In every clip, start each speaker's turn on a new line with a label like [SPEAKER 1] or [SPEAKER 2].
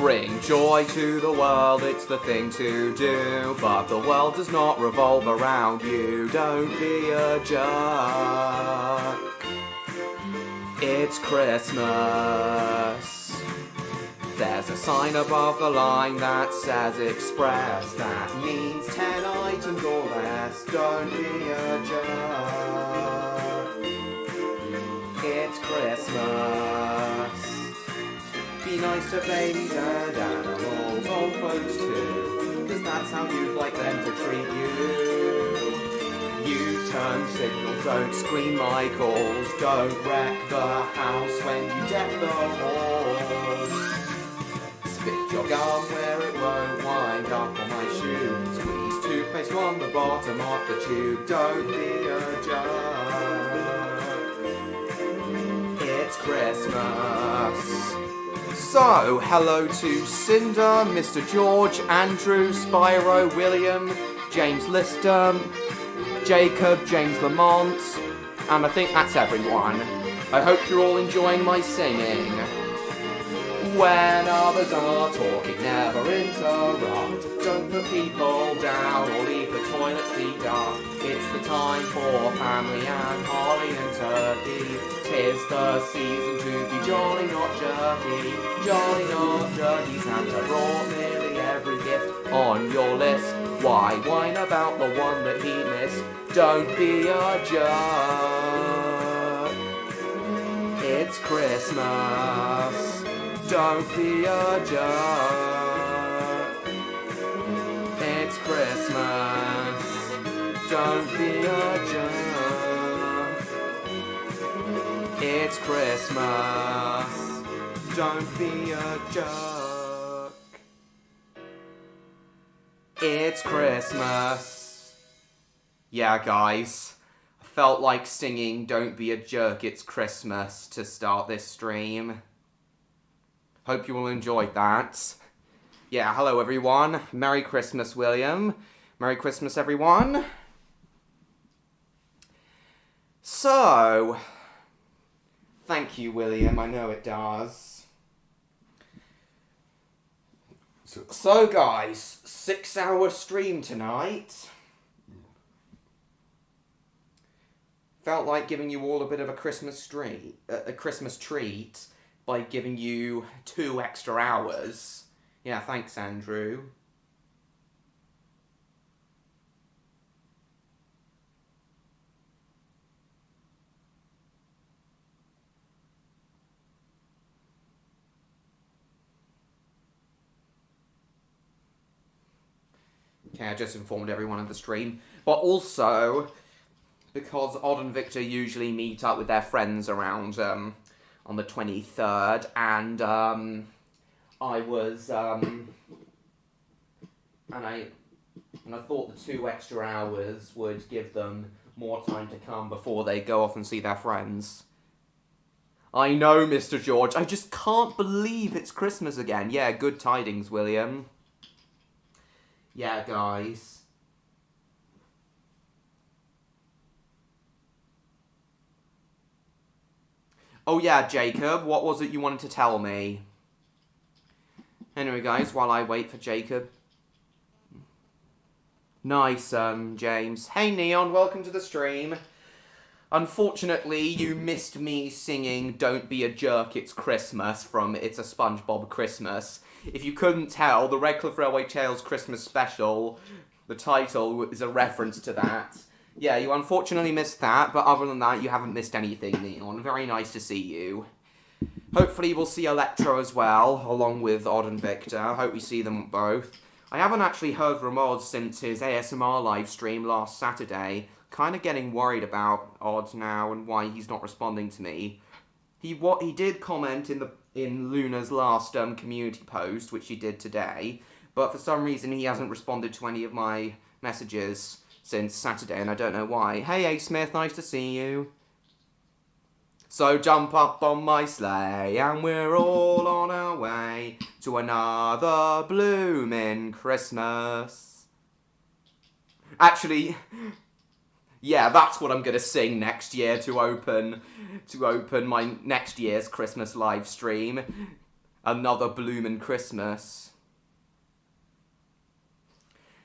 [SPEAKER 1] Bring joy to the world, it's the thing to do. But the world does not revolve around you. Don't be a jerk. It's Christmas. There's a sign above the line that says express. That means 10 items or less. Don't be a jerk. It's Christmas. Be nice to babies and animals, old folks too, 'cause that's how you'd like them to treat you. You turn signals, don't scream my calls, don't wreck the house when you deck the halls. Spit your gum where it won't wind up on my shoe. Squeeze toothpaste from the bottom of the tube, don't be a jerk. It's Christmas. So, hello to Cinder, Mr. George, Andrew, Spyro, William, James Lister, Jacob, James Lamont, and I think that's everyone. I hope you're all enjoying my singing. When others are talking, never interrupt. Don't put people down or leave the toilet seat up. It's the time for family and holly and turkey. 'Tis the season to be jolly, not jerky. Jolly, not jerky. Santa brought nearly every gift on your list. Why whine about the one that he missed? Don't be a jerk. It's Christmas. Don't be a jerk. It's Christmas. Don't be a jerk. It's Christmas. Don't be a jerk. It's Christmas. Yeah, guys. I felt like singing Don't Be a Jerk, It's Christmas to start this stream. Hope you all enjoyed that. Yeah, hello everyone. Merry Christmas, William. Merry Christmas, everyone. So, thank you, William. I know it does. So guys, 6-hour stream tonight. Felt like giving you all a bit of a Christmas treat by giving you 2 extra hours. Yeah, thanks, Andrew. Okay, I just informed everyone of the stream. But also, because Odd and Victor usually meet up with their friends around on the 23rd, and I was and I thought the 2 extra hours would give them more time to come before they go off and see their friends. I know, Mr. George. I just can't believe it's Christmas again. Yeah, good tidings, William. Yeah, guys. Oh yeah, Jacob, what was it you wanted to tell me? Anyway, guys, while I wait for Jacob. Nice, James. Hey, Neon, welcome to the stream. Unfortunately, you missed me singing Don't Be a Jerk, It's Christmas from It's a SpongeBob Christmas. If you couldn't tell, the Redcliff Railway Tales Christmas special, the title is a reference to that. Yeah, you unfortunately missed that, but other than that, you haven't missed anything, Neon. Very nice to see you. Hopefully we'll see Electro as well, along with Odd and Victor. I hope we see them both. I haven't actually heard from Odd since his ASMR live stream last Saturday. Kind of getting worried about Odd now and why he's not responding to me. He did comment in Luna's last community post, which he did today, but for some reason he hasn't responded to any of my messages since Saturday, and I don't know why. Hey, A. Smith, nice to see you. So jump up on my sleigh, and we're all on our way to another bloomin' Christmas. Actually, yeah, that's what I'm gonna sing next year to open my next year's Christmas live stream. Another bloomin' Christmas.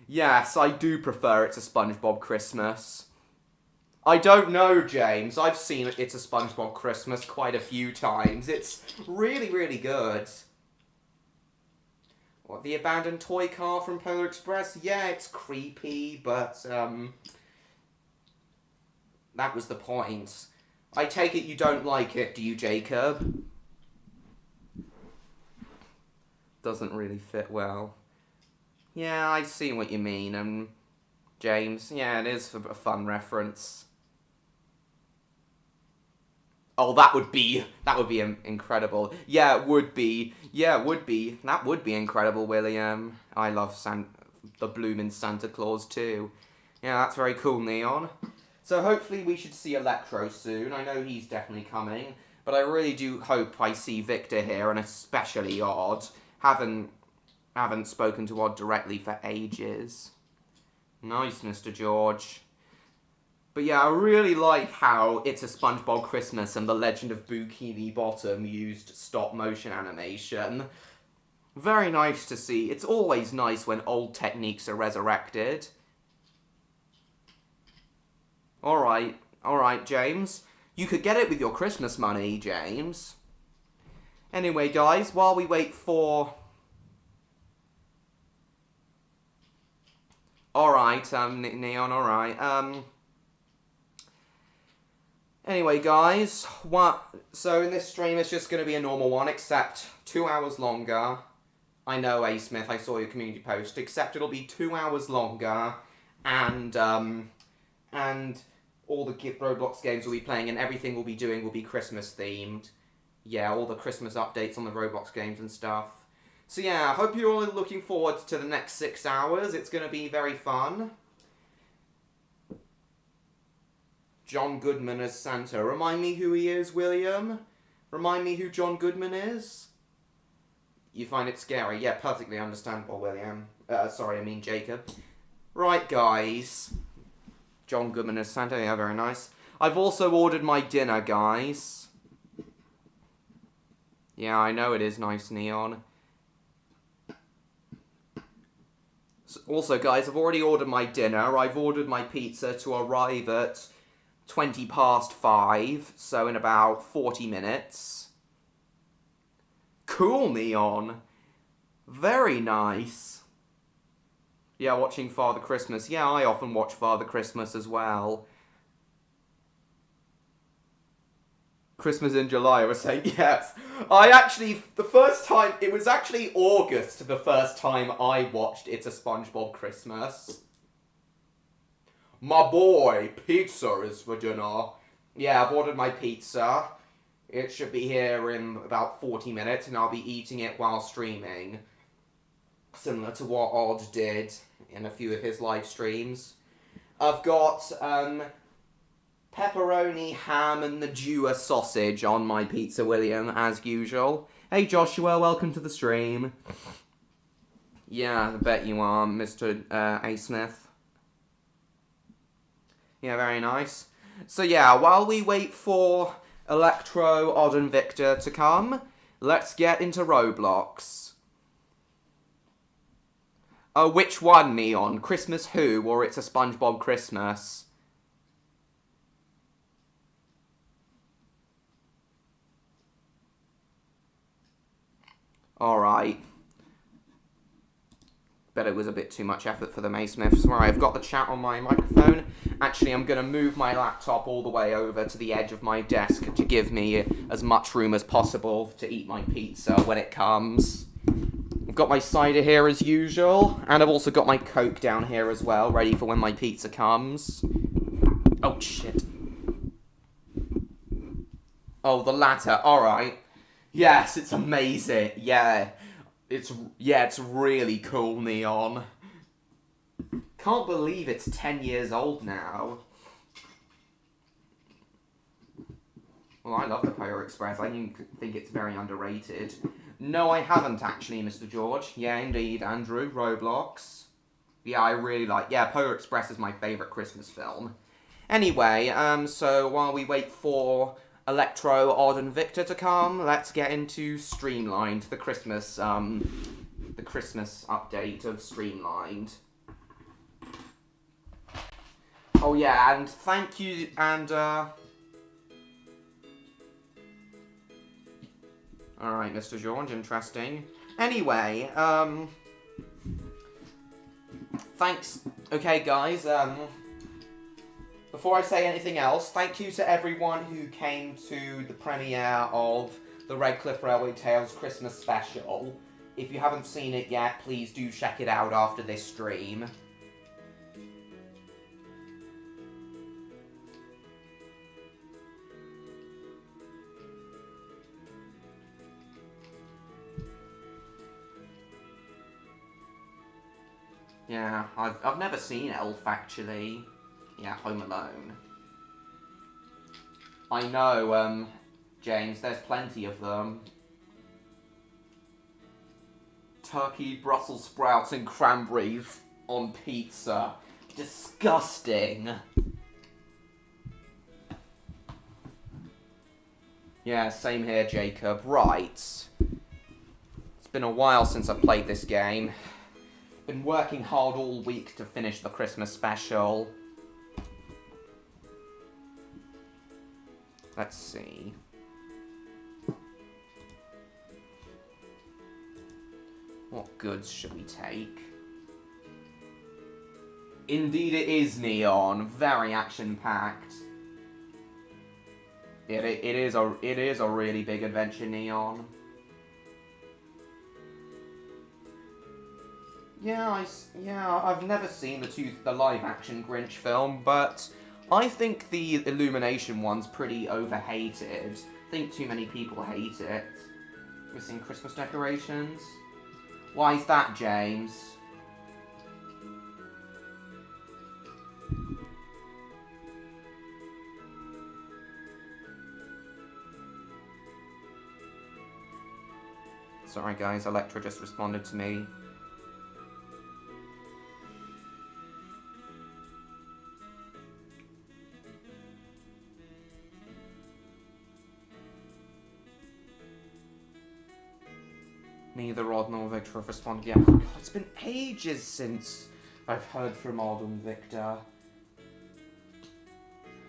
[SPEAKER 1] Yes, I do prefer It's a SpongeBob Christmas. I don't know, James. I've seen It's a SpongeBob Christmas quite a few times. It's really, really good. What, the abandoned toy car from Polar Express? Yeah, it's creepy, but, that was the point. I take it you don't like it, do you, Jacob? Doesn't really fit well. Yeah, I see what you mean, James. Yeah, it is a fun reference. Oh, that would be incredible. Yeah, it would be. Yeah, it would be. That would be incredible, William. I love the bloomin' Santa Claus too. Yeah, that's very cool, Neon. So hopefully we should see Electro soon. I know he's definitely coming, but I really do hope I see Victor here, and especially Odd. Haven't spoken to Odd directly for ages. Nice, Mr. George. But yeah, I really like how It's a SpongeBob Christmas and The Legend of Bikini Bottom used stop-motion animation. Very nice to see. It's always nice when old techniques are resurrected. Alright, James. You could get it with your Christmas money, James. Anyway, guys, while we wait for... Alright, Neon, alright. Anyway, guys, so in this stream it's just going to be a normal one, except 2 hours longer. I know, A. Smith, I saw your community post, except it'll be 2 hours longer, and all the Roblox games we'll be playing and everything we'll be doing will be Christmas themed. Yeah, all the Christmas updates on the Roblox games and stuff. So yeah, I hope you're all looking forward to the next 6 hours. It's going to be very fun. John Goodman as Santa. Remind me who he is, William? Remind me who John Goodman is? You find it scary? Yeah, perfectly understandable, William. Jacob. Right, guys. John Goodman as Santa. Yeah, very nice. I've also ordered my dinner, guys. Yeah, I know it is nice, Neon. Also, guys, I've already ordered my dinner. I've ordered my pizza to arrive at 5:20, so in about 40 minutes. Cool, Neon. Very nice. Yeah, watching Father Christmas. Yeah, I often watch Father Christmas as well. Christmas in July, I was saying, yes. It was actually August the first time I watched It's a SpongeBob Christmas. My boy, pizza is for dinner. Yeah, I've ordered my pizza. It should be here in about 40 minutes, and I'll be eating it while streaming. Similar to what Odd did in a few of his live streams. I've got, pepperoni, ham, and the Jewer sausage on my pizza, William, as usual. Hey, Joshua, welcome to the stream. Yeah, I bet you are, Mr. A. Smith. Yeah, very nice. So yeah, while we wait for Electro, Odd, and Victor to come, let's get into Roblox. Which one, Neon? Christmas Who, or It's a SpongeBob Christmas? Alright. Bet it was a bit too much effort for the Maysmiths. Right, I've got the chat on my microphone. Actually, I'm going to move my laptop all the way over to the edge of my desk to give me as much room as possible to eat my pizza when it comes. I've got my cider here as usual, and I've also got my Coke down here as well, ready for when my pizza comes. Oh, shit. Oh, the latter. Alright. Yes, it's amazing. Yeah. It's really cool, Neon. Can't believe it's 10 years old now. Well, I love the Polar Express. I think it's very underrated. No, I haven't actually, Mr. George. Yeah, indeed, Andrew. Roblox. Yeah, I really like... Yeah, Polar Express is my favourite Christmas film. Anyway, so while we wait for Electro, Odd, and Victor to come, let's get into Streamlined, the Christmas update of Streamlined. Oh yeah, and thank you, and alright, Mr. George, interesting. Anyway, thanks. Okay, guys, before I say anything else, thank you to everyone who came to the premiere of the Redcliff Railway Tales Christmas special. If you haven't seen it yet, please do check it out after this stream. Yeah, I've never seen Elf, actually. Yeah, Home Alone. I know, James, there's plenty of them. Turkey, Brussels sprouts, and cranberries on pizza. Disgusting. Yeah, same here, Jacob. Right. It's been a while since I played this game. Been working hard all week to finish the Christmas special. Let's see. What goods should we take? Indeed it is Neon. Very action-packed. It is a really big adventure, Neon. Yeah, I've never seen the live-action Grinch film, but I think the Illumination one's pretty overhated. I think too many people hate it. Missing Christmas decorations? Why is that, James? Sorry guys, Electra just responded to me. Neither Odd nor Victor have responded yet. Oh God, it's been ages since I've heard from Odd and Victor.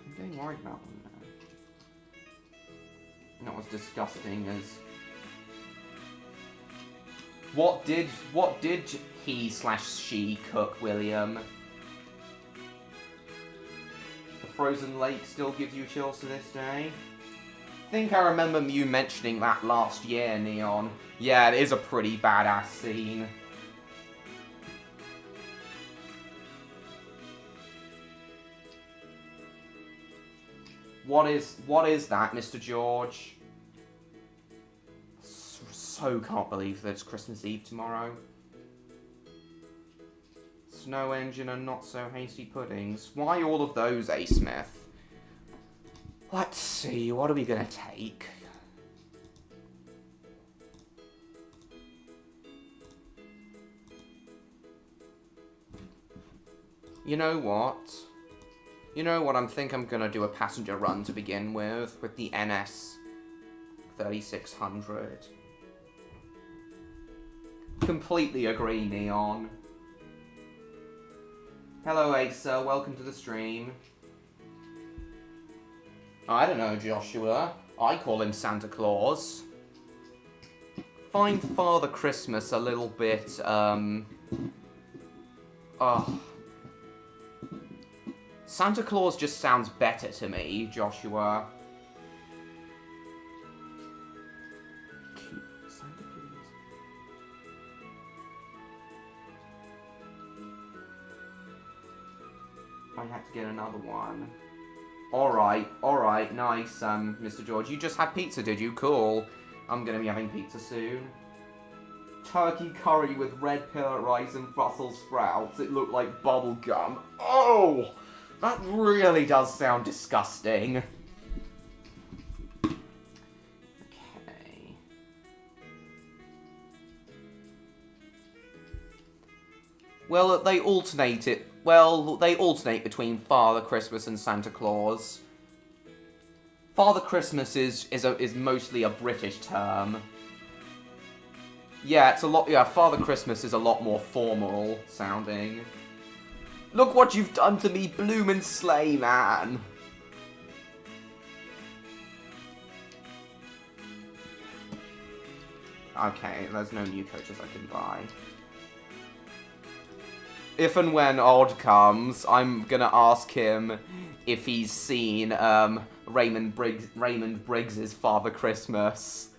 [SPEAKER 1] I'm getting worried about them now. Not as disgusting as... What did he/she cook, William? The frozen lake still gives you chills to this day? I think I remember you mentioning that last year, Neon. Yeah, it is a pretty badass scene. What is that, Mr. George? So can't believe that it's Christmas Eve tomorrow. Snow engine and not so hasty puddings. Why all of those, A. Smith? Let's see, what are we gonna take? You know what? I think I'm gonna do a passenger run to begin with the NS 3600. Completely agree, Neon. Hello, Asa. Welcome to the stream. I don't know, Joshua. I call him Santa Claus. Find Father Christmas a little bit, Santa Claus just sounds better to me, Joshua. Santa Claus. I had to get another one. Alright, nice, Mr. George. You just had pizza, did you? Cool. I'm gonna be having pizza soon. Turkey curry with red peanut rice and Brussels sprouts. It looked like bubble gum. Oh! That really does sound disgusting. Okay. Well, they alternate between Father Christmas and Santa Claus. Father Christmas is mostly a British term. Yeah, it's a lot. Yeah, Father Christmas is a lot more formal sounding. Look what you've done to me, bloomin' sleigh man. Okay, there's no new coaches I can buy. If and when Odd comes, I'm gonna ask him if he's seen Raymond Briggs's Father Christmas.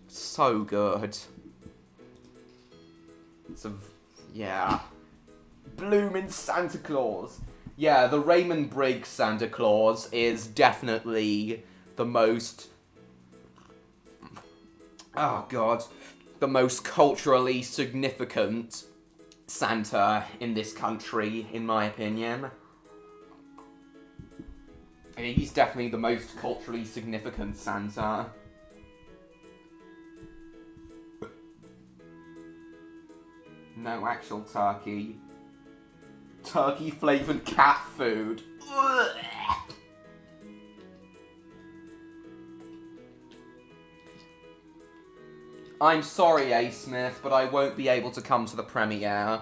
[SPEAKER 1] So good. Yeah. Bloomin' Santa Claus. Yeah, the Raymond Briggs Santa Claus is definitely the most... Oh, God. The most culturally significant Santa in this country, in my opinion. I mean, he's definitely the most culturally significant Santa. No actual turkey. Turkey-flavoured cat food. Ugh. I'm sorry, A. Smith, but I won't be able to come to the premiere.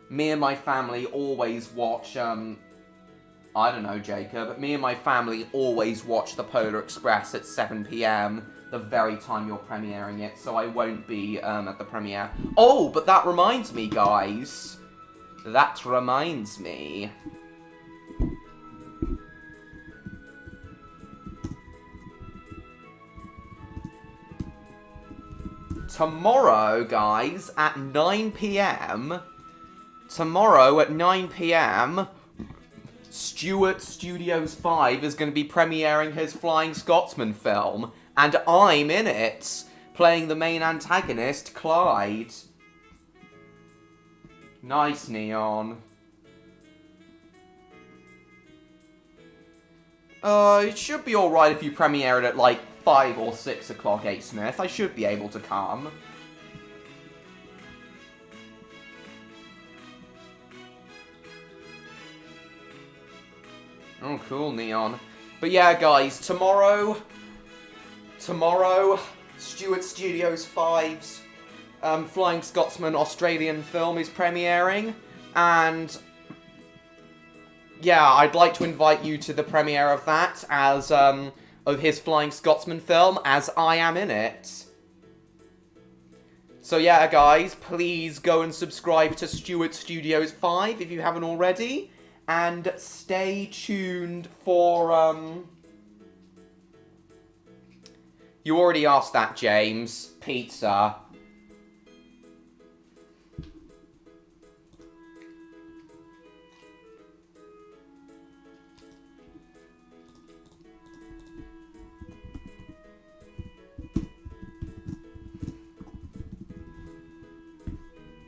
[SPEAKER 1] Me and my family always watch, I don't know, Jacob, but me and my family always watch the Polar Express at 7 PM, the very time you're premiering it, so I won't be, at the premiere. Oh, but that reminds me, guys. That reminds me. Tomorrow, guys, at 9 PM, Stuart Studios 5 is going to be premiering his Flying Scotsman film, and I'm in it, playing the main antagonist, Clyde. Nice, Neon. It should be alright if you premiere it at, like, 5 or 6 o'clock, A. Smith. I should be able to come. Oh, cool, Neon. But yeah, guys, tomorrow, Stuart Studios 5's Flying Scotsman Australian film is premiering, and yeah, I'd like to invite you to the premiere of that as, of his Flying Scotsman film, as I am in it. So yeah, guys, please go and subscribe to Stuart Studios 5 if you haven't already, and stay tuned for, You already asked that, James. Pizza.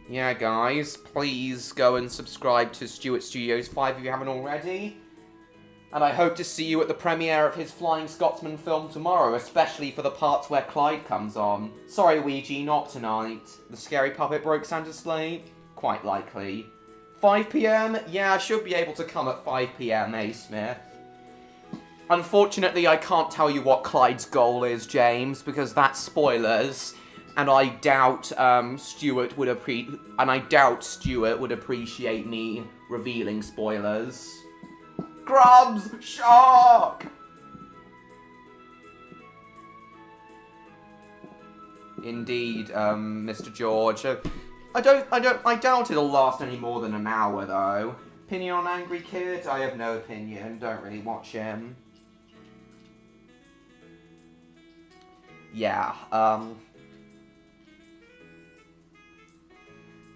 [SPEAKER 1] Yeah, guys, please go and subscribe to Stuart Studios 5 if you haven't already. And I hope to see you at the premiere of his Flying Scotsman film tomorrow, especially for the parts where Clyde comes on. Sorry, Ouija, not tonight. The scary puppet broke Santa's sleigh? Quite likely. 5 PM? Yeah, I should be able to come at 5 PM, A. Smith. Unfortunately, I can't tell you what Clyde's goal is, James, because that's spoilers. And I doubt Stuart would appreciate me revealing spoilers. Grubs! Shark! Indeed, Mr. George. I doubt it'll last any more than an hour, though. Opinion on Angry Kid? I have no opinion. Don't really watch him. Yeah,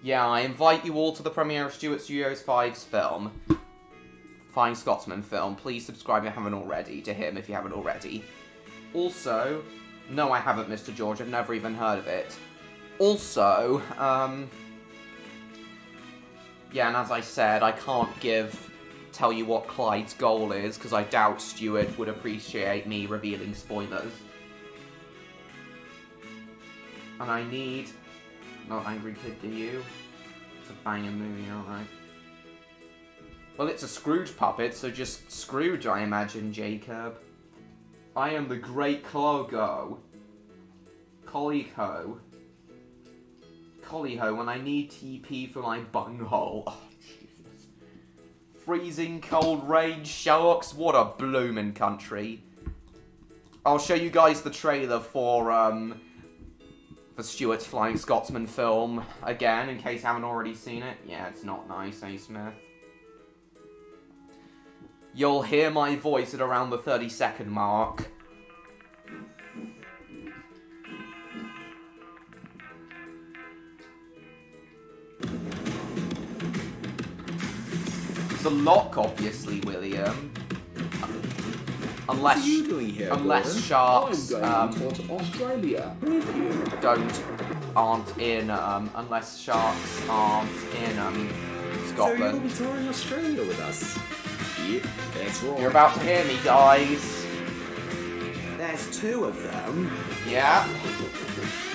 [SPEAKER 1] Yeah, I invite you all to the premiere of Stuart Studios 5's film. Flying Scotsman film. Please subscribe if you haven't already to him, if you haven't already. Also, no I haven't, Mr. George, I've never even heard of it. Also, yeah, and as I said, I can't tell you what Clyde's goal is, because I doubt Stuart would appreciate me revealing spoilers. And I need... Not Angry Kid, do you? It's a banging movie, alright. Well, it's a Scrooge puppet, so just Scrooge, I imagine, Jacob. I am the Great Cloggo. Collyho. Collyho, when I need TP for my bunghole. Oh, Jesus. Freezing cold rage sharks. What a bloomin' country. I'll show you guys the trailer for Stuart's Flying Scotsman film again, in case you haven't already seen it. Yeah, it's not nice, eh, Smith? You'll hear my voice at around the 30-second mark. It's a lock, obviously, William. Unless,
[SPEAKER 2] what are you doing here,
[SPEAKER 1] unless
[SPEAKER 2] Gordon?
[SPEAKER 1] sharks
[SPEAKER 2] I'm going to Australia with you.
[SPEAKER 1] aren't in unless sharks aren't in Scotland.
[SPEAKER 2] So you'll be touring Australia with us? Yep, that's right.
[SPEAKER 1] You're about to hear me, guys.
[SPEAKER 2] There's 2 of them.
[SPEAKER 1] Yeah.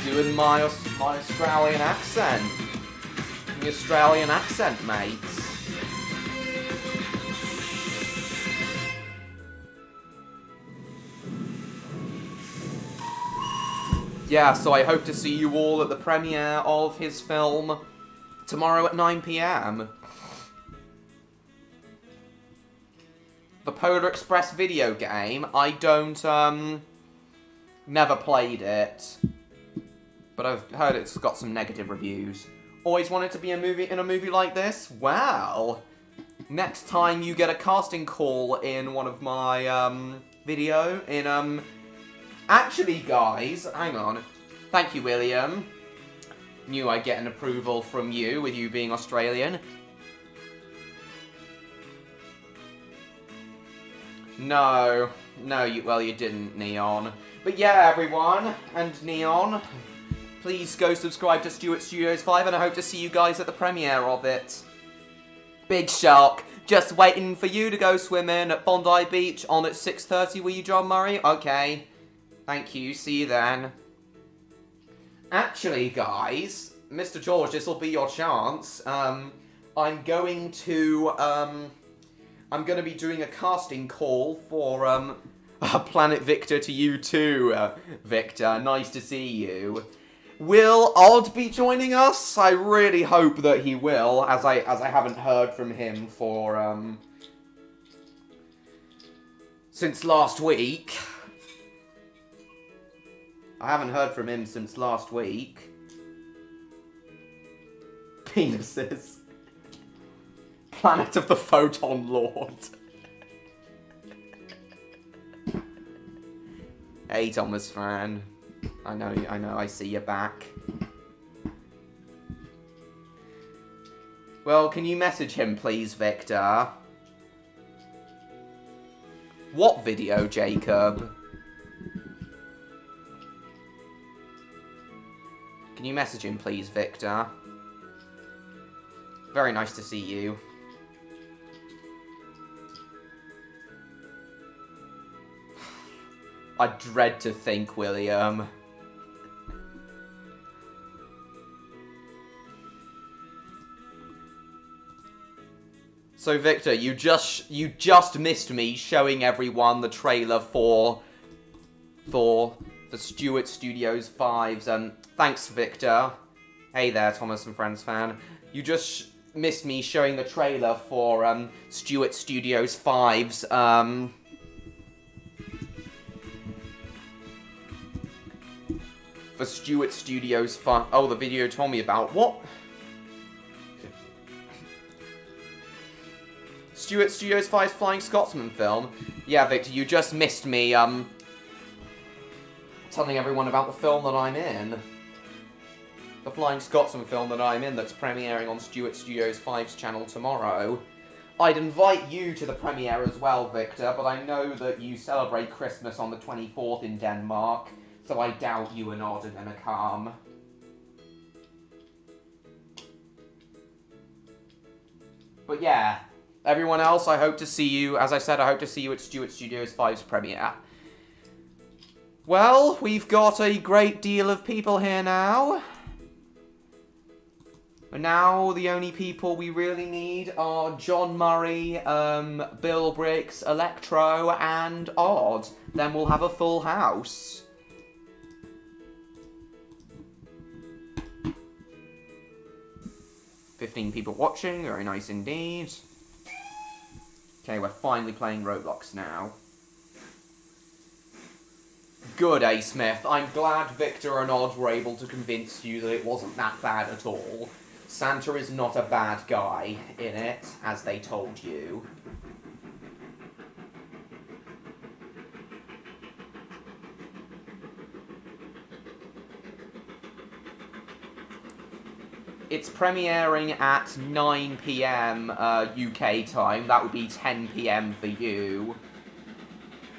[SPEAKER 1] Doing my Australian accent. The Australian accent, mates. Yeah, so I hope to see you all at the premiere of his film tomorrow at 9 PM. The Polar Express video game, I don't, never played it. But I've heard it's got some negative reviews. Always wanted to be in a movie like this? Well, next time you get a casting call in one of my, video, in, actually, guys, hang on. Thank you, William. Knew I'd get an approval from you, with you being Australian. No, you didn't, Neon. But yeah, everyone, and Neon, please go subscribe to Stuart Studios 5, and I hope to see you guys at the premiere of it. Big Shark, just waiting for you to go swimming at Bondi Beach on at 6:30, will you, John Murray? Okay. Thank you, see you then. Actually, guys, Mr. George, this will be your chance. I'm going to be doing a casting call for, Planet Victor to you too, Victor. Nice to see you. Will Odd be joining us? I really hope that he will, as I haven't heard from him for, since last week. I haven't heard from him since last week. Penises. Planet of the Photon Lord. Hey, Thomas fan. I know, I see you back. Well, can you message him, please, Victor? What video, Jacob? Can you message him, please, Victor? Very nice to see you. I dread to think, William. So, Victor, you just missed me showing everyone the trailer for the Stuart Studios 5's, thanks, Victor. Hey there, Thomas and Friends fan. You just missed me showing the trailer for, Stuart Studios 5's, for Stuart Studios 5... Oh, the video you told me about. What? Stuart Studios 5's Flying Scotsman film? Yeah, Victor, you just missed me, telling everyone about the film that I'm in. The Flying Scotsman film that I'm in that's premiering on Stuart Studios 5's channel tomorrow. I'd invite you to the premiere as well, Victor, but I know that you celebrate Christmas on the 24th in Denmark, so I doubt you and Odd are gonna come. But yeah, everyone else, I hope to see you, as I said, I hope to see you at Stuart Studios 5's premiere. Well, we've got a great deal of people here now. And now the only people we really need are John Murray, Bill Briggs, Electro, and Odd. Then we'll have a full house. "15 people watching, very nice indeed." Okay, we're finally playing Roblox now. Good, A. Smith. I'm glad Victor and Odd were able to convince you that it wasn't that bad at all. Santa is not a bad guy in it, as they told you. It's premiering at 9 PM UK time. That would be 10 PM for you.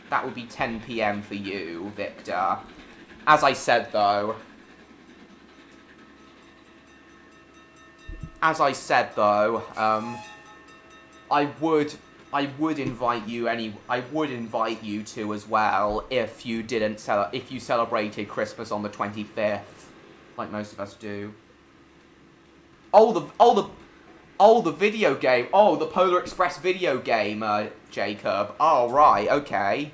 [SPEAKER 1] That would be 10 PM for you, Victor. As I said, though... I would invite you to as well if you celebrated Christmas on the 25th, like most of us do. Oh, the video game. Oh, the Polar Express video game, Jacob. Oh, right, okay.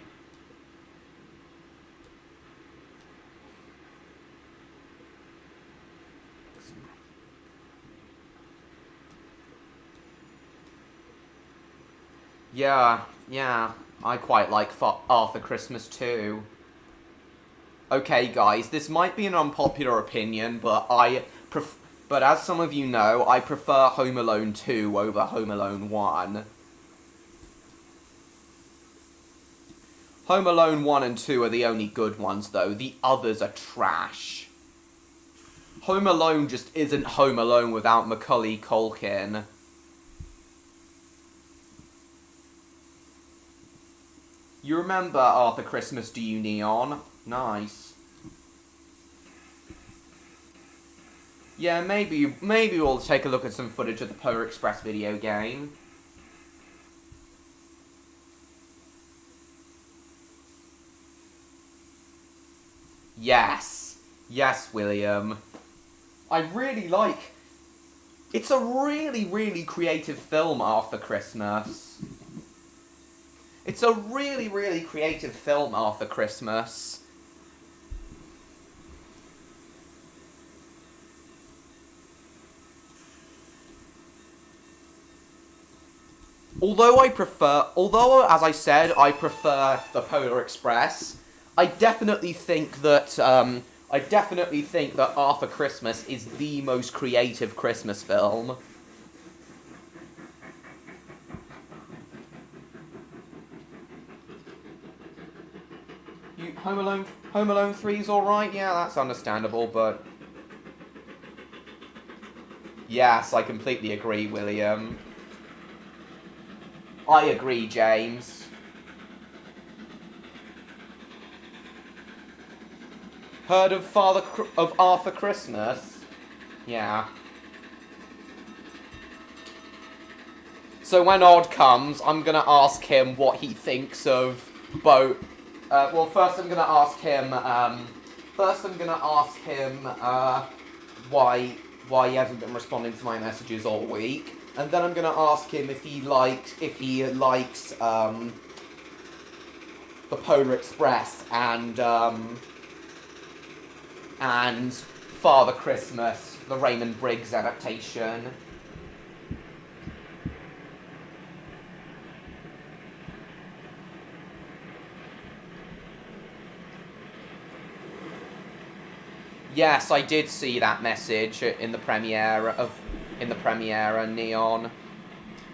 [SPEAKER 1] Yeah, I quite like Arthur Christmas too. Okay, guys, this might be an unpopular opinion, but as some of you know, I prefer Home Alone 2 over Home Alone 1. Home Alone 1 and 2 are the only good ones, though. The others are trash. Home Alone just isn't Home Alone without Macaulay Culkin. You remember Arthur Christmas, do you, Neon? Nice. Yeah, maybe we'll take a look at some footage of the Polar Express video game. Yes. Yes, William. I really like... It's a really, really creative film, Arthur Christmas. It's a really, really creative film, Arthur Christmas. Although, as I said, I prefer the Polar Express, I definitely think that Arthur Christmas is the most creative Christmas film. Home Alone 3's alright, yeah, that's understandable, but... Yes, I completely agree, William. I agree, James. Heard of Arthur Christmas? Yeah. So when Odd comes, I'm gonna ask him what he thinks of both... well, first I'm gonna ask him, why he hasn't been responding to my messages all week, and then I'm gonna ask him if he likes, the Polar Express and Father Christmas, the Raymond Briggs adaptation. Yes, I did see that message in the premiere, Neon.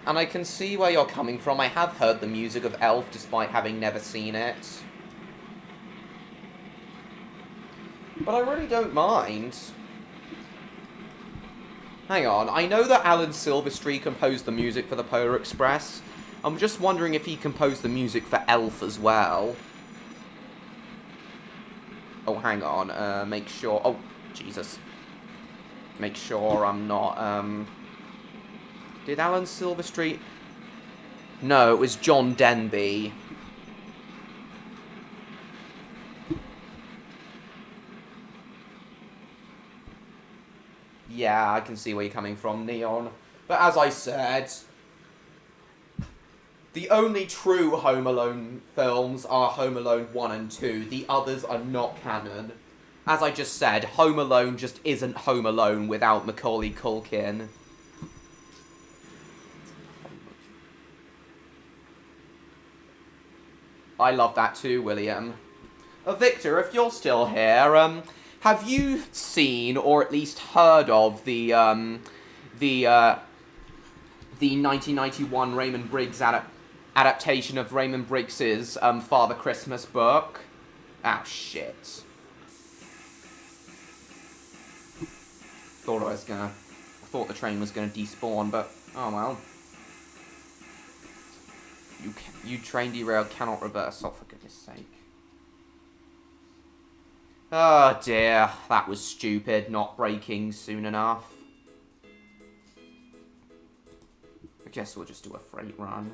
[SPEAKER 1] And I can see where you're coming from. I have heard the music of Elf despite having never seen it. But I really don't mind. Hang on, I know that Alan Silvestri composed the music for the Polar Express. I'm just wondering if he composed the music for Elf as well. Oh, hang on, make sure... Oh, Jesus. Make sure I'm not, Did Alan Silvestri... No, it was John Denby. Yeah, Yeah, I can see where you're coming from, Neon. But as I said, the only true Home Alone films are Home Alone 1 and 2. The others are not canon. As I just said, Home Alone just isn't Home Alone without Macaulay Culkin. I love that too, William. Victor, if you're still here, have you seen, or at least heard of, the 1991 Raymond Briggs adaptation of Raymond Briggs's Father Christmas book? Oh, shit. I thought the train was gonna despawn, but oh well. You train derailed, cannot reverse. Oh, for goodness sake. Oh dear, that was stupid, not braking soon enough. I guess we'll just do a freight run.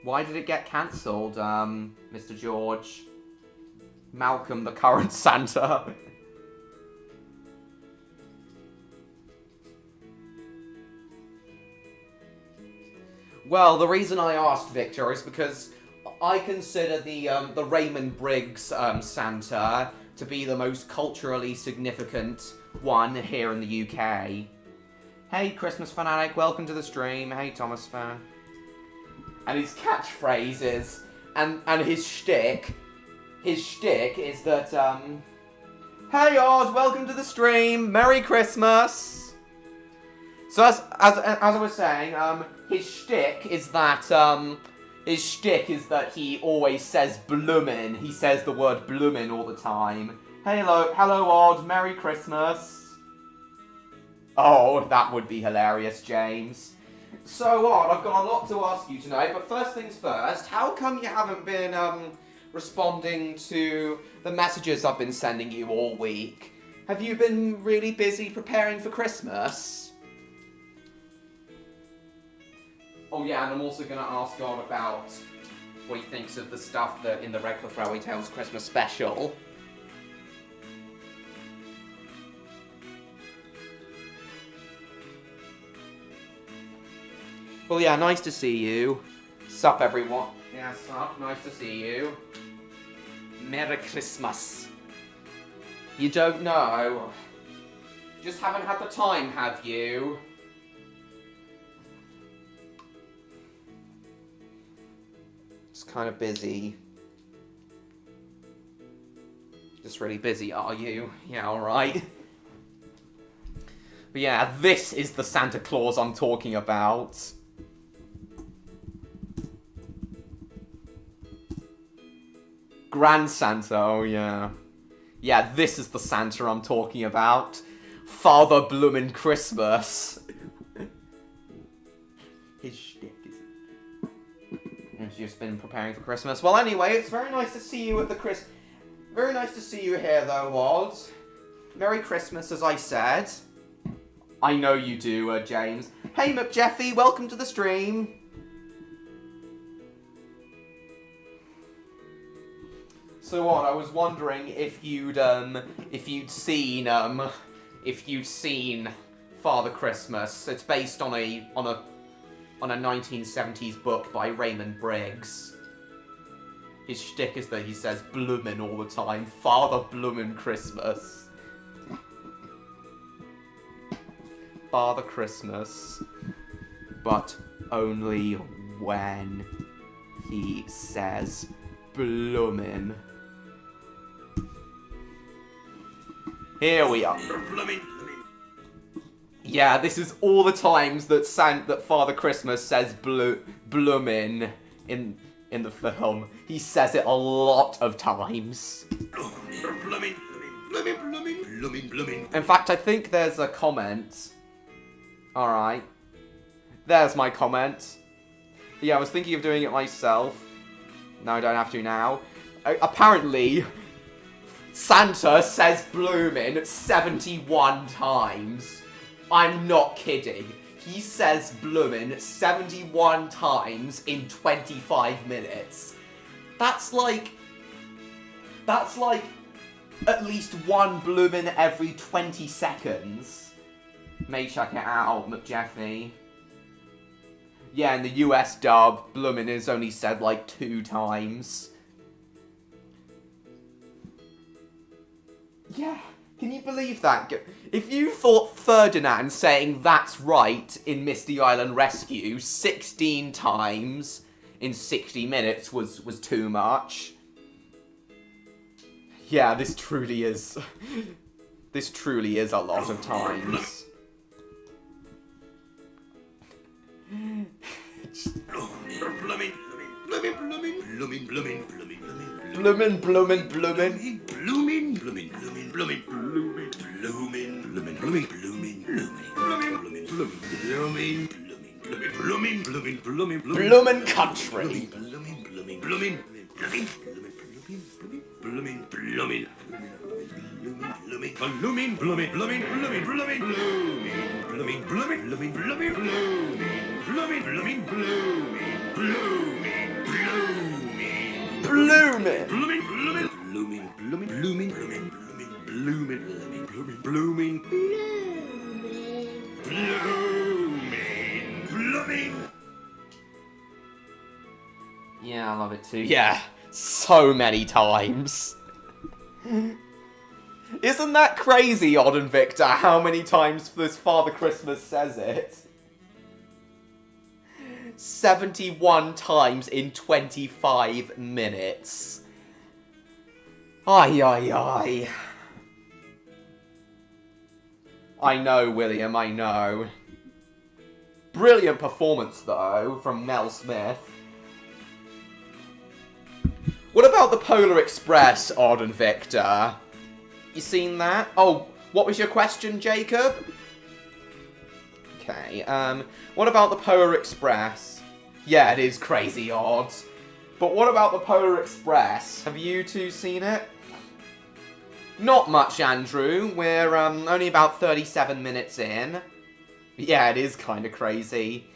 [SPEAKER 1] Why did it get cancelled, Mr. George? Malcolm, the current Santa. Well, the reason I asked, Victor, is because I consider the Raymond Briggs Santa to be the most culturally significant one here in the UK. Hey, Christmas fanatic, welcome to the stream. Hey, Thomas fan. And his catchphrase is, and his shtick is that, hey Odd, welcome to the stream, Merry Christmas! So as I was saying, his shtick is that he always says bloomin', he says the word bloomin' all the time. Hello Odd, Merry Christmas! Oh, that would be hilarious, James. So Odd, I've got a lot to ask you tonight, but first things first, how come you haven't been responding to the messages I've been sending you all week? Have you been really busy preparing for Christmas? Oh yeah, and I'm also going to ask God about what he thinks of the stuff that in the Redcliff Railway Tales Christmas special. Well, yeah, nice to see you. Sup, everyone. Yeah, sup. Nice to see you. Merry Christmas. You don't know? Just haven't had the time, have you? Just kind of busy. Just really busy, are you? Yeah, alright. But yeah, this is the Santa Claus I'm talking about. Grand Santa, oh yeah. Yeah, this is the Santa I'm talking about. Father Bloomin' Christmas. His shtick is... He's just been preparing for Christmas. Well, anyway, it's very nice to see you at the Very nice to see you here, though, Oz. Merry Christmas, as I said. I know you do, James. Hey, McJeffy, welcome to the stream. So what? I was wondering if you'd seen Father Christmas. It's based on a 1970s book by Raymond Briggs. His shtick is that he says bloomin' all the time. Father Bloomin' Christmas. Father Christmas. But only when he says bloomin'. Here we are. Yeah, this is all the times that Father Christmas says bloomin' in the film. He says it a lot of times. In fact, I think there's a comment. Alright. There's my comment. Yeah, I was thinking of doing it myself. No, I don't have to now. Apparently, Santa says bloomin' 71 times. I'm not kidding. He says bloomin' 71 times in 25 minutes. That's like That's like at least one bloomin' every 20 seconds. May check it out, McJeffy. Yeah, in the US dub, bloomin' is only said like 2 times. Yeah, can you believe that? If you thought Ferdinand saying "that's right" in Misty Island Rescue 16 times in 60 minutes was too much. Yeah, this truly is a lot of times. Bloomin' country. Yeah, I love it too. Yeah, so many times. Isn't that crazy, Odd and Victor, how many times this Father Christmas says it? 71 times in 25 minutes. Ay, ay, ay. I know, William, I know. Brilliant performance, though, from Mel Smith. What about the Polar Express, Odd and Victor? You seen that? Oh, what was your question, Jacob? Okay, what about the Polar Express? Yeah, it is crazy odd. But what about the Polar Express? Have you two seen it? Not much, Andrew. We're, only about 37 minutes in. Yeah, it is kind of crazy.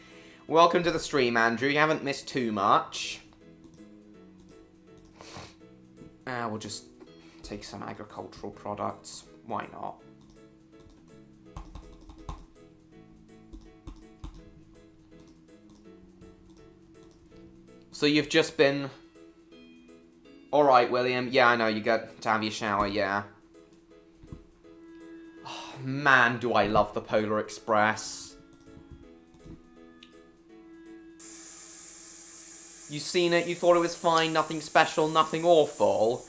[SPEAKER 1] Welcome to the stream, Andrew. You haven't missed too much. We'll just take some agricultural products. Why not? So you've just been... Alright, William. Yeah, I know, you got to have your shower, yeah. Oh, man, do I love the Polar Express. You seen it? You thought it was fine? Nothing special? Nothing awful?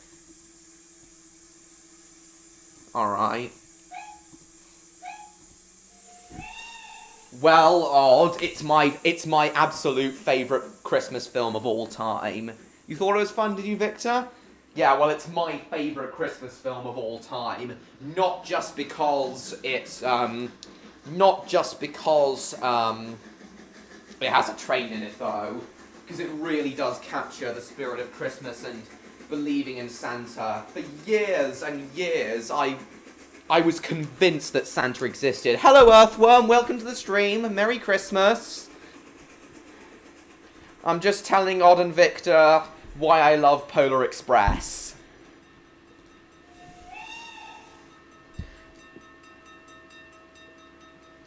[SPEAKER 1] Alright. Well, Odd, it's my absolute favourite Christmas film of all time. You thought it was fun, did you, Victor? Yeah, well, it's my favourite Christmas film of all time. Not just because it's, not just because, it has a train in it, though. Because it really does capture the spirit of Christmas and believing in Santa. For years and years, I was convinced that Santa existed. Hello, Earthworm. Welcome to the stream. Merry Christmas. I'm just telling Odd and Victor why I love Polar Express.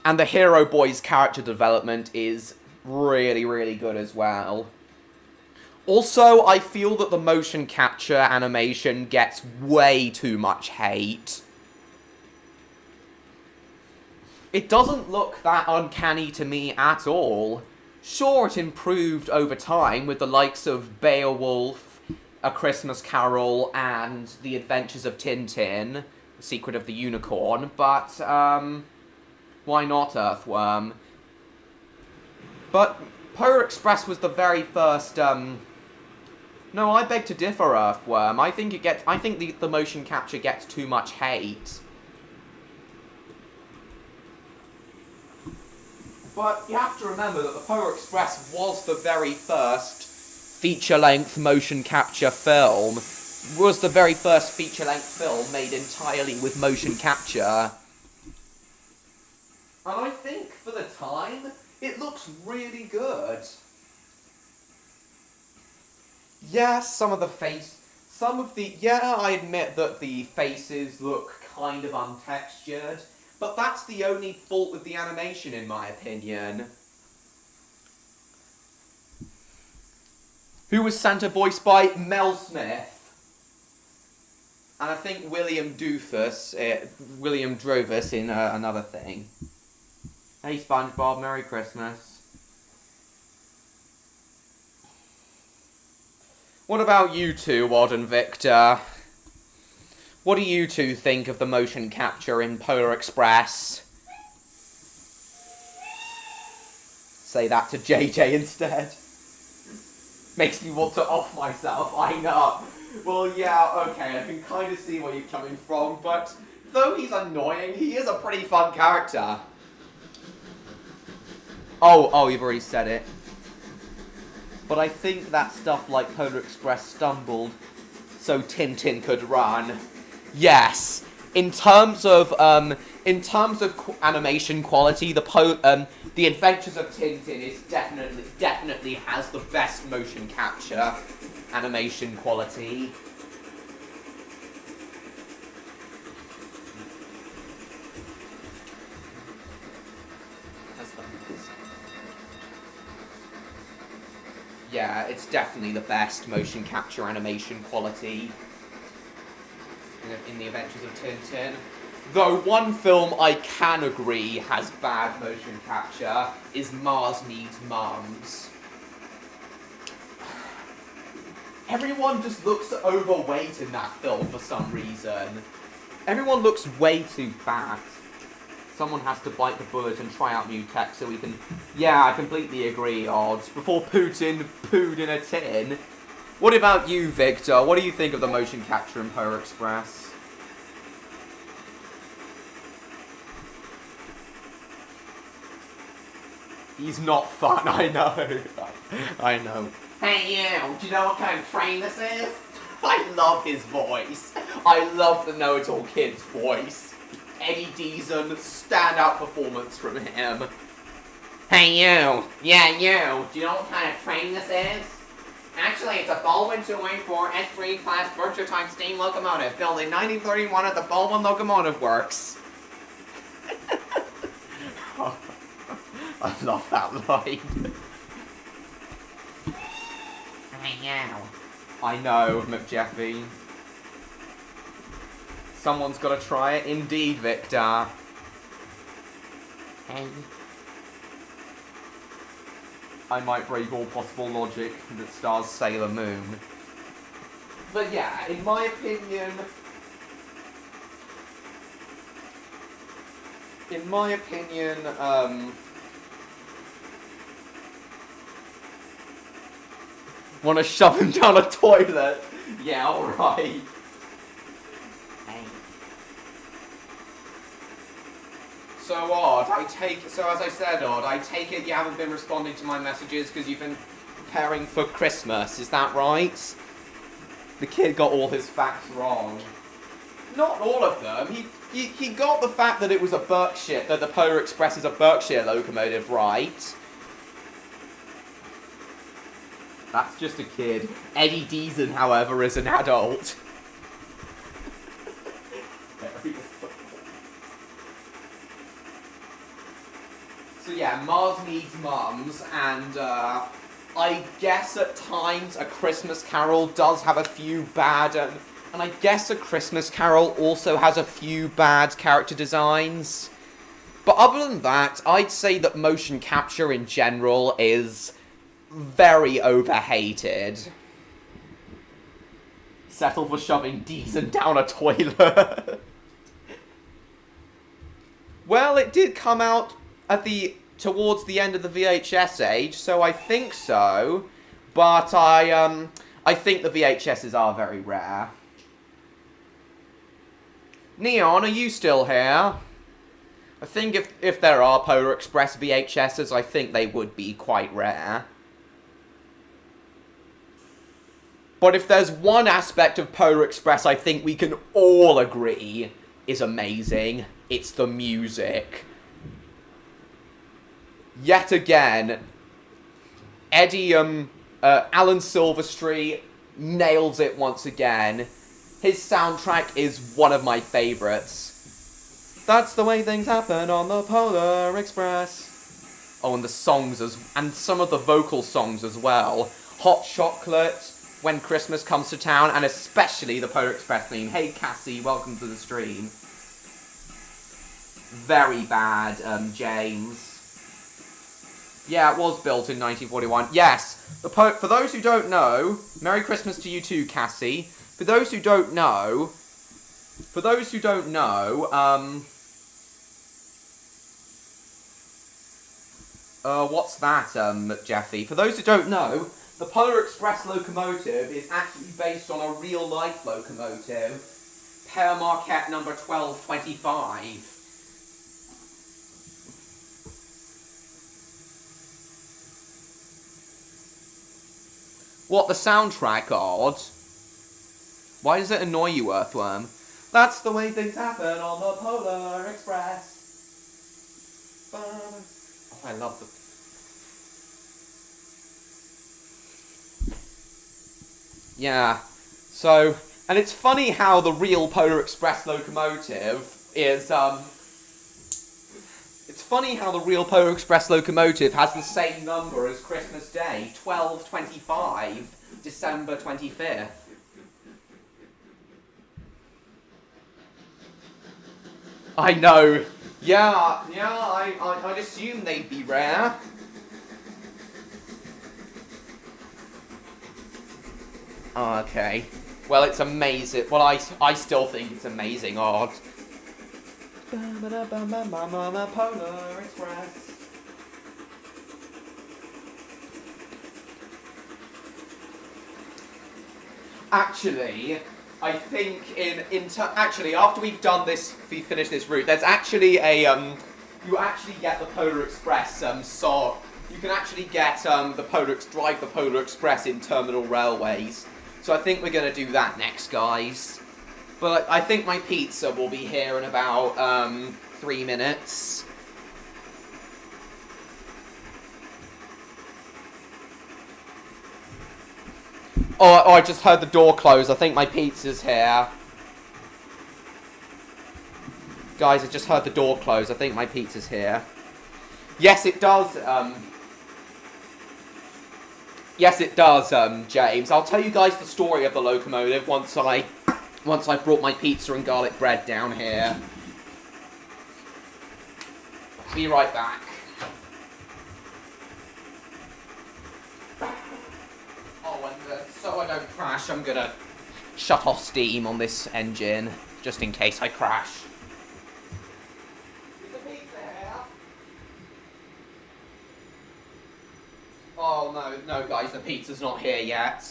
[SPEAKER 1] And the Hero Boy's character development is really, really good as well. Also, I feel that the motion capture animation gets way too much hate. It doesn't look that uncanny to me at all. Sure, it improved over time with the likes of Beowulf, A Christmas Carol, and The Adventures of Tintin, The Secret of the Unicorn, but, why not, Earthworm? But Polar Express was the very first, No, I beg to differ, Earthworm. I think the motion capture gets too much hate. But you have to remember that the Polar Express was the very first feature-length motion capture film. Was the very first feature-length film made entirely with motion capture. And I think, for the time, it looks really good. Yeah, some of the Some of the... Yeah, I admit that the faces look kind of untextured, but that's the only fault with the animation, in my opinion. Who was Santa voiced by Mel Smith? And I think William Dreyfus in another thing. Hey SpongeBob, Merry Christmas. What about you two, Odd and Victor? What do you two think of the motion capture in Polar Express? Say that to JJ instead. Makes me want to off myself, I know. Well, yeah, okay, I can kind of see where you're coming from, but though he's annoying, he is a pretty fun character. Oh, you've already said it. But I think that stuff like Polar Express stumbled so Tintin could run. Yes, in terms of animation quality, the Adventures of Tintin is definitely has the best motion capture animation quality. Yeah, it's definitely the best motion capture animation quality in the Adventures of Tintin. Though one film I can agree has bad motion capture is Mars Needs Mums. Everyone just looks overweight in that film for some reason. Everyone looks way too fat. Someone has to bite the bullet and try out new tech so we can... Yeah, I completely agree, Odds. Before Putin pooed in a tin. What about you, Victor? What do you think of the motion capture in Polar Express? He's not fun, I know. I know. Hey you, do you know what kind of train this is? I love his voice. I love the know-it-all kid's voice. Eddie Deason, standout performance from him. Hey you, yeah you, do you know what kind of train this is? Actually, it's a Baldwin 284 S3 class Berkshire type steam locomotive built in 1931 at the Baldwin Locomotive Works. I love that line. I know, McJeffy. Someone's got to try it. Indeed, Victor. Hey. I might break all possible logic that stars Sailor Moon. But yeah, in my opinion... Want to shove him down a toilet? Yeah, alright. Hey. So, Odd, as I said, Odd, I take it you haven't been responding to my messages because you've been preparing for Christmas, is that right? The kid got all his facts wrong. Not all of them. He got the fact that it was a Berkshire, that the Polar Express is a Berkshire locomotive, right? That's just a kid. Eddie Deason, however, is an adult. So yeah, Mars Needs Mums, and I guess at times A Christmas Carol does have a few bad, and I guess A Christmas Carol also has a few bad character designs. But other than that, I'd say that motion capture in general is very overhated. Settle for shoving Deason down a toilet. Well, it did come out towards the end of the VHS age, so I think so. But I think the VHSs are very rare. Neon, are you still here? I think if there are Polar Express VHSs, I think they would be quite rare. But if there's one aspect of Polar Express I think we can all agree is amazing, it's the music. Yet again, Alan Silverstreet nails it once again. His soundtrack is one of my favourites. That's the way things happen on the Polar Express. Oh, and the songs and some of the vocal songs as well. Hot Chocolate, When Christmas Comes to Town, and especially the Polar Express theme. Hey Cassie, welcome to the stream. Very bad, James. Yeah, it was built in 1941. Yes, for those who don't know, Merry Christmas to you too, Cassie. For those who don't know, what's that, Jeffy? For those who don't know, the Polar Express locomotive is actually based on a real-life locomotive, Père Marquette number 1225. What, the soundtrack odd? Why does it annoy you, Earthworm? That's the way things happen on the Polar Express. Oh, I love the... Yeah, so... And it's funny how the real Polar Express locomotive is, It's funny how the real Polar Express locomotive has the same number as Christmas Day, 1225, December 25th. I know. Yeah, I'd assume they'd be rare. Okay. Well, it's amazing. Well, I still think it's amazing odd. Polar Express. Actually, I think actually after we've done this, if we finish this route, there's actually a you actually get the Polar Express song. You can actually get drive the Polar Express in terminal railways. So I think we're gonna do that next, guys. But I think my pizza will be here in about 3 minutes. Oh, I just heard the door close. I think my pizza's here. Guys, I just heard the door close. I think my pizza's here. Yes, it does. Yes, it does, James. I'll tell you guys the story of the locomotive once I've brought my pizza and garlic bread down here. Be right back. Oh, and so I don't crash, I'm gonna shut off steam on this engine, just in case I crash. Is the pizza here? Oh, no, guys, the pizza's not here yet.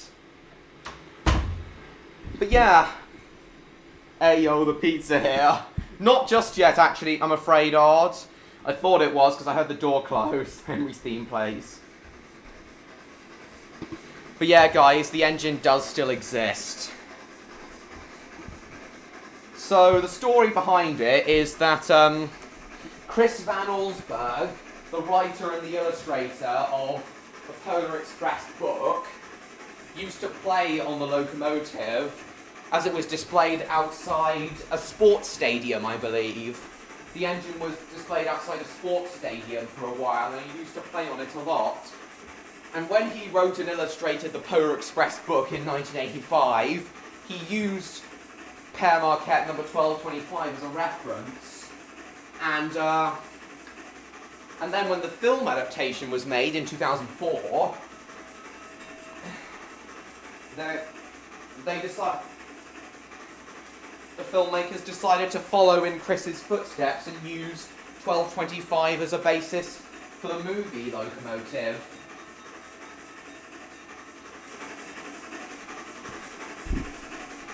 [SPEAKER 1] But yeah. Hey, yo, the pizza here. Not just yet, actually, I'm afraid, odd. I thought it was, because I heard the door close. Henry's theme plays. But yeah, guys, the engine does still exist. So, the story behind it is that, Chris Van Allsburg, the writer and the illustrator of the Polar Express book, used to play on the locomotive as it was displayed outside a sports stadium, I believe. The engine was displayed outside a sports stadium for a while, and he used to play on it a lot. And when he wrote and illustrated the Polar Express book in 1985, he used Père Marquette number 1225 as a reference. And then when the film adaptation was made in 2004, the filmmakers decided to follow in Chris's footsteps and use 1225 as a basis for the movie Locomotive.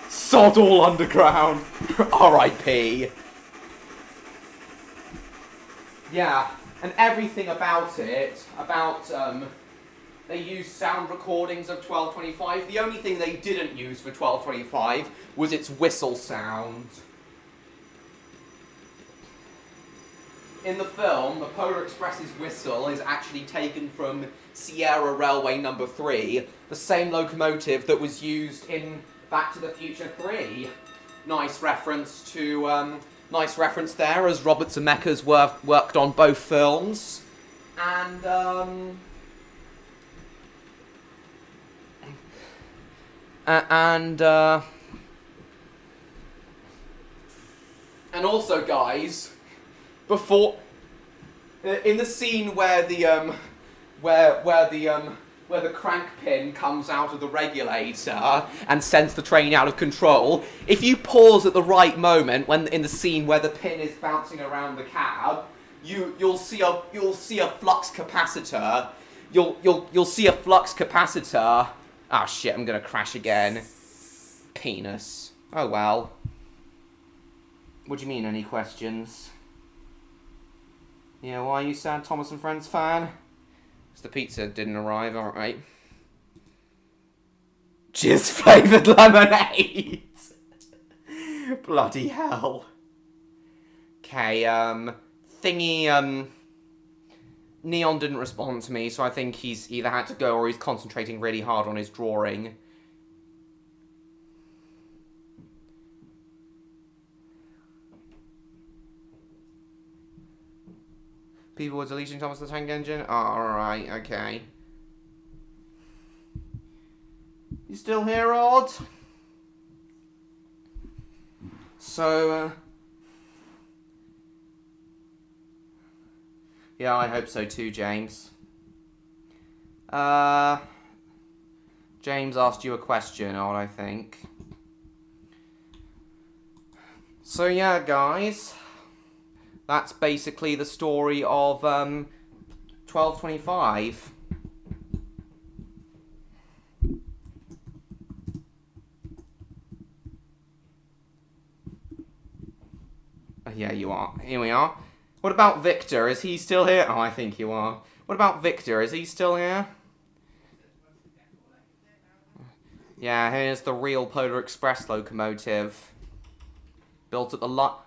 [SPEAKER 1] Sod all underground! R.I.P. Yeah, and everything about it, they used sound recordings of 1225. The only thing they didn't use for 1225 was its whistle sound. In the film, the Polar Express's whistle is actually taken from Sierra Railway Number 3, the same locomotive that was used in Back to the Future 3. Nice reference there, as Robert Zemeckis worked on both films. And also, guys, before in the scene where the crank pin comes out of the regulator and sends the train out of control, if you pause at the right moment, when in the scene where the pin is bouncing around the cab, you'll see a flux capacitor. You'll see a flux capacitor. Ah, shit! I'm gonna crash again. Penis. Oh well. What do you mean? Any questions? Yeah, why are you sad, Thomas and Friends fan? Because the pizza didn't arrive, alright. Jizz flavoured lemonade! Bloody hell. Okay, Neon didn't respond to me, so I think he's either had to go or he's concentrating really hard on his drawing. People were deleting Thomas the Tank Engine? Oh, alright, okay. You still here, Odd? So, yeah, I hope so too, James. James asked you a question, Odd, I think. So, yeah, guys. That's basically the story of 1225. Yeah, you are. Here we are. What about Victor? Is he still here? Oh, I think you are. What about Victor? Is he still here? Yeah, here's the real Polar Express locomotive. Built at the lot.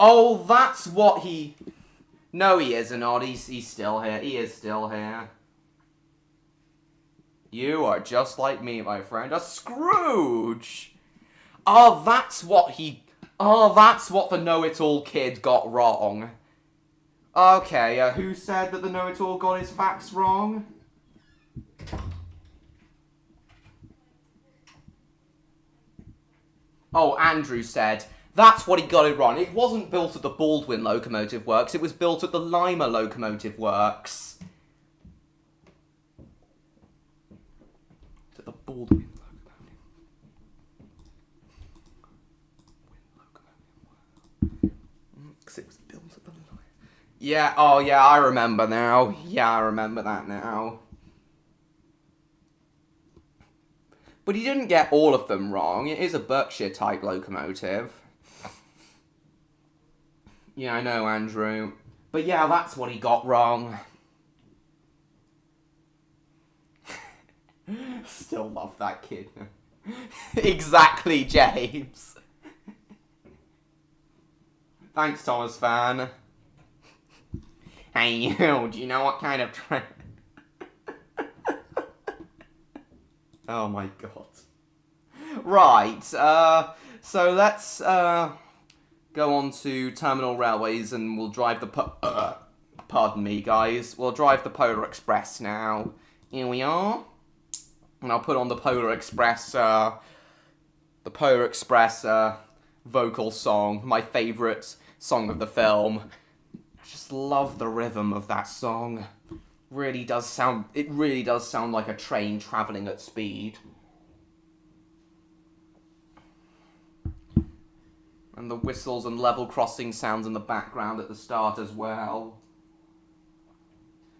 [SPEAKER 1] Oh, that's what he... No, he isn't, Odd. He's still here. He is still here. You are just like me, my friend. A Scrooge! Oh, that's what he... Oh, that's what the know-it-all kid got wrong. Okay, who said that the know-it-all got his facts wrong? Oh, Andrew said... That's what he got it wrong. It wasn't built at the Baldwin Locomotive Works, it was built at the Lima Locomotive Works. At the Baldwin Locomotive Works. It was built at the Lima. Yeah, oh yeah, I remember now. Yeah, I remember that now. But he didn't get all of them wrong. It is a Berkshire-type locomotive. Yeah, I know, Andrew. But yeah, that's what he got wrong. Still love that kid. Exactly, James. Thanks, Thomas fan. Hey, you, do you know what kind of train... Oh my god. Right, so let's, go on to Terminal Railways and we'll drive the pardon me, guys. We'll drive the Polar Express now. Here we are. And I'll put on the Polar Express vocal song, my favourite song of the film. I just love the rhythm of that song. It really does sound like a train travelling at speed. And the whistles and level crossing sounds in the background at the start as well.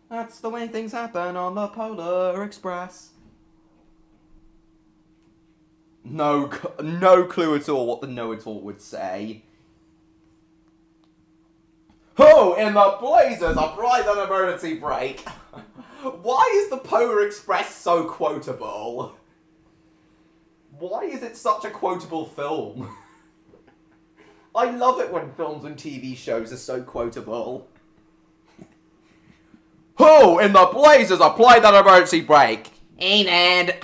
[SPEAKER 1] That's the way things happen on the Polar Express. No clue at all what the know-it-all would say. Oh, in the blazers, apply the emergency brake. Why is the Polar Express so quotable? Why is it such a quotable film? I love it when films and TV shows are so quotable. Who in the blazes applied that emergency brake? Enid.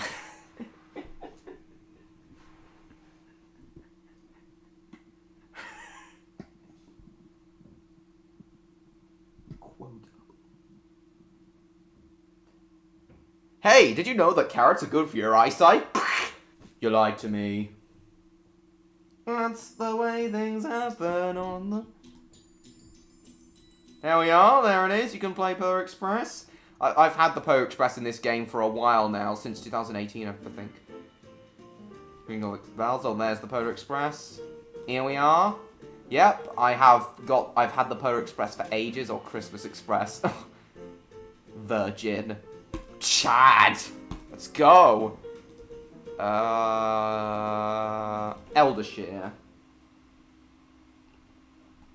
[SPEAKER 1] Hey, did you know that carrots are good for your eyesight? You lied to me. That's the way things happen on the... There we are, there it is. You can play Polar Express. I've had the Polar Express in this game for a while now, since 2018, I think. Green bells, oh, there's the Polar Express. Here we are. Yep, I've had the Polar Express for ages, or Christmas Express. Virgin. Chad! Let's go! Eldershire.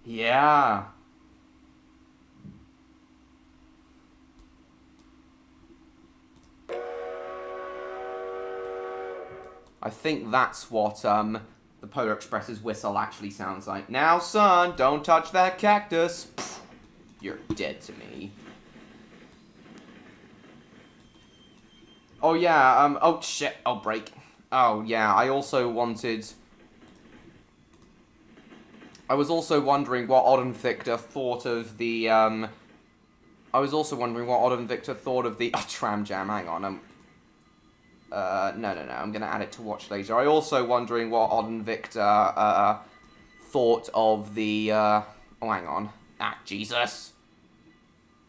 [SPEAKER 1] Yeah. I think that's what, the Polar Express's whistle actually sounds like. Now, son, don't touch that cactus. Pfft, you're dead to me. Oh, yeah, oh, shit, oh, break. Oh, yeah, I was also wondering what Odd and Victor thought of the, no, Tram Jam, hang on, no, I'm gonna add it to watch later. I also wondering what Odd and Victor, thought of the, oh, hang on. Ah, Jesus.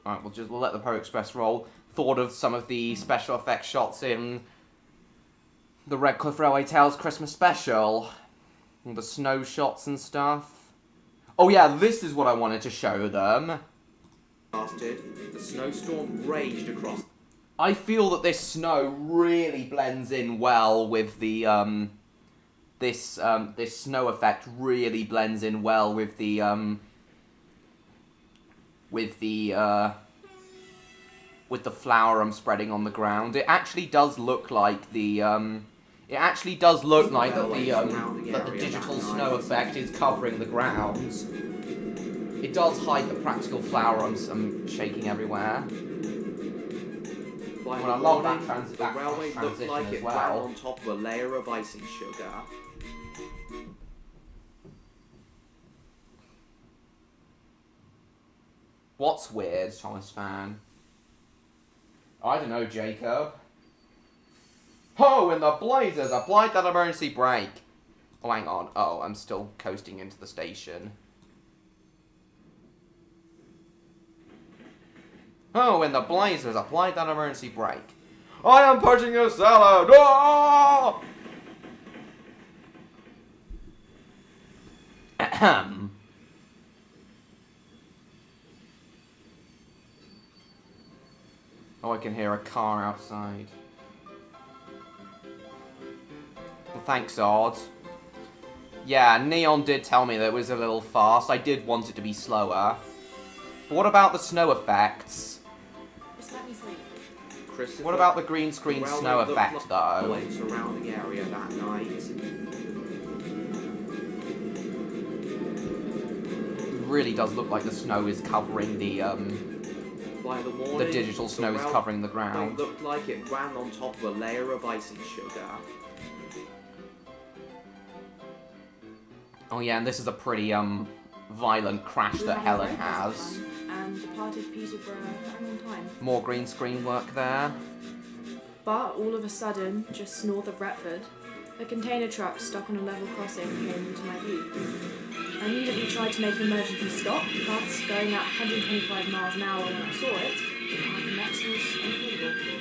[SPEAKER 1] Alright, we'll let the Polar Express roll. Thought of some of the special effects shots in the Redcliff Railway Tales Christmas special. All the snow shots and stuff. Oh yeah, this is what I wanted to show them.
[SPEAKER 2] The snowstorm raged across.
[SPEAKER 1] I feel that this snow really blends in well with the, this snow effect really blends in well with the flour I'm spreading on the ground. It actually does look like the, that the digital snow effect is covering the ground. It does hide the practical flour I'm shaking everywhere. Well, I love that
[SPEAKER 2] The railway looked
[SPEAKER 1] transition
[SPEAKER 2] like
[SPEAKER 1] as
[SPEAKER 2] it
[SPEAKER 1] well.
[SPEAKER 2] ran on top of a layer of icing sugar.
[SPEAKER 1] What's weird, Thomas fan? I don't know, Jacob. Oh, in the blazes, applied that emergency brake. Oh, hang on. Oh, I'm still coasting into the station. Oh, in the blazes, applied that emergency brake. I am pushing a salad! Oh! Ahem. Oh, I can hear a car outside. Well, thanks, Odd. Yeah, Neon did tell me that it was a little fast. I did want it to be slower. But what about the snow effects?
[SPEAKER 3] Just let me sleep.
[SPEAKER 1] What about the green screen snow effect, though?
[SPEAKER 2] The surrounding area that night.
[SPEAKER 1] It really does look like the snow is covering the digital snow is covering the ground.
[SPEAKER 2] It looked like it ran on top of a layer of icing sugar.
[SPEAKER 1] Oh yeah, and this is a pretty violent crash that Helen has.
[SPEAKER 3] And departed Peterborough right on time.
[SPEAKER 1] More green screen work there.
[SPEAKER 3] But all of a sudden, just north of Retford, a container truck stuck on a level crossing came into my view. I immediately tried to make an emergency stop, but going at 125 miles an hour when I saw it, the next was unavoidable.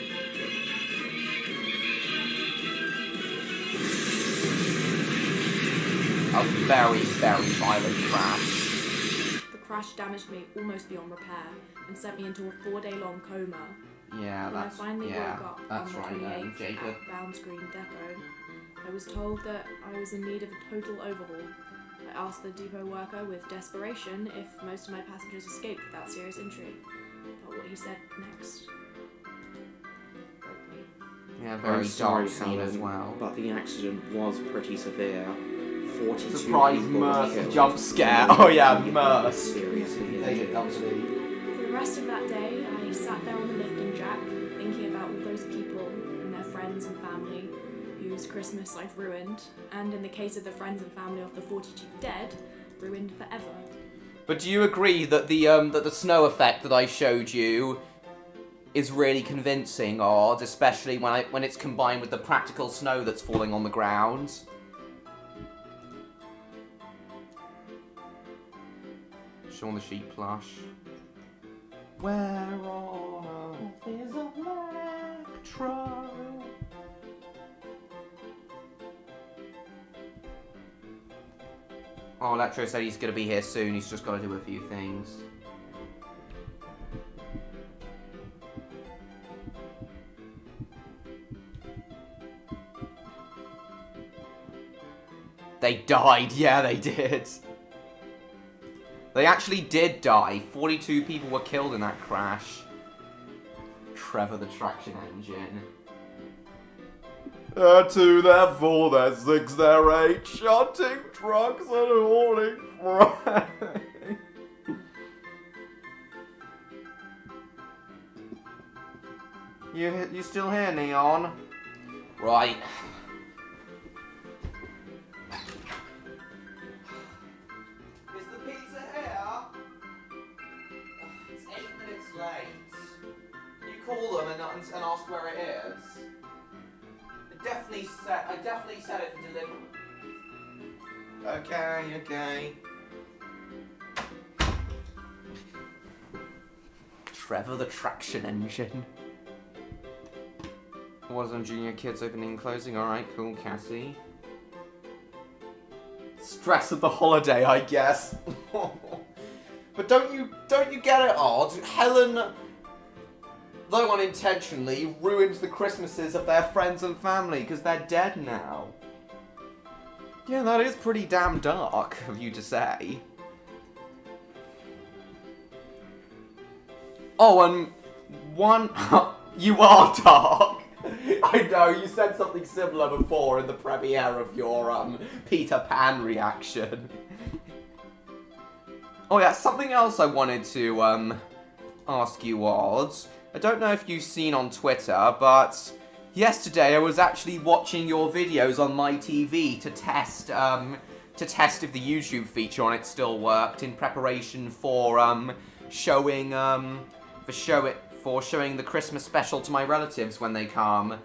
[SPEAKER 1] A very, very violent crash.
[SPEAKER 3] The crash damaged me almost beyond repair and sent me into a 4-day-long coma.
[SPEAKER 1] Yeah,
[SPEAKER 3] When I finally woke up on the 28th
[SPEAKER 1] Jacob.
[SPEAKER 3] at Bounds Green Depot, I was told that I was in need of a total overhaul. I asked the depot worker with desperation if most of my passengers escaped without serious injury. But what he said next broke me.
[SPEAKER 1] Yeah, very
[SPEAKER 2] I'm sorry,
[SPEAKER 1] dark scene
[SPEAKER 2] Helen,
[SPEAKER 1] as well.
[SPEAKER 2] but the accident was pretty severe. 42
[SPEAKER 1] Surprise
[SPEAKER 2] people
[SPEAKER 1] Mercy
[SPEAKER 2] killed.
[SPEAKER 1] jump scare. Oh yeah, Mercy.
[SPEAKER 2] Seriously,
[SPEAKER 1] Take it, company.
[SPEAKER 3] For the rest of that day, I sat there on the lifting jack, thinking about all those people and their friends and family whose Christmas I've ruined, and in the case of the friends and family of the 42 dead, ruined forever.
[SPEAKER 1] But do you agree that the snow effect that I showed you is really convincing, Odd, especially when it's combined with the practical snow that's falling on the ground? Shaun the Sheep plush. Where on earth is Electro? Oh, Electro said he's gonna be here soon. He's just got to do a few things. They died. Yeah, they did. They actually did die. 42 people were killed in that crash. Trevor the traction engine. They're 2, they're 4, they're 6, they're 8, shunting trucks and hauling freight. You still here, Neon? Right. Is the pizza here? It's 8 minutes late. You call them and ask where it is. I definitely said it for delivery. Okay. Trevor the traction engine. Wasn't Junior Kids opening and closing? Alright, cool, Cassie. Stress of the holiday, I guess. But don't you get it, Odd? Helen, though unintentionally, ruined the Christmases of their friends and family because they're dead now. Yeah, that is pretty damn dark of you to say. Oh, and one... You are dark! I know, you said something similar before in the premiere of your, Peter Pan reaction. Oh yeah, something else I wanted to, ask you, Odd. I don't know if you've seen on Twitter, but yesterday I was actually watching your videos on my TV to test if the YouTube feature on it still worked in preparation for showing the Christmas special to my relatives when they come.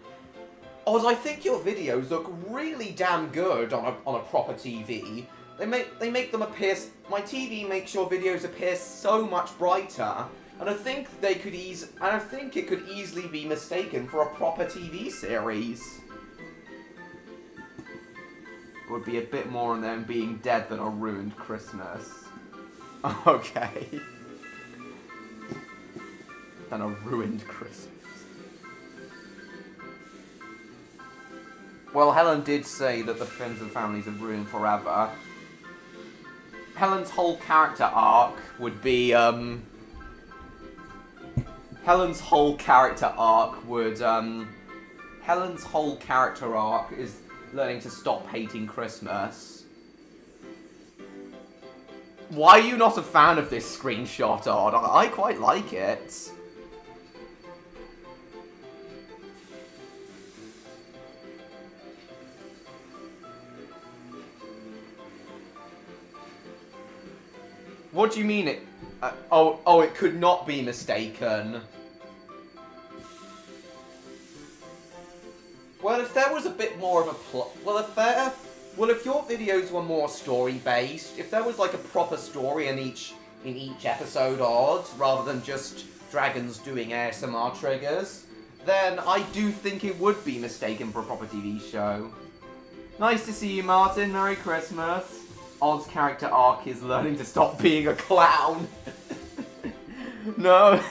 [SPEAKER 1] Oz, I think your videos look really damn good on a proper TV. They make them appear. My TV makes your videos appear so much brighter. And I think it could easily be mistaken for a proper TV series. It would be a bit more on them being dead than a ruined Christmas. Okay. Than a ruined Christmas. Well, Helen did say that the friends and families are ruined forever. Helen's whole character arc would be, Helen's whole character arc is learning to stop hating Christmas. Why are you not a fan of this screenshot, Odd? I quite like it. What do you mean it... it could not be mistaken. Well, if there was a bit more of a plot... Well, if your videos were more story-based, if there was like a proper story in each episode, Odd, rather than just dragons doing ASMR triggers, then I do think it would be mistaken for a proper TV show. Nice to see you, Martin. Merry Christmas. Odd's character arc is learning to stop being a clown. No.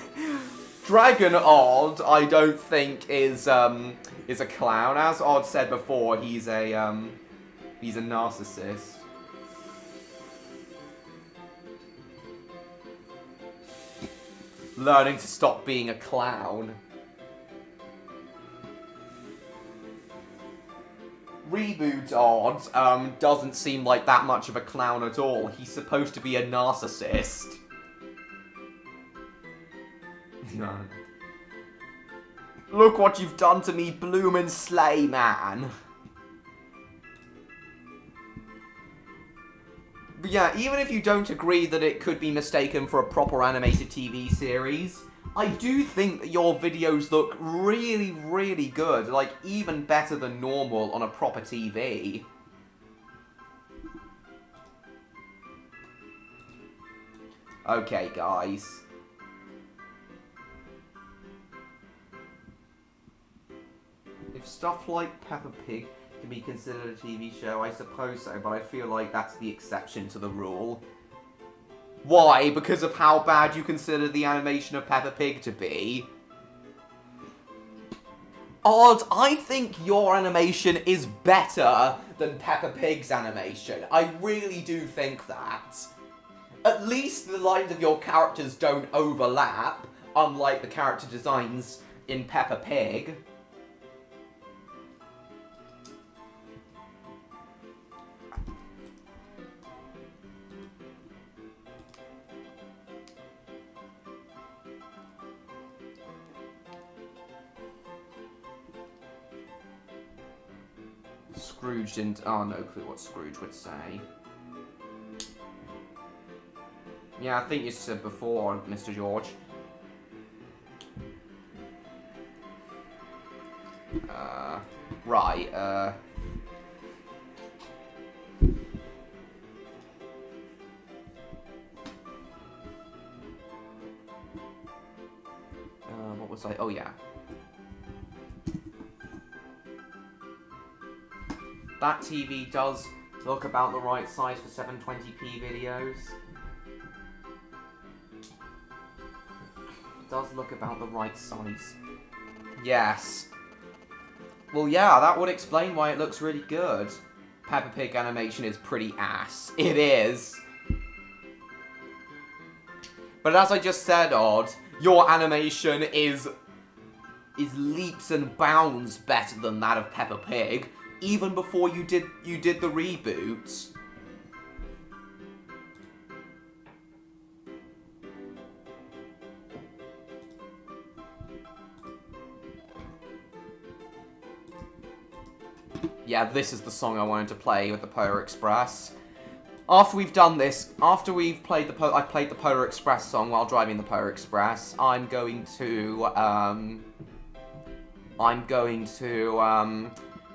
[SPEAKER 1] Dragon Odd, I don't think is a clown. As Odd said before, he's a narcissist. Learning to stop being a clown. Reboot Odd doesn't seem like that much of a clown at all. He's supposed to be a narcissist. Look what you've done to me, bloomin' Slay Man. But yeah, even if you don't agree that it could be mistaken for a proper animated TV series, I do think that your videos look really, really good. Like, even better than normal on a proper TV. Okay, guys. If stuff like Peppa Pig can be considered a TV show, I suppose so, but I feel like that's the exception to the rule. Why? Because of how bad you consider the animation of Peppa Pig to be? Odd, I think your animation is better than Peppa Pig's animation. I really do think that. At least the lines of your characters don't overlap, unlike the character designs in Peppa Pig. Scrooge didn't... Oh, no clue what Scrooge would say. Yeah, I think you said before, Mr. George. Right, what was I... Oh, yeah. That TV does look about the right size for 720p videos. It does look about the right size. Yes. Well, yeah, that would explain why it looks really good. Peppa Pig animation is pretty ass. It is. But as I just said, Odd, your animation is leaps and bounds better than that of Peppa Pig. Even before you did the reboot. Yeah, this is the song I wanted to play with the Polar Express. After we've done this, after we've played I've played the Polar Express song while driving the Polar Express, I'm going to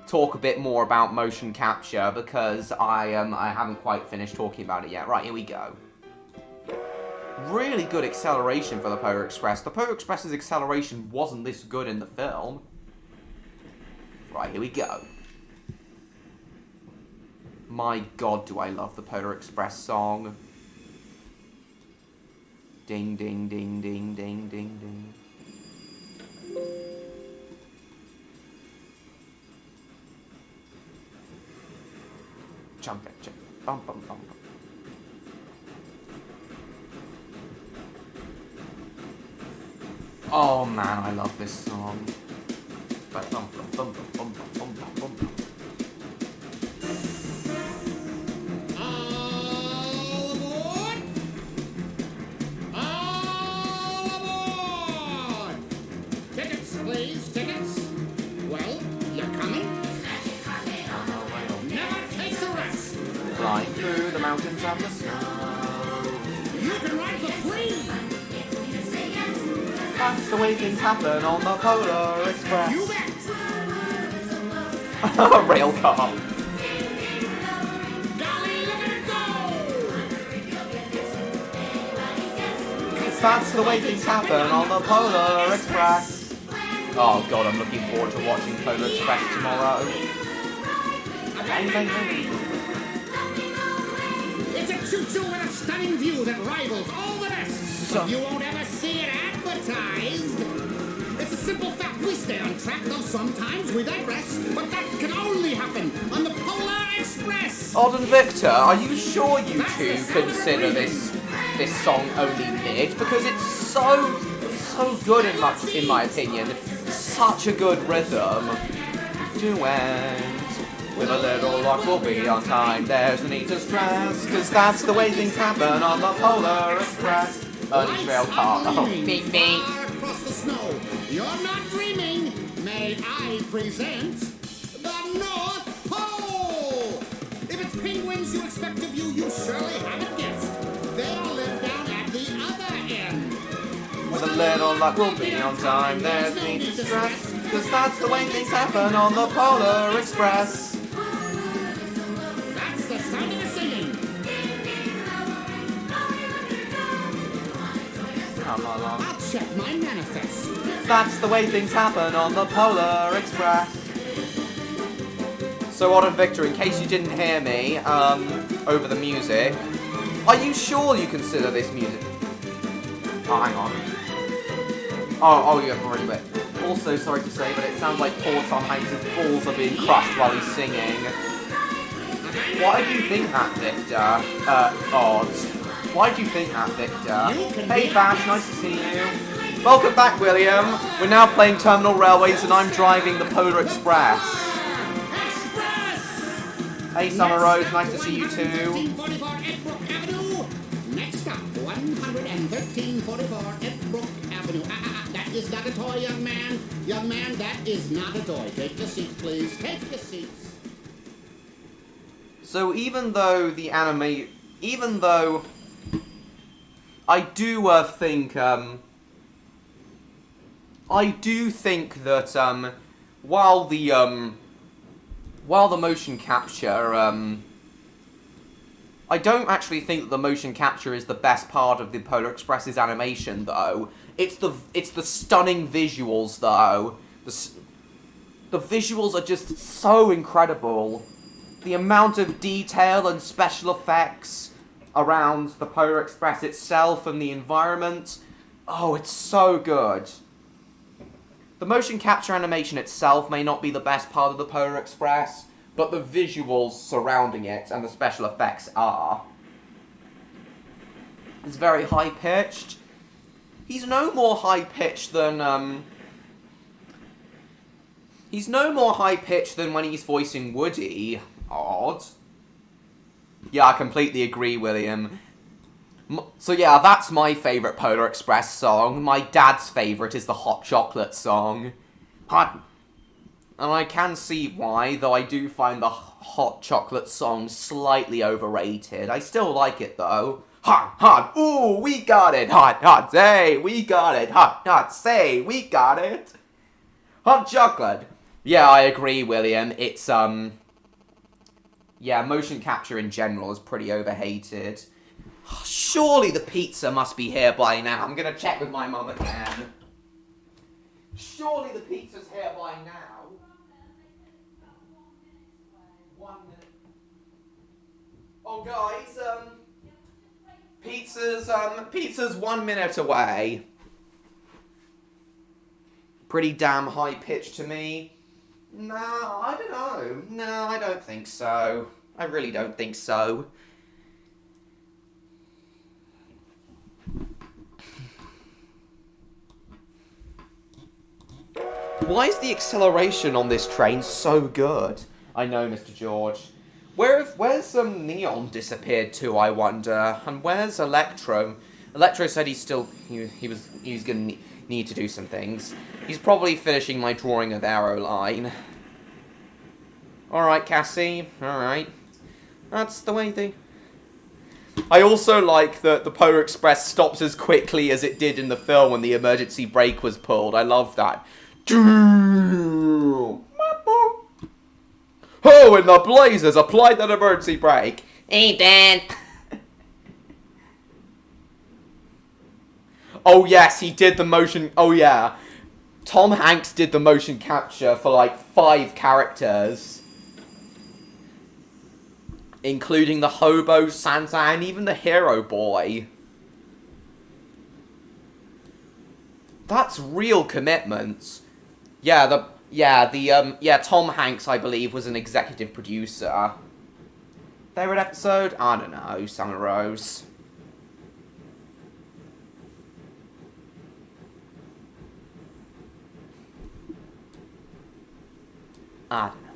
[SPEAKER 1] talk a bit more about motion capture because I haven't quite finished talking about it yet. Right, here we go. Really good acceleration for the Polar Express. The Polar Express's acceleration wasn't this good in the film. Right, here we go. My god, do I love the Polar Express song. Ding, ding, ding, ding, ding, ding, ding. Jump it, jump it. Bum, bum, bum, bum. Oh man, I love this song. Bum, bum, bum, bum, bum, bum, bum, bum, bum.
[SPEAKER 4] All aboard! All aboard! Tickets, please, tickets. Well, you're coming?
[SPEAKER 1] Flying through the mountains and the snow.
[SPEAKER 4] You can ride for free!
[SPEAKER 1] That's the way things happen on the Polar Express.
[SPEAKER 4] You bet!
[SPEAKER 1] Rail car.
[SPEAKER 4] Golly, look at it go!
[SPEAKER 1] That's the way things happen on the Polar Express. Oh god, I'm looking forward to watching Polar Express tomorrow. Bang, bang, bang.
[SPEAKER 4] It's a choo-choo with a stunning view that rivals all the rest. But you won't ever see it advertised. It's a simple fact. We stay on track, though sometimes we digress. But that can only happen on the Polar Express.
[SPEAKER 1] Odd and Victor, are you sure you two consider this song only mid? Because it's so good in my opinion. Such a good rhythm. Do it With a little luck we'll be on time. There's no need to stress, cause that's the way things happen on the Polar Express. Early trail car. Oh, beep beep.
[SPEAKER 4] Far across the snow, you're not dreaming. May I present the North Pole? If it's penguins you expect to view, you surely haven't guessed. They all live down at the other end.
[SPEAKER 1] With a little luck we'll be on time. There's no need to stress, cause that's the way things happen on the Polar Express.
[SPEAKER 4] That's the sound of the singing.
[SPEAKER 1] Come along.
[SPEAKER 4] I'll check my manifest.
[SPEAKER 1] That's the way things happen on the Polar Express. So, Odd and Victor, in case you didn't hear me over the music, are you sure you consider this music? Oh, hang on. Oh, you have already wit. Also, sorry to say, but it sounds like poor Tom Hanks' balls are being crushed while he's singing. Why do you think that, Victor? Odd. Why do you think that, Victor? Hey, Bash, nice to see you. Welcome back, William. We're now playing Terminal Railways and I'm driving the Polar Express. Hey, Summer Rose, nice to see you too.
[SPEAKER 4] 1344 Edbrook Avenue. Next stop, 11344 Edbrook Avenue. That is not a toy, young man. Young man, that is not a toy. Take your seats, please. Take your seats.
[SPEAKER 1] So even though I do think that while the motion capture I don't actually think that the motion capture is the best part of the Polar Express's animation, though. It's the stunning visuals, though. The visuals are just so incredible. The amount of detail and special effects around the Polar Express itself and the environment. Oh, it's so good. The motion capture animation itself may not be the best part of the Polar Express, but the visuals surrounding it and the special effects are. It's very high-pitched. He's no more high-pitched than, he's no more high-pitched than when he's voicing Woody. Odd. Yeah, I completely agree, William. So yeah, that's my favourite Polar Express song. My dad's favourite is the Hot Chocolate song. And I can see why, though I do find the Hot Chocolate song slightly overrated. I still like it, though. Hot, hot, ooh, we got it! Hot, hot, say, we got it! Hot, hot, say, we got it! Hot Chocolate! Yeah, I agree, William. It's, yeah, motion capture in general is pretty overhated. Surely the pizza must be here by now. I'm gonna check with my mum again. Surely the pizza's here by now. 1 minute. Oh, guys, pizza's 1 minute away. Pretty damn high pitch to me. No, I don't know. No, I don't think so. I really don't think so. Why is the acceleration on this train so good? I know, Mr. George. Where's Neon disappeared to, I wonder? And where's Electro? Electro said he was gonna need to do some things. He's probably finishing my drawing of Aeroline. Alright, Cassie. Alright. That's the way they... I also like that the Polar Express stops as quickly as it did in the film when the emergency brake was pulled. I love that. Oh, in the blazes, apply that emergency brake. Hey, Dan. Oh, yes, he did the motion... Oh, yeah. Tom Hanks did the motion capture for, like, 5 characters. Including the hobo, Santa, and even the hero boy. That's real commitment. Yeah, Tom Hanks, I believe, was an executive producer. Favorite episode? I don't know, Summer Rose. I don't know.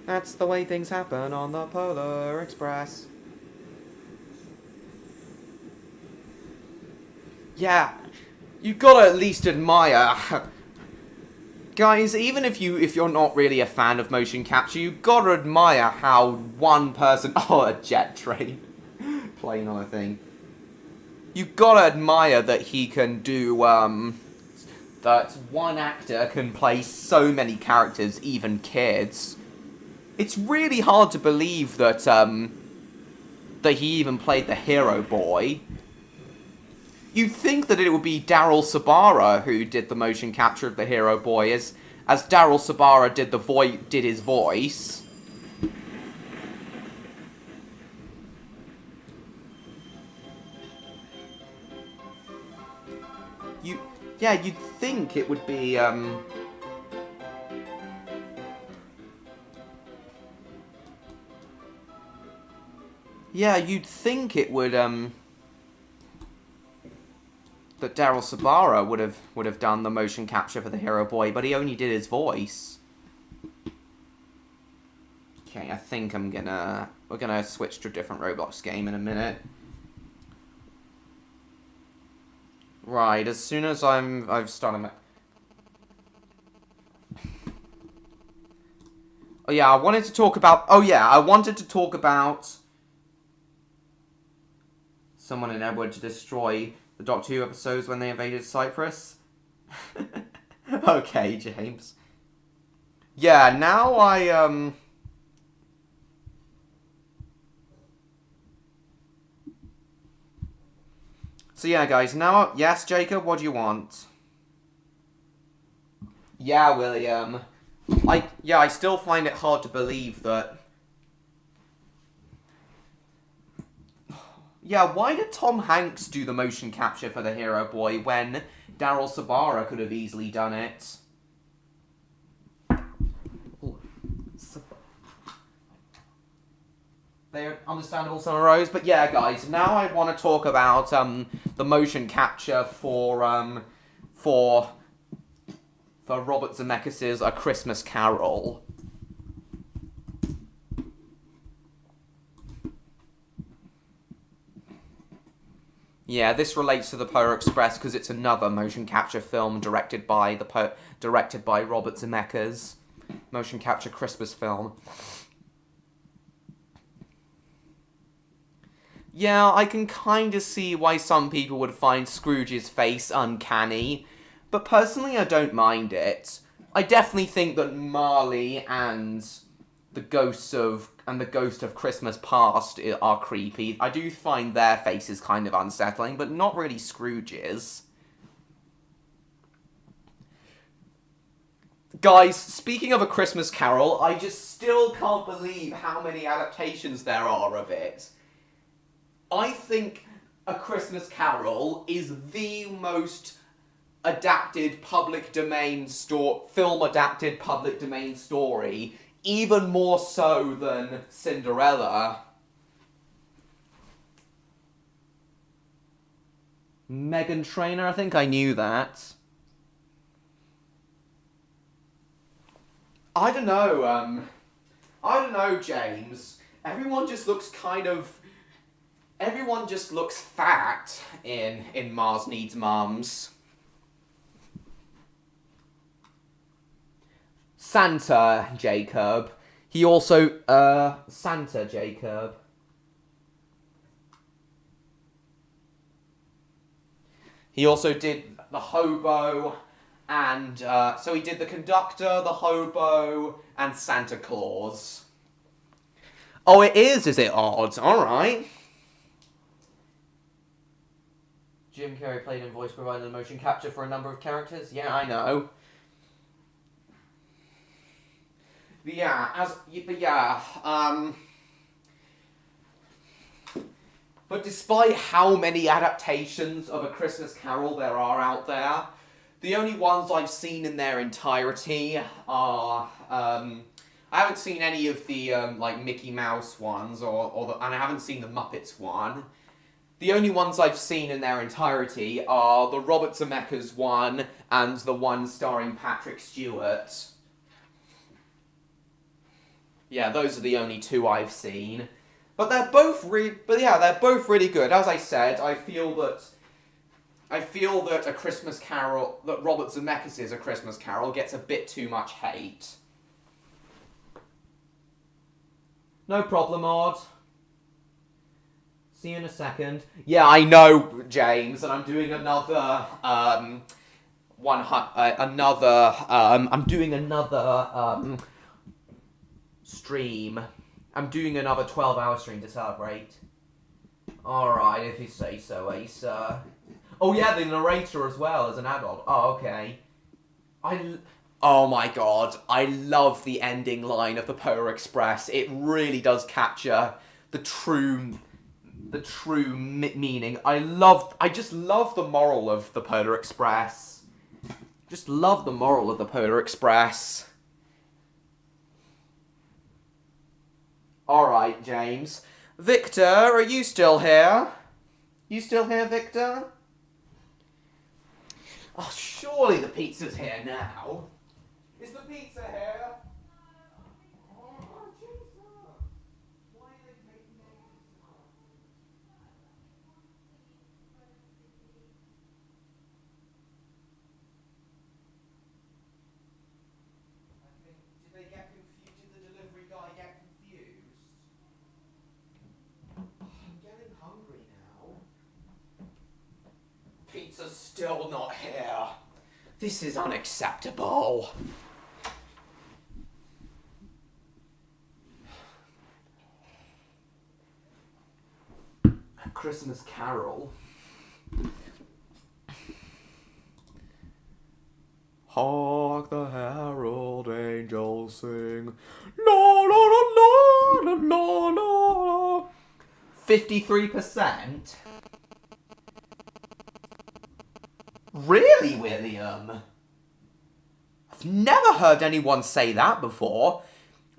[SPEAKER 1] That's the way things happen on the Polar Express. Yeah, you've got to at least admire... Guys, even if you're not really a fan of motion capture, you've got to admire how one person... Oh, a jet train. Playing on a thing. You've got to admire that he can do, that one actor can play so many characters, even kids. It's really hard to believe that, that he even played the hero boy. You'd think that it would be Daryl Sabara who did the motion capture of the hero boy, as Daryl Sabara did his voice. You'd think it would be, Yeah, you'd think it would, that Daryl Sabara would have done the motion capture for the hero boy, but he only did his voice. Okay, I think we're gonna switch to a different Roblox game in a minute. Right, as soon as I've started. I wanted to talk about someone in Edward to destroy the Doctor Who episodes when they invaded Cyprus. Okay, James. Yeah, now So yeah, guys, now... Yes, Jacob, what do you want? Yeah, William. I still find it hard to believe that... Yeah, why did Tom Hanks do the motion capture for the hero boy when Daryl Sabara could have easily done it? They're understandable Summer Rose, but yeah, guys, now I want to talk about the motion capture for Robert Zemeckis' A Christmas Carol. Yeah, this relates to the Polar Express because it's another motion capture film directed by Robert Zemeckis. Motion capture Christmas film. Yeah, I can kind of see why some people would find Scrooge's face uncanny, but personally I don't mind it. I definitely think that Marley and the ghost of Christmas Past are creepy. I do find their faces kind of unsettling, but not really Scrooge's. Guys, speaking of A Christmas Carol, I just still can't believe how many adaptations there are of it. I think A Christmas Carol is the most adapted public domain film-adapted public domain story, even more so than Cinderella. Meghan Trainor, I think I knew that. I don't know, James. Everyone just looks fat in Mars Needs Mums. Santa, Jacob. He also, Santa, Jacob. He also did the hobo, and, so he did the conductor, the hobo, and Santa Claus. Oh, it is it odd? Alright. Jim Carrey played and voice provided motion capture for a number of characters? Yeah, I know. But despite how many adaptations of A Christmas Carol there are out there, the only ones I've seen in their entirety are, I haven't seen any of the, like, Mickey Mouse ones, and I haven't seen the Muppets one. The only ones I've seen in their entirety are the Robert Zemeckis one and the one starring Patrick Stewart. Yeah, those are the only two I've seen. But they're both they're both really good. As I said, I feel that A Christmas Carol, that Robert Zemeckis' A Christmas Carol gets a bit too much hate. No problem, Odd. See you in a second. Yeah, I know, James, and I'm doing another stream. I'm doing another 12-hour stream to celebrate. Alright, if you say so, Asa. Oh yeah, the narrator as well as an adult. Oh, okay. Oh my god, I love the ending line of the Polar Express. It really does capture the true meaning. I just love the moral of the Polar Express. Just love the moral of the Polar Express. Alright, James. Victor, are you still here? You still here, Victor? Oh, surely the pizza's here now. Is the pizza here? Oh, Jesus. Why are they taking it? Did they get confused? Did the delivery guy get confused? I'm getting hungry now. Pizza's still not here. This is unacceptable. A Christmas Carol. Hark the herald angels sing. La la la la la la la. 53%? Really, William? I've never heard anyone say that before.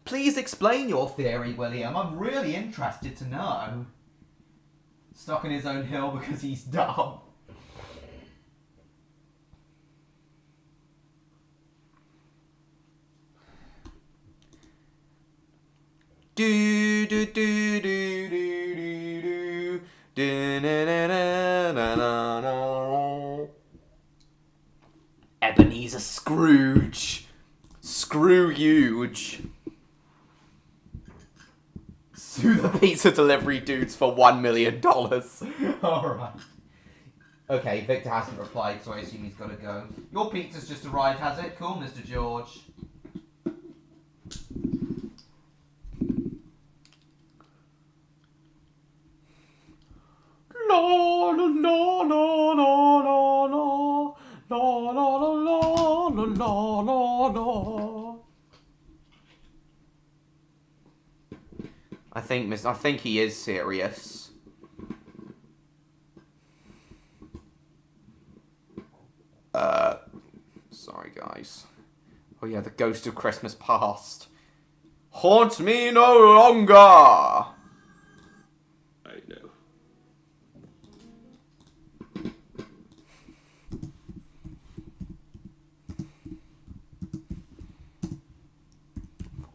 [SPEAKER 1] Please explain your theory, William. I'm really interested to know. Stuck in his own hill because he's dumb. Do do do do do do do na na na na na na. Ebenezer Scrooge. Screw-huge. Sue the pizza delivery dudes for $1 million. Alright. Okay, Victor hasn't replied, so I assume he's got to go. Your pizza's just arrived, has it? Cool, Mr. George. La la la la la la la la la la la la la. I think he is serious. Sorry guys. Oh yeah, the ghost of Christmas past. Haunt me no longer! I know.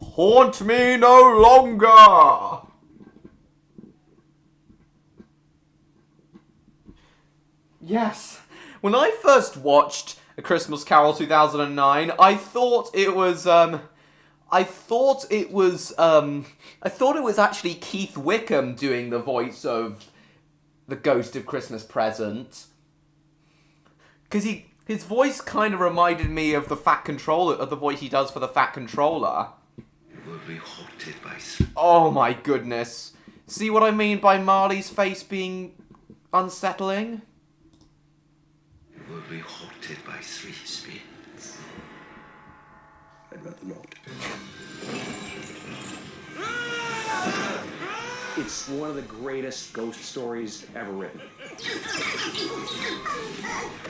[SPEAKER 1] Haunt me no longer! Yes. When I first watched A Christmas Carol 2009, I thought it was actually Keith Wickham doing the voice of the Ghost of Christmas Present. Because his voice kind of reminded me of the Fat Controller, of the voice he does for the Fat Controller.
[SPEAKER 5] You will be haunted by...
[SPEAKER 1] Oh my goodness. See what I mean by Marley's face being unsettling?
[SPEAKER 5] You will be haunted by 3 spirits. I'd rather not.
[SPEAKER 2] It's one of the greatest ghost stories ever written.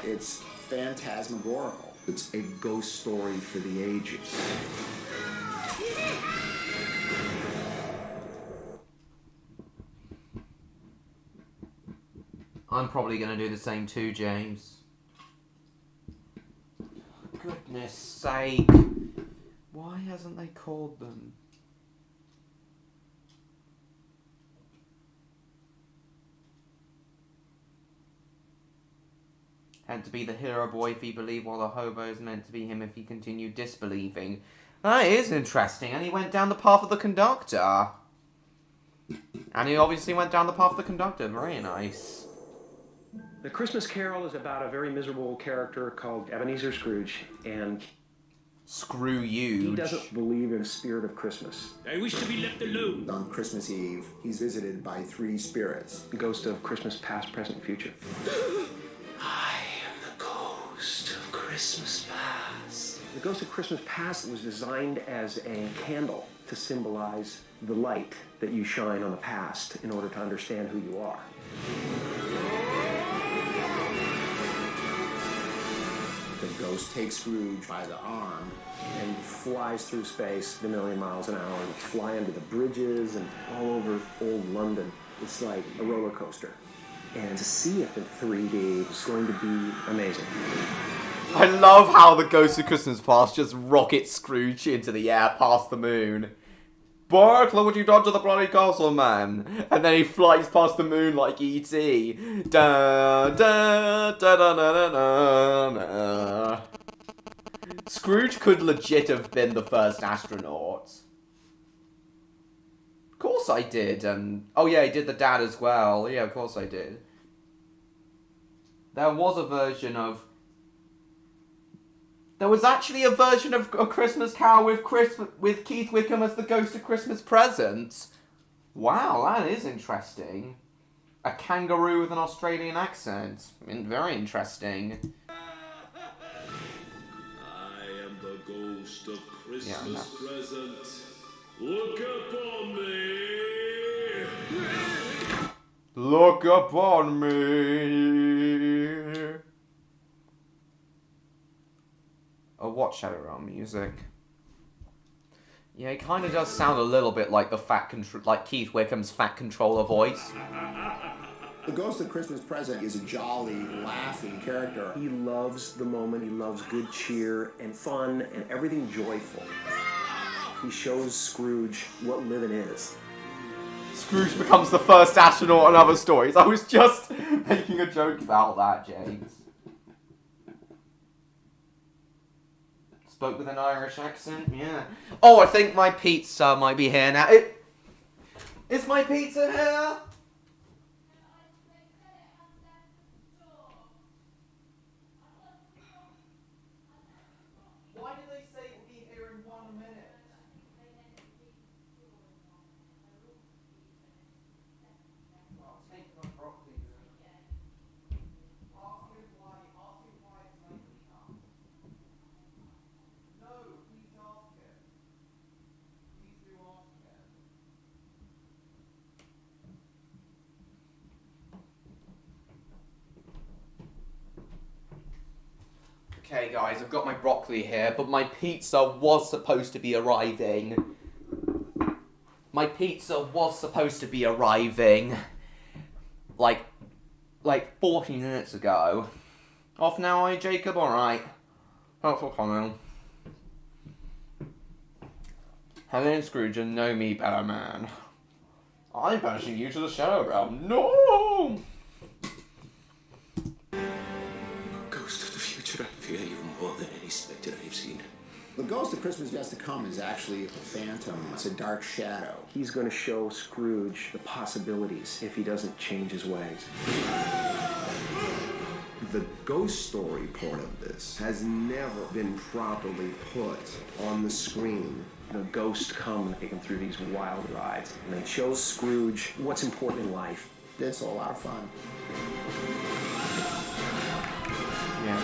[SPEAKER 2] It's phantasmagorical.
[SPEAKER 5] It's a ghost story for the ages.
[SPEAKER 1] I'm probably going to do the same too, James. Goodness sake. Why hasn't they called them? Meant to be the hero boy if he believed, while the hobo is meant to be him if he continued disbelieving. That is interesting, and he went down the path of the conductor. And he obviously went down the path of the conductor. Very nice.
[SPEAKER 6] The Christmas Carol is about a very miserable character called Ebenezer Scrooge, and
[SPEAKER 1] Screw you.
[SPEAKER 6] he doesn't believe in the spirit of Christmas.
[SPEAKER 7] I wish to be left alone.
[SPEAKER 2] On Christmas Eve, he's visited by 3 spirits.
[SPEAKER 6] The ghost of Christmas past, present, future.
[SPEAKER 5] I am the ghost of Christmas past.
[SPEAKER 6] The ghost of Christmas past was designed as a candle to symbolize the light that you shine on the past in order to understand who you are.
[SPEAKER 2] The ghost takes Scrooge by the arm.
[SPEAKER 6] And flies through space at a million miles an hour and fly under the bridges and all over old London. It's like a roller coaster. And to see it in 3D is going to be amazing.
[SPEAKER 1] I love how the Ghost of Christmas Past just rockets Scrooge into the air past the moon. Bark, look what you done to the bloody castle, man. And then he flies past the moon like E.T. Da, da, da, da, da, da, da. Scrooge could legit have been the first astronaut. Of course I did, and... Oh yeah, I did the dad as well. Yeah, of course I did. There was a version of... There was actually a version of A Christmas Carol with Keith Wickham as the Ghost of Christmas Present. Wow, that is interesting. A kangaroo with an Australian accent. Very interesting.
[SPEAKER 7] I am the ghost of Christmas
[SPEAKER 1] Yeah,
[SPEAKER 7] present. Look upon me.
[SPEAKER 1] Look upon me. Oh, what Shadowrun music? Yeah, it kind of does sound a little bit like like Keith Wickham's Fat Controller voice.
[SPEAKER 2] The ghost of Christmas Present is a jolly, laughing character.
[SPEAKER 6] He loves the moment, he loves good cheer and fun and everything joyful. He shows Scrooge what living is.
[SPEAKER 1] Scrooge becomes the first astronaut in other stories. I was just making a joke about that, James. Spoke with an Irish accent, yeah. Oh, I think my pizza might be here now. Is my pizza here? Why did they say it would be here in 1 minute? Well, take the broccoli. Ask him why it's making me come. No, please ask him. Please do ask him. Okay guys, I've got my broccoli here, but my pizza was supposed to be arriving. My pizza was supposed to be arriving like 40 minutes ago. Off now, Jacob? Alright. Thanks for coming. Helen and Scrooge and know me better, man. I'm banishing you to the Shadow Realm. No!
[SPEAKER 5] Ghost of the future, I fear you more than any spectre I've seen.
[SPEAKER 2] The ghost of Christmas Yet to Come is actually a phantom. It's a dark shadow.
[SPEAKER 6] He's going to show Scrooge the possibilities if he doesn't change his ways.
[SPEAKER 8] The ghost story part of this has never been properly put on the screen.
[SPEAKER 6] The ghosts come and take him through these wild rides, and they show Scrooge what's important in life.
[SPEAKER 2] It's a lot of fun.
[SPEAKER 1] Yeah,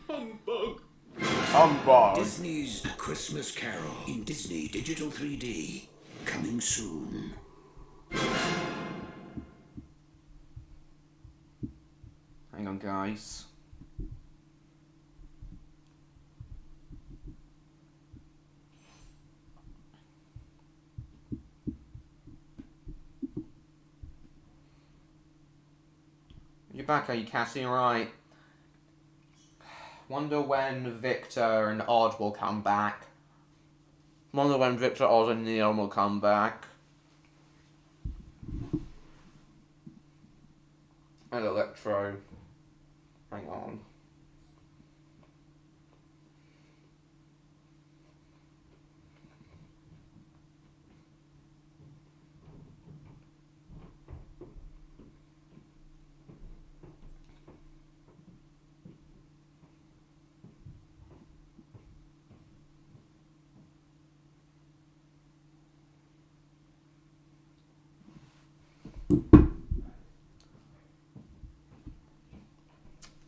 [SPEAKER 7] Humbug.
[SPEAKER 1] Humbug.
[SPEAKER 5] Disney's A Christmas Carol in Disney Digital 3D. Coming soon.
[SPEAKER 1] Hang on, guys. You're back, are you, Cassie? Right. Wonder when Victor and Odd will come back. Wonder when Victor, Odd, and Neil will come back. And electro. Hang on.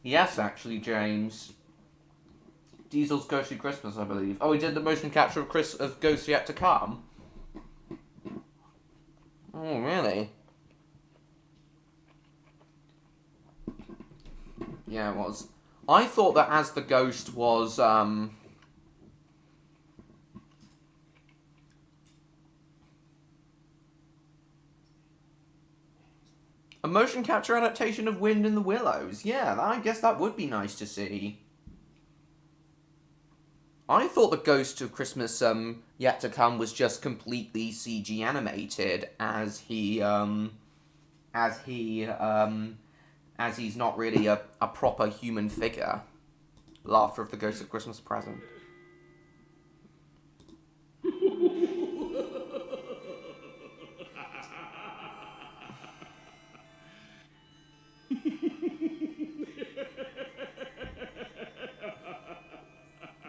[SPEAKER 1] Yes, actually, James. Diesel's Ghostly Christmas, I believe. Oh, he did the motion capture of Ghosts Yet to Come? Oh, really? Yeah, it was. I thought that As the Ghost was, a motion capture adaptation of Wind in the Willows. Yeah, I guess that would be nice to see. I thought the Ghost of Christmas Yet to Come was just completely CG animated, as he's not really a proper human figure. Laughter of the Ghost of Christmas Present.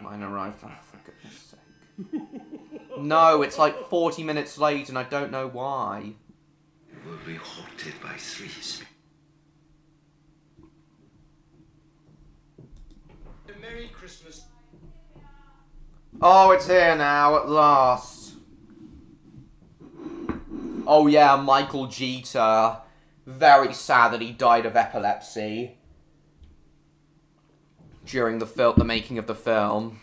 [SPEAKER 1] Mine arrived. Oh, for goodness sake. No, it's like 40 minutes late and I don't know why.
[SPEAKER 5] You will be haunted by three spirits.
[SPEAKER 7] Merry Christmas.
[SPEAKER 1] Oh, it's here now, at last. Oh yeah, Michael Jeter. Very sad that he died of epilepsy during the making of the film.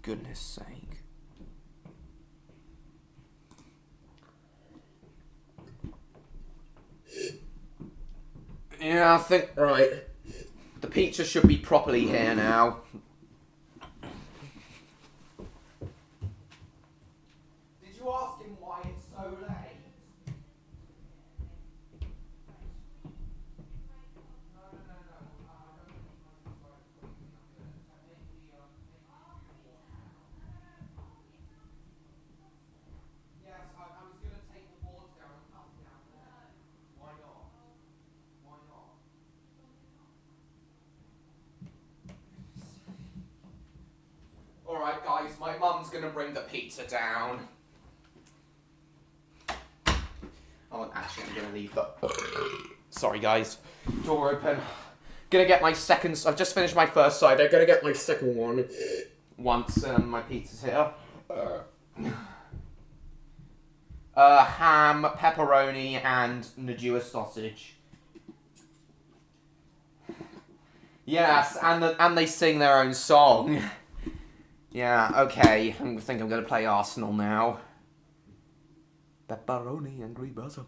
[SPEAKER 1] Goodness sake. Yeah, I think, right. The pizza should be properly here now. Did you ask him why it's so late? Yes, I was going to take the boards down and cut it down there. Why not? Why not? Alright guys, my mum's going to bring the pizza down. Oh, actually I'm going to leave the... Sorry guys. Door open. Gonna get my second... I've just finished my first side. I'm gonna get my second one once my pizza's here. Ham, pepperoni, and Nudua sausage. Yes, and they sing their own song. Yeah, okay. I think I'm gonna play Arsenal now. Pepperoni and green bosoms.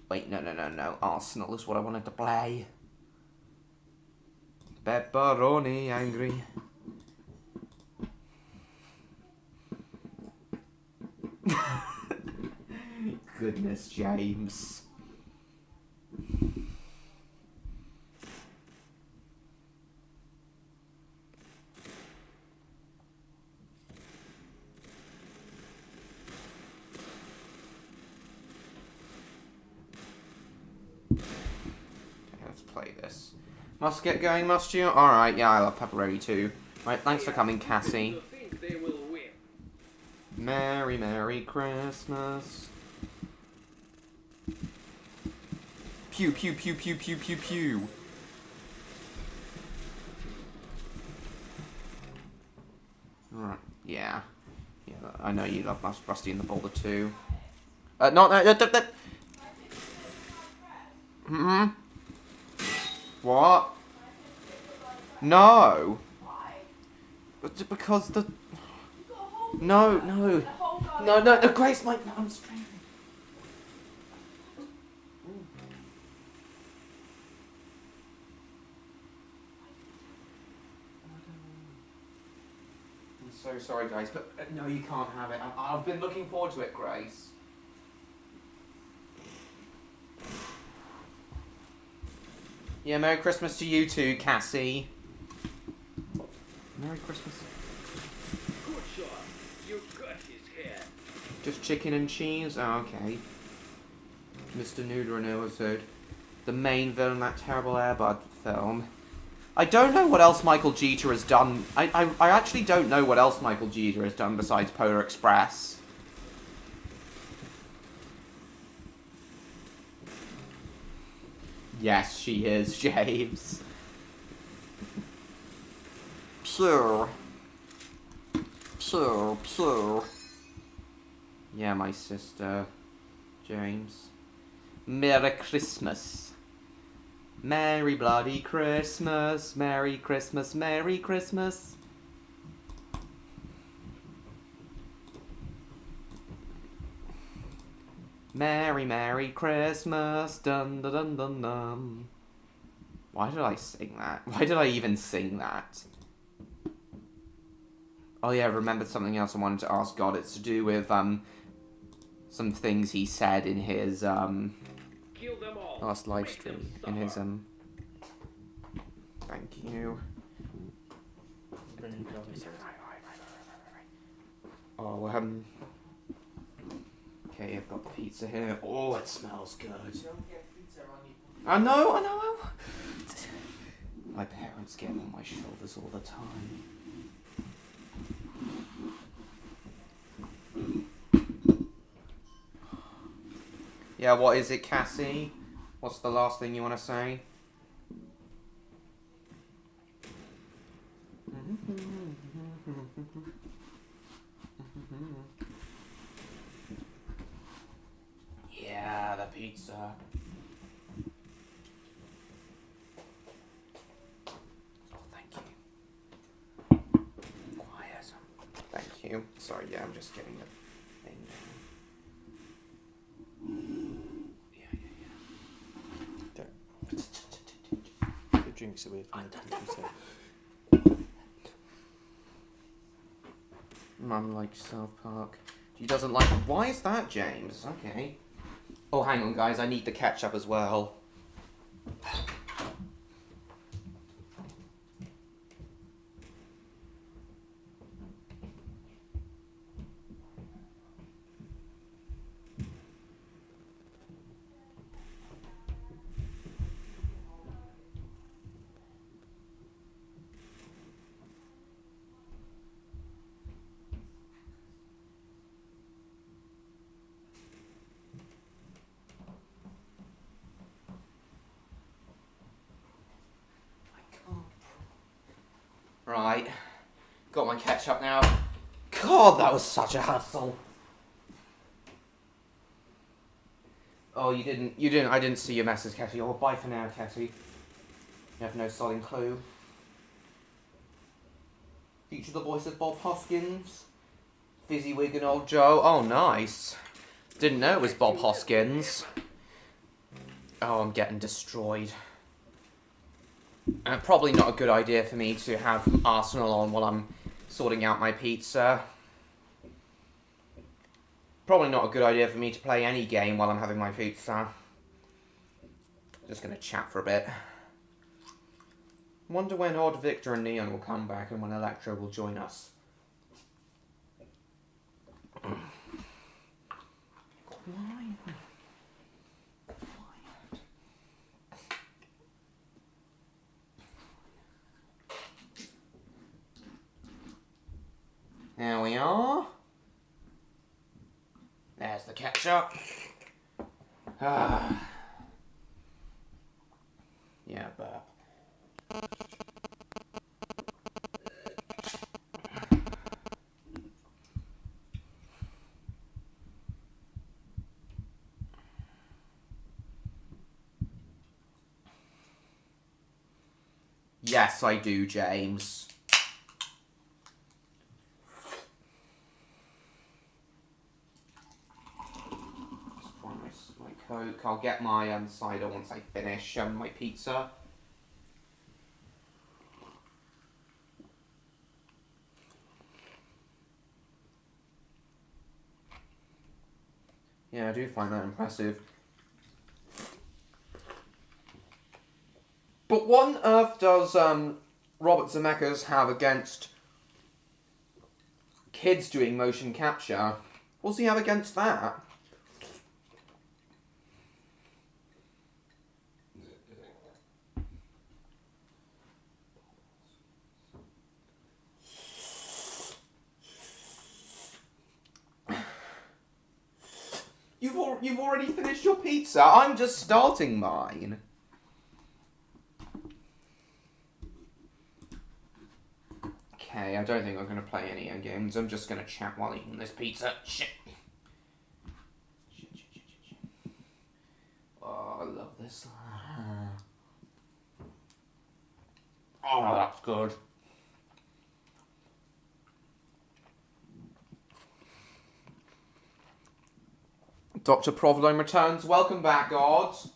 [SPEAKER 1] Wait, no. Arsenal is what I wanted to play. Pepperoni angry. Goodness, James. Let's play this. Must get going, must you? Alright, yeah, I love pepperoni too. Right, thanks for coming, Cassie. Merry, Merry Christmas. Pew, pew, pew, pew, pew, pew, pew. Right, yeah. Yeah, I know you love Rusty in the Boulder too. What? No. But because the... No, Grace, my mum's training. I'm so sorry, guys, but no, you can't have it. I've been looking forward to it, Grace. Yeah, Merry Christmas to you too, Cassie. Merry Christmas.
[SPEAKER 7] Good shot. Your gut is here.
[SPEAKER 1] Just chicken and cheese? Oh, okay. Mr. Noodler episode. The main villain in that terrible Airbud film. I don't know what else Michael Jeter has done. I actually don't know what else Michael Jeter has done besides Polar Express. Yes, she is, James. Pure. Pure, pure. Yeah, my sister, James. Merry Christmas. Merry bloody Christmas. Merry Christmas, Merry Christmas. Merry, Merry Christmas. Dun dun dun dun dun. Why did I sing that? Why did I even sing that? Oh yeah, I remembered something else I wanted to ask God. It's to do with some things he said in his last live stream. In his thank you. Oh okay, I've got the pizza here. Oh, it smells good. I know. My parents get on my shoulders all the time. Yeah, what is it, Cassie? What's the last thing you want to say? Yeah, the pizza. Oh, thank you. Quiet. Thank you. Sorry, yeah, I'm just getting the thing down.
[SPEAKER 9] The drinks away from the computer.
[SPEAKER 1] Mum likes South Park. She doesn't like... Why is that, James? Okay. Oh, hang on, guys. I need the ketchup as well. Right, got my ketchup now. God, that was such a hassle. Oh, you didn't, I didn't see your message, Catty. Oh, bye for now, Catty. You have no sodding clue. Feature the voice of Bob Hoskins. Fizzy-wig and old Joe. Oh, nice. Didn't know it was Bob Hoskins. Oh, I'm getting destroyed. Probably not a good idea for me to have Arsenal on while I'm sorting out my pizza. Probably not a good idea for me to play any game while I'm having my pizza. Just gonna chat for a bit. Wonder when Odd Victor and Neon will come back and when Electro will join us. There we are. There's the ketchup. Ah. Yeah, burp. Yes, I do, James. Coke. I'll get my cider once I finish my pizza. Yeah, I do find that impressive. But what on earth does Robert Zemeckis have against kids doing motion capture? What does he have against that? You've already finished your pizza. I'm just starting mine. Okay, I don't think I'm going to play any end games. I'm just going to chat while eating this pizza. Shit. Oh, I love this. Oh, that's good. Dr. Provolone returns. Welcome back, gods.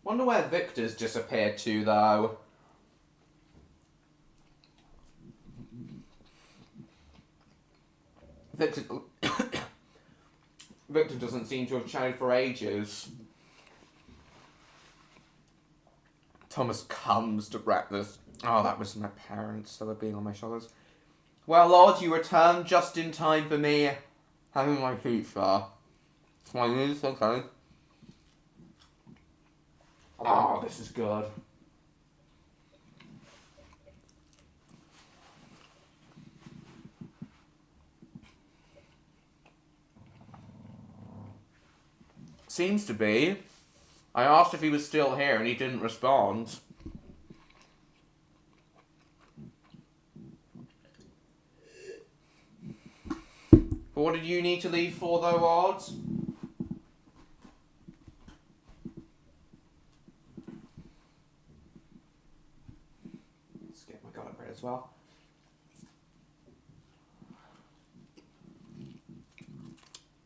[SPEAKER 1] Wonder where Victor's disappeared to, though. Victor doesn't seem to have chatted for ages. Thomas comes to breakfast. Oh, that was my parents that were being on my shoulders. Well, Lord, you returned just in time for me having my pizza. My news, okay. Oh, this is good. Seems to be. I asked if he was still here and he didn't respond. But what did you need to leave for, though, Odds? Let's get my garlic bread as well.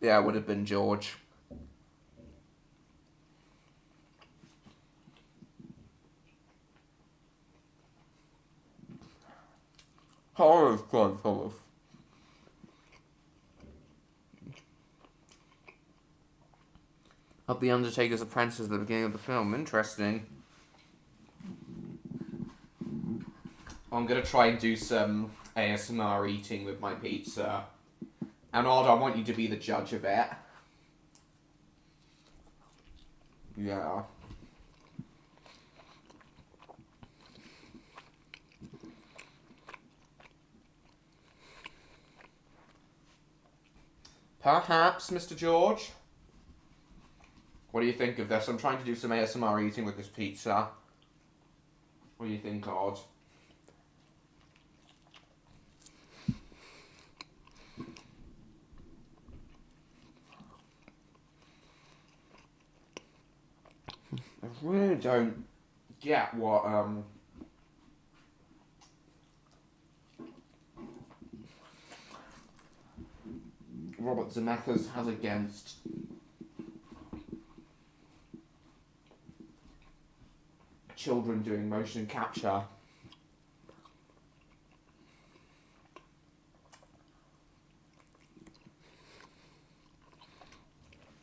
[SPEAKER 1] Yeah, it would have been George. Horror of God, horror. Of the Undertaker's apprentice at the beginning of the film. Interesting. I'm gonna try and do some ASMR eating with my pizza. And Odd, I want you to be the judge of it. Yeah. Perhaps, Mr. George. What do you think of this? I'm trying to do some ASMR eating with this pizza. What do you think, Odd? I really don't get what, Robert Zemeckis has against children doing motion capture.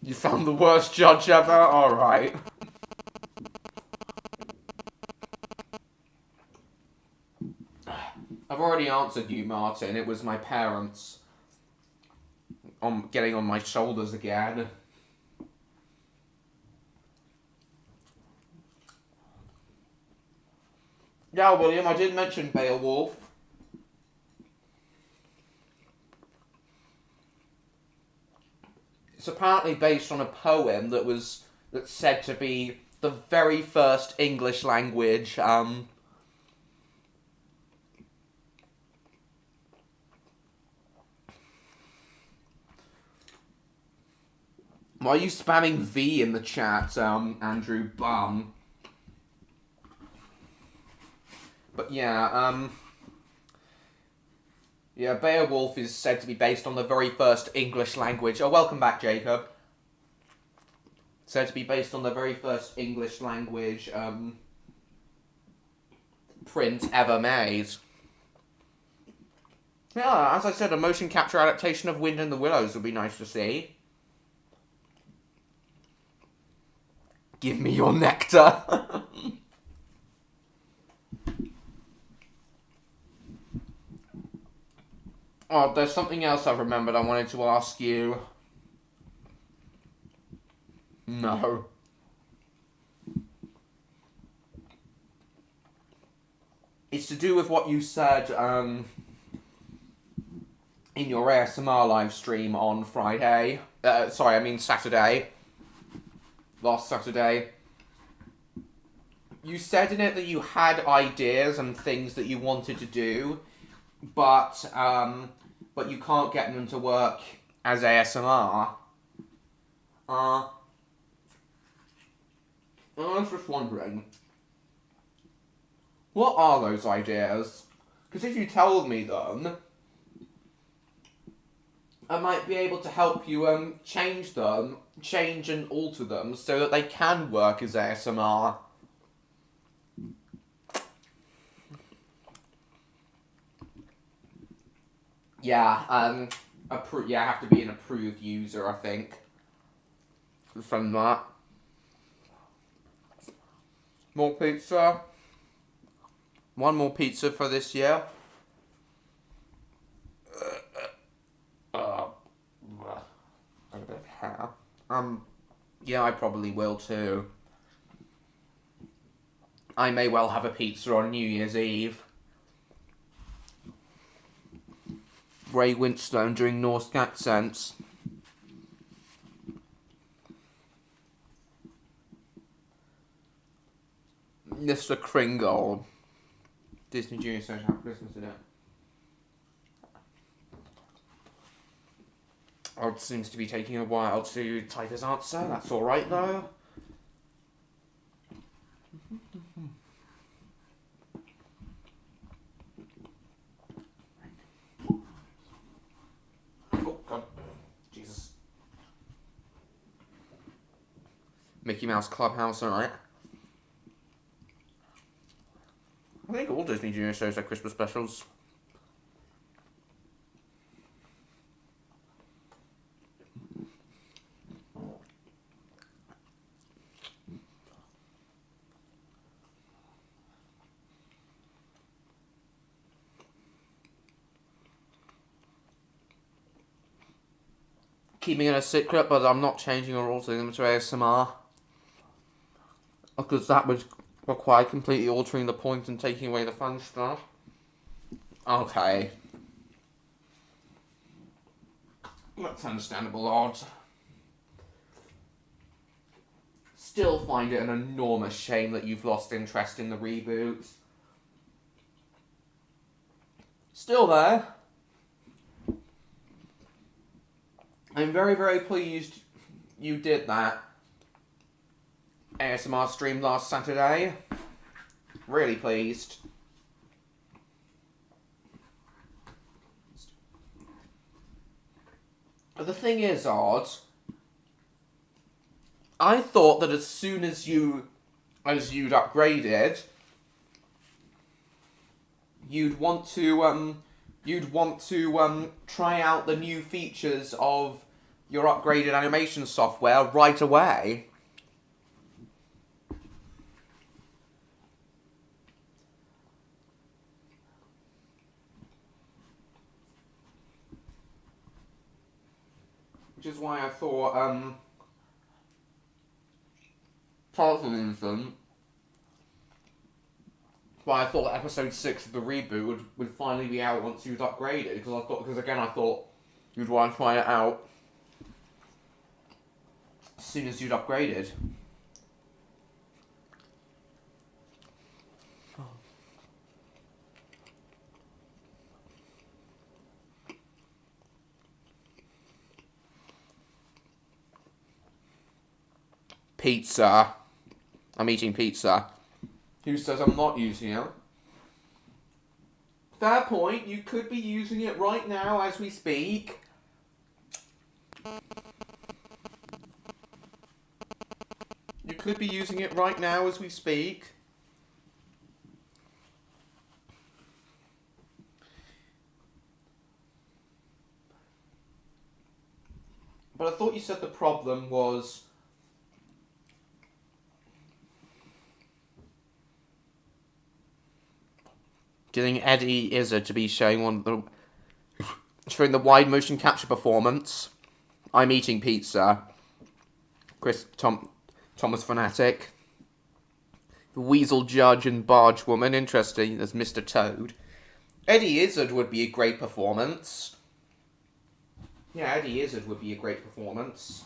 [SPEAKER 1] You found the worst judge ever? Alright. I've already answered you, Martin. It was my parents getting on my shoulders again. Yeah, William, I did mention Beowulf. It's apparently based on a poem that's said to be the very first English language, Why are you spamming V in the chat, Andrew Bum? But yeah, yeah, Beowulf is said to be based on the very first English language. Oh, welcome back, Jacob. Said to be based on the very first English language, print ever made. Yeah, as I said, a motion capture adaptation of Wind in the Willows would be nice to see. Give me your nectar. Oh, there's something else I've remembered I wanted to ask you. No. It's to do with what you said, in your ASMR live stream on Friday. Saturday. Last Saturday. You said in it that you had ideas and things that you wanted to do, but you can't get them to work as ASMR. I was just wondering, what are those ideas? Because if you tell me them, I might be able to help you change and alter them so that they can work as ASMR. Yeah, I have to be an approved user, I think. From that. More pizza. One more pizza for this year. A bit of hair. Yeah, I probably will too. I may well have a pizza on New Year's Eve. Ray Winstone doing Norse accents. Mr. Kringle. Disney Junior Social have Christmas in it. Odd seems to be taking a while to type his answer. That's alright though. Oh god. Jesus. Mickey Mouse Clubhouse, alright. I think all Disney Junior shows have Christmas specials. Keeping it a secret, but I'm not changing or altering them to ASMR. Because that would require completely altering the point and taking away the fun stuff. Okay. That's understandable, Odd. Still find it an enormous shame that you've lost interest in the reboot. Still there. I'm very, very pleased you did that ASMR stream last Saturday. Really pleased. The thing is, Odd, I thought that as soon as you'd upgraded, you'd want to try out the new features of your upgraded animation software right away. Which is why I thought, part of the reason why I thought episode 6 of the reboot would finally be out once you'd upgraded, because I thought you'd want to try it out as soon as you'd upgraded. Pizza. I'm eating pizza. Who says I'm not using it? Fair point, you could be using it right now as we speak. You could be using it right now as we speak. But I thought you said the problem was getting Eddie Izzard to be showing one of the During the wide motion capture performance, I'm eating pizza. Thomas Fanatic. The Weasel Judge and Barge Woman, interesting, as Mr. Toad. Eddie Izzard would be a great performance. Yeah, Eddie Izzard would be a great performance.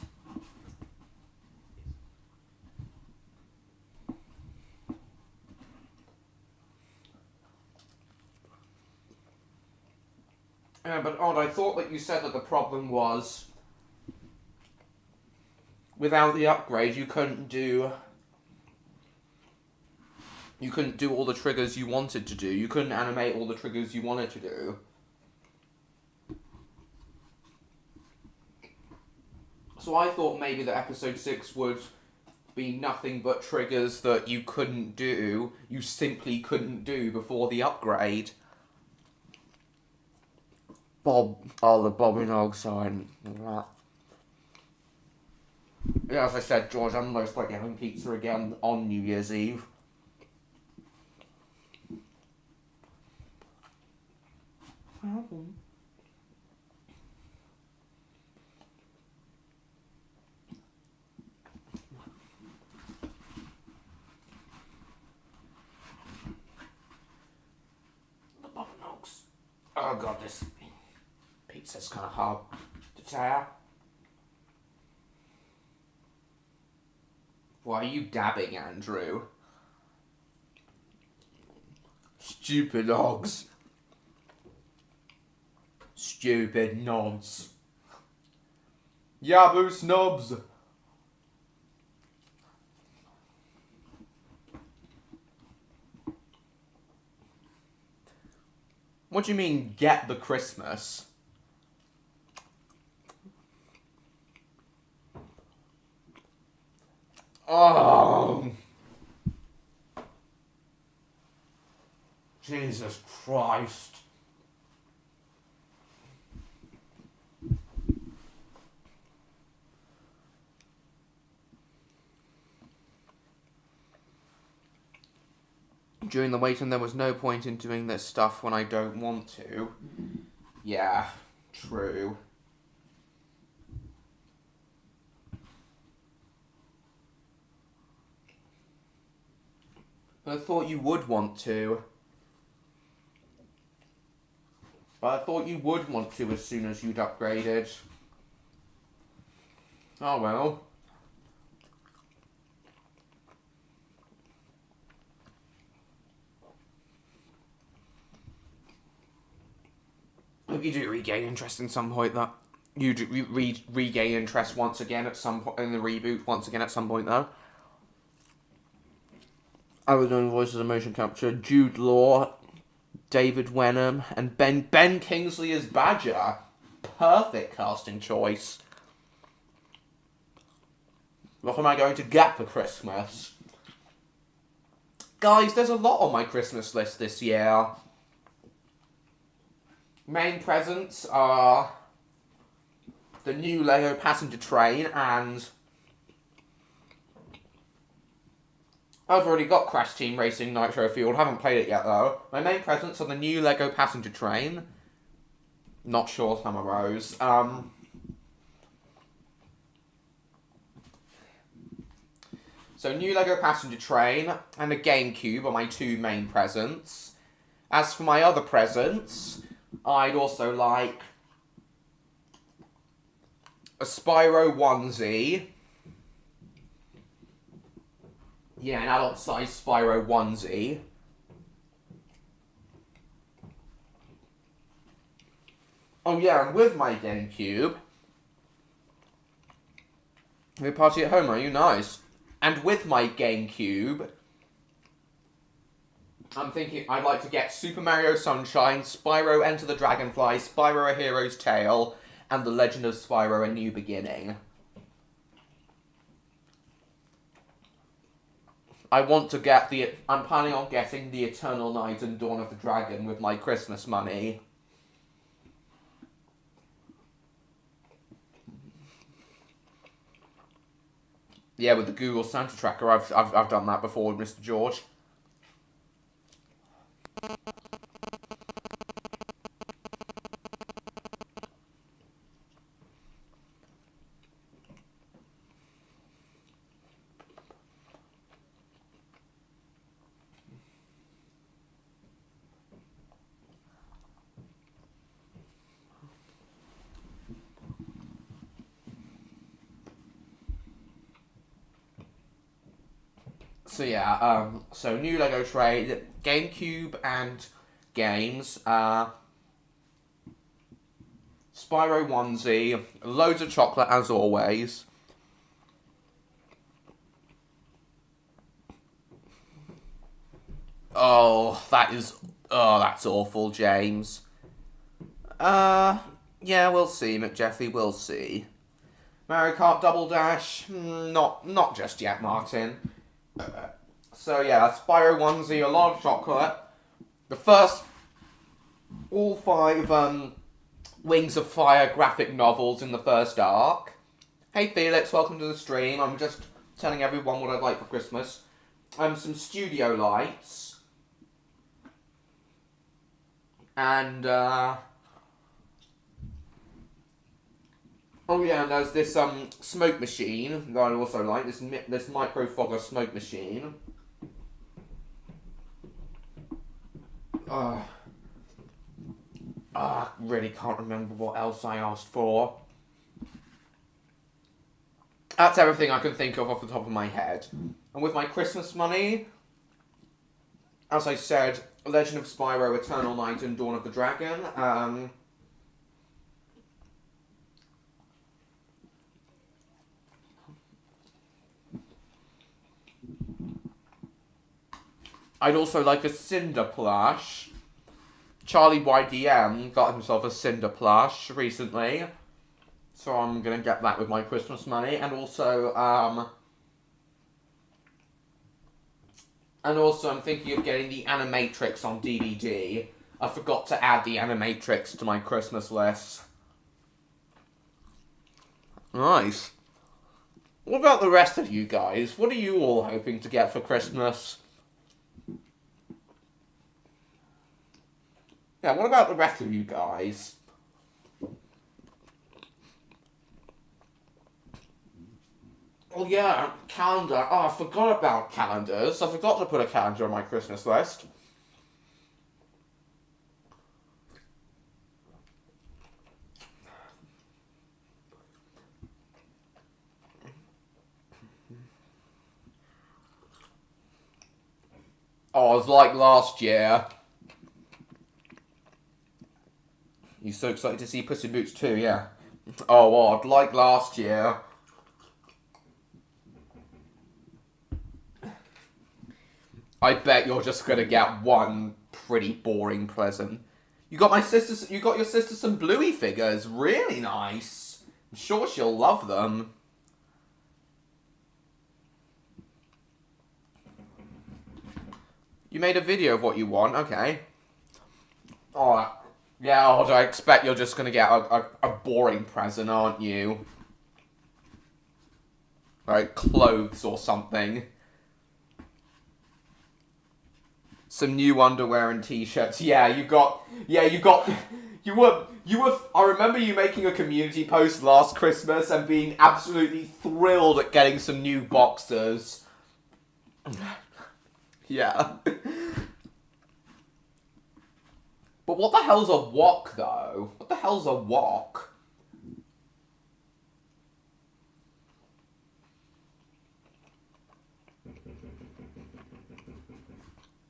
[SPEAKER 1] Yeah, but Odd, I thought that you said that the problem was without the upgrade you couldn't do all the triggers you wanted to do. You couldn't animate all the triggers you wanted to do. So I thought maybe that episode 6 would be nothing but triggers that you couldn't do, you simply couldn't do before the upgrade. The Bobby Nog sign. Yeah, as I said, George, I'm most likely having pizza again on New Year's Eve. The Bobby Nogs. Oh god, this pizza's kind of hard to tear. Why are you dabbing, Andrew? Stupid hogs. Stupid knobs. Yaboo snobs. What do you mean, get the Christmas? Oh. Jesus Christ. During the waiting, there was no point in doing this stuff when I don't want to. Yeah, true. But I thought you would want to. But I thought you would want to as soon as you'd upgraded. Oh well. Hope you do regain interest in some point. That you do regain interest once again at some point in the reboot. Once again at some point though. I was doing voices of motion capture. Jude Law, David Wenham, and Ben Kingsley as Badger. Perfect casting choice. What am I going to get for Christmas? Guys, there's a lot on my Christmas list this year. Main presents are the new Lego passenger train, and I've already got Crash Team Racing Nitro Fueled. Haven't played it yet though. My main presents are the new Lego passenger train. Not sure, Summer Rose. So new Lego passenger train and a GameCube are my two main presents. As for my other presents, I'd also like a Spyro onesie. Yeah, an adult-sized Spyro onesie. Oh yeah, and with my GameCube... We party at home, are you? Nice. And with my GameCube... I'm thinking I'd like to get Super Mario Sunshine, Spyro Enter the Dragonfly, Spyro A Hero's Tale, and The Legend of Spyro A New Beginning. I'm planning on getting The Eternal Night and Dawn of the Dragon with my Christmas money. Yeah, with the Google Santa Tracker, I've done that before with Mr. George. So yeah, so new Lego trade, GameCube and games, Spyro onesie, loads of chocolate as always. Oh, that's awful, James. Yeah, we'll see, McJeffy, we'll see. Mario Kart Double Dash, not just yet, Martin. So yeah, Spyro onesie, a lot of chocolate. The first, all 5 Wings of Fire graphic novels in the first arc. Hey Felix, welcome to the stream. I'm just telling everyone what I'd like for Christmas. Some studio lights. And, oh yeah, and there's this smoke machine that I also like, this micro fogger smoke machine. Really can't remember what else I asked for. That's everything I can think of off the top of my head. And with my Christmas money, as I said, Legend of Spyro, Eternal Night, and Dawn of the Dragon. I'd also like a Cinder plush. Charlie YDM got himself a Cinder plush recently. So I'm going to get that with my Christmas money. And also I'm thinking of getting the Animatrix on DVD. I forgot to add the Animatrix to my Christmas list. Nice. What about the rest of you guys? What are you all hoping to get for Christmas? Yeah, what about the rest of you guys? Oh yeah, calendar. Oh, I forgot about calendars. I forgot to put a calendar on my Christmas list. Oh, it's like last year. You so excited to see Puss in Boots 2, yeah. Oh, odd, like last year. I bet you're just gonna get one pretty boring present. You got your sister some Bluey figures. Really nice. I'm sure she'll love them. You made a video of what you want, okay. Alright. Yeah, I expect you're just gonna get a boring present, aren't you? Like clothes or something. Some new underwear and t-shirts. I remember you making a community post last Christmas and being absolutely thrilled at getting some new boxers. Yeah. But what the hell's a wok, though? What the hell's a wok?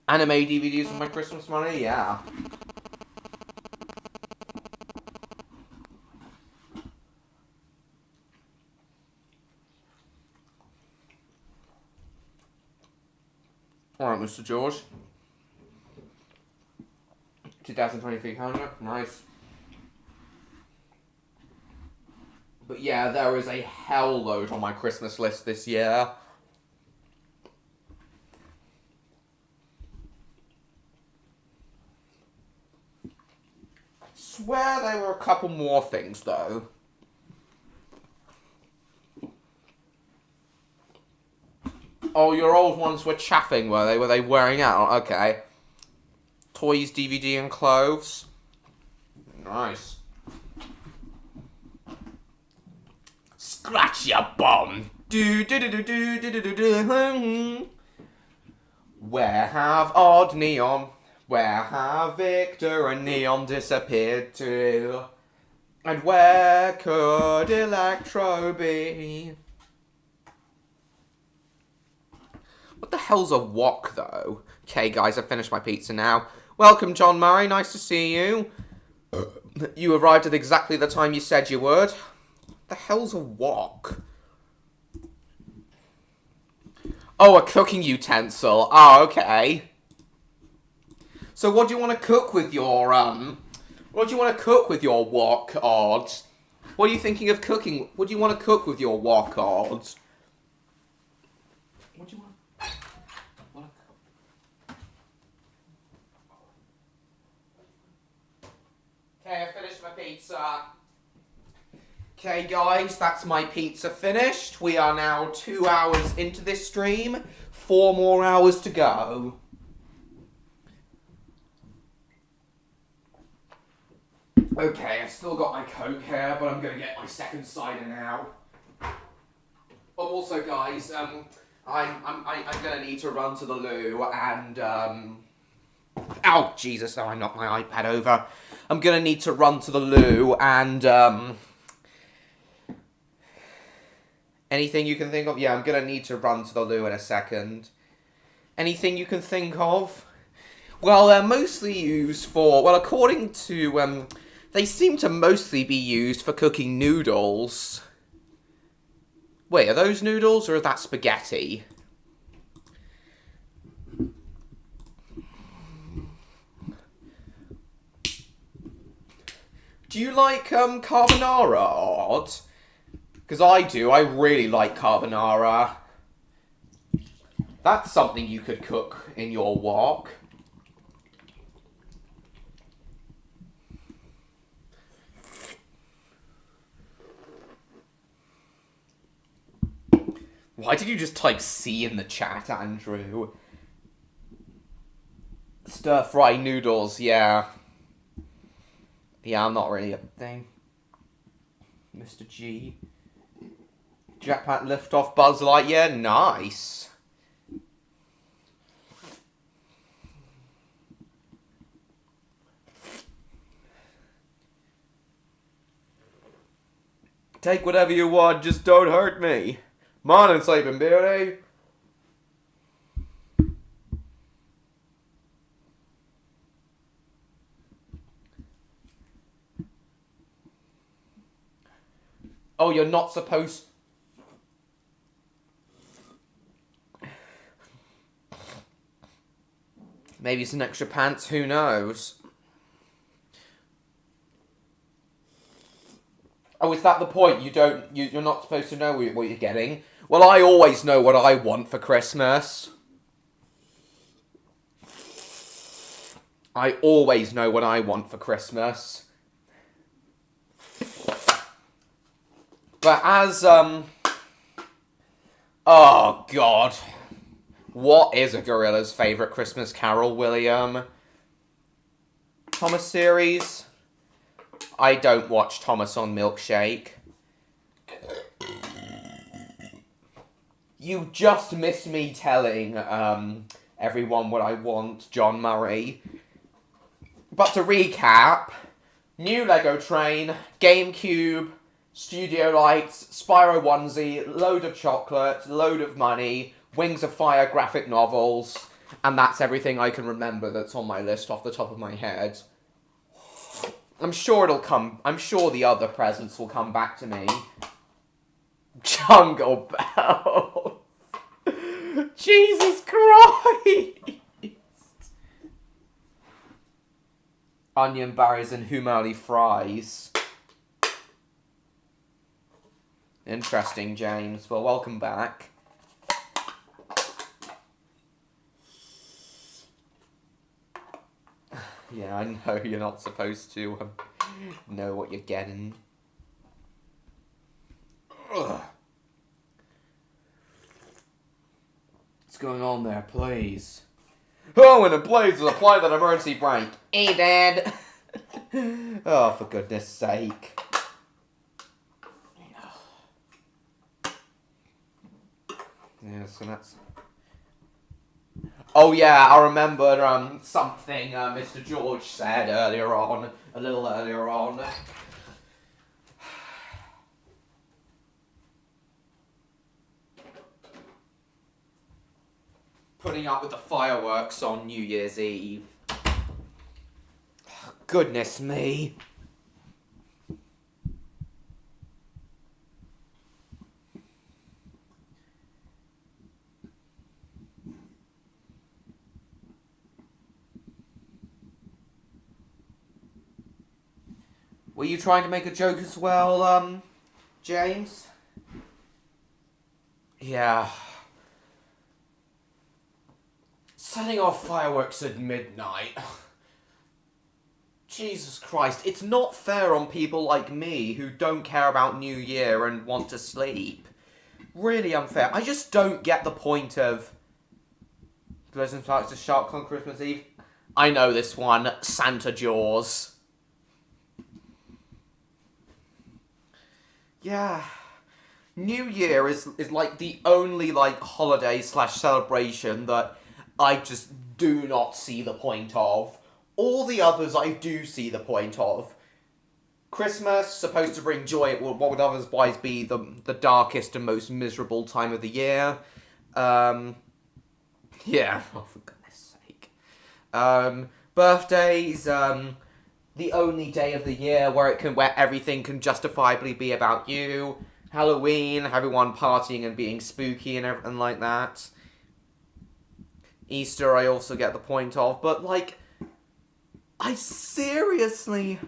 [SPEAKER 1] Anime DVDs with my Christmas money? Yeah. Alright, Mr. George. 2023 calendar, nice. But yeah, there is a hell load on my Christmas list this year. Swear there were a couple more things though. Oh, your old ones were chaffing, were they? Were they wearing out? Okay. Toys, DVD, and clothes. Nice. Scratch your bum. Do do do do do do do do. Where have Odd Neon? Where have Victor and Neon disappeared to? And where could Electro be? What the hell's a wok, though? Okay, guys, I've finished my pizza now. Welcome, John Murray. Nice to see you. You arrived at exactly the time you said you would. What the hell's a wok? Oh, a cooking utensil. Oh, okay. So what do you want to cook with your, what do you want to cook with your wok, odds? What are you thinking of cooking? What do you want to cook with your wok, odds? What do you want to cook? Okay, I finished my pizza. Okay, guys, that's my pizza finished. We are now 2 hours into this stream. 4 more hours to go. Okay, I've still got my Coke here, but I'm going to get my second cider now. But also, guys, I'm going to need to run to the loo and, oh, Jesus, oh, I knocked my iPad over. I'm going to need to run to the loo and, anything you can think of? Yeah, I'm going to need to run to the loo in a second. Anything you can think of? Well, they're mostly used for, well, according to, they seem to mostly be used for cooking noodles. Wait, are those noodles or is that spaghetti? Do you like carbonara, Odd? Because I do. I really like carbonara. That's something you could cook in your wok. Why did you just type C in the chat, Andrew? Stir-fry noodles, yeah. Yeah, I'm not really a thing. Mr. G. Jetpack lift-off Buzz Lightyear, nice. Take whatever you want, just don't hurt me. Morning, Sleeping Beauty. Oh, you're not supposed... Maybe some extra pants, who knows? Oh, is that the point? You're not supposed to know what you're getting? Well, I always know what I want for Christmas. I always know what I want for Christmas. But as, oh, God. What is a gorilla's favourite Christmas carol, William? Thomas series? I don't watch Thomas on Milkshake. You just missed me telling everyone what I want, John Murray. But to recap, new Lego train, GameCube, studio lights, Spyro onesie, load of chocolate, load of money, Wings of Fire graphic novels, and that's everything I can remember that's on my list off the top of my head. I'm sure it'll come, I'm sure the other presents will come back to me. Jungle Bells. Jesus Christ. Onion berries and humali fries. Interesting, James. Well, welcome back. Yeah, I know you're not supposed to know what you're getting. Ugh. What's going on there, please? Oh, and please apply that emergency brake. Hey, Dad. Oh, for goodness sake. Yeah, so that's... Oh yeah, I remember something Mr. George said earlier on, a little earlier on. putting up with the fireworks on New Year's Eve. Goodness me. Were you trying to make a joke as well, James? Yeah. Setting off fireworks at midnight. Jesus Christ, it's not fair on people like me who don't care about New Year and want to sleep. Really unfair. I just don't get the point of Pleasant Parks to Sharks on Christmas Eve. I know this one, Santa Jaws. Yeah. New Year is like the only like holiday / celebration that I just do not see the point of. All the others I do see the point of. Christmas, supposed to bring joy, what would otherwise be the darkest and most miserable time of the year. Yeah, oh for goodness sake. Birthdays, the only day of the year where everything can justifiably be about you. Halloween, everyone partying and being spooky and everything like that. Easter, I also get the point of, but like, I seriously...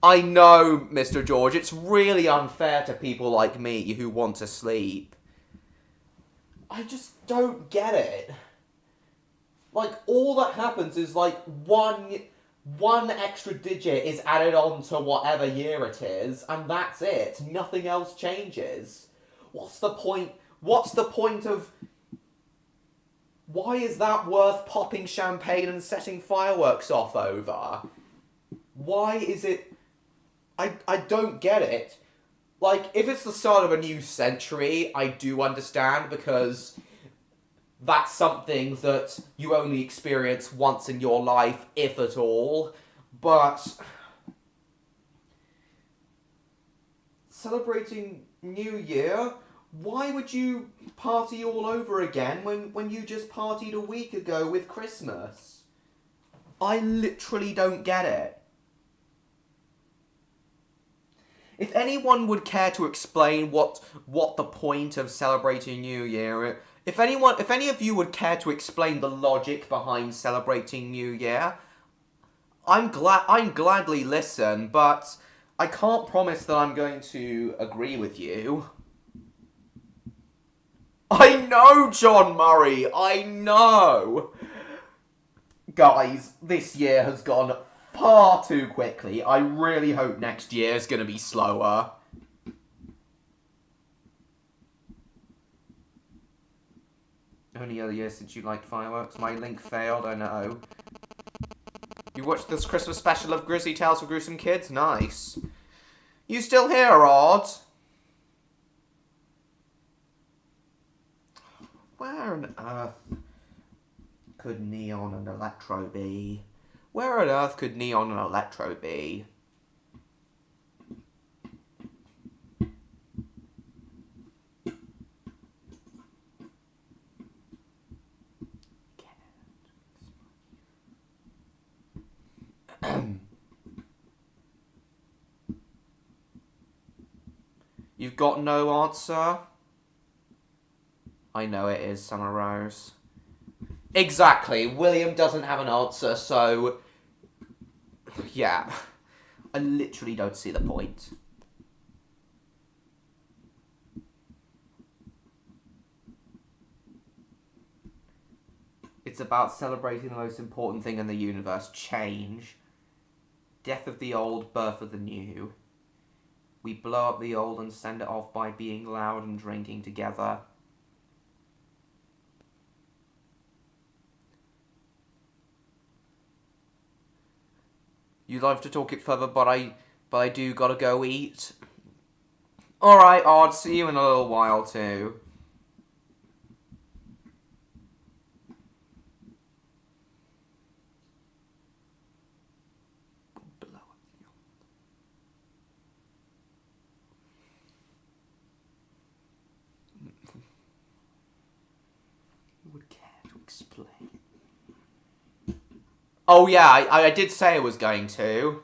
[SPEAKER 1] I know, Mr. George, it's really unfair to people like me who want to sleep. I just don't get it. Like, all that happens is, like, one extra digit is added on to whatever year it is, and that's it. Nothing else changes. What's the point? What's the point of... Why is that worth popping champagne and setting fireworks off over? Why is it... I don't get it. Like, if it's the start of a new century, I do understand, because that's something that you only experience once in your life, if at all. But celebrating New Year, why would you party all over again when you just partied a week ago with Christmas? I literally don't get it. If anyone would care to explain what the point of celebrating New Year, if any of you would care to explain the logic behind celebrating New Year, I'd gladly listen, but I can't promise that I'm going to agree with you. I know, John Murray, I know! Guys, this year has gone far too quickly. I really hope next year is going to be slower. Only other year since you liked fireworks. My link failed, I know. You watched this Christmas special of Grisly Tales for Gruesome Kids? Nice. You still here, Odd? Where on earth could Neon and Electro be? Where on earth could Neon and Electro be? You've got no answer? I know it is, Summer Rose. Exactly. William doesn't have an answer, so... yeah. I literally don't see the point. It's about celebrating the most important thing in the universe, change. Death of the old, birth of the new. We blow up the old and send it off by being loud and drinking together. You'd love to talk it further, but I do gotta go eat. Alright, Odd, see you in a little while too. explain? Oh yeah, I did say I was going to.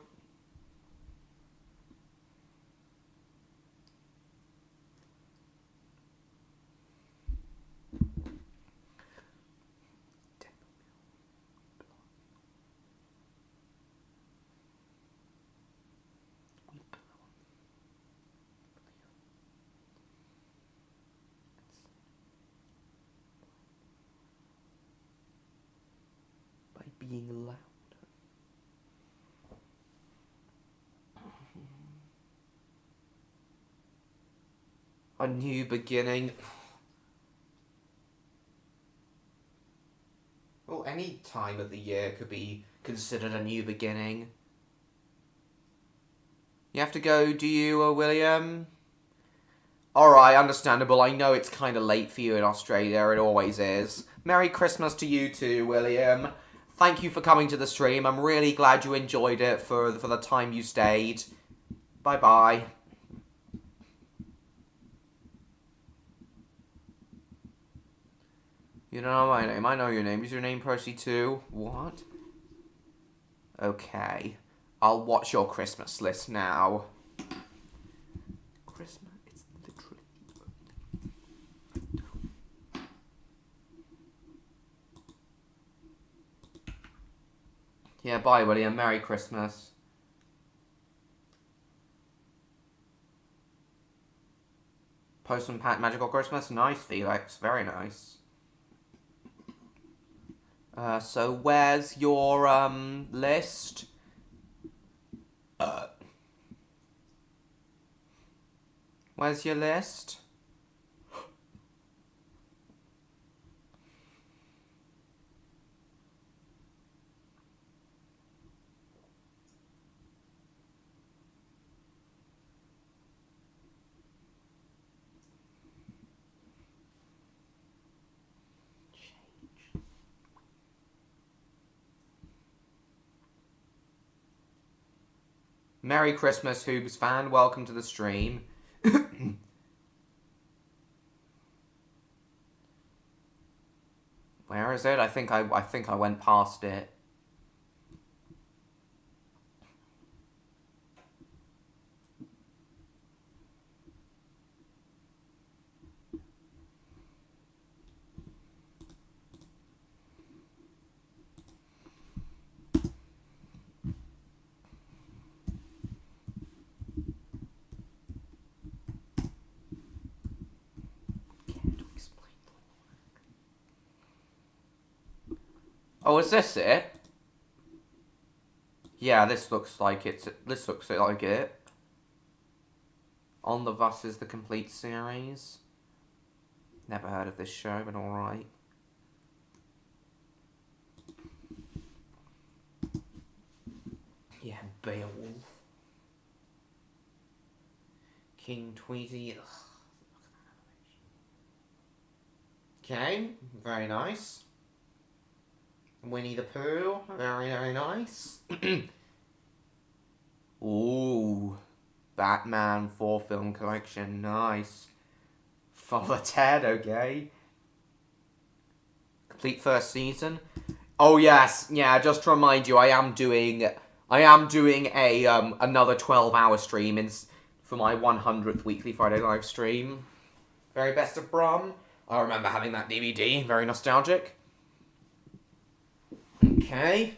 [SPEAKER 1] By being loud. A new beginning. Well, any time of the year could be considered a new beginning. You have to go, do you, William? Alright, understandable. I know it's kind of late for you in Australia. It always is. Merry Christmas to you too, William. Thank you for coming to the stream. I'm really glad you enjoyed it for the time you stayed. Bye-bye. You don't know my name. I know your name. Is your name Percy too? What? Okay. I'll watch your Christmas list now. Christmas, it's literally... Yeah, bye, William. Merry Christmas. Postman Pat Magical Christmas? Nice, Felix. Very nice. So where's your, list? Where's your list? Merry Christmas, Hoobs fan. Welcome to the stream. Where is it? I think I went past it. Oh, is this it? Yeah, this looks like it. On the Bus is the complete series. Never heard of this show, but alright. Yeah, Beowulf. King Tweety. Ugh. Okay, very nice. Winnie the Pooh, very, very nice. Ooh, Batman 4-film collection, nice. Father Ted, okay. Complete first season. Oh yes, yeah. Just to remind you, I am doing a another 12-hour stream for my 100th weekly Friday live stream. Very best of Brom. I remember having that DVD. Very nostalgic. Okay.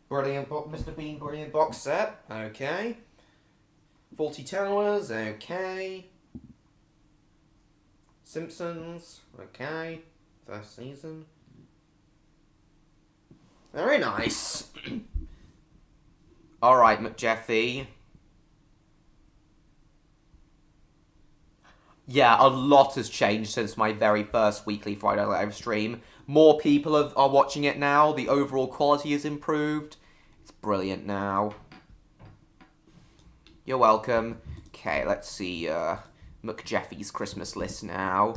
[SPEAKER 1] Brilliant Mr. Bean brilliant box set. Okay. Faulty Towers. Okay. Simpsons. Okay. First season. Very nice. Alright, McJeffy. Yeah, a lot has changed since my very first weekly Friday live stream. More people are watching it now. The overall quality has improved. It's brilliant now. You're welcome. Okay, let's see McJeffy's Christmas list now.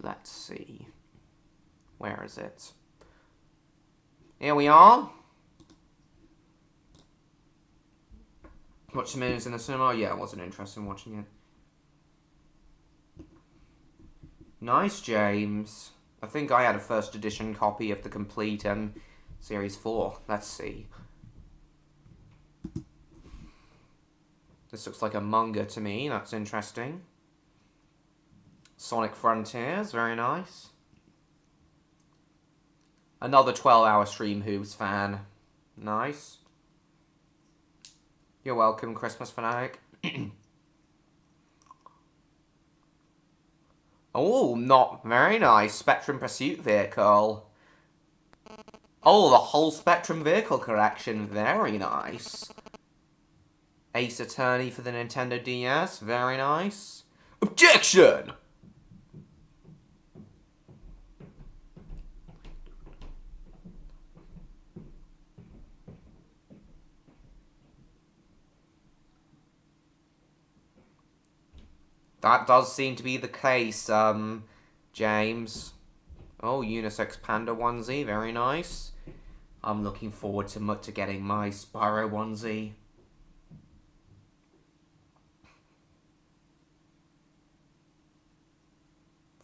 [SPEAKER 1] Let's see. Where is it? Here we are. Watch some minutes in the cinema. Yeah, I wasn't interested in watching it. Nice, James. I think I had a first edition copy of the complete Series 4. Let's see. This looks like a manga to me. That's interesting. Sonic Frontiers. Very nice. Another 12-hour Stream Hoops fan. Nice. You're welcome, Christmas fanatic. Oh, not very nice. Spectrum Pursuit vehicle. Oh, the whole Spectrum vehicle collection. Very nice. Ace Attorney for the Nintendo DS. Very nice. Objection! That does seem to be the case, James. Oh, unisex panda onesie, very nice. I'm looking forward to getting my Spyro onesie.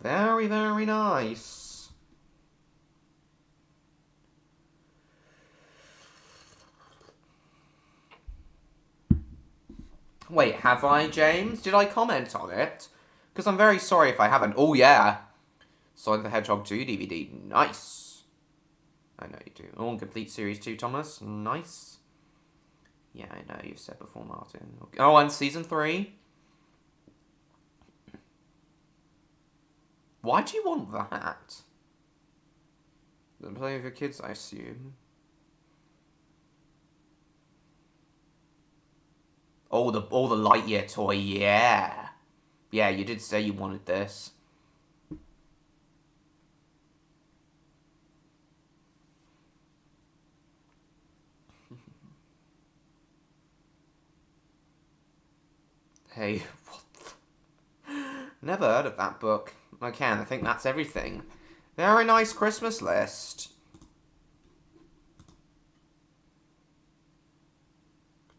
[SPEAKER 1] Very, very nice. Wait, have I, James? Did I comment on it? Because I'm very sorry if I haven't. Oh, yeah. Sonic the Hedgehog 2 DVD. Nice. I know you do. Oh, Complete Series 2, Thomas. Nice. Yeah, I know you've said before, Martin. Oh, and Season 3. Why do you want that? Play with your kids, I assume. Oh, the Lightyear toy, yeah. Yeah, you did say you wanted this. Hey, what Never heard of that book. Okay, I think that's everything. Very nice Christmas list.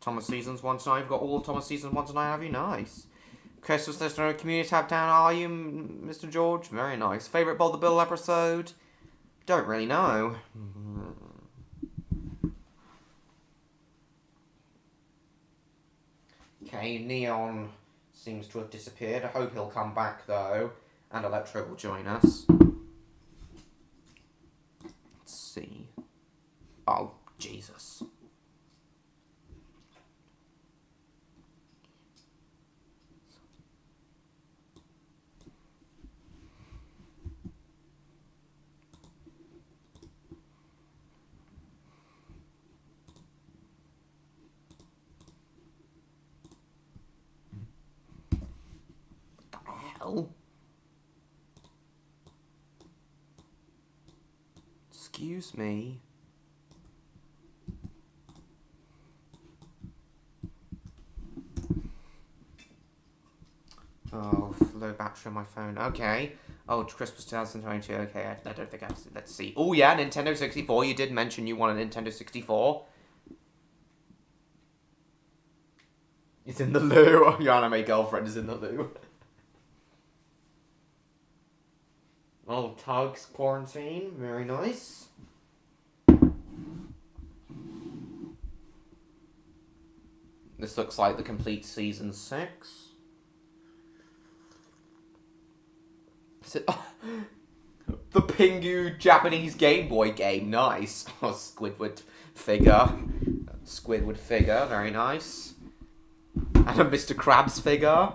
[SPEAKER 1] Thomas Seasons 1 to 9. You've got all of Thomas Seasons 1 to 9, have you? Nice. Christmas listener, community tab down, are you, Mr. George? Very nice. Favourite Bob the Bill episode? Don't really know. Okay, Neon seems to have disappeared. I hope he'll come back, though. And Electro will join us. Let's see. Oh, Jesus. Excuse me. Oh, low battery on my phone. Okay. Oh, Christmas 2022. Okay, I don't think I've seen. Let's see. Oh, yeah, Nintendo 64. You did mention you want a Nintendo 64. It's in the loo. Your anime girlfriend is in the loo. Oh, Tug's Quarantine. Very nice. This looks like the complete Season 6. Is it... Oh, the Pingu Japanese Game Boy game. Nice. Oh, Squidward figure. Squidward figure. Very nice. And a Mr. Krabs figure.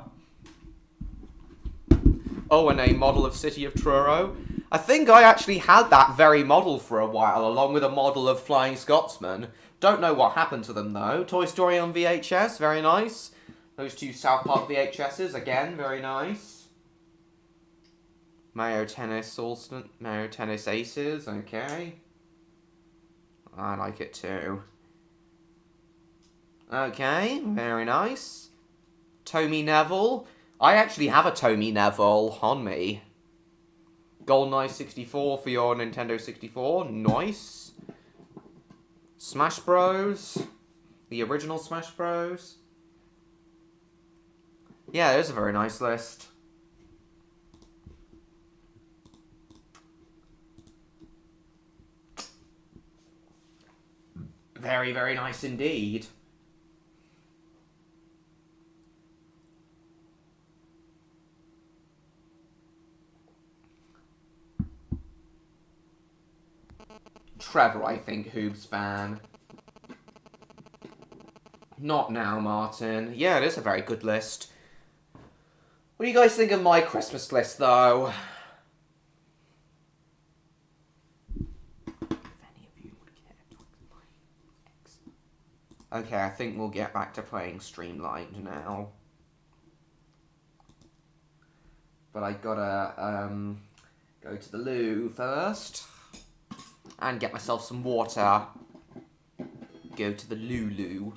[SPEAKER 1] Oh, and a model of City of Truro. I think I actually had that very model for a while, along with a model of Flying Scotsman. Don't know what happened to them, though. Toy Story on VHS, very nice. Those two South Park VHSs, again, very nice. Mario Tennis Aces, okay. I like it too. Okay, very nice. Tommy Neville. I actually have a Tommy Neville on me. GoldenEye 64 for your Nintendo 64. Nice. Smash Bros. The original Smash Bros. Yeah, it is a very nice list. Very, very nice indeed. Trevor, I think, Hoob's fan. Not now, Martin. Yeah, it is a very good list. What do you guys think of my Christmas list, though? If any of you would care to explain. Okay, I think we'll get back to playing Streamlined now. But I gotta, go to the loo first. And get myself some water. Go to the Lulu.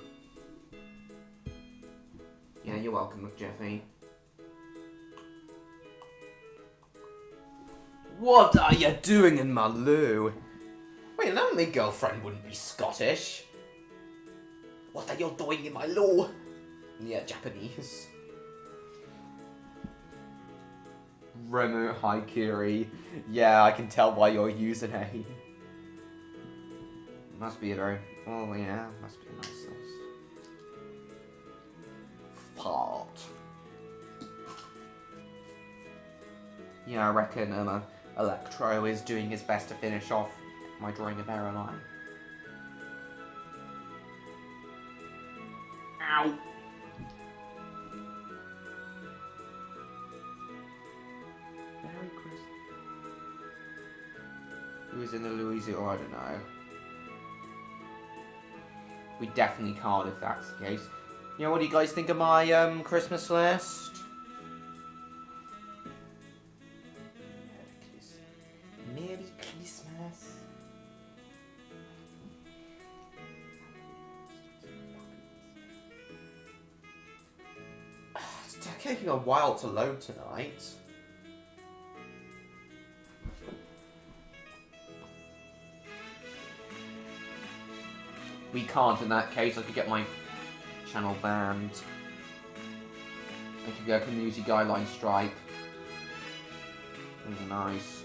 [SPEAKER 1] Yeah, you're welcome, McJeffy. What are you doing in my loo? Wait, an only girlfriend wouldn't be Scottish. What are you doing in my loo? Yeah, Japanese. Remu Haikiri. Yeah, I can tell by your username. Must be a very... Oh, yeah, must be a nice list. Fart. Yeah, I reckon Electro is doing his best to finish off my drawing of error line. Ow! Merry Christmas. Who's in the Louisiana? Oh, I don't know. We definitely can't if that's the case. You know, what do you guys think of my Christmas list? Merry Christmas. It's taking a while to load tonight. We can't in that case. I could get my channel banned. I could go community guideline strike. Nice.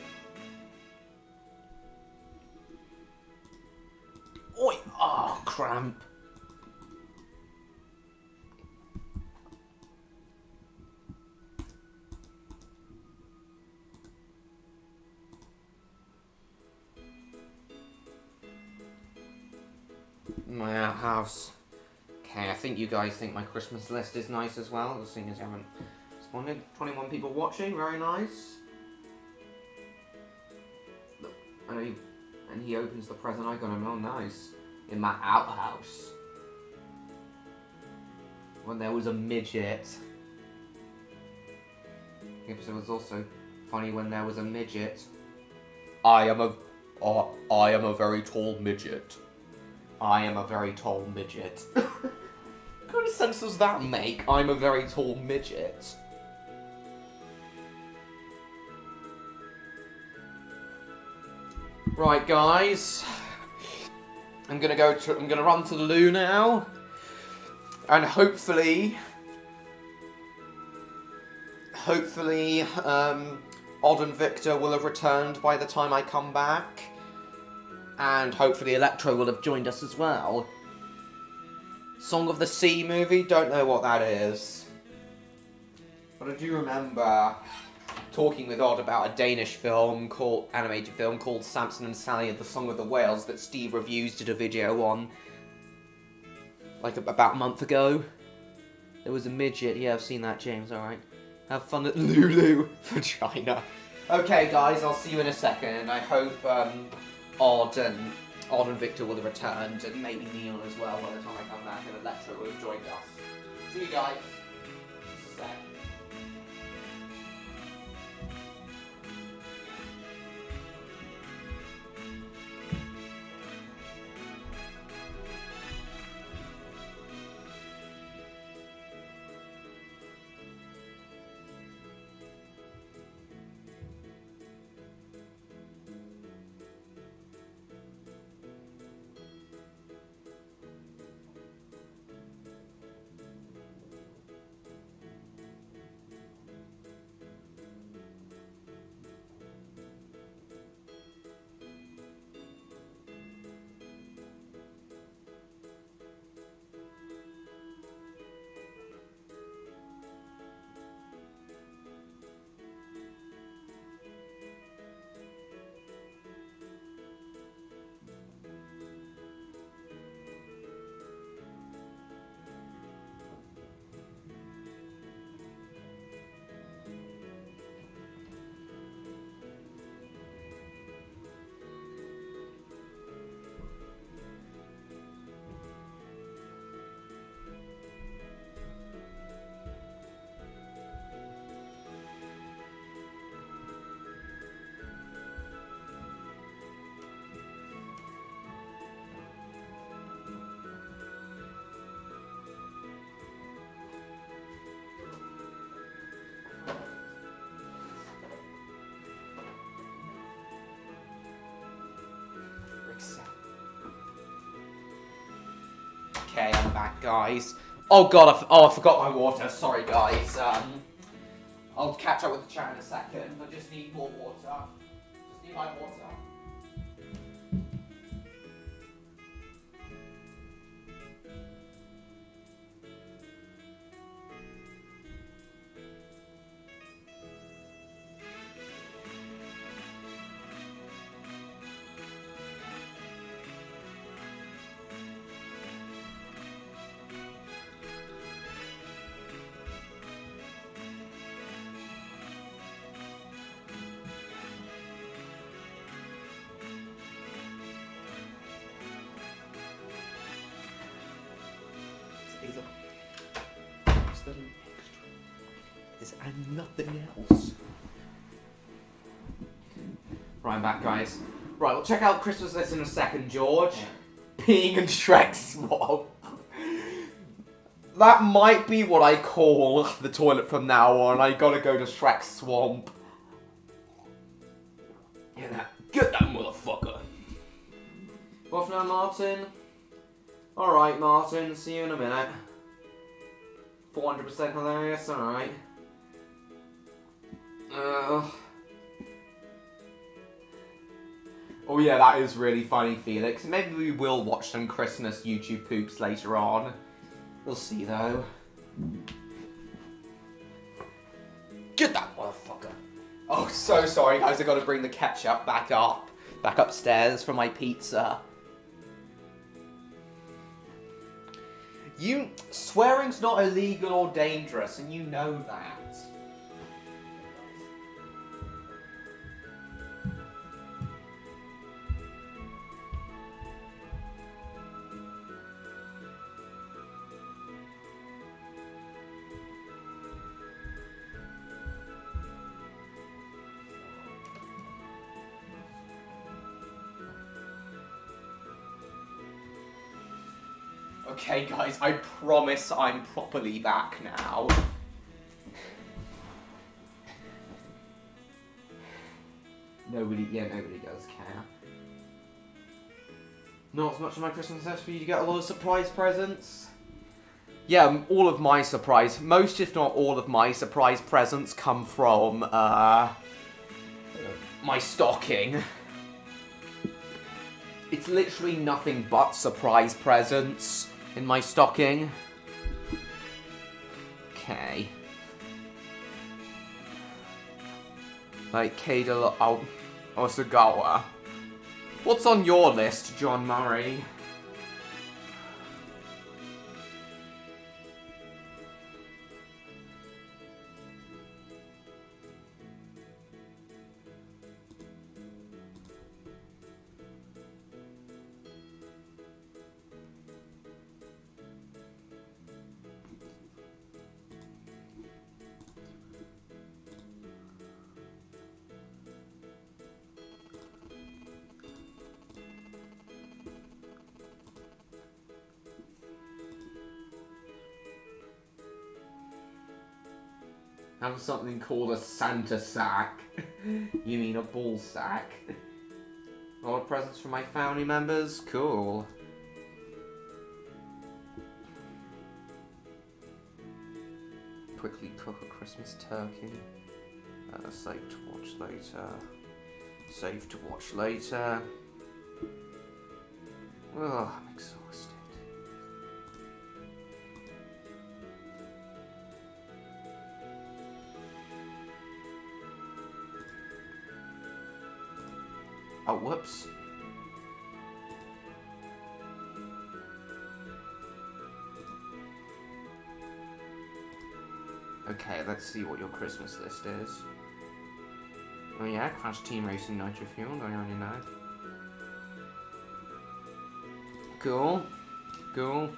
[SPEAKER 1] Oi! Oh, cramp. My outhouse. Okay, I think you guys think my Christmas list is nice as well, seeing as you haven't responded. 21 people watching, very nice. Look, I know you, and he opens the present I got him, oh nice. In my outhouse. When there was a midget. The episode was also funny when there was a midget. I am a very tall midget. I am a very tall midget. What kind of sense does that make? I'm a very tall midget. Right, guys. I'm gonna run to the loo now. And hopefully, Odd and Victor will have returned by the time I come back. And hopefully Electro will have joined us as well. Song of the Sea movie? Don't know what that is. But I do remember talking with Odd about a Danish animated film called Samson and Sally and the Song of the Whales that Steve Reviews did a video on. Like about a month ago. There was a midget. Yeah, I've seen that, James, alright. Have fun at Lulu for China. Okay, guys, I'll see you in a second. I hope, Odd and Victor will have returned, and maybe Neon as well by the time I come back, and Electro will have joined us. See you guys. Just a sec. Okay, I'm back, guys. Oh god, I forgot my water. Sorry, guys. I'll catch up with the chat in a second. I just need more water. Just need my water. And nothing else. Right, I'm back, guys. Right, we'll check out Christmas list in a second, George. Peeing and Shrek swamp. That might be what I call the toilet from now on. I gotta go to Shrek Swamp. Get that motherfucker. Off now, Martin. Alright, Martin. See you in a minute. 400% hilarious, alright. Oh yeah, that is really funny, Felix. Maybe we will watch some Christmas YouTube poops later on. We'll see, though. Get that motherfucker! Oh, so sorry, guys. I gotta bring the ketchup back upstairs for my pizza. Swearing's not illegal or dangerous, and you know that. Okay, guys, I promise I'm properly back now. Nobody does care. Not as much of my Christmas list for you to get a lot of surprise presents. Yeah, most if not all of my surprise presents come from, my stocking. It's literally nothing but surprise presents in my stocking. Okay. Like Kadal Osagawa. What's on your list, John Murray? Have something called a Santa sack. You mean a ball sack? A lot of presents from my family members? Cool. Quickly cook a Christmas turkey. Save to watch later. Save to watch later. Oh, I'm exhausted. Oh, whoops. Okay, let's see what your Christmas list is. Oh yeah, Crash Team Racing Nitro Fueled, I already know. Cool. Cool.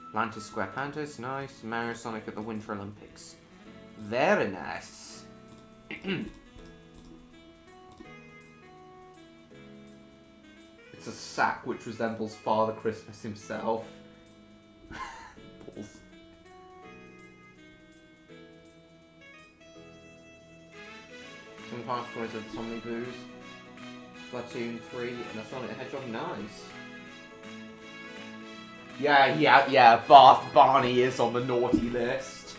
[SPEAKER 1] Atlantis Square Pantis, nice. Mario Sonic at the Winter Olympics. Very nice. It's a sack which resembles Father Christmas himself. Balls. Some past toys of Somni Boos. Splatoon 3 and a Sonic the Hedgehog, nice. Yeah, Barney is on the naughty list.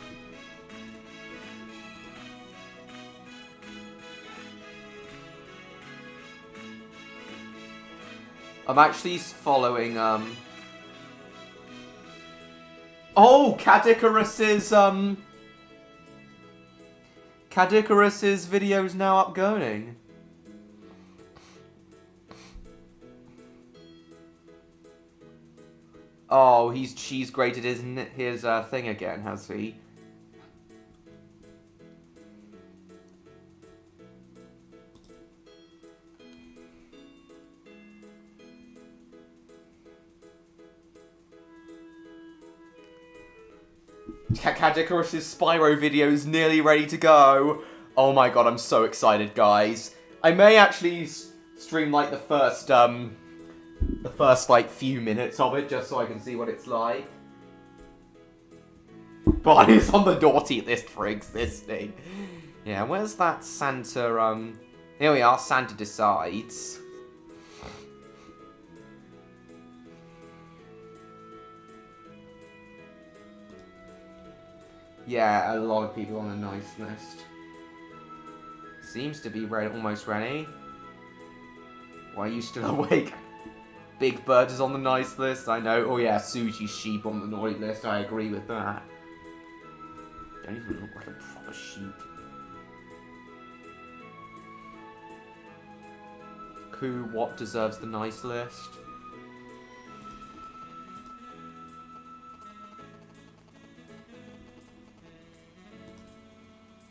[SPEAKER 1] I'm actually following, Oh, Cadicarus's video is now upgoing. Oh, he's cheese grated his thing again, has he? Cadicarus's Spyro video is nearly ready to go. Oh my god, I'm so excited, guys. I may actually stream like the first like few minutes of it just so I can see what it's like. Barney's on the naughty list for existing. Yeah, where's that Santa, here we are, Santa Decides. Yeah, a lot of people on the nice list. Seems to be almost ready. Why are you still awake? Big Bird is on the nice list, I know. Oh yeah, Sushi Sheep on the naughty list, I agree with that. Don't even look like a proper sheep. What deserves the nice list?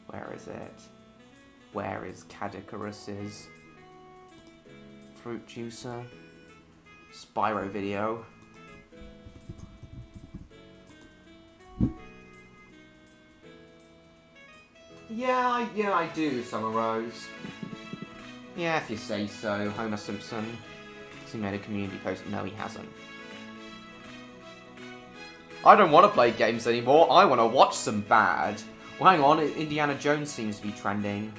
[SPEAKER 1] Where is it? Where is Cadicarus's fruit juicer? Spyro video. Yeah, I do, Summer Rose. Yeah, if you say so, Homer Simpson. Has he made a community post? No, he hasn't. I don't want to play games anymore, I want to watch some bad. Well, hang on, Indiana Jones seems to be trending.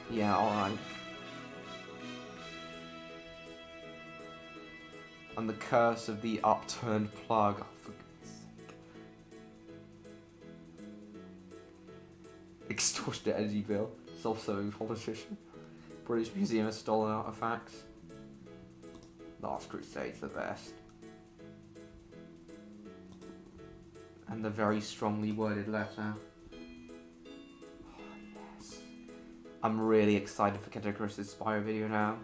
[SPEAKER 1] Yeah, alright. And the curse of the upturned plug. Oh, for goodness sake. Extortionate energy bill. Self-serving politician. British Museum of Stolen Artifacts. Last Crusade's the best. And the very strongly worded letter. Oh, yes. I'm really excited for Cadicarus's Spyro video now.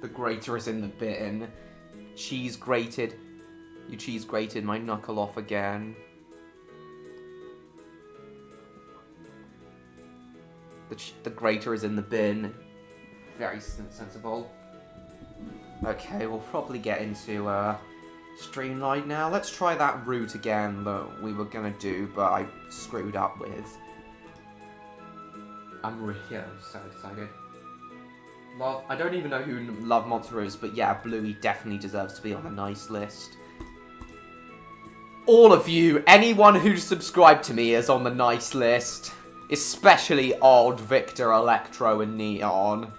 [SPEAKER 1] The grater is in the bin. Cheese grated. You cheese grated my knuckle off again. The grater is in the bin. Very sensible. Okay, we'll probably get into Streamlight now. Let's try that route again that we were gonna do, but I screwed up with. I'm so excited. I don't even know who Love Monster is, but yeah, Bluey definitely deserves to be on the nice list. All of you, anyone who's subscribed to me is on the nice list. Especially Odd, Victor, Electro, and Neon.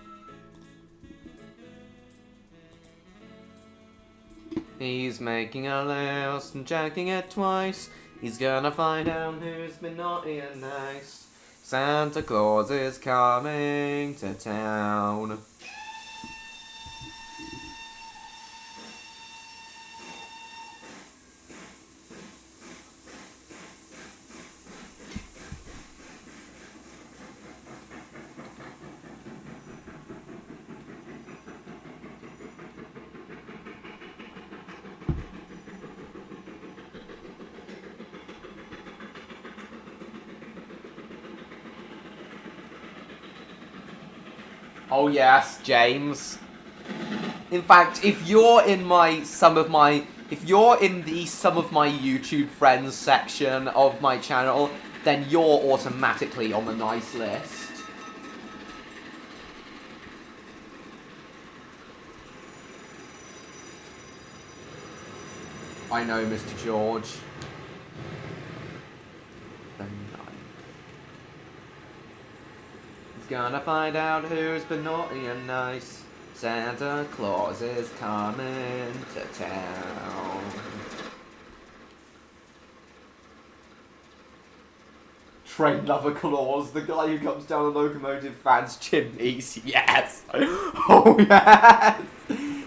[SPEAKER 1] He's making a list and checking it twice. He's gonna find out who's been naughty and nice. Santa Claus is coming to town. Oh yes, James. In fact, if you're in the some of my YouTube friends section of my channel, then you're automatically on the nice list. I know, Mr. George. He's gonna find out who's been naughty and nice. Santa Claus is coming to town. Train lover Claus, the guy who comes down the locomotive fans' chimneys. Yes! Oh, yes!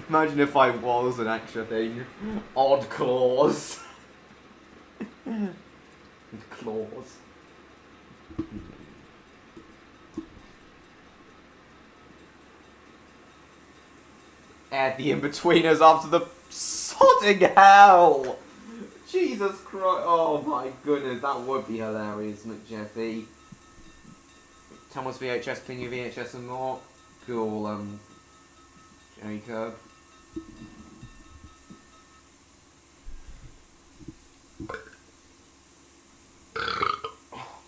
[SPEAKER 1] Imagine if I was an extra thing. Odd Claus. Claus. Add the in-betweeners after the sodding hell! Jesus Christ! Oh my goodness, that would be hilarious, McJeffy. Thomas VHS, King of VHS and more. Cool, Jacob.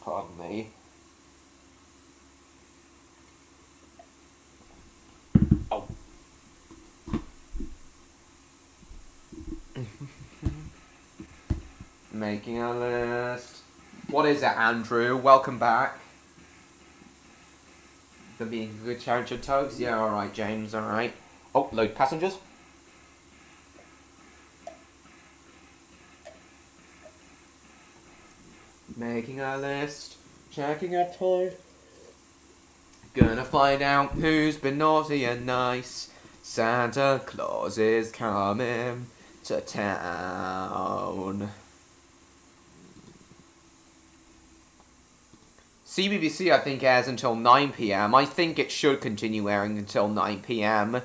[SPEAKER 1] Pardon me. Oh. Making a list. What is it, Andrew? Welcome back. The being a good challenge of toes? Yeah, alright, James, alright. Oh, load passengers. Making a list. Checking a toy. Gonna find out who's been naughty and nice. Santa Claus is coming to town. CBBC, I think, airs until 9 PM. I think it should continue airing until 9 PM.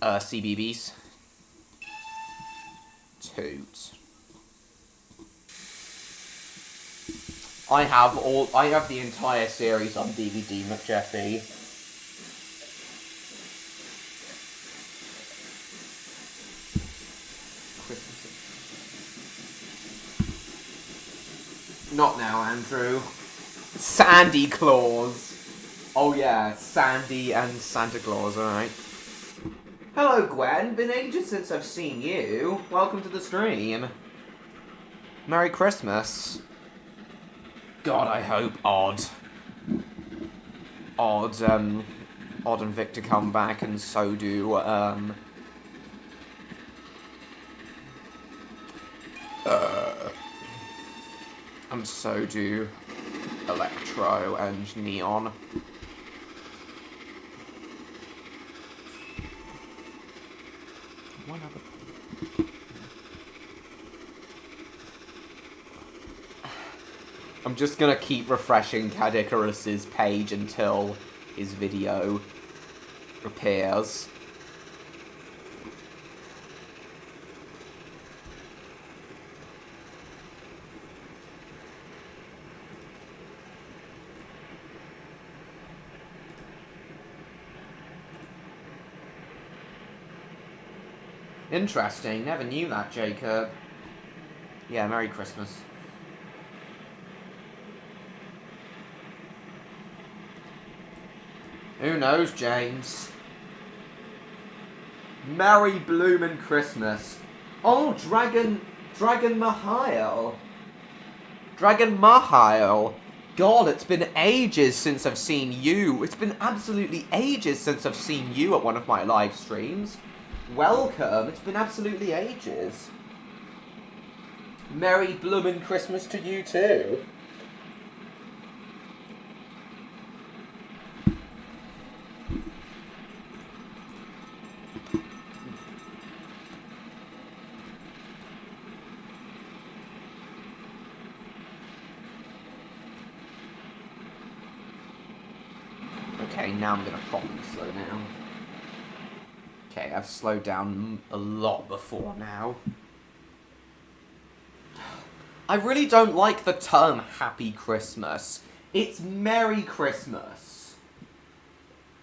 [SPEAKER 1] CBBS. Toot. I have the entire series on DVD, McJeffy. Not now, Andrew. Sandy Claus. Oh yeah, Sandy and Santa Claus, alright. Hello, Gwen. Been ages since I've seen you. Welcome to the stream. Merry Christmas. God, I hope Odd and Victor come back, and so do, and so do Electro and Neon. One other. I'm just gonna keep refreshing Cad Icarus's page until his video appears. Interesting, never knew that, Jacob. Yeah, Merry Christmas. Who knows, James? Merry bloomin' Christmas. Oh, Dragon Mahail. Dragon Mahail. God, it's been ages since I've seen you. It's been absolutely ages since I've seen you at one of my live streams. Welcome. It's been absolutely ages. Merry bloomin' Christmas to you too. Okay, now I'm gonna properly slow down. Okay, I've slowed down a lot before now. I really don't like the term Happy Christmas. It's Merry Christmas.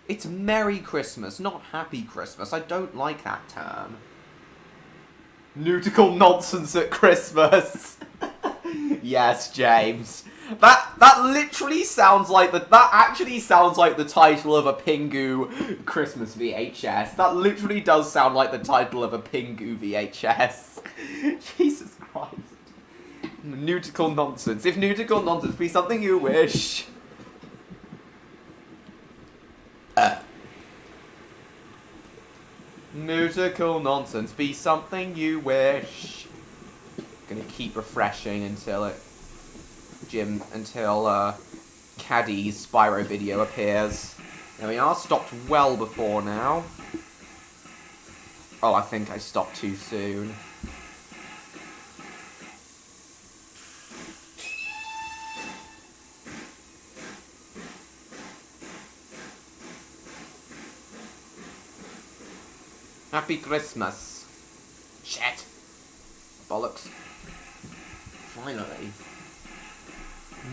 [SPEAKER 1] It's Merry Christmas, not Happy Christmas. I don't like that term. Nautical nonsense at Christmas. Yes, James. That literally sounds like that actually sounds like the title of a Pingu Christmas VHS. That literally does sound like the title of a Pingu VHS. Jesus Christ. Nautical nonsense. If nautical nonsense be something you wish. Nautical nonsense be something you wish. Gonna keep refreshing until Caddy's Spyro video appears. There we are, stopped well before now. Oh, I think I stopped too soon. Happy Christmas. Shit. Bollocks. Finally.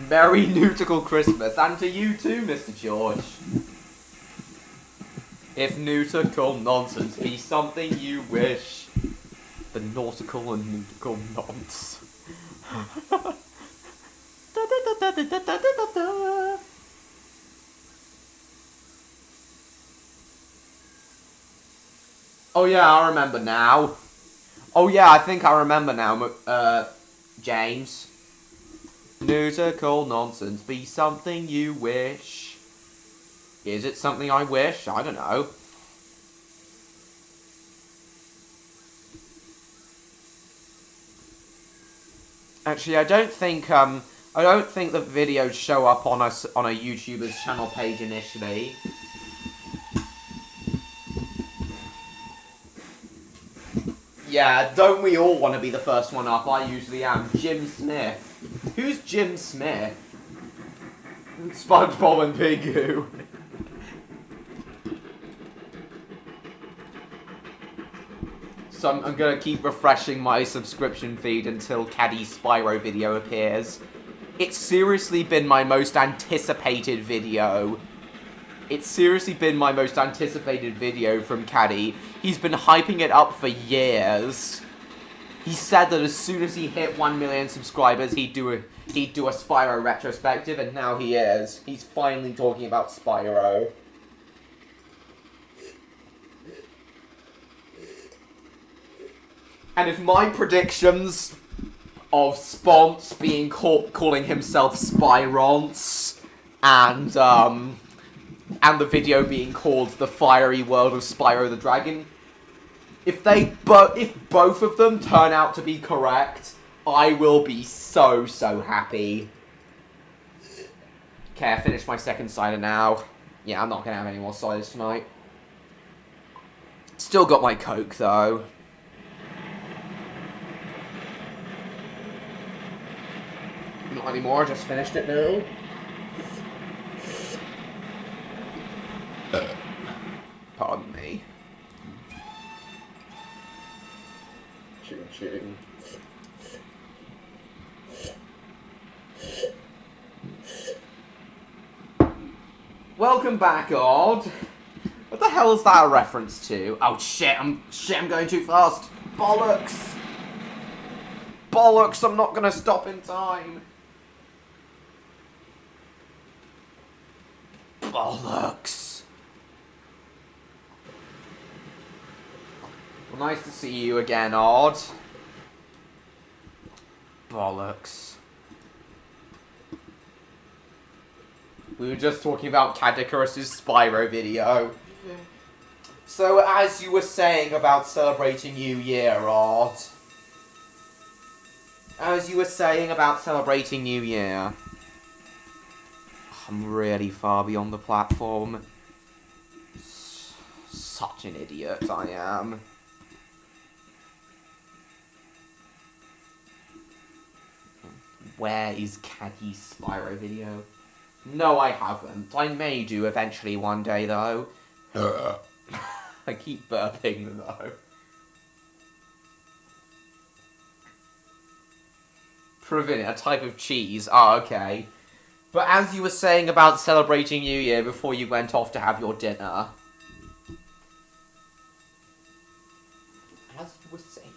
[SPEAKER 1] Merry Nautical Christmas, and to you too, Mr. George. If nautical nonsense be something you wish, the nautical and nautical nonce. Oh yeah, I remember now. Oh yeah, I think I remember now, James. Nautical nonsense be something you wish. Is it something I wish? I don't know. Actually, I don't think the videos show up on a YouTuber's channel page initially. Yeah, don't we all want to be the first one up? I usually am. Jim Smith. Who's Jim Smith? SpongeBob and Pingu. So I'm gonna keep refreshing my subscription feed until Caddy's Spyro video appears. It's seriously been my most anticipated video. It's seriously been my most anticipated video from Caddy. He's been hyping it up for years. He said that as soon as he hit 1 million subscribers, he'd do a Spyro retrospective, and now he is. He's finally talking about Spyro. And if my predictions of Sponce being calling himself Spyronce and the video being called The Fiery World of Spyro the Dragon, if both of them turn out to be correct, I will be so happy. Okay, I finished my second cider now. Yeah, I'm not gonna have any more ciders tonight. Still got my Coke though. Not anymore, just finished it now. Pardon me. Ching. Welcome back, Odd. What the hell is that a reference to? Oh shit, I'm going too fast. Bollocks. Bollocks, I'm not gonna stop in time. Bollocks. Well, nice to see you again, Odd. Bollocks. We were just talking about Cadicarus's Spyro video. So, as you were saying about celebrating New Year, Odd. As you were saying about celebrating New Year. I'm really far beyond the platform. Such an idiot I am. Where is Caddy's Spyro video? No, I haven't. I may do eventually one day, though. I keep burping, though. Provin, a type of cheese. Oh, okay. But as you were saying about celebrating New Year before you went off to have your dinner. As you were saying.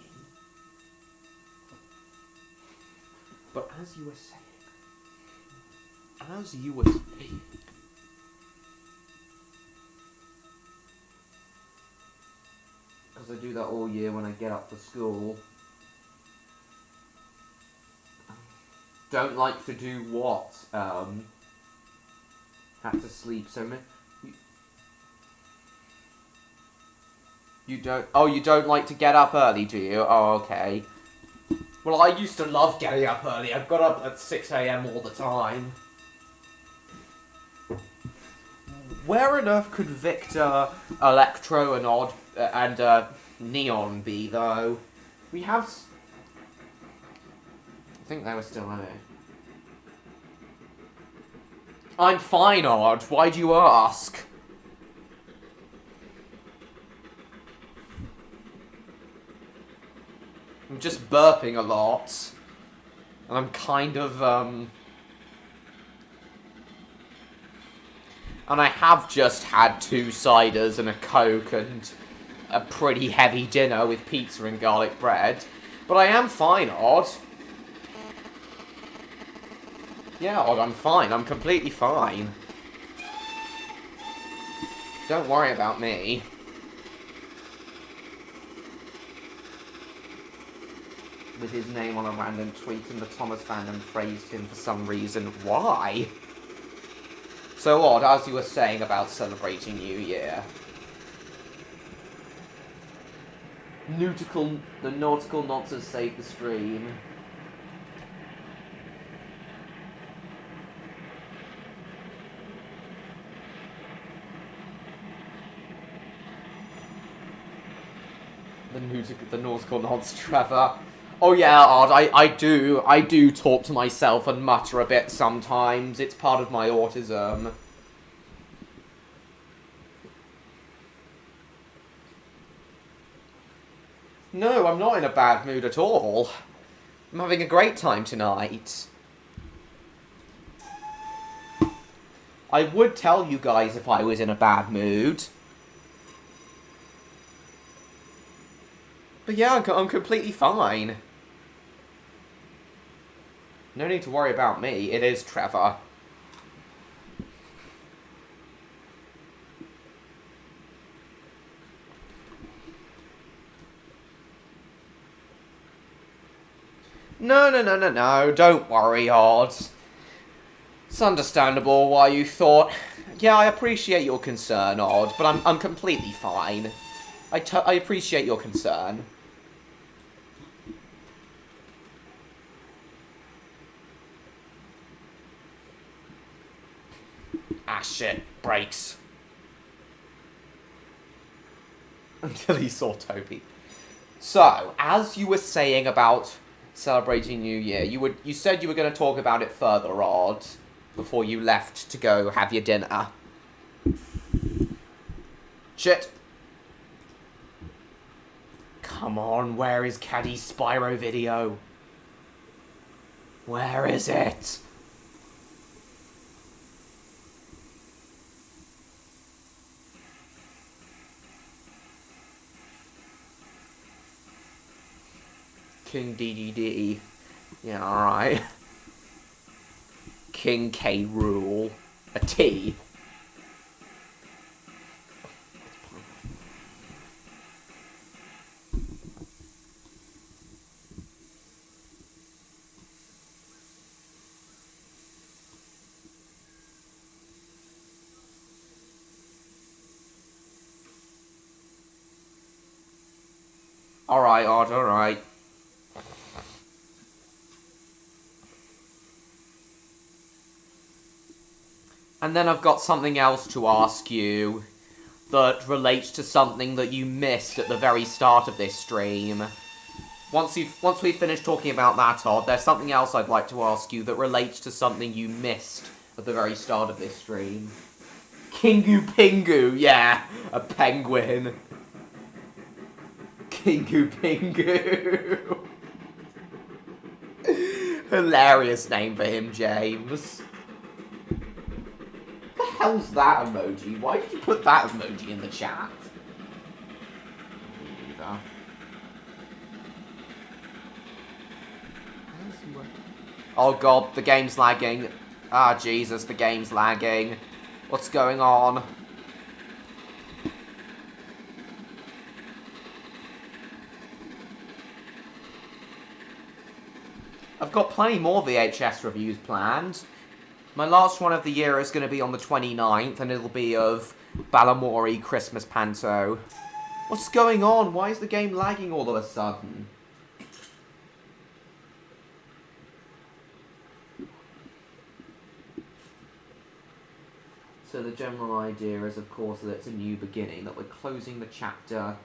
[SPEAKER 1] But as you were saying. As you were... Because I do that all year when I get up for school. Don't like to do what? Had to sleep so many... You don't... Oh, you don't like to get up early, do you? Oh, okay. Well, I used to love getting up early. I've got up at 6 AM all the time. Where on earth could Victor, Electro, and Odd, and Neon be, though? We have... I think they were still in it. I'm fine, Odd. Why do you ask? I'm just burping a lot. And I'm kind of, And I have just had 2 ciders and a Coke and a pretty heavy dinner with pizza and garlic bread. But I am fine, Odd. Yeah, Odd, I'm fine. I'm completely fine. Don't worry about me. With his name on a random tweet, and the Thomas fandom praised him for some reason. Why? So, Odd, as you were saying about celebrating New Year. The nautical nonsense saved the stream. The nautical nonsense, Trevor. Oh yeah, Odd, I do talk to myself and mutter a bit sometimes. It's part of my autism. No, I'm not in a bad mood at all. I'm having a great time tonight. I would tell you guys if I was in a bad mood. But yeah, I'm completely fine. No need to worry about me. It is Trevor. No. Don't worry, Odd. It's understandable why you thought... Yeah, I appreciate your concern, Odd, but I'm completely fine. I appreciate your concern. Ah, shit. Brakes. Until he saw Toby. So, as you were saying about celebrating New Year, you said you were going to talk about it further, Odd, before you left to go have your dinner. Shit. Come on, where is Caddy's Spyro video? Where is it? King DDD. Yeah, alright. King K. Rool. A T. Alright, Odd, alright. And then I've got something else to ask you that relates to something that you missed at the very start of this stream. Once we've finished talking about that, Odd, there's something else I'd like to ask you that relates to something you missed at the very start of this stream. Kingu Pingu, yeah, a penguin. Kingu Pingu. Hilarious name for him, James. What the hell's that emoji? Why did you put that emoji in the chat? Either. Oh god, the game's lagging. Ah, Jesus, the game's lagging. What's going on? I've got plenty more VHS reviews planned. My last one of the year is going to be on the 29th, and it'll be of Balamori Christmas Panto. What's going on? Why is the game lagging all of a sudden? So the general idea is, of course, that it's a new beginning, that we're closing the chapter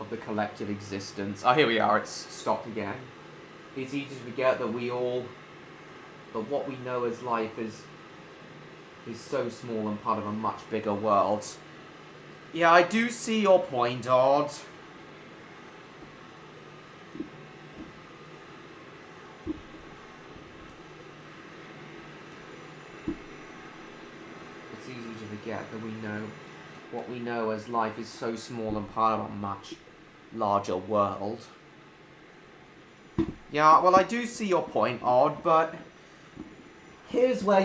[SPEAKER 1] of the collective existence. Oh, here we are, it's stopped again. It's easy to forget that that what we know as life is so small and part of a much bigger world. Yeah, I do see your point, Odd. It's easy to forget that what we know as life is so small and part of a much larger world. Yeah, well, I do see your point, Odd, but here's where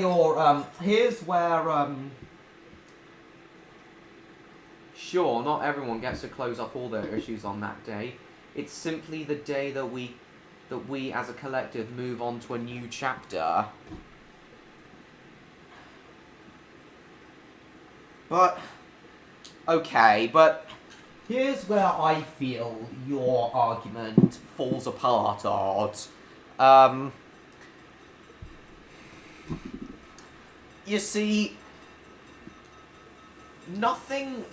[SPEAKER 1] sure, not everyone gets to close off all their issues on that day. It's simply the day that we as a collective move on to a new chapter. But okay, but here's where I feel your argument falls apart, Odd. You see, nothing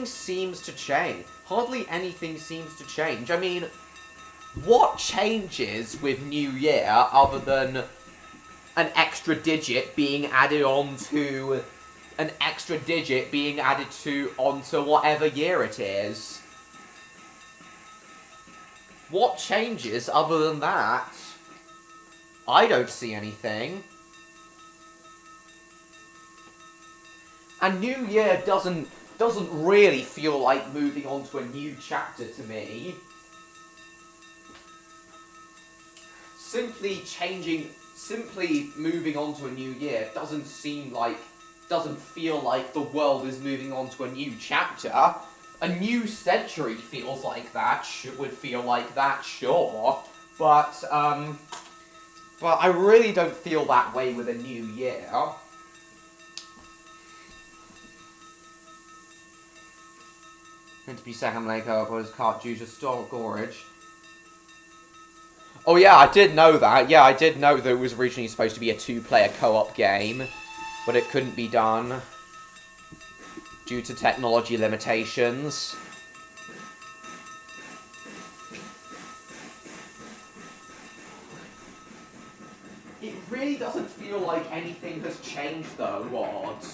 [SPEAKER 1] seems to change. Hardly anything seems to change. I mean, what changes with New Year other than an extra digit being added onto whatever year it is? What changes other than that? I don't see anything. And New Year doesn't really feel like moving on to a new chapter to me. Simply moving on to a new year doesn't feel like the world is moving on to a new chapter. A new century feels like that, would feel like that, sure. But I really don't feel that way with a new year. Meant to be second leg up was cart due to storage. Oh yeah, I did know that. Yeah, I did know that it was originally supposed to be a 2-player co-op game, but it couldn't be done due to technology limitations. It really doesn't feel like anything has changed though, Odd.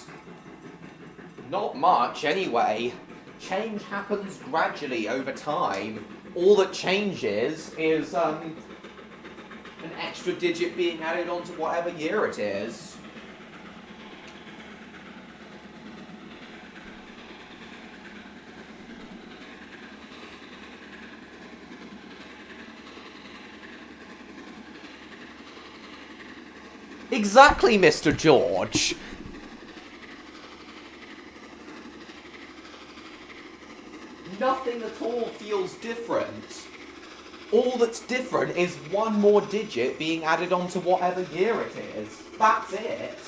[SPEAKER 1] Not much, anyway. Change happens gradually over time. All that changes is an extra digit being added onto whatever year it is. Exactly, Mr. George. Nothing at all feels different. All that's different is one more digit being added onto whatever year it is. That's it.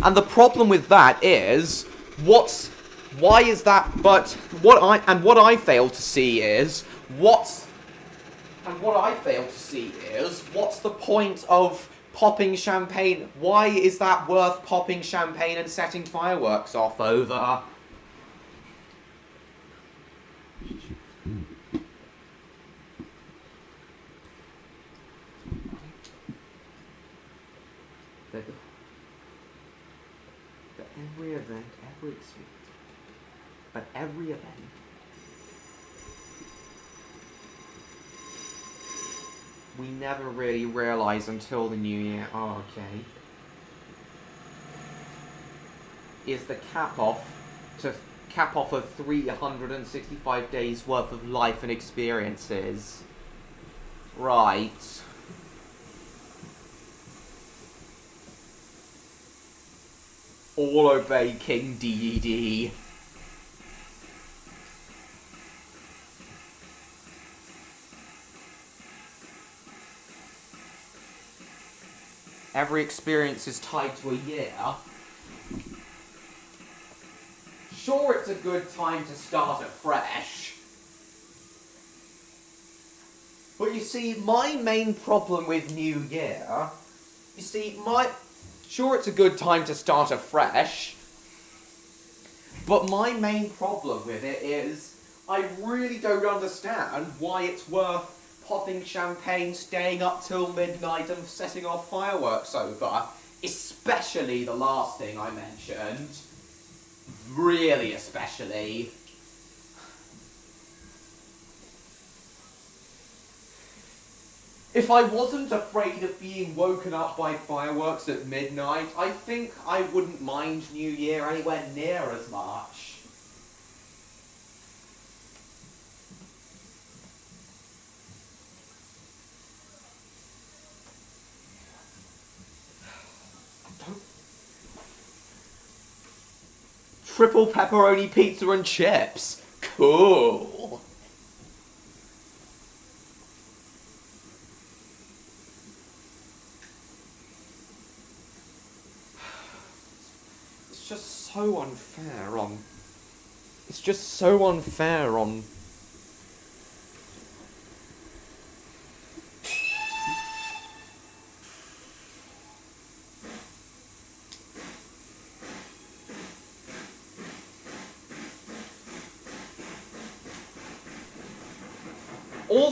[SPEAKER 1] And the problem with that is, what I fail to see is, what's the point of popping champagne? Why is that worth popping champagne and setting fireworks off over? Every event, we never really realise until the new year, oh, okay, is the cap-off to cap off of 365 days worth of life and experiences. Right. All obey King DED. Every experience is tied to a year. Sure, it's a good time to start afresh. But you see, my main problem with New Year... Sure, it's a good time to start afresh. But my main problem with it is, I really don't understand why it's worth popping champagne, staying up till midnight and setting off fireworks over. Especially the last thing I mentioned. Really especially. If I wasn't afraid of being woken up by fireworks at midnight, I think I wouldn't mind New Year anywhere near as much. Triple pepperoni pizza and chips. Cool. It's just so unfair on... It's just so unfair on...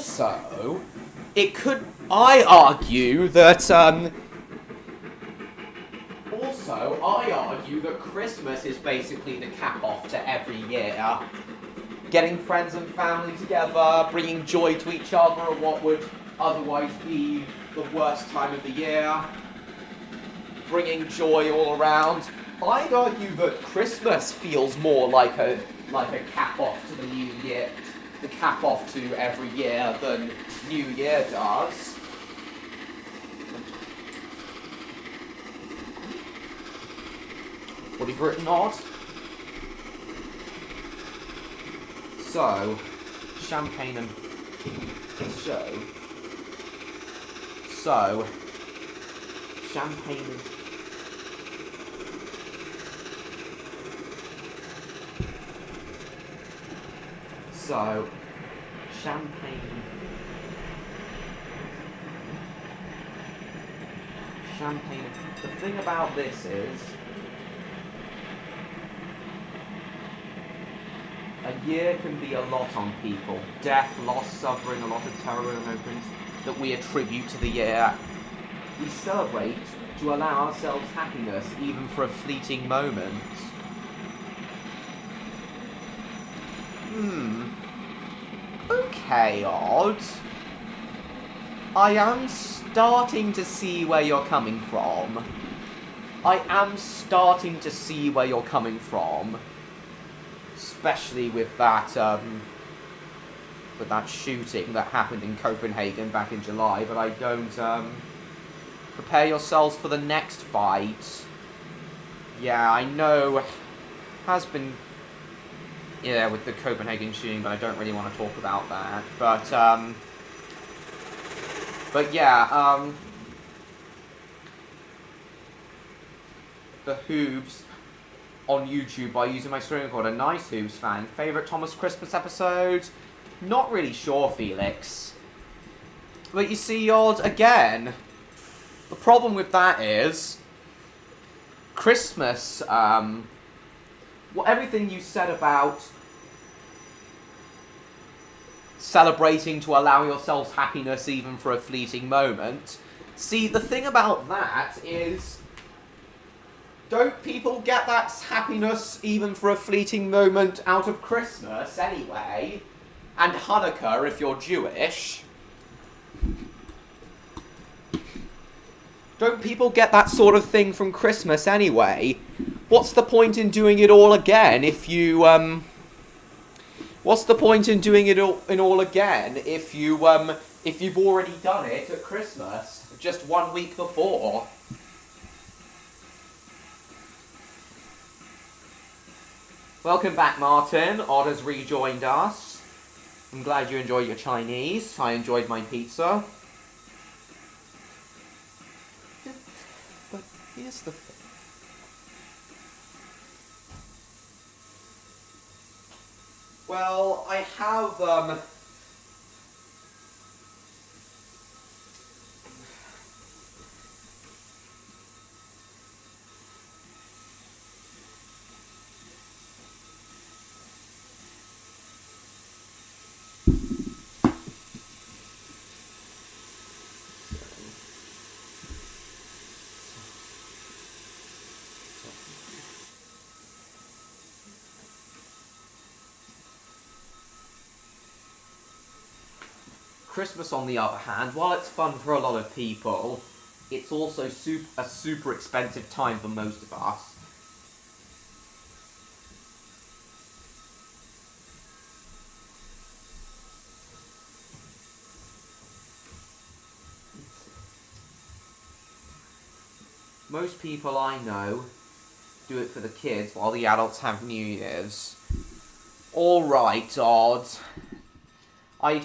[SPEAKER 1] Also, I argue that Christmas is basically the cap-off to every year. Getting friends and family together, bringing joy to each other at what would otherwise be the worst time of the year. Bringing joy all around. I'd argue that Christmas feels more like a cap-off to the new year. The cap off to every year than New Year does. What have you written, Odd? So, champagne and show. So, champagne and... So, champagne. The thing about this is, a year can be a lot on people. Death, loss, suffering, a lot of terror and emotions that we attribute to the year. We celebrate to allow ourselves happiness, even for a fleeting moment. Okay, Odd. I am starting to see where you're coming from. Especially with that shooting that happened in Copenhagen back in July, but I don't, prepare yourselves for the next fight. Yeah, I know, has been... Yeah, with the Copenhagen shooting, but I don't really want to talk about that. But yeah, the Hoobs on YouTube by using my screen recorder. Nice, Hoobs fan. Favourite Thomas Christmas episode? Not really sure, Felix. But you see, Odd, again, the problem with that is Christmas, everything you said about celebrating to allow yourselves happiness even for a fleeting moment. See, the thing about that is, don't people get that happiness even for a fleeting moment out of Christmas anyway? And Hanukkah if you're Jewish. Don't people get that sort of thing from Christmas anyway? What's the point in doing it all again if you, What's the point in doing it all again if you've already done it at Christmas, just 1 week before? Welcome back, Martin. Odd has rejoined us. I'm glad you enjoyed your Chinese. I enjoyed my pizza. But here's the thing. Well, I have, Christmas, on the other hand, while it's fun for a lot of people, it's also a super expensive time for most of us. Most people I know do it for the kids while the adults have New Year's. Alright, Odd. I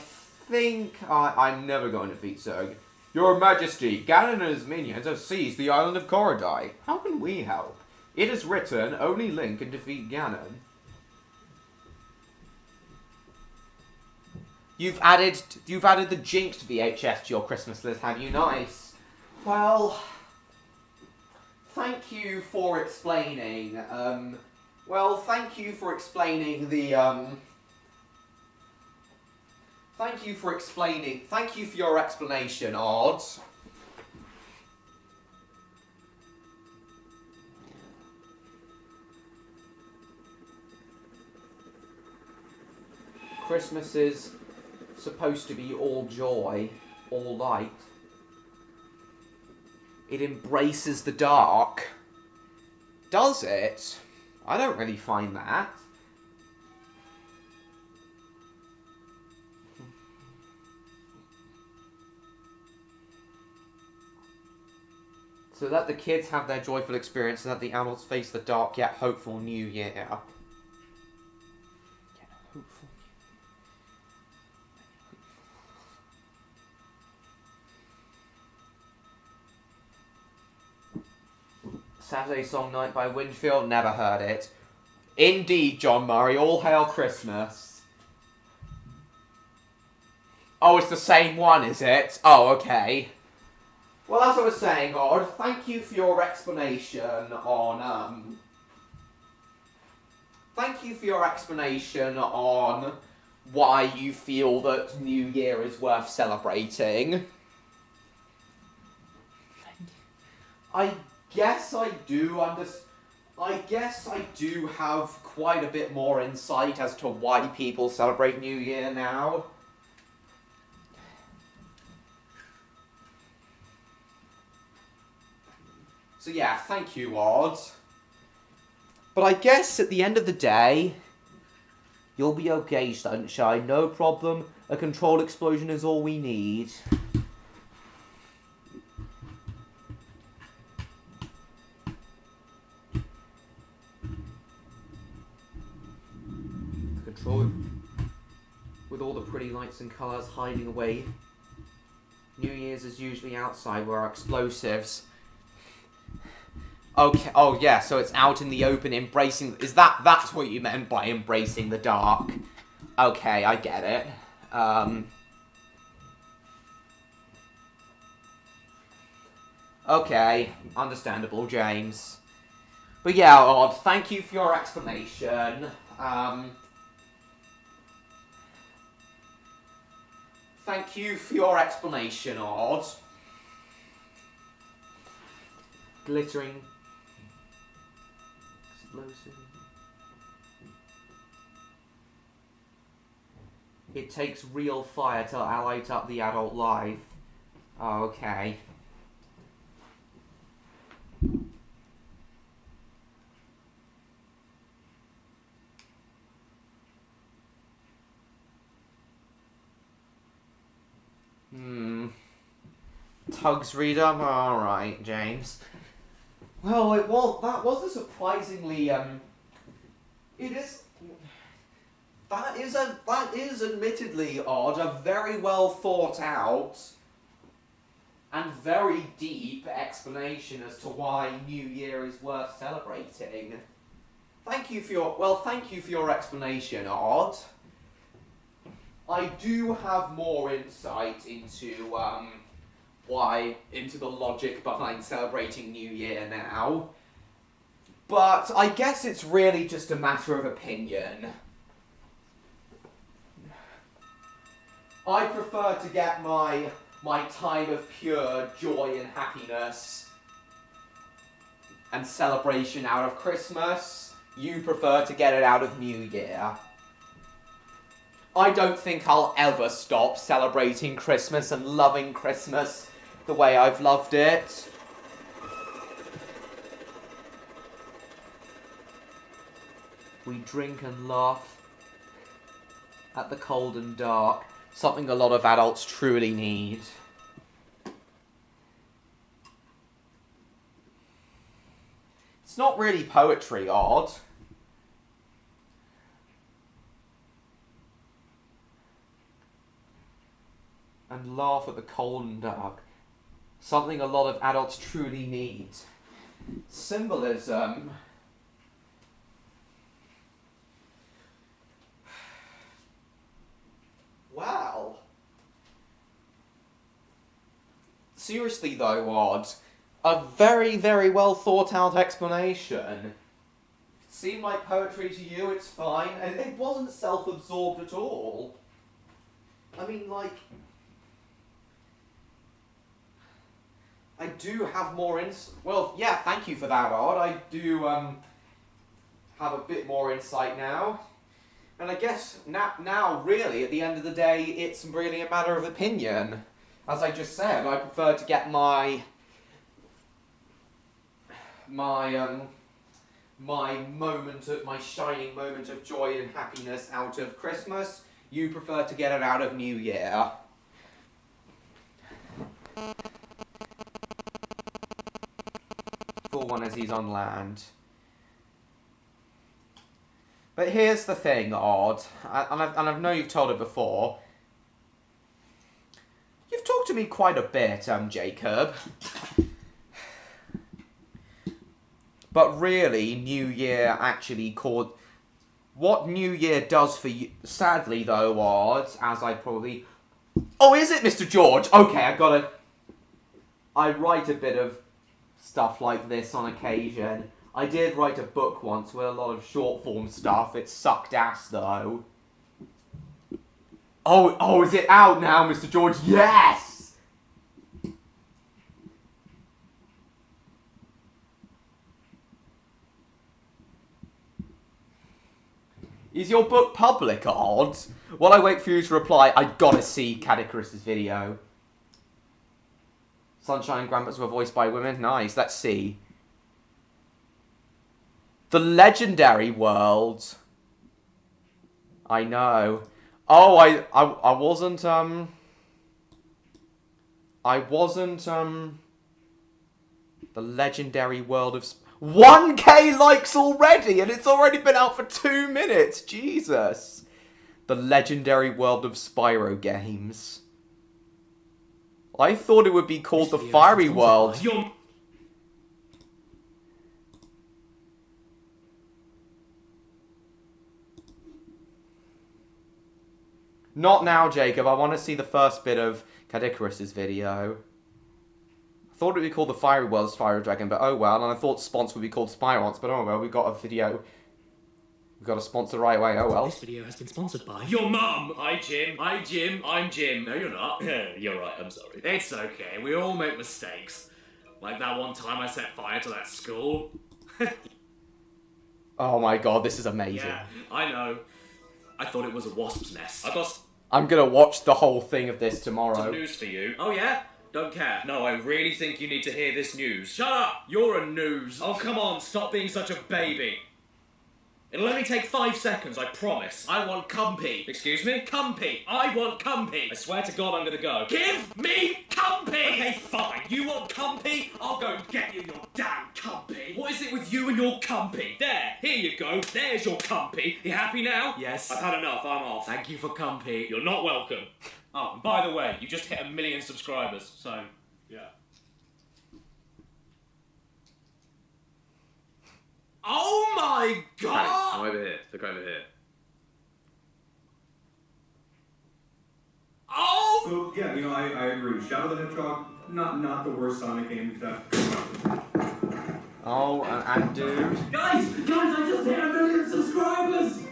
[SPEAKER 1] think I'm never going to defeat Zerg. Your Majesty, Ganon and his minions have seized the island of Korodai. How can we help? It is written, only Link can defeat Ganon. You've added the Jinxed VHS to your Christmas list, have you? Nice. Well, thank you for explaining, thank you for your explanation, Odd. Christmas is supposed to be all joy, all light. It embraces the dark. Does it? I don't really find that. So that the kids have their joyful experience and that the adults face the dark yet hopeful new year. Saturday Song Night by Winfield, never heard it. Indeed, John Murray, all hail Christmas. Oh, it's the same one, is it? Oh, okay. Well, as I was saying, Odd, thank you for your explanation on, why you feel that New Year is worth celebrating. I guess I do have quite a bit more insight as to why people celebrate New Year now. So yeah, thank you, Odd. But I guess at the end of the day, you'll be okay, Sunshine. No problem. A controlled explosion is all we need. Control with all the pretty lights and colours hiding away. New Year's is usually outside where our explosives. Okay, oh yeah, so it's out in the open, embracing... That's what you meant by embracing the dark? Okay, I get it. Okay, understandable, James. But yeah, Odd, thank you for your explanation. Thank you for your explanation, Odd. Glittering... explosive. It takes real fire to light up the adult life. Oh, okay. Tugs reader? Alright, James. Well, that was a surprisingly, that is admittedly odd, a very well thought out and very deep explanation as to why New Year is worth celebrating. Thank you for your explanation, Odd. I do have more insight into into the logic behind celebrating New Year now. But I guess it's really just a matter of opinion. I prefer to get my time of pure joy and happiness and celebration out of Christmas. You prefer to get it out of New Year. I don't think I'll ever stop celebrating Christmas and loving Christmas the way I've loved it. We drink and laugh at the cold and dark, something a lot of adults truly need. It's not really poetry, Odd. And laugh at the cold and dark. Something a lot of adults truly need. Symbolism. Wow. Seriously though, Odd, a very, very well thought out explanation. It seemed like poetry to you, it's fine, and it wasn't self-absorbed at all. I mean, like, I do have more well, yeah, thank you for that, Odd. I do, have a bit more insight now. And I guess now, really, at the end of the day, it's really a matter of opinion. As I just said, I prefer to get my shining moment of joy and happiness out of Christmas. You prefer to get it out of New Year. For one as he's on land. But here's the thing, Odd, and I know you've told it before. You've talked to me quite a bit, Jacob. But really, New Year actually called... What New Year does for you... Sadly, though, Odd, as I probably... Oh, is it, Mr. George? Okay, I write a bit of stuff like this on occasion. I did write a book once with a lot of short form stuff. It sucked ass, though. Oh, is it out now, Mr. George? Yes! Is your book public, Odd? While I wait for you to reply, I gotta see Caddicarus's video. Sunshine and Grandpas were voiced by women? Nice, let's see. The legendary world. I know. Oh, I wasn't, the legendary world of... 1K likes already, and it's already been out for 2 minutes. Jesus. The legendary world of Spyro games. I thought it would be called the Fiery World. Not now, Jacob. I want to see the first bit of Caddicarus's video. I thought it would be called the Fiery World Spyro Dragon, but oh well. And I thought Sponsor would be called Spyrons, but oh well. We got a video. We got a sponsor right away. Oh well.
[SPEAKER 10] This video has been sponsored by
[SPEAKER 7] your mum. Hi, Jim. Hi, Jim. I'm Jim. No, you're not.
[SPEAKER 10] You're right. I'm sorry.
[SPEAKER 7] It's okay. We all make mistakes. Like that one time I set fire to that school.
[SPEAKER 1] Oh my god, this is amazing.
[SPEAKER 7] Yeah, I know. I thought it was a wasp's nest.
[SPEAKER 1] I'm gonna watch the whole thing of this tomorrow.
[SPEAKER 7] Some news for you. Oh yeah? Don't care. No, I really think you need to hear this news. Shut up! You're a news. Oh, come on, stop being such a baby. It'll only take 5 seconds, I promise. I want Cumpy. Excuse me? Cumpy. I want Cumpy. I swear to God I'm gonna go. Give me Cumpy! Okay, fine. You want Cumpy? I'll go and get you your damn Cumpy. What is it with you and your Cumpy? There, here you go. There's your Cumpy. You happy now? Yes. I've had enough, I'm off. Thank you for Cumpy. You're not welcome. Oh, and by the way, you just hit 1 million subscribers, so, yeah. Oh my God!
[SPEAKER 11] I'm over here. Look over here.
[SPEAKER 7] Oh!
[SPEAKER 12] So yeah, you know, I agree. Shadow the Hedgehog, not the worst Sonic game that.
[SPEAKER 1] Oh, and dude.
[SPEAKER 7] Guys, I just hit 1 million subscribers!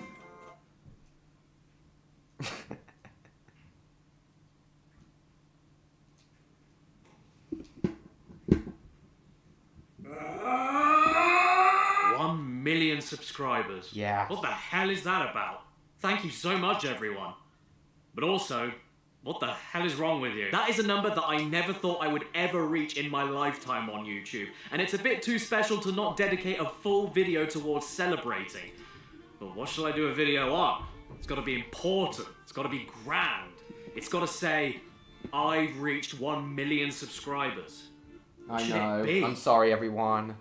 [SPEAKER 7] Million subscribers.
[SPEAKER 1] Yeah.
[SPEAKER 7] What the hell is that about? Thank you so much, everyone. But also, what the hell is wrong with you? That is a number that I never thought I would ever reach in my lifetime on YouTube, and it's a bit too special to not dedicate a full video towards celebrating. But what shall I do a video on? It's gotta be important. It's gotta be grand. It's gotta say, I've reached 1 million subscribers. What
[SPEAKER 1] I
[SPEAKER 7] should
[SPEAKER 1] know.
[SPEAKER 7] it be?
[SPEAKER 1] I'm sorry, everyone.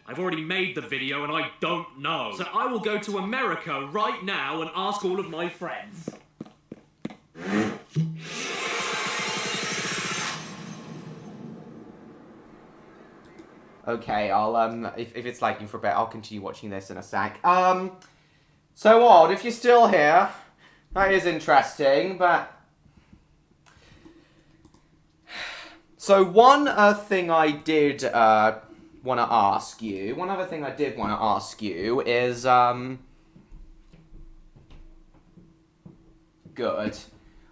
[SPEAKER 7] I've already made the video and I don't know. So I will go to America right now and ask all of my friends.
[SPEAKER 1] Okay, I'll, if it's lagging for a bit, I'll continue watching this in a sec. So Odd, if you're still here, that is interesting, but... So one thing I did, want to ask you, one other thing I did want to ask you is, good.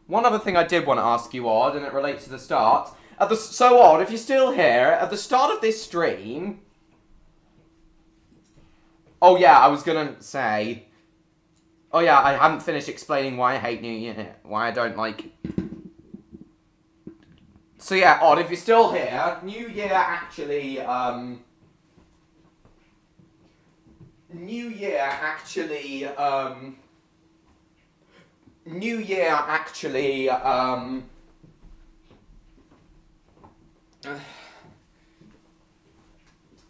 [SPEAKER 1] One other thing I did want to ask you, Odd, and it relates to the start. So Odd, if you're still here, at the start of this stream... Oh yeah, I was gonna say... Oh yeah, I haven't finished explaining why I hate New Year, why I don't like... So yeah, Odd, if you're still here, New Year actually,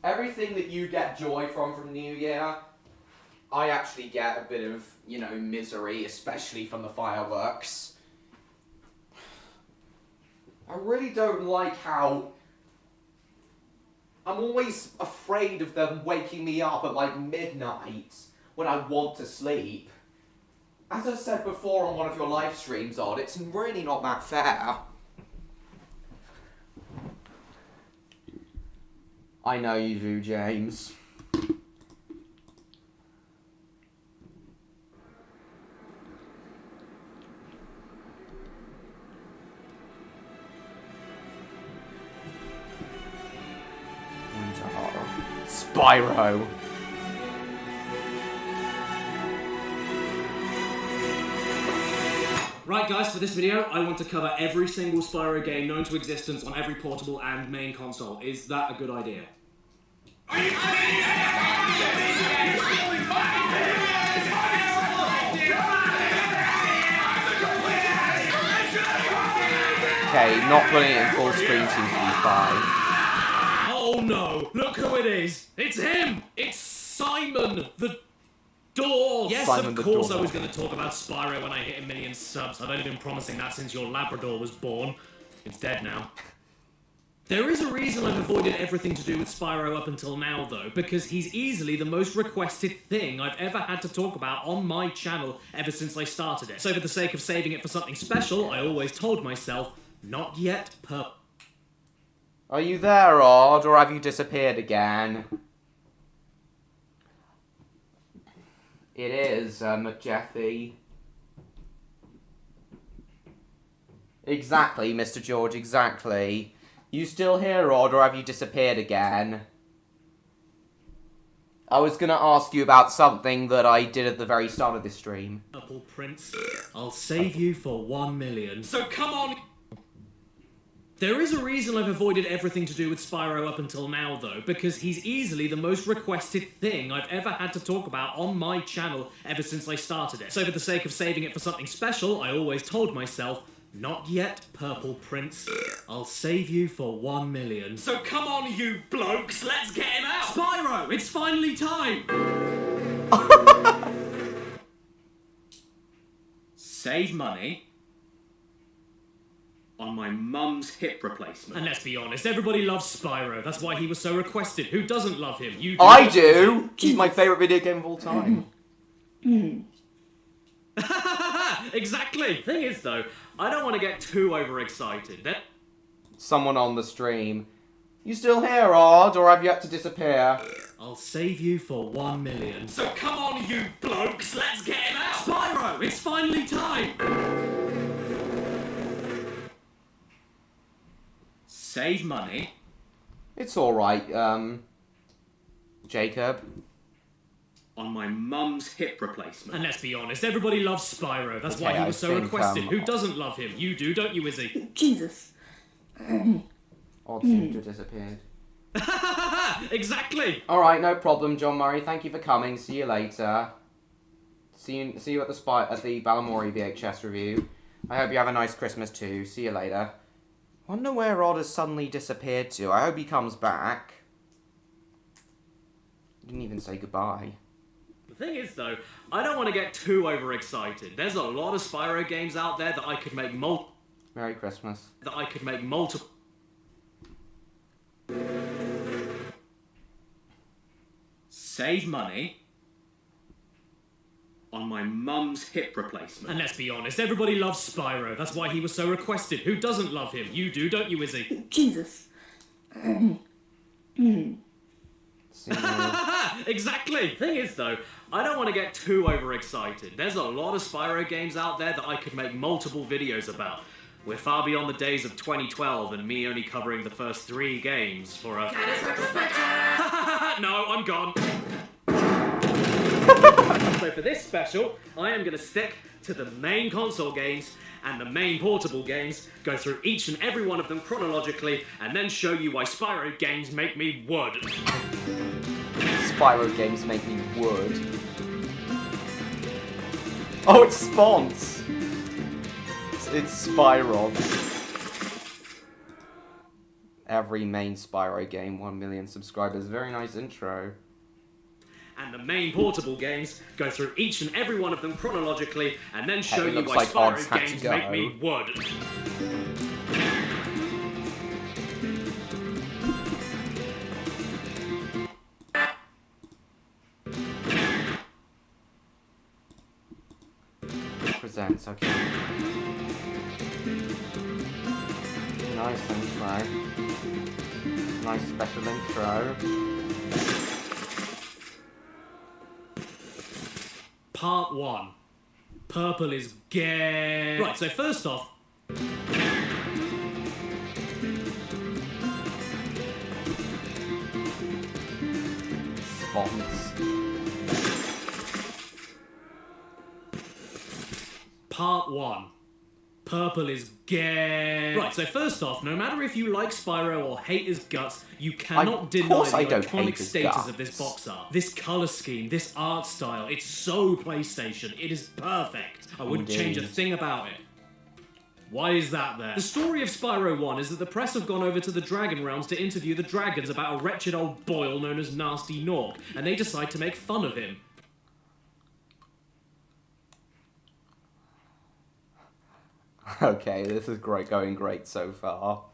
[SPEAKER 1] everything that you get joy from New Year, I actually get a bit of, you know, misery, especially from the fireworks. I really don't like how I'm always afraid of them waking me up at like midnight when I want to sleep. As I said before on one of your live streams, Odd, it's really not that fair. I know you do, James. Spyro.
[SPEAKER 10] Right guys, for this video, I want to cover every single Spyro game known to existence on every portable and main console. Is that a good idea?
[SPEAKER 1] Okay, not putting it in full screen seems to be fine.
[SPEAKER 10] Oh no! Look who it is! It's him! It's Simon the Door! Yes,
[SPEAKER 1] Simon
[SPEAKER 10] of course
[SPEAKER 1] the Door.
[SPEAKER 10] I was going to talk about Spyro when I hit 1 million subs. I've only been promising that since your Labrador was born. It's dead now. There is a reason I've avoided everything to do with Spyro up until now, though, because he's easily the most requested thing I've ever had to talk about on my channel ever since I started it. So for the sake of saving it for something special, I always told myself, not yet per...
[SPEAKER 1] Are you there, Odd, or have you disappeared again? It is, Jeffy. Exactly, Mr. George, exactly. You still here, Odd, or have you disappeared again? I was gonna ask you about something that I did at the very start of this stream.
[SPEAKER 10] Purple Prince, I'll save you for 1 million. So come on! There is a reason I've avoided everything to do with Spyro up until now, though, because he's easily the most requested thing I've ever had to talk about on my channel ever since I started it. So for the sake of saving it for something special, I always told myself, not yet, Purple Prince. I'll save you for 1 million.
[SPEAKER 7] So come on, you blokes, let's get him out!
[SPEAKER 10] Spyro, it's finally time!
[SPEAKER 7] Save money on my mum's hip replacement.
[SPEAKER 10] And let's be honest, everybody loves Spyro. That's why he was so requested. Who doesn't love him? You
[SPEAKER 1] I do! He's my favourite video game of all time.
[SPEAKER 10] Exactly! Thing is, though, I don't want to get too overexcited.
[SPEAKER 1] Someone on the stream. You still here, Odd, or have you had to disappear?
[SPEAKER 10] I'll save you for 1 million.
[SPEAKER 7] So come on, you blokes, let's get him out!
[SPEAKER 10] Spyro, it's finally time!
[SPEAKER 7] Save money.
[SPEAKER 1] It's alright, Jacob.
[SPEAKER 7] On my mum's hip replacement.
[SPEAKER 10] And let's be honest, everybody loves Spyro. That's why he
[SPEAKER 1] I
[SPEAKER 10] was so
[SPEAKER 1] think,
[SPEAKER 10] requested. Who doesn't love him? You do, don't you, Izzy?
[SPEAKER 3] Jesus.
[SPEAKER 1] Odd seemed to have disappeared.
[SPEAKER 10] Exactly!
[SPEAKER 1] Alright, no problem, John Murray. Thank you for coming. See you later. See you at the Balamori VHS review. I hope you have a nice Christmas too. See you later. Wonder where Odd has suddenly disappeared to. I hope he comes back. He didn't even say goodbye.
[SPEAKER 10] The thing is, though, I don't want to get too overexcited. There's a lot of Spyro games out there that I could make
[SPEAKER 1] Merry Christmas.
[SPEAKER 10] multiple.
[SPEAKER 7] Save money on my mum's hip replacement.
[SPEAKER 10] And let's be honest, everybody loves Spyro. That's why he was so requested. Who doesn't love him? You do, don't you, Izzy?
[SPEAKER 3] Jesus.
[SPEAKER 10] Exactly! Thing is, though, I don't want to get too overexcited. There's a lot of Spyro games out there that I could make multiple videos about. We're far beyond the days of 2012 and me only covering the first 3 games for a... No, I'm gone. So for this special, I am going to stick to the main console games and the main portable games, go through each and every one of them chronologically, and then show you why Spyro games make me wood.
[SPEAKER 1] Spyro games make me wood. Oh, it's Spons! It's Spyro. Every main Spyro game, 1 million subscribers. Very nice intro.
[SPEAKER 10] And the main portable games, go through each and every one of them chronologically, and then show you
[SPEAKER 1] looks
[SPEAKER 10] why
[SPEAKER 1] like Odds
[SPEAKER 10] Spyro
[SPEAKER 1] had to
[SPEAKER 10] games
[SPEAKER 1] go.
[SPEAKER 10] make me wood.
[SPEAKER 1] Presents, okay. Nice intro. Nice special intro.
[SPEAKER 10] Part 1. Purple is gay. Right, so first off...
[SPEAKER 1] Spons.
[SPEAKER 10] Part 1. Purple is gay. Right, so first off, no matter if you like Spyro or hate his guts, you cannot deny the iconic status of this box art. This colour scheme, this art style, it's so PlayStation. It is perfect. I wouldn't change a thing about it. Why is that there? The story of Spyro 1 is that the press have gone over to the Dragon Realms to interview the dragons about a wretched old boil known as Nasty Nork, and they decide to make fun of him.
[SPEAKER 1] Okay, this is great, going great so far.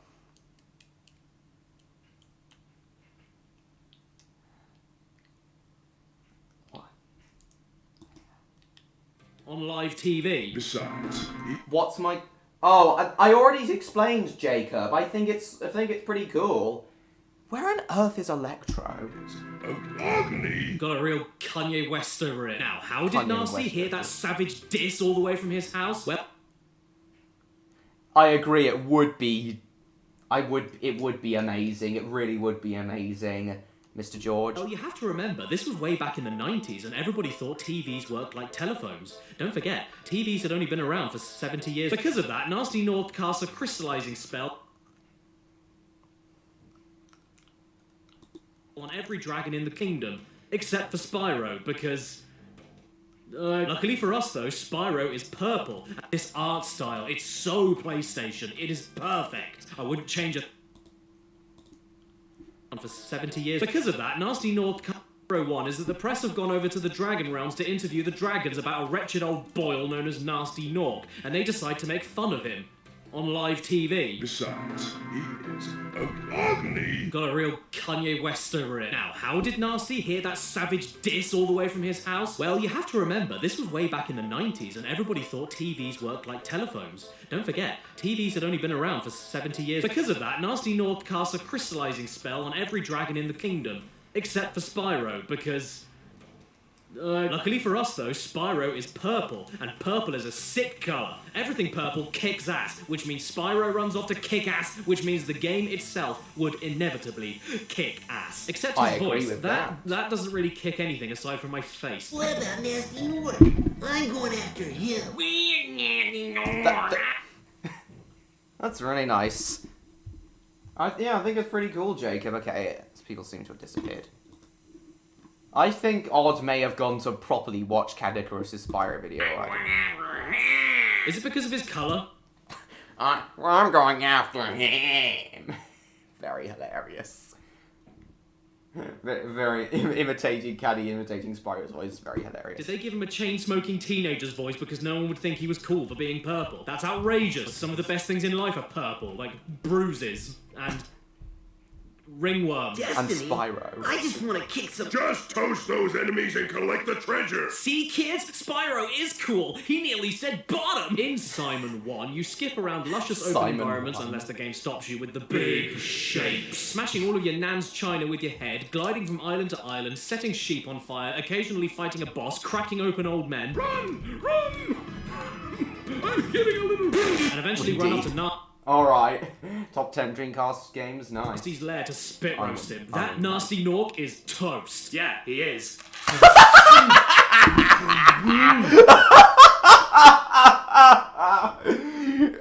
[SPEAKER 10] On live TV.
[SPEAKER 8] Besides,
[SPEAKER 1] What's my... Oh, I already explained, Jacob. I think it's pretty cool. Where on earth is Electro?
[SPEAKER 10] Got a real Kanye West over it. Now, how did
[SPEAKER 1] Kanye
[SPEAKER 10] Nasty
[SPEAKER 1] West
[SPEAKER 10] hear that savage diss all the way from his house? Well,
[SPEAKER 1] I agree, it would be amazing. It really would be amazing, Mr. George.
[SPEAKER 10] well, you have to remember, this was way back in the 90s, and everybody thought TVs worked like telephones. Don't forget, TVs had only been around for 70 years. Because of that, Nasty Nork casts a crystallizing spell. every dragon in the kingdom, except for Spyro, because... luckily for us, though, Spyro is purple. This art style, it's so PlayStation. It is perfect. I wouldn't change a... for 70 years. Because of that, Nasty North... One is that the press have gone over to the Dragon Realms to interview the dragons about a wretched old boil known as Nasty Nork, and they decide to make fun of him on live TV.
[SPEAKER 11] Besides, he is ugly.
[SPEAKER 10] Got a real Kanye West over it. Now, how did Nasty hear that savage diss all the way from his house? Well, you have to remember, this was way back in the 90s, and everybody thought TVs worked like telephones. Don't forget, TVs had only been around for 70 years. Because of that, Nasty Nork casts a crystallizing spell on every dragon in the kingdom, except for Spyro, because... luckily for us, though, Spyro is purple, and purple is a sick colour. Everything purple kicks ass, which means Spyro runs off to kick ass, which means the game itself would inevitably kick ass. Except his voice. That doesn't really kick anything aside from my face.
[SPEAKER 13] What about Nasty Nork? I'm going after him. We're Nasty Nork.
[SPEAKER 1] That's really nice. Yeah, I think it's pretty cool, Jacob. Okay, people seem to have disappeared. I think Odd may have gone to properly watch Cadicarus' Spyro video.
[SPEAKER 10] Is it because of his colour?
[SPEAKER 1] I'm going after him. Very hilarious. Very imitating Caddy, imitating Spyro's voice. Very hilarious.
[SPEAKER 10] Did they give him a chain-smoking teenager's voice because no one would think he was cool for being purple? That's outrageous. Some of the best things in life are purple, like bruises and ringworm.
[SPEAKER 13] Destiny,
[SPEAKER 1] and Spyro.
[SPEAKER 13] I just want to kick some...
[SPEAKER 11] Just toast those enemies and collect the treasure!
[SPEAKER 10] See, kids? Spyro is cool! He nearly said bottom! In Simon 1, you skip around luscious open environments unless the game stops you with the big shapes. Smashing all of your nan's china with your head, gliding from island to island, setting sheep on fire, occasionally fighting a boss, cracking open old men.
[SPEAKER 11] Run! Run! I'm getting a little...
[SPEAKER 10] And eventually run up to
[SPEAKER 1] Alright. Top 10 Dreamcast games, nice.
[SPEAKER 10] Nasty's lair to spit roast him. That Nasty Nork is toast. Yeah, he is.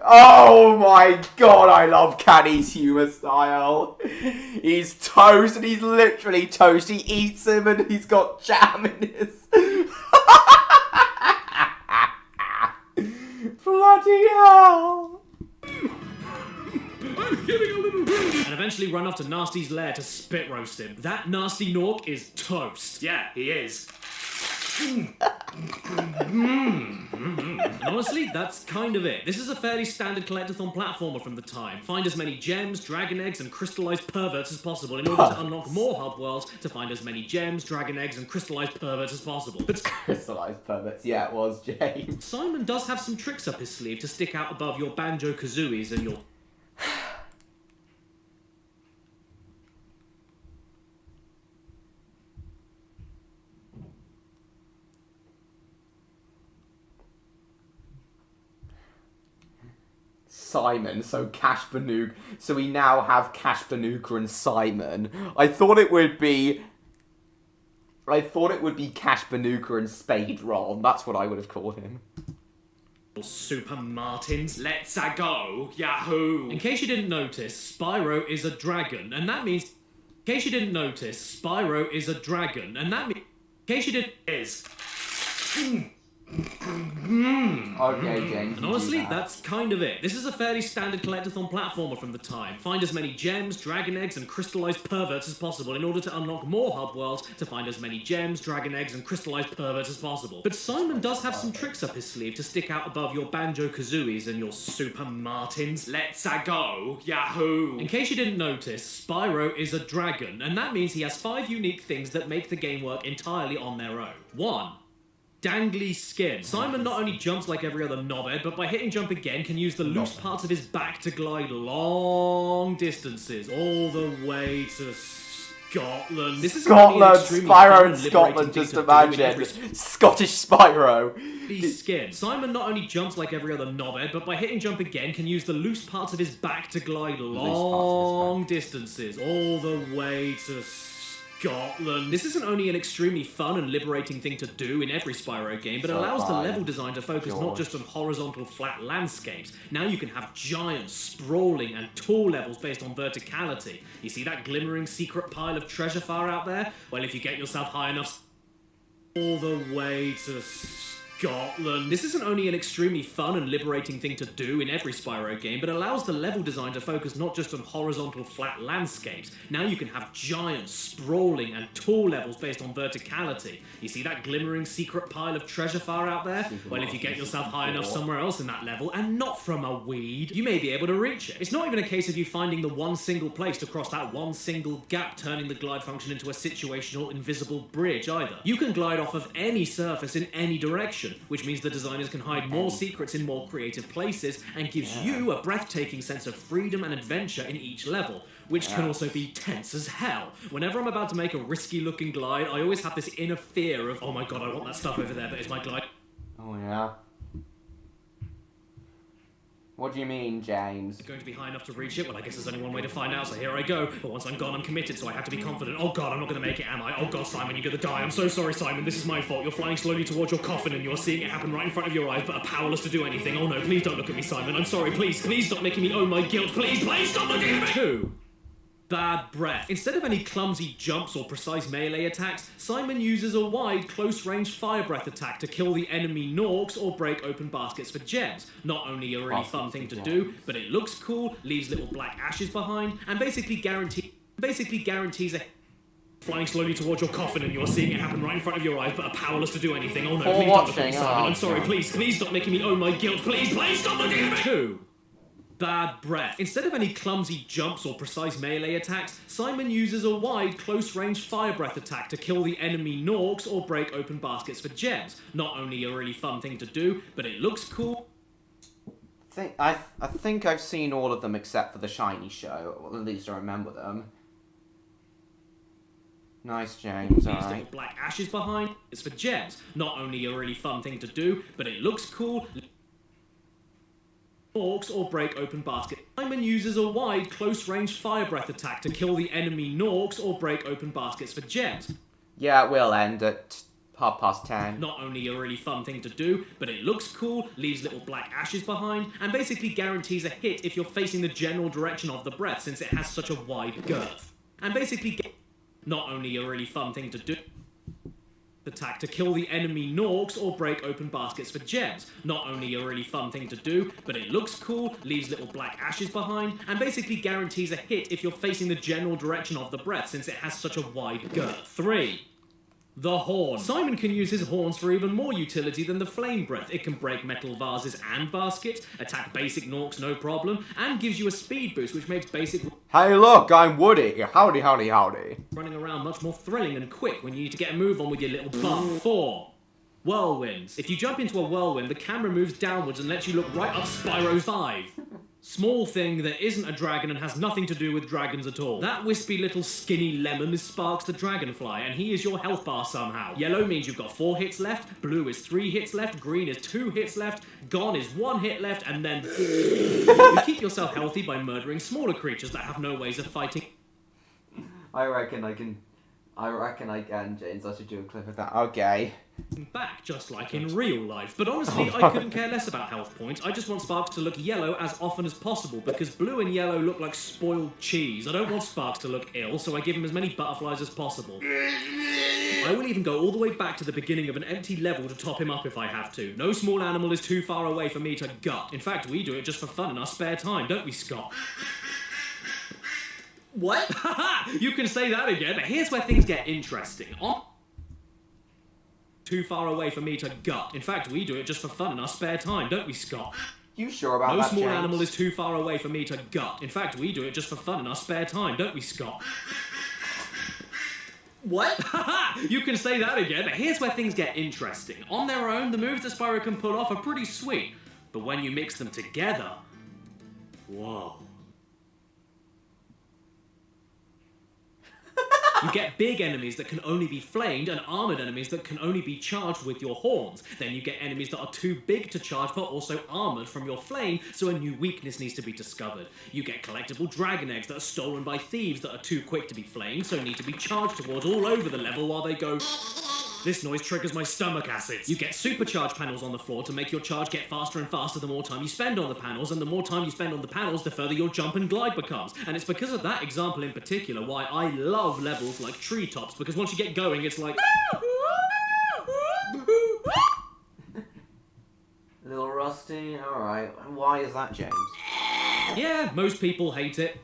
[SPEAKER 1] Oh my god, I love Caddy's humour style. He's toast and he's literally toast. He eats him and he's got jam in his... Bloody hell.
[SPEAKER 11] I'm getting a little...
[SPEAKER 10] And eventually run off to Nasty's lair to spit roast him. That Nasty Nork is toast. Yeah, he is. And honestly, that's kind of it. This is a fairly standard collectathon platformer from the time. Find as many gems, dragon eggs, and crystallized perverts as possible in order to unlock more hub worlds to find as many gems, dragon eggs, and crystallized perverts as possible. But
[SPEAKER 1] crystallized perverts, yeah, it was, James.
[SPEAKER 10] Simon does have some tricks up his sleeve to stick out above your Banjo-Kazooies and your...
[SPEAKER 1] Simon, so Cash Banuka. So we now have Cash Banuka and Simon. I thought it would be Cash Banuka and Spade Ron. That's what I would have called him.
[SPEAKER 10] Super Martins, let's go, yahoo! In case you didn't notice, Spyro is a dragon, and that means... In case you didn't notice, Spyro is a dragon, and that means... In case you didn't... Is...
[SPEAKER 1] Okay, James.
[SPEAKER 10] And honestly, that's kind of it. This is a fairly standard collectathon platformer from the time. Find as many gems, dragon eggs, and crystallized perverts as possible in order to unlock more hub worlds to find as many gems, dragon eggs, and crystallized perverts as possible. But Simon does have some tricks up his sleeve to stick out above your Banjo-Kazooies and your Super Martins. Let's go, yahoo! In case you didn't notice, Spyro is a dragon, and that means he has 5 unique things that make the game work entirely on their own. 1. Dangly skin. Simon not only jumps like every other knobhead, but by hitting jump again can use the loose parts of his back to glide long distances, all the way to Scotland. This is
[SPEAKER 1] Scotland, Spyro in Scotland, just imagine. Scottish Spyro.
[SPEAKER 10] Skin. Simon not only jumps like every other knobhead, but by hitting jump again can use the loose parts of his back to glide long distances, all the way to Scotland. This isn't only an extremely fun and liberating thing to do in every Spyro game, but allows the level design to focus not just on horizontal flat landscapes. Now you can have giant, sprawling, and tall levels based on verticality. You see that glimmering secret pile of treasure far out there? Well, if you get yourself high enough, all the way to Scotland. This isn't only an extremely fun and liberating thing to do in every Spyro game, but allows the level design to focus not just on horizontal flat landscapes. Now you can have giant, sprawling, and tall levels based on verticality. You see that glimmering secret pile of treasure far out there? Well, if you get yourself high enough somewhere else in that level, and not from a weed, you may be able to reach it. It's not even a case of you finding the one single place to cross that one single gap, turning the glide function into a situational invisible bridge either. You can glide off of any surface in any direction, which means the designers can hide more secrets in more creative places and gives you a breathtaking sense of freedom and adventure in each level, which can also be tense as hell. Whenever I'm about to make a risky looking glide, I always have this inner fear of, oh my god, I want that stuff over there, but is my glide...
[SPEAKER 1] Oh yeah. What do you mean, James?
[SPEAKER 10] Going to be high enough to reach it? Well, I guess there's only one way to find out, so here I go. But once I'm gone, I'm committed, so I have to be confident. Oh god, I'm not gonna make it, am I? Oh god, Simon, you're gonna die. I'm so sorry, Simon, this is my fault. You're flying slowly towards your coffin and you're seeing it happen right in front of your eyes, but are powerless to do anything. Oh no, please don't look at me, Simon. I'm sorry, please stop making me own my guilt. Please stop looking at me! 2. Bad breath. Instead of any clumsy jumps or precise melee attacks, Simon uses a wide, close-range fire breath attack to kill the enemy Norks or break open baskets for gems. Not only a really fun thing to do, but it looks cool, leaves little black ashes behind, and basically guarantees a flying slowly towards your coffin and you're seeing it happen right in front of your eyes, but are powerless to do anything. Oh no, please don't look at me, Simon. I'm sorry, please stop making me own my guilt. Please stop looking at me! 2. Bad breath. Instead of any clumsy jumps or precise melee attacks, Simon uses a wide, close-range fire breath attack to kill the enemy Norks or break open baskets for gems. Not only a really fun thing to do, but it looks cool.
[SPEAKER 1] I think I've seen all of them except for the shiny show. Well, at least I remember them. Nice, James. Alright.
[SPEAKER 10] Little black ashes behind. It's for gems. Not only a really fun thing to do, but it looks cool. Orcs or break open basket. Simon uses a wide, close-range fire breath attack to kill the enemy Norks or break open baskets for gems.
[SPEAKER 1] Yeah, it will end at 10:30.
[SPEAKER 10] Not only a really fun thing to do, but it looks cool, leaves little black ashes behind, and basically guarantees a hit if you're facing the general direction of the breath since it has such a wide girth. And basically, not only a really fun thing to do, attack to kill the enemy Norks or break open baskets for gems. Not only a really fun thing to do, but it looks cool, leaves little black ashes behind, and basically guarantees a hit if you're facing the general direction of the breath since it has such a wide girth. 3. The horn. Simon can use his horns for even more utility than the flame breath. It can break metal vases and baskets, attack basic Norks no problem, and gives you a speed boost which makes basic...
[SPEAKER 1] Hey look, I'm Woody. Howdy, howdy, howdy.
[SPEAKER 10] Running around much more thrilling and quick when you need to get a move on with your little buff. 4. Whirlwinds. If you jump into a whirlwind, the camera moves downwards and lets you look right up Spyro's 5. Small thing that isn't a dragon and has nothing to do with dragons at all. That wispy little skinny lemon is Sparks the Dragonfly, and he is your health bar somehow. Yellow means you've got 4 hits left, blue is 3 hits left, green is 2 hits left, gone is 1 hit left, and then... You keep yourself healthy by murdering smaller creatures that have no ways of fighting.
[SPEAKER 1] I reckon I can, James. I should do a clip of that. Okay.
[SPEAKER 10] Back, just like in real life. But honestly, I couldn't care less about health points. I just want Sparks to look yellow as often as possible, because blue and yellow look like spoiled cheese. I don't want Sparks to look ill, so I give him as many butterflies as possible. I will even go all the way back to the beginning of an empty level to top him up if I have to. No small animal is too far away for me to gut. In fact, we do it just for fun in our spare time, don't we, Scott? What? Haha! You can say that again, but here's where things get interesting. Too far away for me to gut. In fact, we do it just for fun in our spare time, don't we, Scott?
[SPEAKER 1] You sure about that,
[SPEAKER 10] No small
[SPEAKER 1] James?
[SPEAKER 10] animal is too far away for me to gut. In fact, we do it just for fun in our spare time, don't we, Scott? What? Haha! You can say that again, but here's where things get interesting. On their own, the moves that Spyro can pull off are pretty sweet. But when you mix them together... Whoa. You get big enemies that can only be flamed and armoured enemies that can only be charged with your horns. Then you get enemies that are too big to charge but also armoured from your flame, so a new weakness needs to be discovered. You get collectible dragon eggs that are stolen by thieves that are too quick to be flamed, so need to be charged towards all over the level while they go... This noise triggers my stomach acids. You get supercharge panels on the floor to make your charge get faster and faster the more time you spend on the panels, and the more time you spend on the panels, the further your jump and glide becomes. And it's because of that example in particular why I love levels like treetops, because once you get going, it's like...
[SPEAKER 1] A little rusty? Alright. And why is that, James?
[SPEAKER 10] Yeah, most people hate it.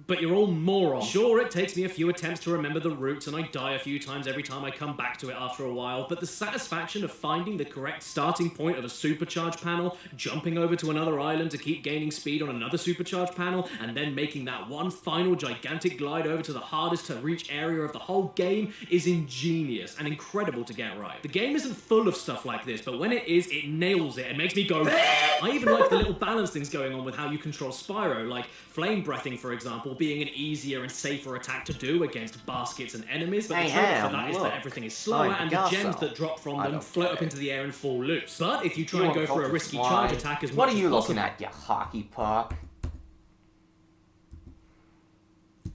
[SPEAKER 10] But you're all morons. Sure, it takes me a few attempts to remember the routes, and I die a few times every time I come back to it after a while, but the satisfaction of finding the correct starting point of a supercharge panel, jumping over to another island to keep gaining speed on another supercharge panel, and then making that one final gigantic glide over to the hardest to reach area of the whole game is ingenious and incredible to get right. The game isn't full of stuff like this, but when it is, it nails it and makes me go... I even like the little balance things going on with how you control Spyro, like flame breathing, for example, being an easier and safer attack to do against baskets and enemies, but the trick for that is that everything is slower and the gems that drop from them float up into the air and fall loose. But if you try and go for a risky charge attack as much as possible...
[SPEAKER 1] What are you looking at, you hockey puck?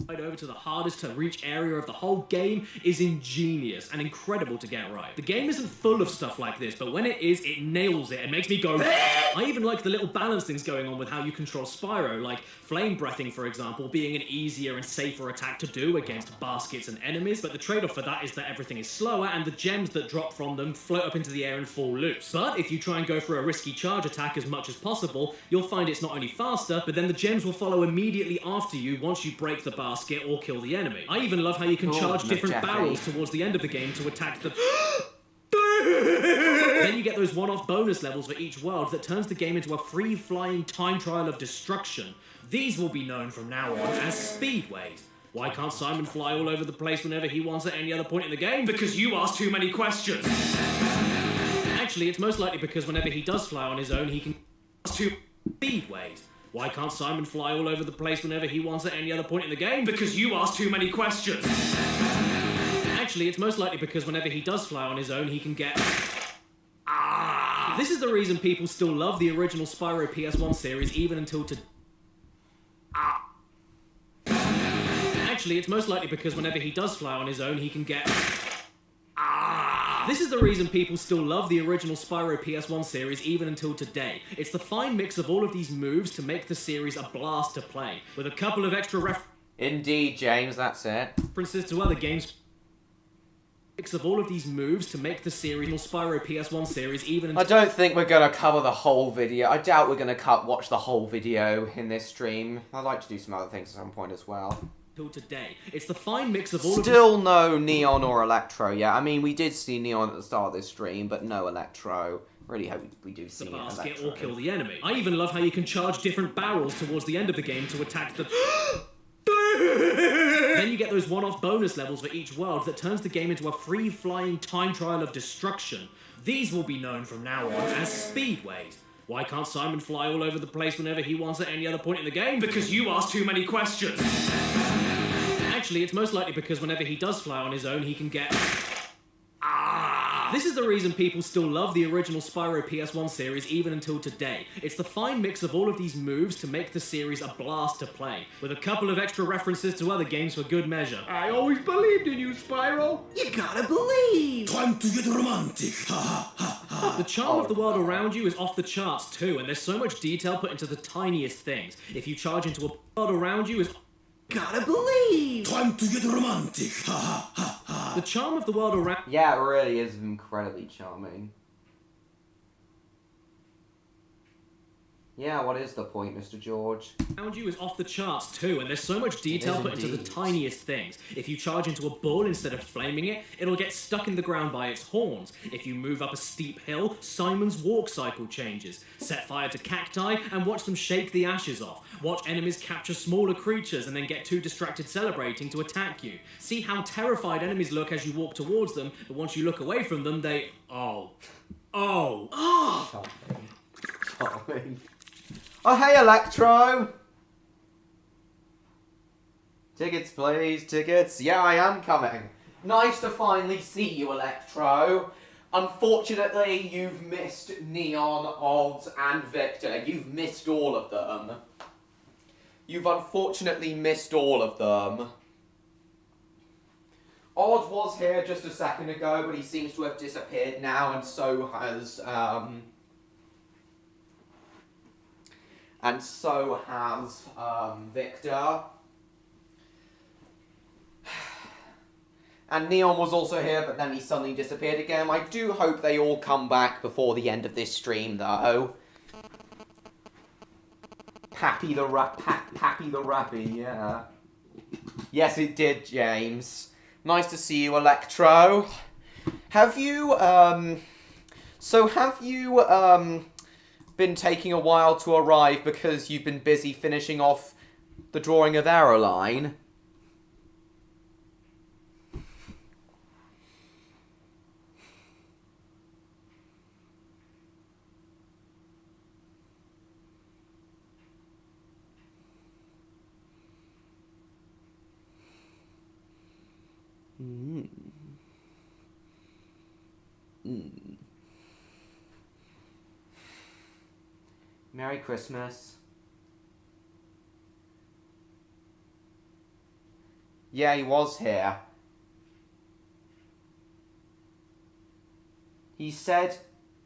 [SPEAKER 10] Over to the hardest to reach area of the whole game is ingenious and incredible to get right. The game isn't full of stuff like this, but when it is, it nails it and makes me go... I even like the little balance things going on with how you control Spyro, like flame breathing, for example, being an easier and safer attack to do against baskets and enemies, but the trade-off for that is that everything is slower and the gems that drop from them float up into the air and fall loose. But if you try and go for a risky charge attack as much as possible, you'll find it's not only faster, but then the gems will follow immediately after you once you break the basket or kill the enemy. I even love how you can charge different barrels towards the end of the game to attack the... Then you get those one-off bonus levels for each world that turns the game into a free-flying time trial of destruction. These will be known from now on as speedways. Why can't Simon fly all over the place whenever he wants at any other point in the game? Because you ask too many questions. Actually, it's most likely because whenever he does fly on his own, he can... two speedways. Why can't Simon fly all over the place whenever he wants at any other point in the game? Because you ask too many questions. Actually, it's most likely because whenever he does fly on his own, he can get... This is the reason people still love the original Spyro PS1 series even until today. Actually, it's most likely because whenever he does fly on his own, he can get... This is the reason people still love the original Spyro PS1 series even until today. It's the fine mix of all of these moves to make the series a blast to play, with a couple of extra
[SPEAKER 1] Indeed, James, that's it.
[SPEAKER 10] references to other games. Mix of all of these moves to make the series Spyro PS1 series even until...
[SPEAKER 1] I don't think we're going to cover the whole video. I doubt we're going to watch the whole video in this stream. I'd like to do some other things at some point as well.
[SPEAKER 10] Today. It's the fine mix of all
[SPEAKER 1] Still no Neon or Electro yet. I mean, we did see Neon at the start of this stream, but no Electro. Really hope we do see
[SPEAKER 10] Electro. Or kill the enemy. I even love how you can charge different barrels towards the end of the game to attack the... Then you get those one-off bonus levels for each world that turns the game into a free-flying time trial of destruction. These will be known from now on as speedways. Why can't Simon fly all over the place whenever he wants at any other point in the game? Because you ask too many questions. Actually, it's most likely because whenever he does fly on his own, he can get... This is the reason people still love the original Spyro PS1 series even until today. It's the fine mix of all of these moves to make the series a blast to play, with a couple of extra references to other games for good measure.
[SPEAKER 11] I always believed in you, Spyro.
[SPEAKER 13] You gotta believe.
[SPEAKER 4] Time to get romantic.
[SPEAKER 10] The charm of the world around you is off the charts too, and there's so much detail put into the tiniest things. If you charge into a world around you is...
[SPEAKER 13] Gotta believe.
[SPEAKER 4] Time to get romantic.
[SPEAKER 10] The charm of the world around...
[SPEAKER 1] Yeah, it really is incredibly charming. Yeah, what is the point, Mr. George?
[SPEAKER 10] Around you is off the charts too, and there's so much detail put into the tiniest things. If you charge into a ball instead of flaming it, it'll get stuck in the ground by its horns. If you move up a steep hill, Simon's walk cycle changes. Set fire to cacti and watch them shake the ashes off. Watch enemies capture smaller creatures and then get too distracted celebrating to attack you. See how terrified enemies look as you walk towards them, but once you look away from them, they... Oh.
[SPEAKER 1] Oh, hey, Electro! Tickets, please, tickets. Yeah, I am coming. Nice to finally see you, Electro. Unfortunately, you've missed Neon, Oz, and Victor. You've missed all of them. You've unfortunately missed all of them. Odd was here just a second ago, but he seems to have disappeared now, and so has, Victor. And Neon was also here, but then he suddenly disappeared again. I do hope they all come back before the end of this stream, though. Pappy the Rappy, yeah. Yes, it did, James. Nice to see you, Electro. Have you, been taking a while to arrive because you've been busy finishing off the drawing of Aeroline? Merry Christmas. Yeah, he was here. He said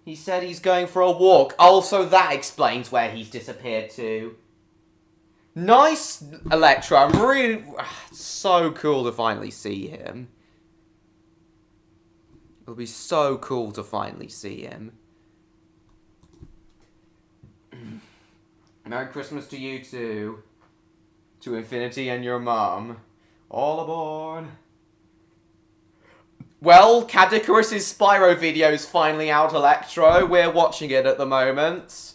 [SPEAKER 1] he's going for a walk. Also, that explains where he's disappeared to. Nice, Electro. I'm really... so cool to finally see him. It'll be so cool to finally see him. Merry Christmas to you too. To Infinity and your mum. All aboard. Well, Cadicarus's Spyro video is finally out, Electro. We're watching it at the moment.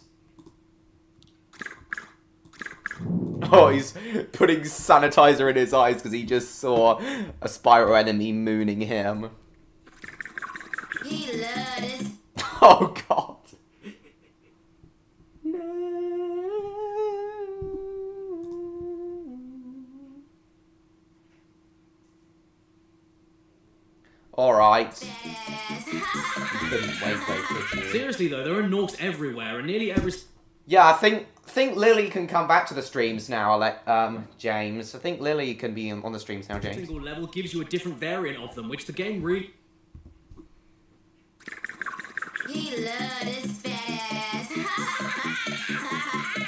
[SPEAKER 1] Oh, he's putting sanitizer in his eyes because he just saw a Spyro enemy mooning him.
[SPEAKER 13] He loves.
[SPEAKER 1] Oh, God. Alright.
[SPEAKER 10] Seriously though, there are Norks everywhere, and nearly every...
[SPEAKER 1] Yeah, I think Lily can come back to the streams now, James. I think Lily can be on the streams now, James.
[SPEAKER 10] single level gives you a different variant of them, which the game really...
[SPEAKER 13] He loves his fat ass.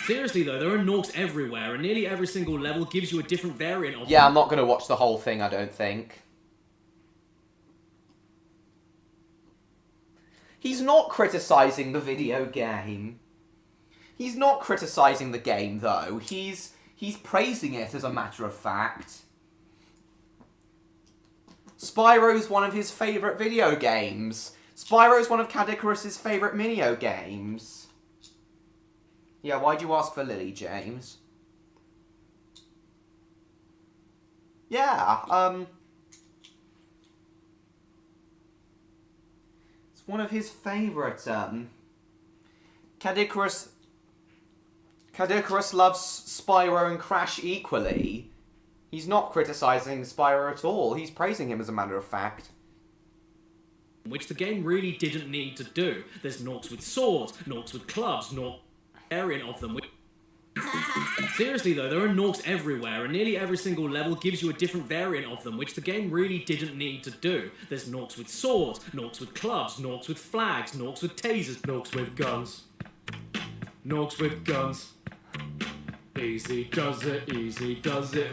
[SPEAKER 10] Seriously though, there are Norks everywhere, and nearly every single level gives you a different variant of them.
[SPEAKER 1] Yeah, I'm not going to watch the whole thing, I don't think. He's not criticising the video game. He's not criticising the game, though. He's praising it, as a matter of fact. Spyro's one of his favourite video games. Spyro's one of Cadicarus's favourite Minio games. Yeah, why'd you ask for Lily, James? Yeah, it's one of his favourite, Cadicarus loves Spyro and Crash equally. He's not criticising Spyro at all. He's praising him, as a matter of fact.
[SPEAKER 10] Which the game really didn't need to do. There's Norks with swords, Norks with clubs, variant of them. Seriously though, there are Norks everywhere, and nearly every single level gives you a different variant of them, which the game really didn't need to do. There's Norks with swords, Norks with clubs, Norks with flags, Norks with tasers, Norks with guns. Norks with guns. Easy does it,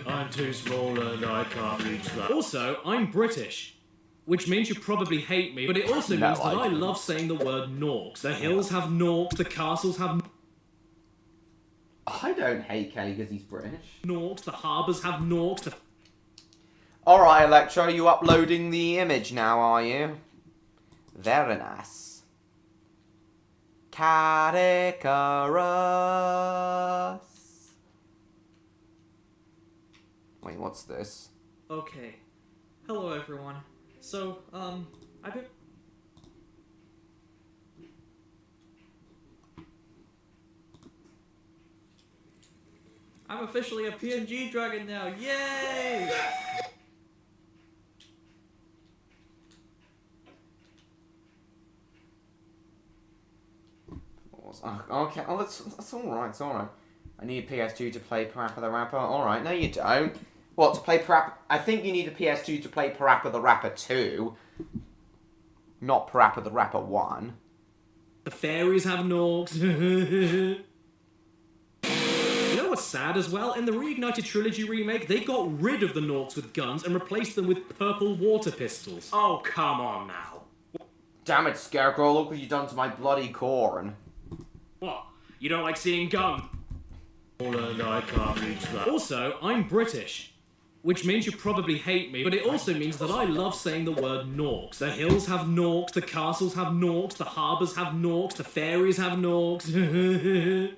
[SPEAKER 10] I'm too small and I can't reach that. Also, I'm British. Which means you probably hate me, but it also means that I love saying the word Norks. The hills have Norks, the castles have...
[SPEAKER 1] I don't hate Kenny because he's British.
[SPEAKER 10] Norks, the harbours have Norks, the...
[SPEAKER 1] Alright, Electro, you uploading the image now, are you? Very nice. Cadicarus. Wait, what's this?
[SPEAKER 14] Okay. Hello, everyone. So, I've been... I'm officially a PNG dragon now. Yay!
[SPEAKER 1] Okay, oh, that's alright, it's alright. I need a PS2 to play Parappa the Rapper. Alright, no you don't. What, to play Parappa? I think you need a PS2 to play Parappa the Rapper 2. Not Parappa the Rapper 1.
[SPEAKER 10] The fairies have Norks. You know what's sad as well? In the Reignited Trilogy remake, they got rid of the Norks with guns and replaced them with purple water pistols.
[SPEAKER 7] Oh, come on now.
[SPEAKER 1] Damn it, Scarecrow, look what you've done to my bloody corn.
[SPEAKER 7] What? You don't like seeing gun?
[SPEAKER 10] I can't reach that. Also, I'm British. Which means you probably hate me, but it also means that I love saying the word Norks. The hills have Norks, the castles have Norks, the harbours have Norks, the fairies have Norks. You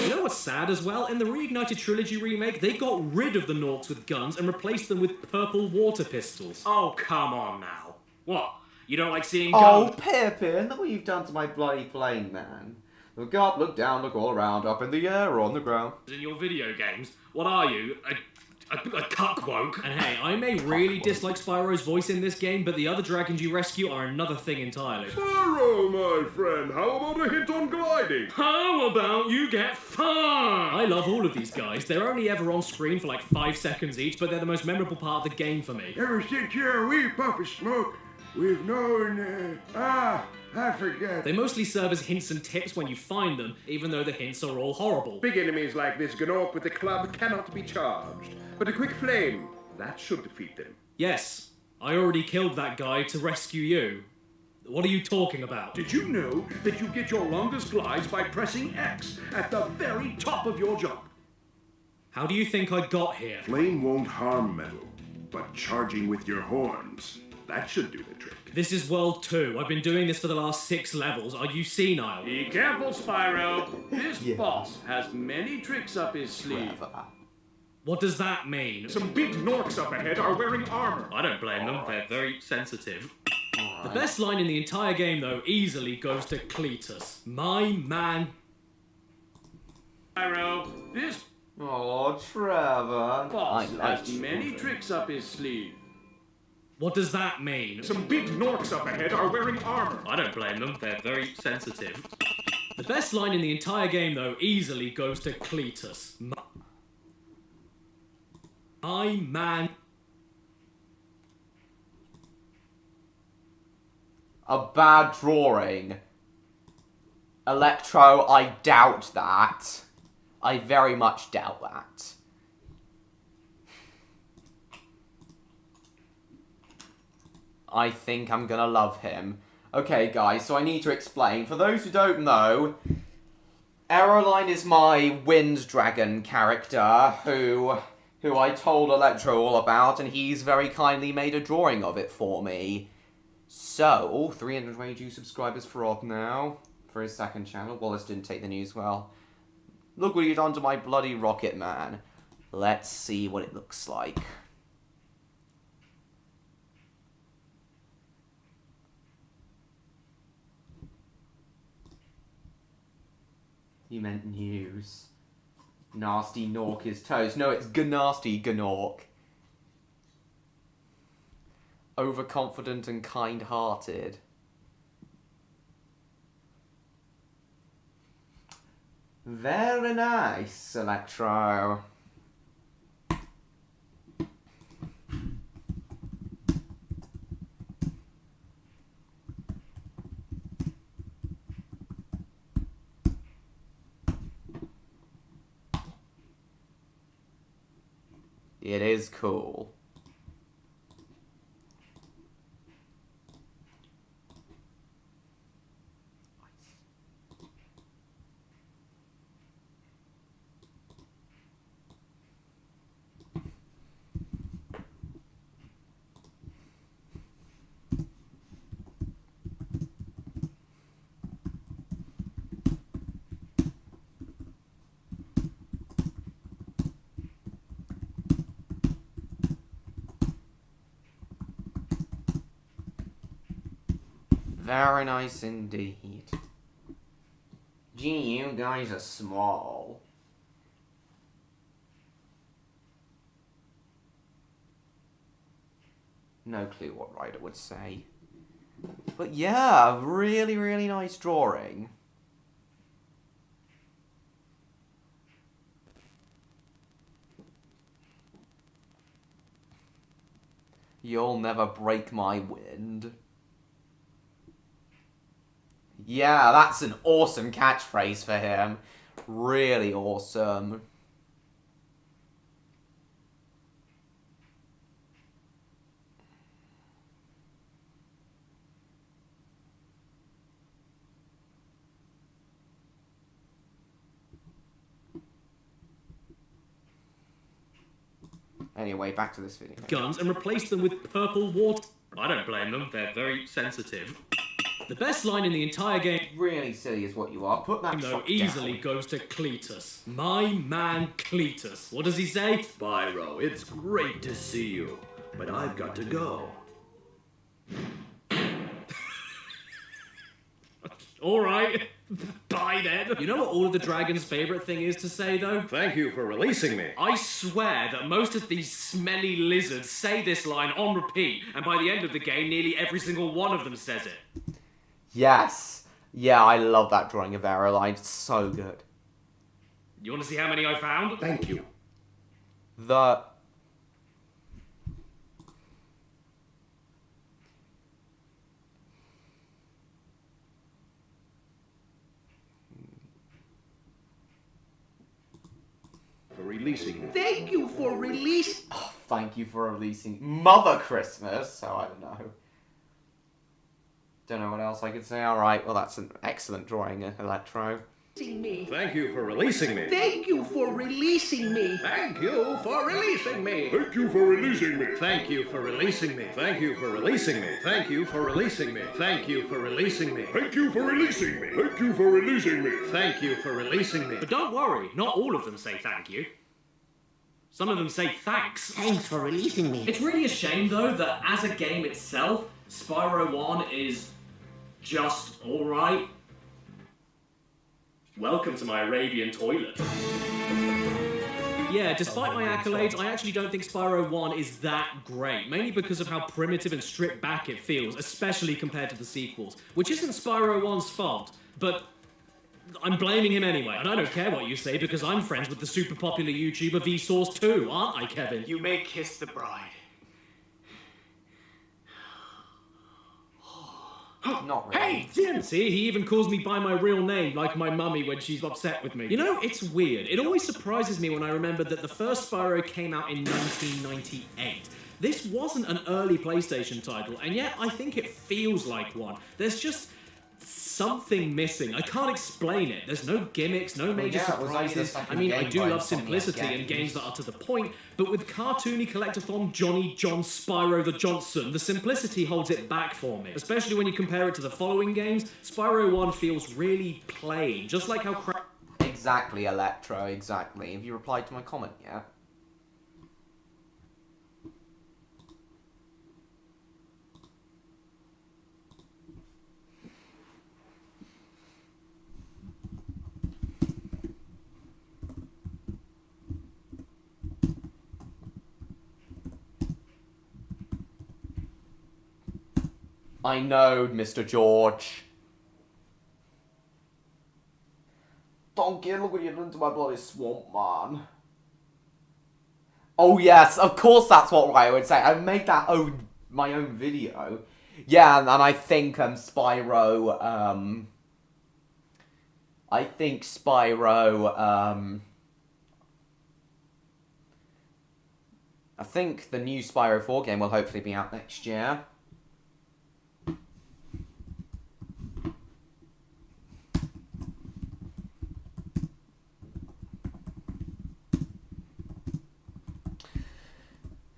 [SPEAKER 10] know what's sad as well? In the Reignited Trilogy remake, they got rid of the Norks with guns and replaced them with purple water pistols.
[SPEAKER 7] Oh, come on now. What? You don't like seeing
[SPEAKER 1] Oh,
[SPEAKER 7] gun?
[SPEAKER 1] Pippin, look what you've done to my bloody plane, man. Look up, look down, look all around, up in the air or on the ground.
[SPEAKER 7] In your video games, what are you? A cuckwoke?
[SPEAKER 10] And hey, I may really dislike Spyro's voice in this game, but the other dragons you rescue are another thing entirely.
[SPEAKER 11] Spyro, my friend, how about a hit on gliding?
[SPEAKER 10] How about you get fun? I love all of these guys. They're only ever on screen for like 5 seconds each, but they're the most memorable part of the game for me.
[SPEAKER 11] Ever since you're a wee puff of smoke, we've known, I forget.
[SPEAKER 10] They mostly serve as hints and tips when you find them, even though the hints are all horrible.
[SPEAKER 11] Big enemies like this Gnorc with the club cannot be charged, but a quick flame, that should defeat them.
[SPEAKER 10] Yes, I already killed that guy to rescue you. What are you talking about?
[SPEAKER 11] Did you know that you get your longest glides by pressing X at the very top of your jump?
[SPEAKER 10] How do you think I got here?
[SPEAKER 11] Flame won't harm metal, but charging with your horns, that should do the trick.
[SPEAKER 10] This is World 2. I've been doing this for the last 6 levels. Are you senile?
[SPEAKER 15] Be careful, Spyro. This boss has many tricks up his sleeve.
[SPEAKER 10] What does that mean?
[SPEAKER 11] Some big Gnorcs up ahead are wearing armor.
[SPEAKER 7] I don't blame them. They're very sensitive.
[SPEAKER 10] The best line in the entire game, though, easily goes to Cletus. My man.
[SPEAKER 15] Spyro, this
[SPEAKER 1] Oh, Trevor.
[SPEAKER 15] boss has many tricks up his sleeve.
[SPEAKER 10] What does that mean?
[SPEAKER 11] Some big Gnorcs up ahead are wearing armor.
[SPEAKER 7] I don't blame them. They're very sensitive.
[SPEAKER 10] The best line in the entire game, though, easily goes to Cletus. My man.
[SPEAKER 1] A bad drawing. Electro, I doubt that. I very much doubt that. I think I'm gonna love him. Okay, guys, so I need to explain. For those who don't know, Aeroline is my wind dragon character who I told Electro all about, and he's very kindly made a drawing of it for me. So, 322 subscribers for Odd now, for his second channel. Wallace didn't take the news well. Look what you've done to my bloody Rocket Man. Let's see what it looks like. You meant news. Nasty Gnorc is toast. No, it's Gnasty Gnorc. Overconfident and kind-hearted. Very nice, Electro. It is cool. Very nice indeed. Gee, you guys are small. No clue what Ryder would say. But yeah, really, really nice drawing. You'll never break my wind. Yeah, that's an awesome catchphrase for him. Really awesome. Anyway, back to this video.
[SPEAKER 10] Guns and replace them with purple water. I don't blame them, they're very sensitive. The best line in the entire game,
[SPEAKER 1] really silly is what you are. Put that
[SPEAKER 10] though,
[SPEAKER 1] shot
[SPEAKER 10] easily
[SPEAKER 1] down.
[SPEAKER 10] goes to Cletus. My man Cletus. What does he say?
[SPEAKER 16] Spyro, it's great to see you, but I've got to go.
[SPEAKER 10] Alright, bye then. You know what all of the dragon's favourite thing is to say, though?
[SPEAKER 16] Thank you for releasing me.
[SPEAKER 10] I swear that most of these smelly lizards say this line on repeat, and by the end of the game, nearly every single one of them says it.
[SPEAKER 1] Yes. Yeah, I love that drawing of Aeroline. It's so good.
[SPEAKER 10] You want to see how many I found?
[SPEAKER 16] Thank you.
[SPEAKER 1] The...
[SPEAKER 16] For releasing me.
[SPEAKER 13] Thank you for release.
[SPEAKER 1] Oh, thank you for releasing Mother Christmas. So I don't know. Don't know what else I could say. Alright, well that's an excellent drawing, Electro.
[SPEAKER 13] Me.
[SPEAKER 16] Thank you for releasing me.
[SPEAKER 13] Thank you for releasing me.
[SPEAKER 16] Thank you for releasing me.
[SPEAKER 11] Thank you for releasing me.
[SPEAKER 16] Thank you for releasing me. Thank you for releasing me. Thank you for releasing me. Thank you for releasing me.
[SPEAKER 11] Thank you for releasing me. Thank you for releasing me.
[SPEAKER 16] Thank you for releasing me.
[SPEAKER 10] But don't worry, not all of them say thank you. Some of them say thanks.
[SPEAKER 13] Thanks for releasing me.
[SPEAKER 10] It's really a shame, though, that as a game itself, Spyro 1 is just alright. Welcome to my Arabian toilet. Yeah, despite my accolades, I actually don't think Spyro 1 is that great, mainly because of how primitive and stripped back it feels, especially compared to the sequels, which isn't Spyro 1's fault, but I'm blaming him anyway, and I don't care what you say because I'm friends with the super popular YouTuber Vsauce too, aren't I, Kevin?
[SPEAKER 17] You may kiss the bride.
[SPEAKER 1] Not really.
[SPEAKER 10] Hey, Jim! See, he even calls me by my real name, like my mummy when she's upset with me. You know, it's weird. It always surprises me when I remember that the first Spyro came out in 1998. This wasn't an early PlayStation title, and yet I think it feels like one. There's just something missing. I can't explain it. There's no gimmicks, no major surprises. I mean, I do love simplicity in games that are to the point, but with cartoony collectathon Johnny John Spyro the Johnson, the simplicity holds it back for me. Especially when you compare it to the following games, Spyro 1 feels really plain, just like how
[SPEAKER 1] Exactly, Electro, exactly. Have you replied to my comment yet? I know, Mr. George. Donkey, look what you've done to my bloody swamp, man. Oh yes, of course that's what I would say. I made that my own video. Yeah, and I think Spyro, I think the new Spyro 4 game will hopefully be out next year.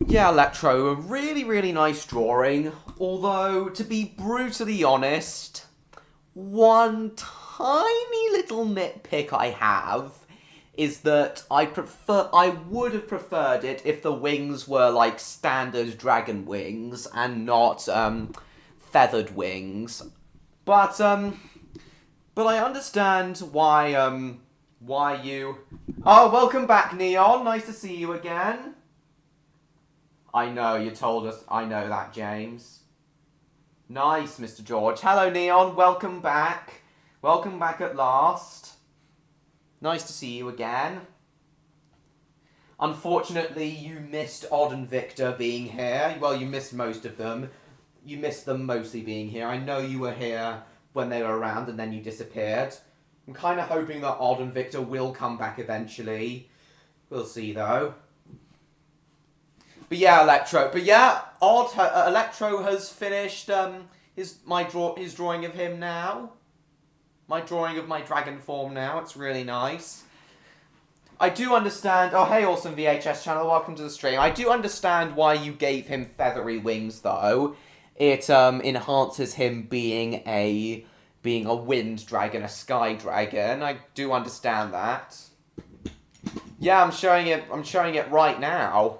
[SPEAKER 1] Yeah, Electro, a really, really nice drawing. Although, to be brutally honest, one tiny little nitpick I have is that I would have preferred it if the wings were like standard dragon wings and not feathered wings. But I understand why you. Oh, welcome back, Neon. Nice to see you again. I know, you told us. I know that, James. Nice, Mr. George. Hello, Neon. Welcome back. Welcome back at last. Nice to see you again. Unfortunately, you missed Odd and Victor being here. Well, you missed most of them. You missed them mostly being here. I know you were here when they were around and then you disappeared. I'm kind of hoping that Odd and Victor will come back eventually. We'll see, though. But yeah, Electro. But yeah, Electro has finished his drawing of him now. My drawing of my dragon form now. It's really nice. I do understand... Oh, hey, Awesome VHS channel. Welcome to the stream. I do understand why you gave him feathery wings, though. It enhances him being a wind dragon, a sky dragon. I do understand that. Yeah, I'm showing it right now.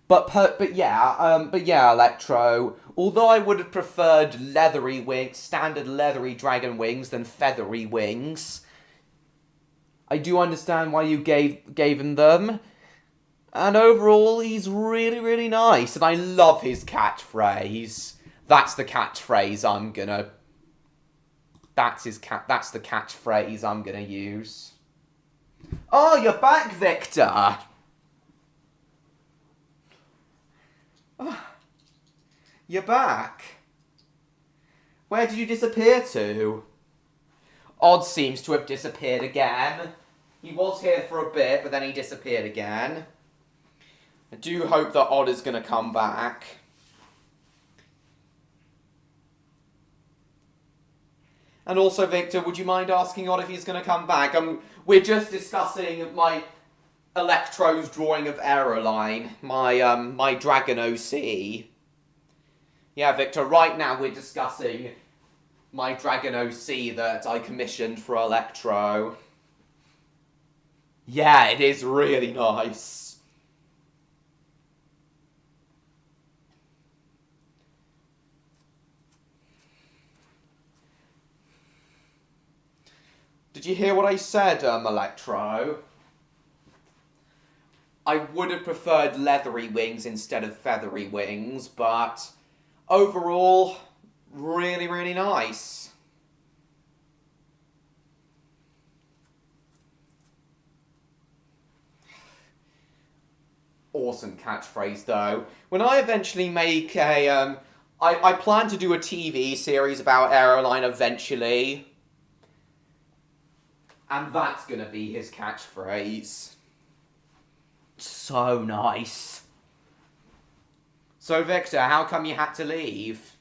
[SPEAKER 1] But yeah, Electro. Although I would have preferred leathery wings, standard leathery dragon wings than feathery wings, I do understand why you gave him them. And overall, he's really, really nice. And I love his catchphrase. That's the catchphrase I'm gonna... That's the catchphrase I'm gonna use. Oh, you're back, Victor! Oh, you're back. Where did you disappear to? Odd seems to have disappeared again. He was here for a bit, but then he disappeared again. I do hope that Odd is going to come back. And also, Victor, would you mind asking Odd if he's going to come back? We're just discussing my Electro's drawing of Aeroline, my Dragon OC. Yeah, Victor, right now we're discussing my Dragon OC that I commissioned for Electro. Yeah, it is really nice. Did you hear what I said, Electro? I would have preferred leathery wings instead of feathery wings, but overall, really, really nice. Awesome catchphrase, though. When I eventually make a... I plan to do a TV series about Aeroline eventually. And that's going to be his catchphrase. So nice. So, Victor, how come you had to leave?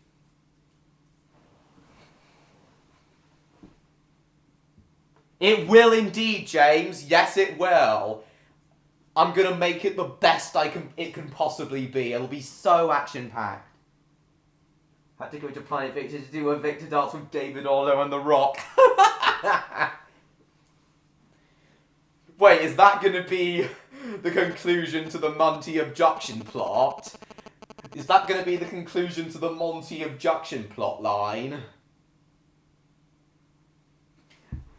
[SPEAKER 1] It will indeed, James. Yes, it will. I'm gonna make it the best it can possibly be. It'll be so action-packed. Had to go to Planet Victor to do a Victor dance with David Orlo and The Rock. Wait, is that gonna be the conclusion to the Monty abduction plot? Is that gonna be the conclusion to the Monty abduction plot line?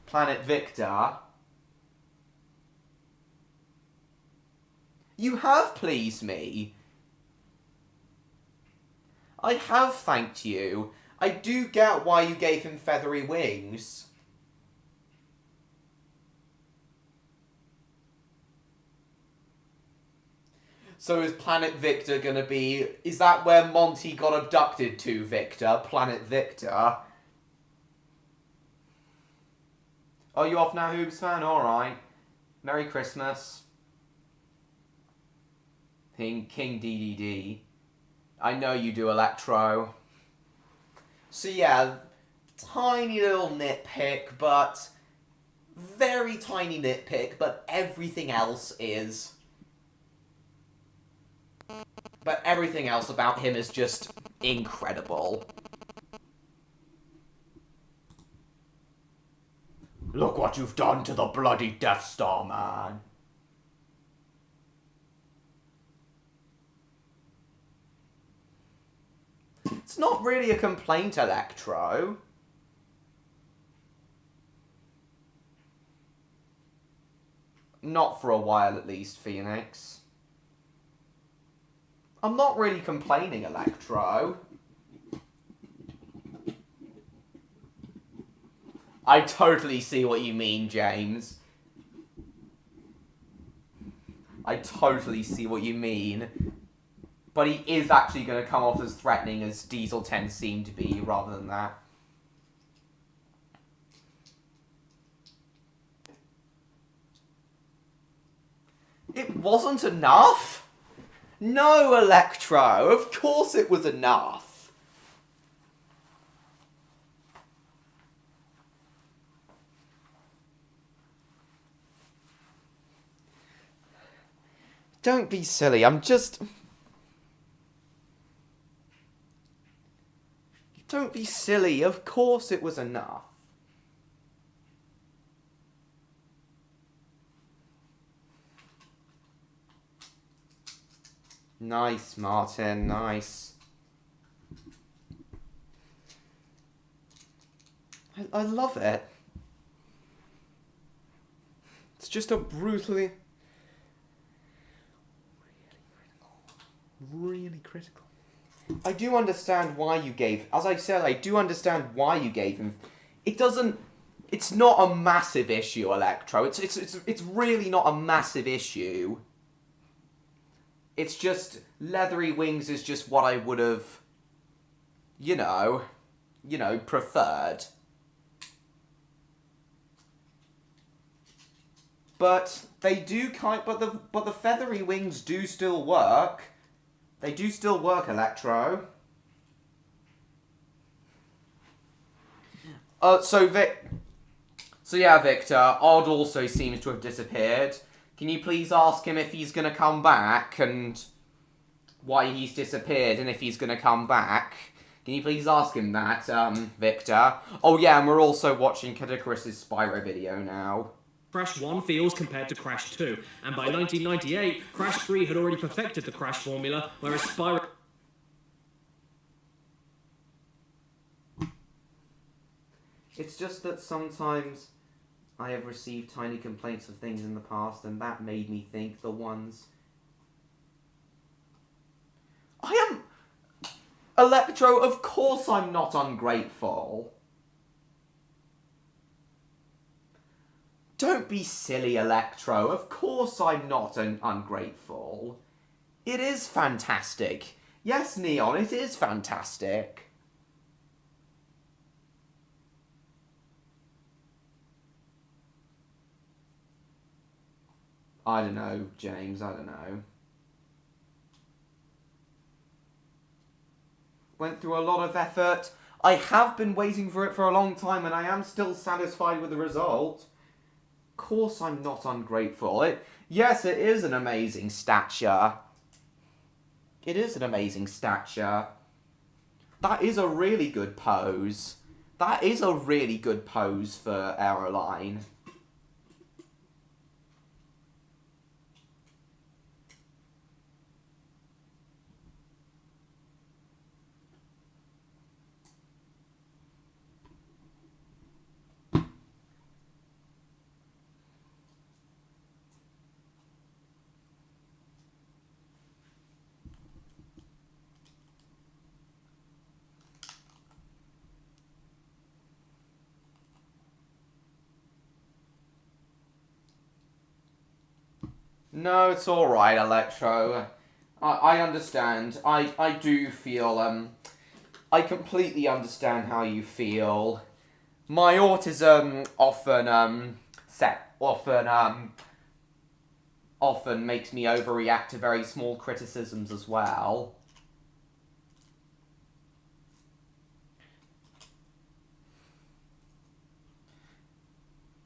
[SPEAKER 1] Planet Victor. You have pleased me. I have thanked you. I do get why you gave him feathery wings. So is Planet Victor gonna be... Is that where Monty got abducted to, Victor? Planet Victor? Oh, you off now, Hoobs fan? Alright. Merry Christmas. King DDD. I know you do, Electro. So yeah, tiny little nitpick, but... Very tiny nitpick, but everything else is... But everything else about him is just incredible. Look what you've done to the bloody Death Star, man. It's not really a complaint, Electro. Not for a while, at least, Phoenix. I'm not really complaining, Electro. I totally see what you mean, James. I totally see what you mean. But he is actually going to come off as threatening as Diesel 10 seemed to be, rather than that. It wasn't enough? No, Electro, of course it was enough. Don't be silly, I'm just... Don't be silly, of course it was enough. Nice, Martin, nice. I love it. It's just a brutally... Really critical. I do understand why you gave... As I said, I do understand why you gave him... It doesn't... It's not a massive issue, Electro. It's really not a massive issue. It's just... Leathery wings is just what I would have... You know, preferred. But they do but the feathery wings do still work. They do still work, Electro. So yeah, Victor, Odd also seems to have disappeared. Can you please ask him if he's going to come back and why he's disappeared and if he's going to come back? Can you please ask him that, Victor? Oh yeah, and we're also watching Kidikaris's Spyro video now.
[SPEAKER 10] Crash 1 feels compared to Crash 2, and by 1998, Crash 3 had already perfected the Crash formula, whereas Spyro...
[SPEAKER 1] It's just that sometimes I have received tiny complaints of things in the past, and that made me think the ones... I am... Electro, of course I'm not ungrateful. Don't be silly, Electro. Of course I'm not ungrateful. It is fantastic. Yes, Neon, it is fantastic. I don't know, James, I don't know. Went through a lot of effort. I have been waiting for it for a long time, and I am still satisfied with the result. Of course I'm not ungrateful. Yes, it is an amazing stature. It is an amazing stature. That is a really good pose. That is a really good pose for Aeroline. No, it's alright, Electro. I understand. I do feel, I completely understand how you feel. My autism often makes me overreact to very small criticisms as well.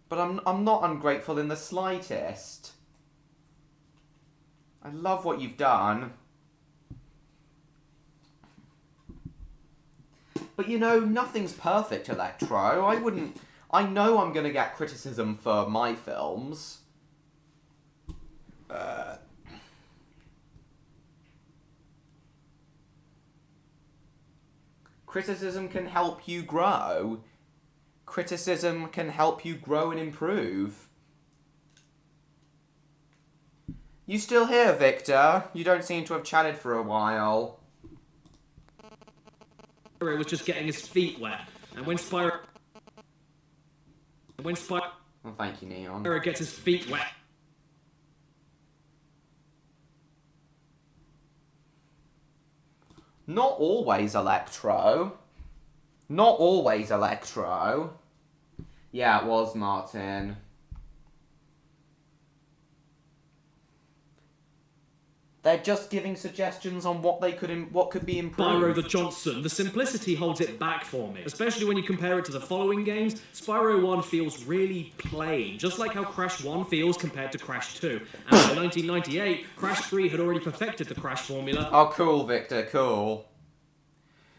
[SPEAKER 1] But I'm not ungrateful in the slightest. I love what you've done. But you know, nothing's perfect, Electro. I know I'm gonna get criticism for my films. Criticism can help you grow. Criticism can help you grow and improve. You still here, Victor? You don't seem to have chatted for a while.
[SPEAKER 10] Spyro was just getting his feet wet, and when Spyro...
[SPEAKER 1] Well, thank you, Neon.
[SPEAKER 10] Spyro gets his feet wet...
[SPEAKER 1] Not always, Electro. Not always, Electro. Yeah, it was, Martin. They're just giving suggestions on what could be improved.
[SPEAKER 10] Spyro the Johnson, the simplicity holds it back for me. Especially when you compare it to the following games, Spyro 1 feels really plain, just like how Crash 1 feels compared to Crash 2. And by 1998, Crash 3 had already perfected the Crash formula.
[SPEAKER 1] Oh, cool, Victor, cool.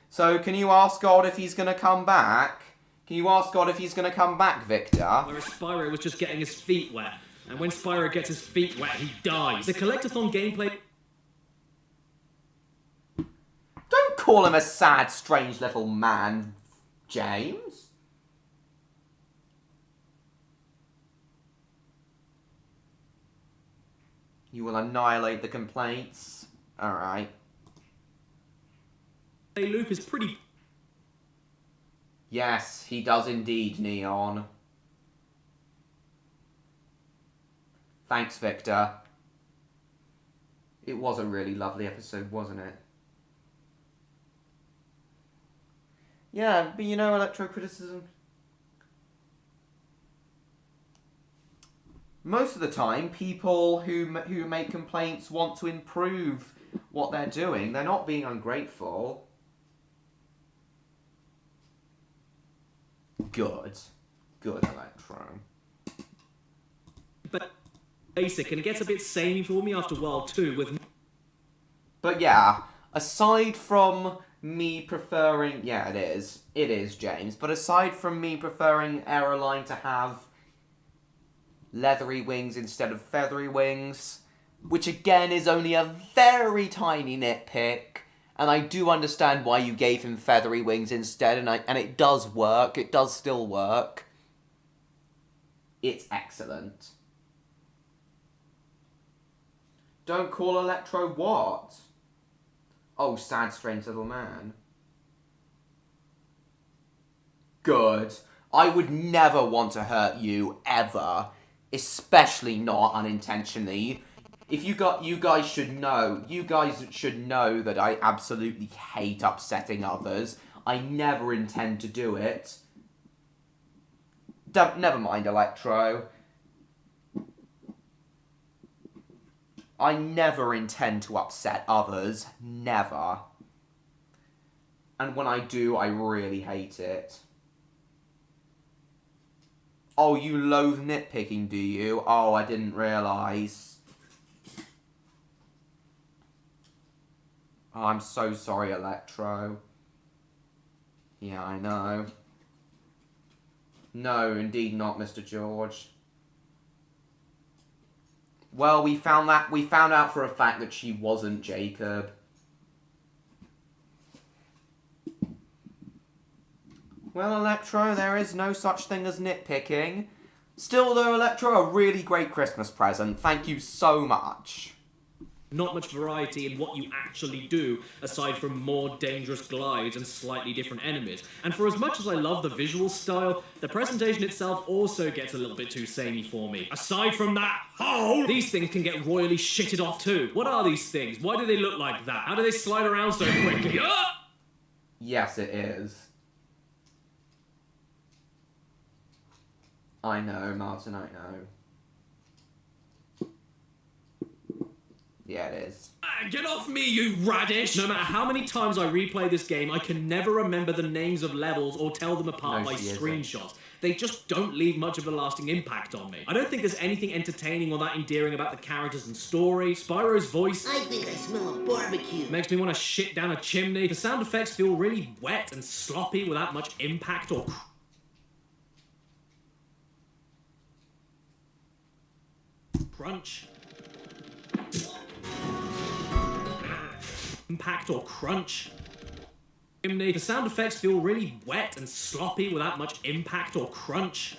[SPEAKER 1] So, can you ask God if he's gonna come back? Can you ask God if he's gonna come back, Victor?
[SPEAKER 10] Whereas Spyro was just getting his feet wet. And when Spyro gets his feet wet, he dies. The collectathon gameplay...
[SPEAKER 1] Don't call him a sad, strange little man, James. You will annihilate the complaints. Alright.
[SPEAKER 10] loop is pretty...
[SPEAKER 1] Yes, he does indeed, Neon. Thanks, Victor. It was a really lovely episode, wasn't it? Yeah, but you know, electro-criticism... Most of the time, people who make complaints want to improve what they're doing. They're not being ungrateful. Good. Good, Electro.
[SPEAKER 10] But basic, and it gets a bit samey for me after World 2 with...
[SPEAKER 1] But yeah, aside from me preferring... Yeah, it is. It is, James. But aside from me preferring Aeroline to have leathery wings instead of feathery wings, which again is only a very tiny nitpick, and I do understand why you gave him feathery wings instead, and it does work. It does still work. It's excellent. Don't call Electro what? Oh, sad, strange little man. Good. I would never want to hurt you, ever. Especially not unintentionally. If you guys should know that I absolutely hate upsetting others. I never intend to do it. Never mind, Electro. I never intend to upset others. Never. And when I do, I really hate it. Oh, you loathe nitpicking, do you? Oh, I didn't realise. Oh, I'm so sorry, Electro. Yeah, I know. No, indeed not, Mr. George. Well, we found out for a fact that she wasn't, Jacob. Well, Electro, there is no such thing as nitpicking. Still, though, Electro, a really great Christmas present. Thank you so much.
[SPEAKER 10] Not much variety in what you actually do, aside from more dangerous glides and slightly different enemies. And for as much as I love the visual style, the presentation itself also gets a little bit too samey for me. Aside from that hole, these things can get royally shitted off too. What are these things? Why do they look like that? How do they slide around so quickly?
[SPEAKER 1] Yes, it is. I know, Martin, I know. Yeah, it is.
[SPEAKER 10] Get off me, you radish! No matter how many times I replay this game, I can never remember the names of levels or tell them apart by screenshots. They just don't leave much of a lasting impact on me. I don't think there's anything entertaining or that endearing about the characters and story. Spyro's voice...
[SPEAKER 13] I think I smell a barbecue.
[SPEAKER 10] Makes me want to shit down a chimney. The sound effects feel really wet and sloppy without much impact or... crunch. Impact or crunch. The sound effects feel really wet and sloppy without much impact or crunch.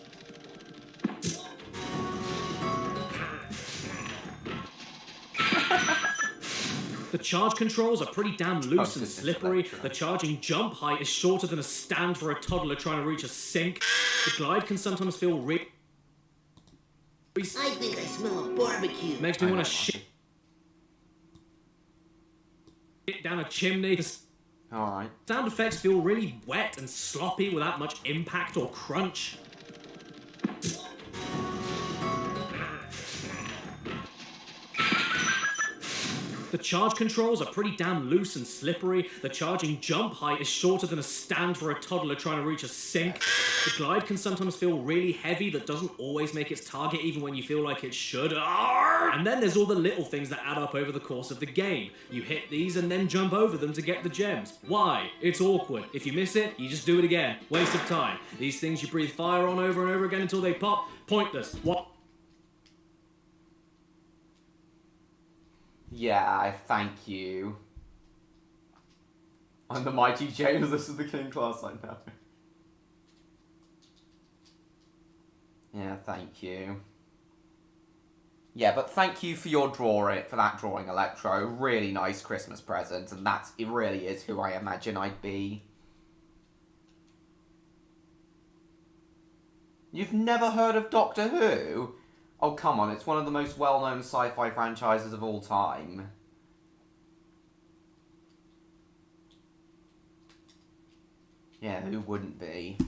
[SPEAKER 10] The charge controls are pretty damn loose and slippery. The charging jump height is shorter than a stand for a toddler trying to reach a sink. The glide can sometimes feel
[SPEAKER 13] I think I smell a barbecue.
[SPEAKER 10] makes me want to shit down a chimney.
[SPEAKER 1] Alright.
[SPEAKER 10] Sound effects feel really wet and sloppy without much impact or crunch. The charge controls are pretty damn loose and slippery. The charging jump height is shorter than a stand for a toddler trying to reach a sink. The glide can sometimes feel really heavy that doesn't always make its target even when you feel like it should. And then there's all the little things that add up over the course of the game. You hit these and then jump over them to get the gems. Why? It's awkward. If you miss it, you just do it again. Waste of time. These things you breathe fire on over and over again until they pop. Pointless. What?
[SPEAKER 1] Yeah, thank you. I'm the mighty James, this is the king class I know. Yeah, thank you. Yeah, but thank you for your that drawing, Electro. Really nice Christmas present, and it really is who I imagine I'd be. You've never heard of Doctor Who? Oh, come on, it's one of the most well-known sci-fi franchises of all time. Yeah, who wouldn't be?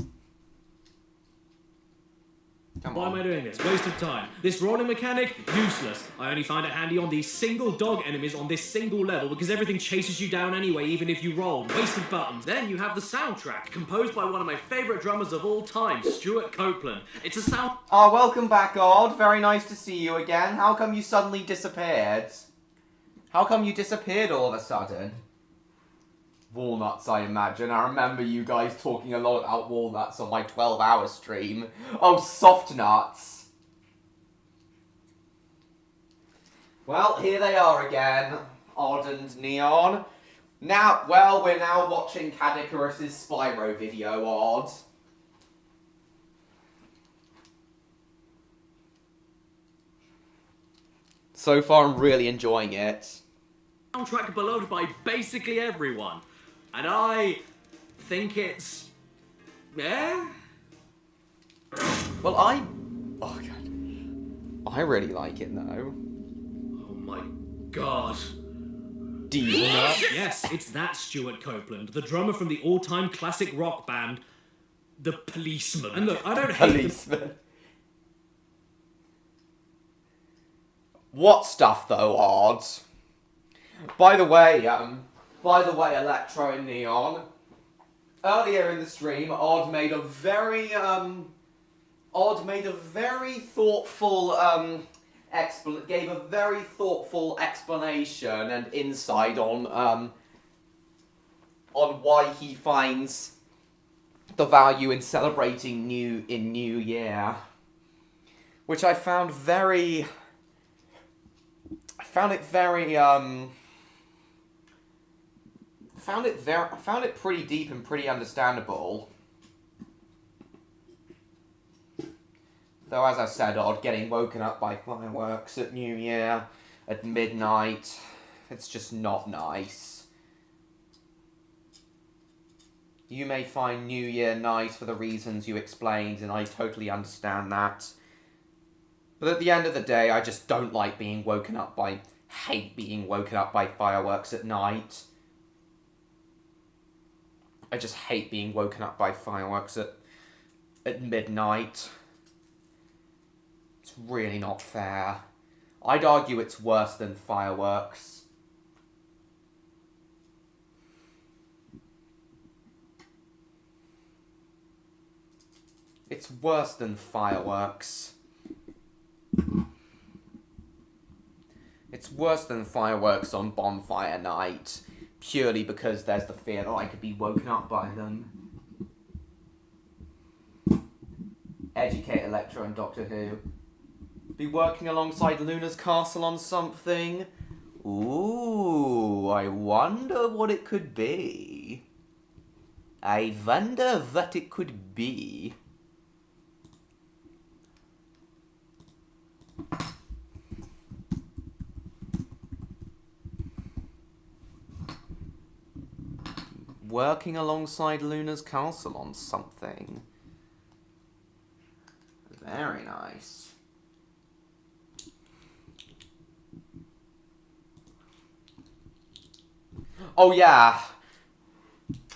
[SPEAKER 10] Why am I doing this? Waste of time. This rolling mechanic, useless. I only find it handy on these single dog enemies on this single level because everything chases you down anyway, even if you roll. Waste of buttons. Then you have the soundtrack, composed by one of my favourite drummers of all time, Stuart Copeland. It's a sound...
[SPEAKER 1] Oh, welcome back, Odd. Very nice to see you again. How come you suddenly disappeared? How come you disappeared all of a sudden? Walnuts, I imagine. I remember you guys talking a lot about walnuts on my 12-hour stream. Oh, soft nuts. Well, here they are again. Odd and Neon. Now, well, we're now watching Cadicarus's Spyro video, Odd. So far, I'm really enjoying it.
[SPEAKER 7] Soundtrack beloved by basically everyone. And I think it's...
[SPEAKER 1] Well, oh god. I really like it though.
[SPEAKER 7] Oh my god.
[SPEAKER 10] Yes, it's that Stuart Copeland, the drummer from the all-time classic rock band, The Policeman. And look, I don't hate
[SPEAKER 1] Policeman. What stuff though, Odd? By the way, Electro and Neon, earlier in the stream, Odd made a very thoughtful, gave a very thoughtful explanation and insight on why he finds the value in celebrating New Year, which I found very... I found it pretty deep and pretty understandable. Though, as I said, Odd, getting woken up by fireworks at New Year at midnight, it's just not nice. You may find New Year nice for the reasons you explained, and I totally understand that. But at the end of the day, I just don't like being woken up by... hate being woken up by fireworks at night. I just hate being woken up by fireworks at midnight. It's really not fair. I'd argue it's worse than fireworks. It's worse than fireworks. It's worse than fireworks on bonfire night, purely because there's the fear that I could be woken up by them. Educate Electro and Doctor Who. Be working alongside Luna's castle on something? Ooh, I wonder what it could be. I wonder what it could be. working alongside Luna's castle on something. Very nice. Oh yeah.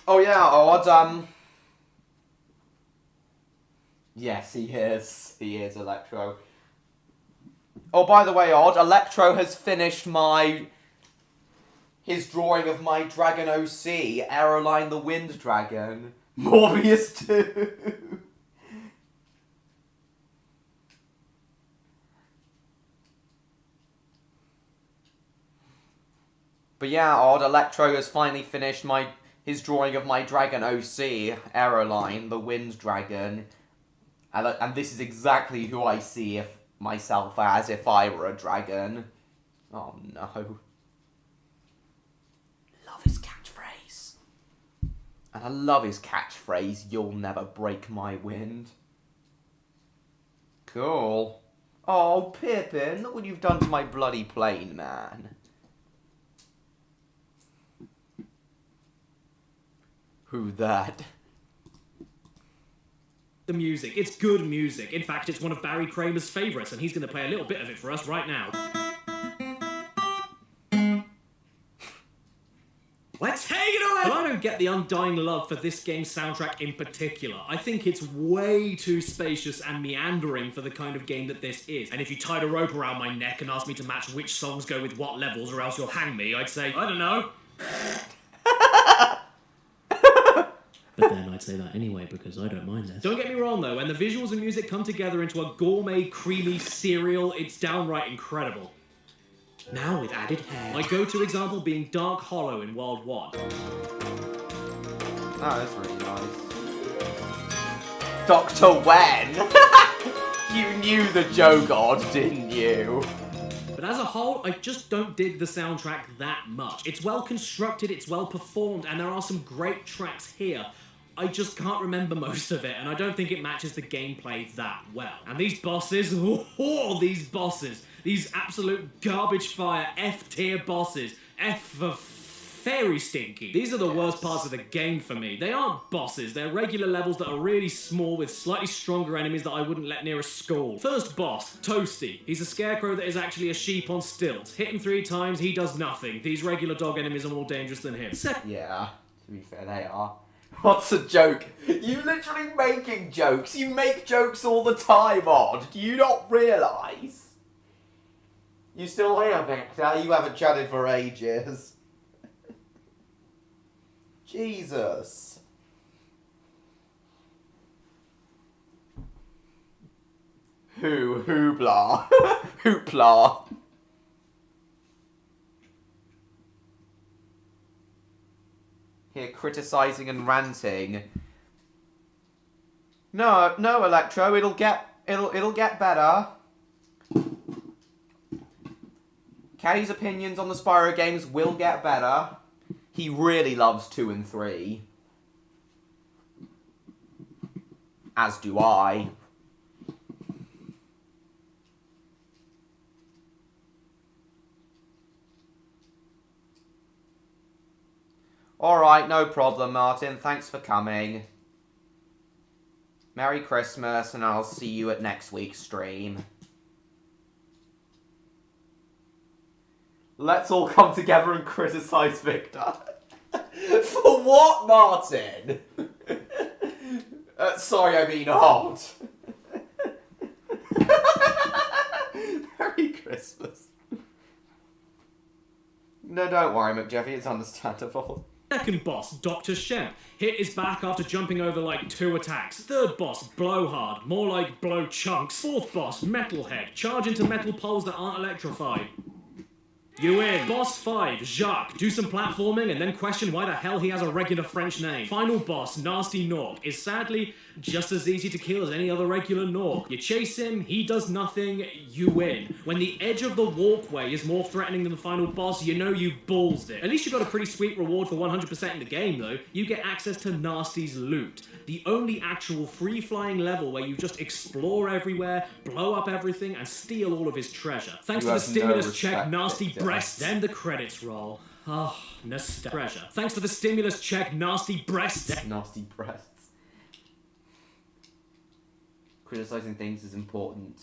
[SPEAKER 1] Oh yeah, Odd, yes, he is. He is, Electro. Oh, by the way, Odd, Electro has finished his drawing of my Dragon OC, Aeroline the Wind Dragon. Morbius 2. But yeah, Odd, Electro has finally finished his drawing of my Dragon OC, Aeroline, the Wind Dragon. And this is exactly who I see myself as if I were a dragon. Oh no. Love his catchphrase. And I love his catchphrase, "You'll never break my wind." Cool. Oh, Pippin, look what you've done to my bloody plane, man. Who that?
[SPEAKER 10] The music. It's good music. In fact, it's one of Barry Kramer's favourites, and he's going to play a little bit of it for us right now. Let's take it away! But I don't get the undying love for this game's soundtrack in particular. I think it's way too spacious and meandering for the kind of game that this is. And if you tied a rope around my neck and asked me to match which songs go with what levels or else you'll hang me, I'd say, I don't know. But then I'd say that anyway because I don't mind this. Don't get me wrong though, when the visuals and music come together into a gourmet, creamy cereal, it's downright incredible. Now with added hair. My go-to example being Dark Hollow in World 1.
[SPEAKER 1] Oh, that's really nice. Dr. Wen! You knew the Joe God, didn't you?
[SPEAKER 10] But as a whole, I just don't dig the soundtrack that much. It's well constructed, it's well performed, and there are some great tracks here. I just can't remember most of it, and I don't think it matches the gameplay that well. And these bosses, these bosses, these absolute garbage fire F-tier bosses, F for very stinky. These are the worst parts of the game for me. They aren't bosses, they're regular levels that are really small with slightly stronger enemies that I wouldn't let near a school. First boss, Toasty. He's a scarecrow that is actually a sheep on stilts. Hit him 3 times, he does nothing. These regular dog enemies are more dangerous than him.
[SPEAKER 1] Yeah, to be fair, they are. What's a joke? You literally making jokes. You make jokes all the time, Odd. Do you not realise? You still here, Victor? You haven't chatted for ages. Jesus. Hoopla. Hoopla. Here criticising and ranting. No, Electro, it'll get better. Caddy's opinions on the Spyro games will get better. He really loves 2 and 3. As do I. Alright, no problem, Martin. Thanks for coming. Merry Christmas, and I'll see you at next week's stream. Let's all come together and criticise Victor. For what, Martin? Sorry, I mean Odd. Merry Christmas. No, don't worry, McJeffy, it's understandable.
[SPEAKER 10] Second boss, Dr. Shemp. Hit his back after jumping over like 2 attacks. Third boss, Blowhard. More like blow chunks. Fourth boss, Metalhead. Charge into metal poles that aren't electrified. You win. Boss 5, Jacques. Do some platforming and then question why the hell he has a regular French name. Final boss, Nasty Nork, is sadly just as easy to kill as any other regular Nork. You chase him, he does nothing, you win. When the edge of the walkway is more threatening than the final boss, you know you ballsed it. At least you got a pretty sweet reward for 100% in the game though. You get access to Nasty's loot. The only actual free-flying level where you just explore everywhere, blow up everything, and steal all of his treasure. Thanks to the stimulus check, Nasty breasts, then the credits roll. Oh, nostalgia. Thanks for the stimulus check, nasty breasts.
[SPEAKER 1] Nasty breasts. Criticizing things is important.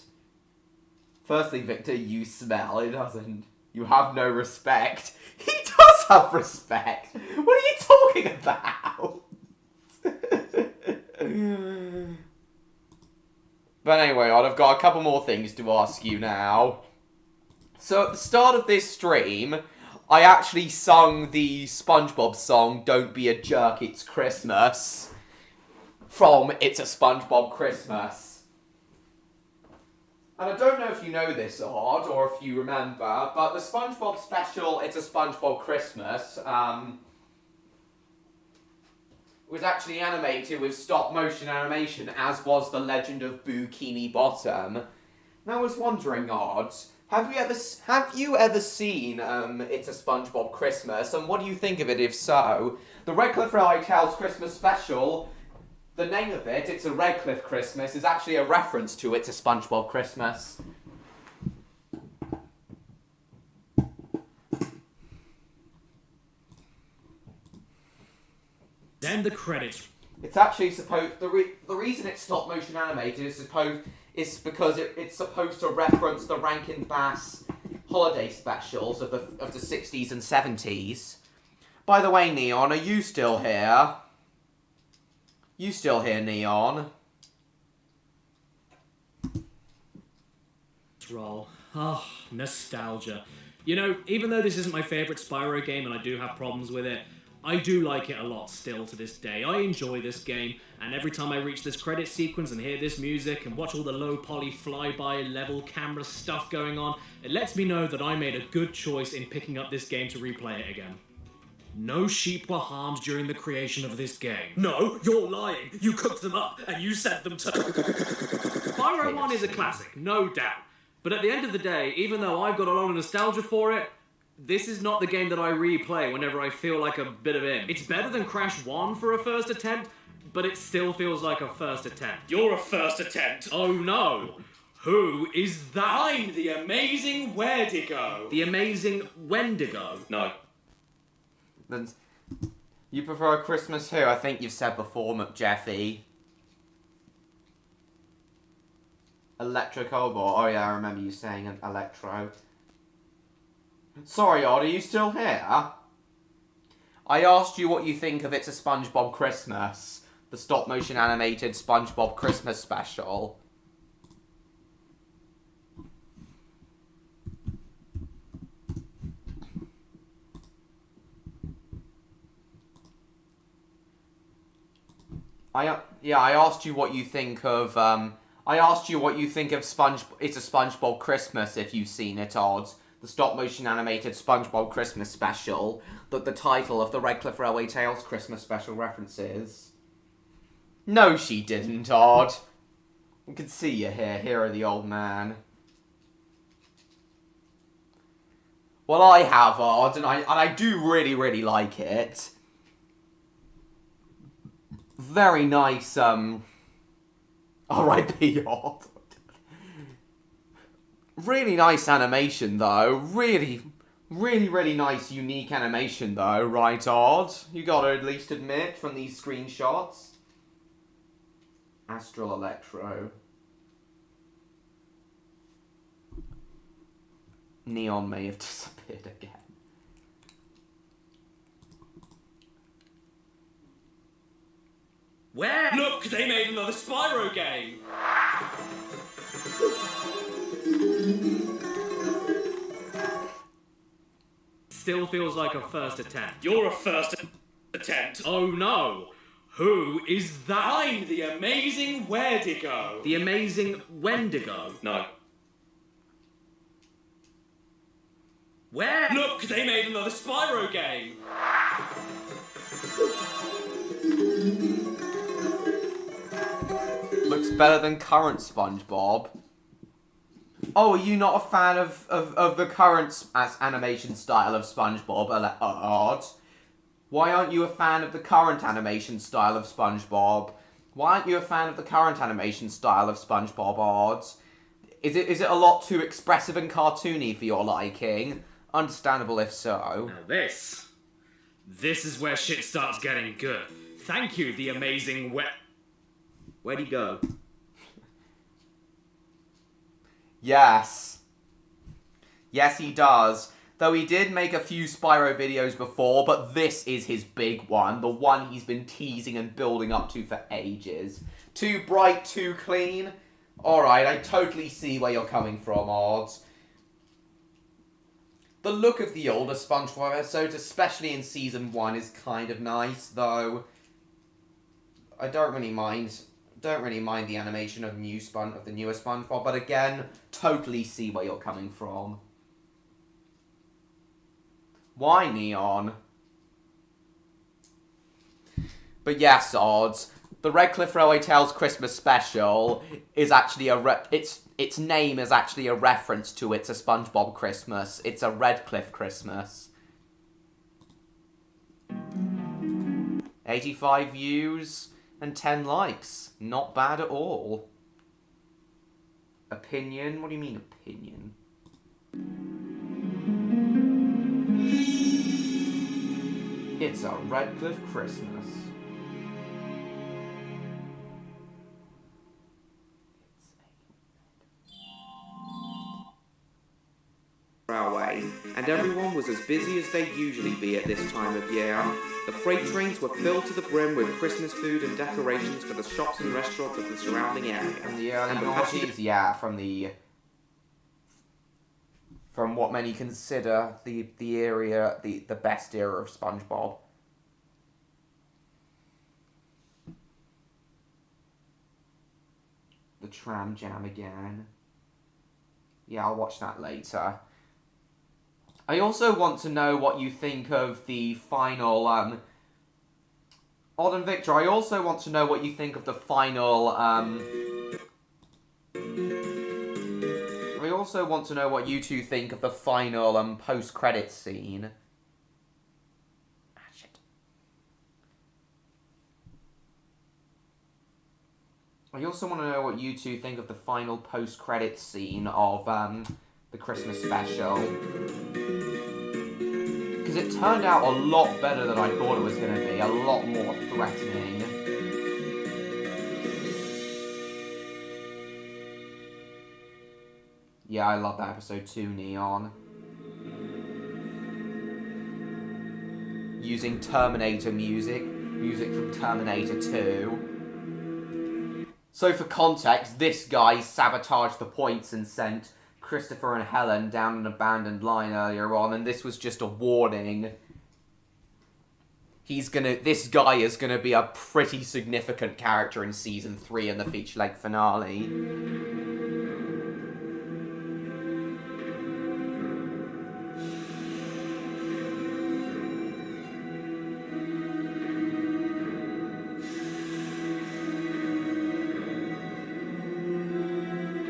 [SPEAKER 1] Firstly, Victor, you smell. It doesn't. You have no respect. He does have respect. What are you talking about? But anyway, I've got a couple more things to ask you now. So at the start of this stream, I actually sung the SpongeBob song, Don't Be a Jerk, It's Christmas, from It's a SpongeBob Christmas. And I don't know if you know this, Odd, or if you remember, but the SpongeBob special, It's a SpongeBob Christmas, was actually animated with stop-motion animation, as was The Legend of Bikini Bottom. And I was wondering, Odd, have you ever seen It's a SpongeBob Christmas, and what do you think of it if so? The Redcliff Railway Tales Christmas special, the name of it, It's a Redcliff Christmas, is actually a reference to It's a SpongeBob Christmas.
[SPEAKER 10] Then the credits.
[SPEAKER 1] It's actually supposed... The reason it's stop-motion animated is because it's supposed to reference the Rankin Bass holiday specials of the 60s and 70s. By the way, Neon, are you still here? You still here, Neon?
[SPEAKER 10] Roll. Oh, nostalgia. You know, even though this isn't my favourite Spyro game and I do have problems with it, I do like it a lot still to this day. I enjoy this game, and every time I reach this credit sequence and hear this music and watch all the low poly flyby level camera stuff going on, it lets me know that I made a good choice in picking up this game to replay it again. No sheep were harmed during the creation of this game. No, you're lying. You cooked them up and you sent them to... Spyro 1 is a classic, no doubt. But at the end of the day, even though I've got a lot of nostalgia for it, this is not the game that I replay whenever I feel like a bit of in. It's better than Crash 1 for a first attempt, but it still feels like a first attempt. You're a first attempt. Oh no. Who is that? I'm the amazing Wendigo. The amazing Wendigo? No.
[SPEAKER 1] Then you prefer a Christmas who? I think you've said before, McJeffy. Electro Cobalt. Oh yeah, I remember you saying an Electro. Sorry, Odd, are you still here? I asked you what you think of It's a SpongeBob Christmas, the stop-motion animated SpongeBob Christmas special. I asked you what you think of, It's a SpongeBob Christmas, if you've seen it, Odd. The stop-motion animated SpongeBob Christmas special that the title of the Redcliff Railway Tales Christmas special references. No, she didn't, Odd. I can see you here, hero the old man. Well, I have, Odd, and I do really, really like it. Very nice, R.I.P. Odd. Really nice animation, though. Really, really, really nice, unique animation, though. Right, Odd? You gotta at least admit from these screenshots. Astral Electro. Neon may have disappeared again.
[SPEAKER 10] Where? Look, they made another Spyro game! Still feels like a first attempt. You're a first attempt. Oh no. Who is that? I'm the amazing Wendigo. The amazing Wendigo? No. Where? Look, they made another Spyro game.
[SPEAKER 1] Looks better than current SpongeBob. Oh, are you not a fan of the current animation style of SpongeBob, Odd? Why aren't you a fan of the current animation style of SpongeBob? Why aren't you a fan of the current animation style of SpongeBob, Odd? Is it a lot too expressive and cartoony for your liking? Understandable if so.
[SPEAKER 7] Now this is where shit starts getting good. Thank you, the amazing Where'd he go?
[SPEAKER 1] Yes. Yes, he does. Though he did make a few Spyro videos before, but this is his big one. The one he's been teasing and building up to for ages. Too bright, too clean. Alright, I totally see where you're coming from, Odds. The look of the older SpongeBob episodes, especially in Season 1, is kind of nice, though I don't really mind the animation of the newer SpongeBob, but again, totally see where you're coming from. Why, Neon? But yes, Odds, the Redcliff Railway Tales Christmas special is actually its name is actually a reference to It's a SpongeBob Christmas. It's a Redcliff Christmas. 85 views and 10 likes. Not bad at all. Opinion? What do you mean, opinion? It's a Redcliff Christmas.
[SPEAKER 17] Railway, and everyone was as busy as they'd usually be at this time of year. The freight trains were filled to the brim with Christmas food and decorations for the shops and restaurants of the surrounding area.
[SPEAKER 1] And the early noughties, yeah, from what many consider the best era of SpongeBob. The Tram Jam again. Yeah, I'll watch that later. I also want to know what you think of the final, Odd and Victor, I also want to know what you think of the final, I also want to know what you two think of the final, post-credits scene. Ah, shit. I also want to know what you two think of the final post-credits scene of, the Christmas special. Because it turned out a lot better than I thought it was going to be. A lot more threatening. Yeah, I love that episode too, Neon. Using Terminator music from Terminator 2. So for context, this guy sabotaged the points and sent Christopher and Helen down an abandoned line earlier on, and this was just a warning. This guy is gonna be a pretty significant character in Season 3 and the feature-length finale.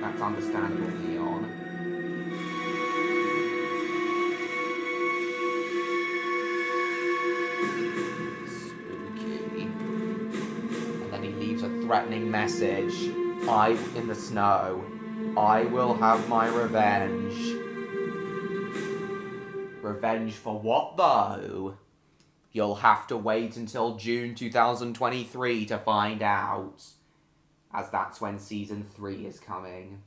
[SPEAKER 1] That's understandable, Leon. Threatening message. In the snow. I will have my revenge. Revenge for what, though? You'll have to wait until June 2023 to find out. As that's when Season 3 is coming.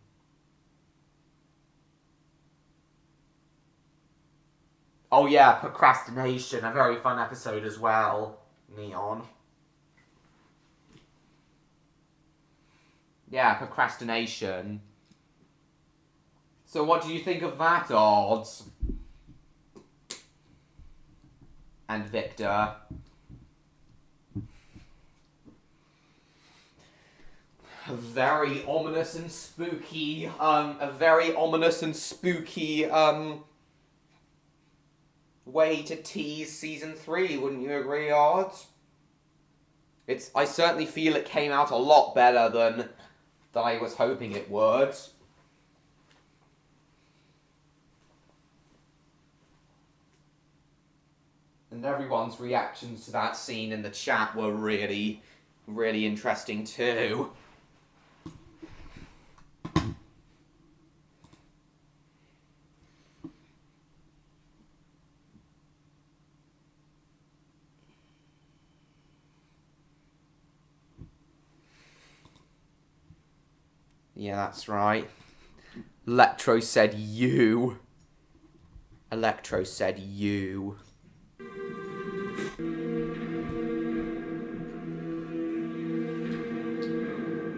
[SPEAKER 1] Oh yeah, Procrastination. A very fun episode as well. Neon. Yeah, Procrastination. So what do you think of that, Odds? And Victor? A very ominous and spooky, way to tease Season 3, wouldn't you agree, Odds? I certainly feel it came out a lot better than I was hoping it would. And everyone's reactions to that scene in the chat were really, really interesting too. Yeah, that's right. Electro said you. Electro said you.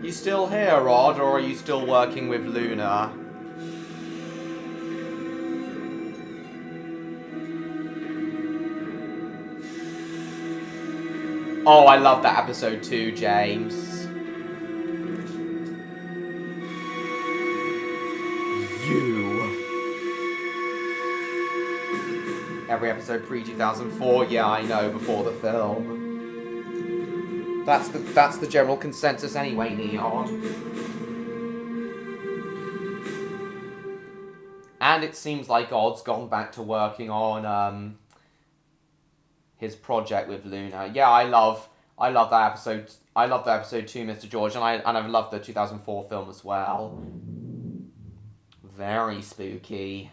[SPEAKER 1] You still here, Rod, or are you still working with Luna? Oh, I love that episode too, James. Every episode pre-2004, yeah, I know, before the film. That's the general consensus anyway, Neon. And it seems like Odd's gone back to working on his project with Luna. Yeah, I love that episode. I love that episode too, Mr. George, and I've loved the 2004 film as well. Very spooky.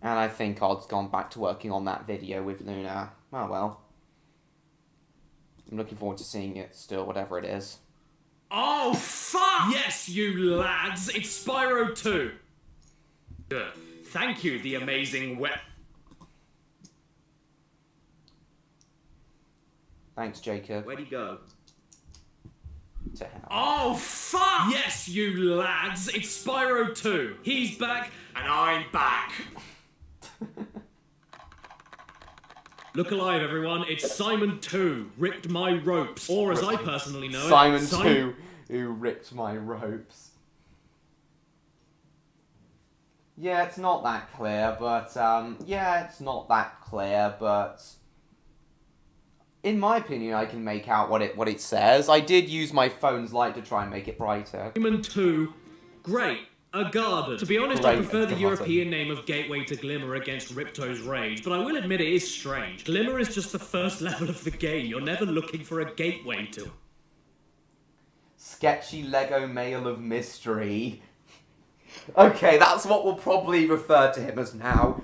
[SPEAKER 1] And I think Odd's gone back to working on that video with Luna. Oh well. I'm looking forward to seeing it still, whatever it is.
[SPEAKER 10] Oh, fuck! Yes, you lads, it's Spyro 2. Thank you, the amazing
[SPEAKER 1] Thanks, Jacob.
[SPEAKER 9] Where'd he go?
[SPEAKER 1] To hell.
[SPEAKER 10] Oh, fuck! Yes, you lads, it's Spyro 2. He's back, and I'm back. Look alive, everyone. It's Simon 2, ripped my ropes. Or as I personally know
[SPEAKER 1] Simon 2, who ripped my ropes. Yeah, it's not that clear, but, in my opinion, I can make out what it says. I did use my phone's light to try and make it brighter.
[SPEAKER 10] Simon 2, great. A garden. To be honest, I prefer the European name of Gateway to Glimmer against Ripto's Rage, but I will admit it is strange. Glimmer is just the first level of the game. You're never looking for a gateway to.
[SPEAKER 1] Sketchy Lego Mail of Mystery. Okay, that's what we'll probably refer to him as now.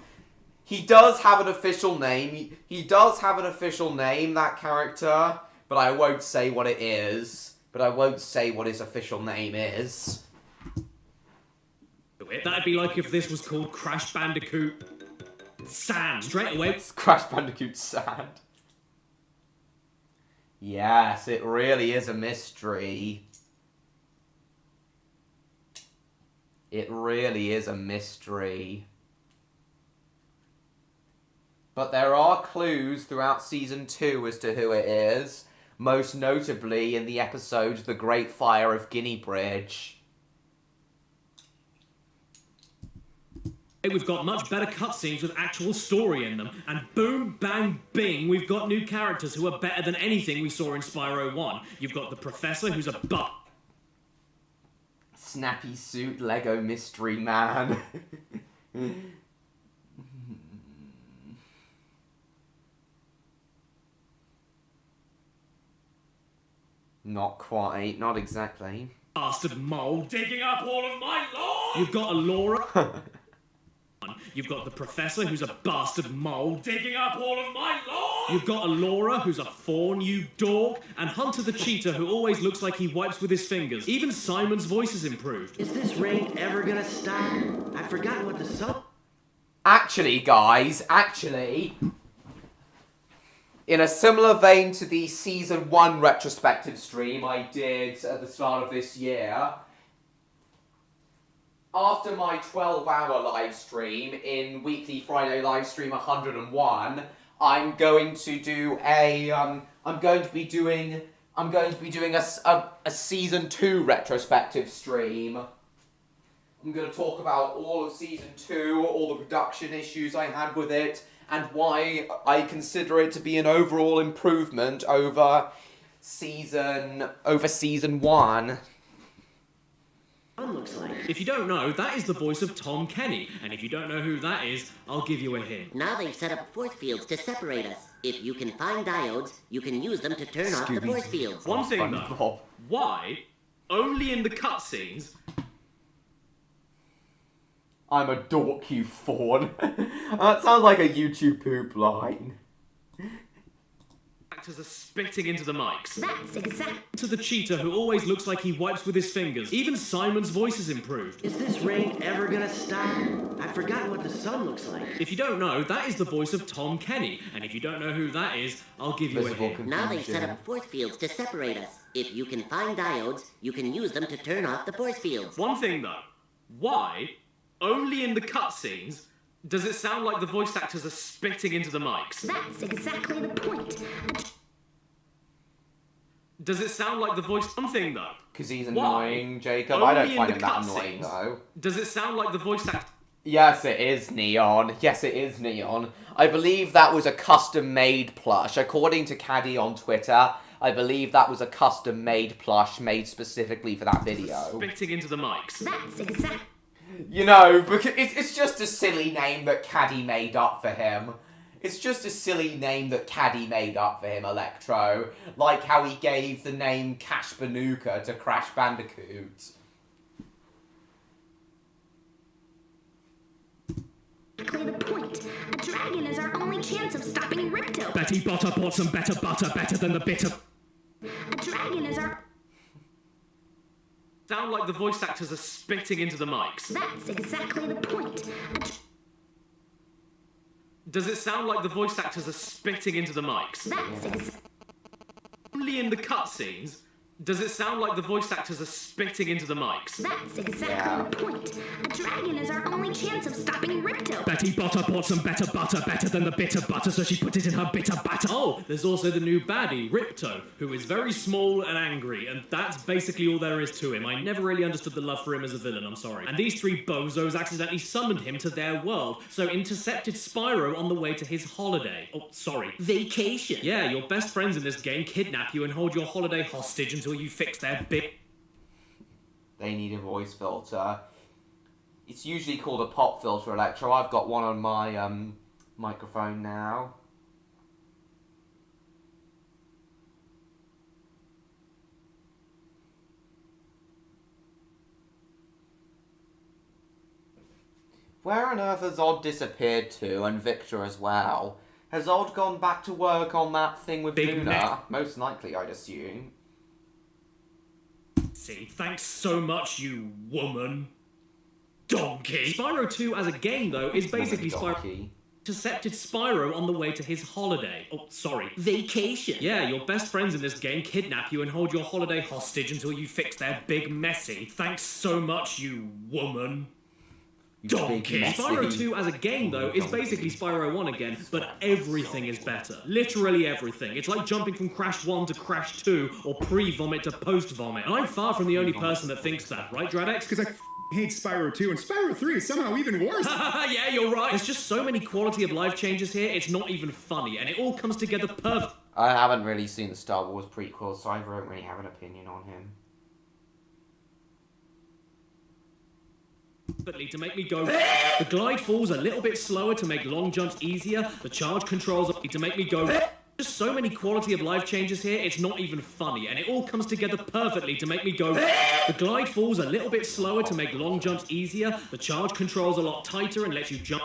[SPEAKER 1] He does have an official name. He does have an official name, that character, but I won't say what it is. But I won't say what his official name is.
[SPEAKER 10] That'd be like if this was called Crash Bandicoot Sand. Straight away.
[SPEAKER 1] It's Crash Bandicoot Sand. Yes, it really is a mystery. It really is a mystery. But there are clues throughout Season 2 as to who it is. Most notably in the episode The Great Fire of Guinea Bridge.
[SPEAKER 10] We've got much better cutscenes with actual story in them, and boom, bang, bing, we've got new characters who are better than anything we saw in Spyro 1. You've got the Professor, who's a
[SPEAKER 1] Snappy suit Lego mystery man. Not quite, not exactly.
[SPEAKER 10] Bastard mole digging up all of my lawn! You've got a Laura. You've got the Professor, who's a bastard mole, digging up all of my lawn! You've got a Laura, who's a fawn, you dog, and Hunter the Cheetah, who always looks like he wipes with his fingers. Even Simon's voice is improved.
[SPEAKER 13] Is this rain ever gonna stop? I've forgotten what the song...
[SPEAKER 1] Actually, guys, in a similar vein to the Season 1 retrospective stream I did at the start of this year, after my 12-hour live stream in Weekly Friday live stream 101, I'm going to do I'm going to be doing a Season 2 retrospective stream. I'm going to talk about all of Season 2, all the production issues I had with it, and why I consider it to be an overall improvement over Season 1.
[SPEAKER 13] Looks like.
[SPEAKER 10] If you don't know, that is the voice of Tom Kenny, and if you don't know who that is, I'll give you a hint.
[SPEAKER 13] Now they've set up force fields to separate us. If you can find diodes, you can use them to turn off the force fields.
[SPEAKER 10] One thing though, why, only in the cutscenes,
[SPEAKER 1] I'm a dork, you fawn. That sounds like a YouTube poop line.
[SPEAKER 7] Actors are spitting into the mics.
[SPEAKER 10] That's exact.
[SPEAKER 7] To the cheater who always looks like he wipes with his fingers. Even Simon's voice has improved.
[SPEAKER 18] Is this rain ever gonna stop? I've forgotten what the sun looks like.
[SPEAKER 7] If you don't know, that is the voice of Tom Kenny. And if you don't know who that is, I'll give you a hint.
[SPEAKER 13] Now they've set up force fields to separate us. If you can find diodes, you can use them to turn off the force fields.
[SPEAKER 7] One thing though, why, only in the cutscenes, does it sound like the voice actors are spitting into the mics?
[SPEAKER 10] That's exactly the point.
[SPEAKER 7] Does it sound like the voice... One thing though.
[SPEAKER 1] Because he's
[SPEAKER 7] Why?
[SPEAKER 1] annoying, Jacob. I don't
[SPEAKER 7] Only in
[SPEAKER 1] find
[SPEAKER 7] the
[SPEAKER 1] him that
[SPEAKER 7] cutscenes,
[SPEAKER 1] annoying, though.
[SPEAKER 7] Does it sound like the voice actor...
[SPEAKER 1] Yes, it is Neon. Yes, it is Neon. I believe that was a custom-made plush. According to Caddy on Twitter, I believe that was a custom-made plush made specifically for that video.
[SPEAKER 7] Spitting into the mics.
[SPEAKER 10] That's exact.
[SPEAKER 1] You know, because it's just a silly name that Caddy made up for him. It's just a silly name that Caddy made up for him, Electro. Like how he gave the name Cash Banuka to Crash Bandicoot.
[SPEAKER 10] Exactly the point. A dragon is our only chance of stopping Ripto. Betty Butter bought some better butter, better than the bitter. A dragon is our...
[SPEAKER 7] Sound like the voice actors are spitting into the mics.
[SPEAKER 10] That's exactly the point.
[SPEAKER 7] Does it sound like the voice actors are spitting into the mics?
[SPEAKER 10] That's
[SPEAKER 7] Only in the cutscenes, does it sound like the voice actors are spitting into the mics?
[SPEAKER 10] That's exactly the point. A dragon is our only chance of stopping Ripto. Betty Butter bought some better butter, better than the bitter butter, so she put it in her bitter batter.
[SPEAKER 7] Oh, there's also the new baddie, Ripto, who is very small and angry, and that's basically all there is to him. I never really understood the love for him as a villain, I'm sorry. And these three bozos accidentally summoned him to their world, so intercepted Spyro on the way to his holiday. Oh, sorry.
[SPEAKER 10] Vacation.
[SPEAKER 7] Yeah, your best friends in this game kidnap you and hold your holiday hostage until you fix their big...
[SPEAKER 1] They need a voice filter. It's usually called a pop filter, Electro. I've got one on my microphone now. Where on earth has Odd disappeared to, and Victor as well? Has Odd gone back to work on that thing with Luna? Most likely, I'd assume.
[SPEAKER 7] See, thanks so much, you woman. Donkey! Spyro 2 as a game, though, is basically Spyro... Intercepted Spyro on the way to his holiday. Oh, sorry.
[SPEAKER 10] Vacation.
[SPEAKER 7] Yeah, your best friends in this game kidnap you and hold your holiday hostage until you fix their big messy. Thanks so much, you woman. Donkey! Spyro 2 as a game, though, is basically Spyro 1 again, but everything is better. Literally everything. It's like jumping from Crash 1 to Crash 2, or pre-vomit to post-vomit. And I'm far from the only person that thinks that, right, Dradex?
[SPEAKER 19] Because I hate Spyro 2, and Spyro 3 is somehow even worse.
[SPEAKER 7] Yeah, you're right. There's just so many quality of life changes here, it's not even funny, and it all comes together perfect.
[SPEAKER 1] I haven't really seen the Star Wars prequels, so I don't really have an opinion on him.
[SPEAKER 7] To make me go. The glide falls a little bit slower to make long jumps easier. The charge controls to make me go. Just so many quality of life changes here, it's not even funny, and it all comes together perfectly to make me go. The glide falls a little bit slower to make long jumps easier. The charge controls a lot tighter and lets you jump.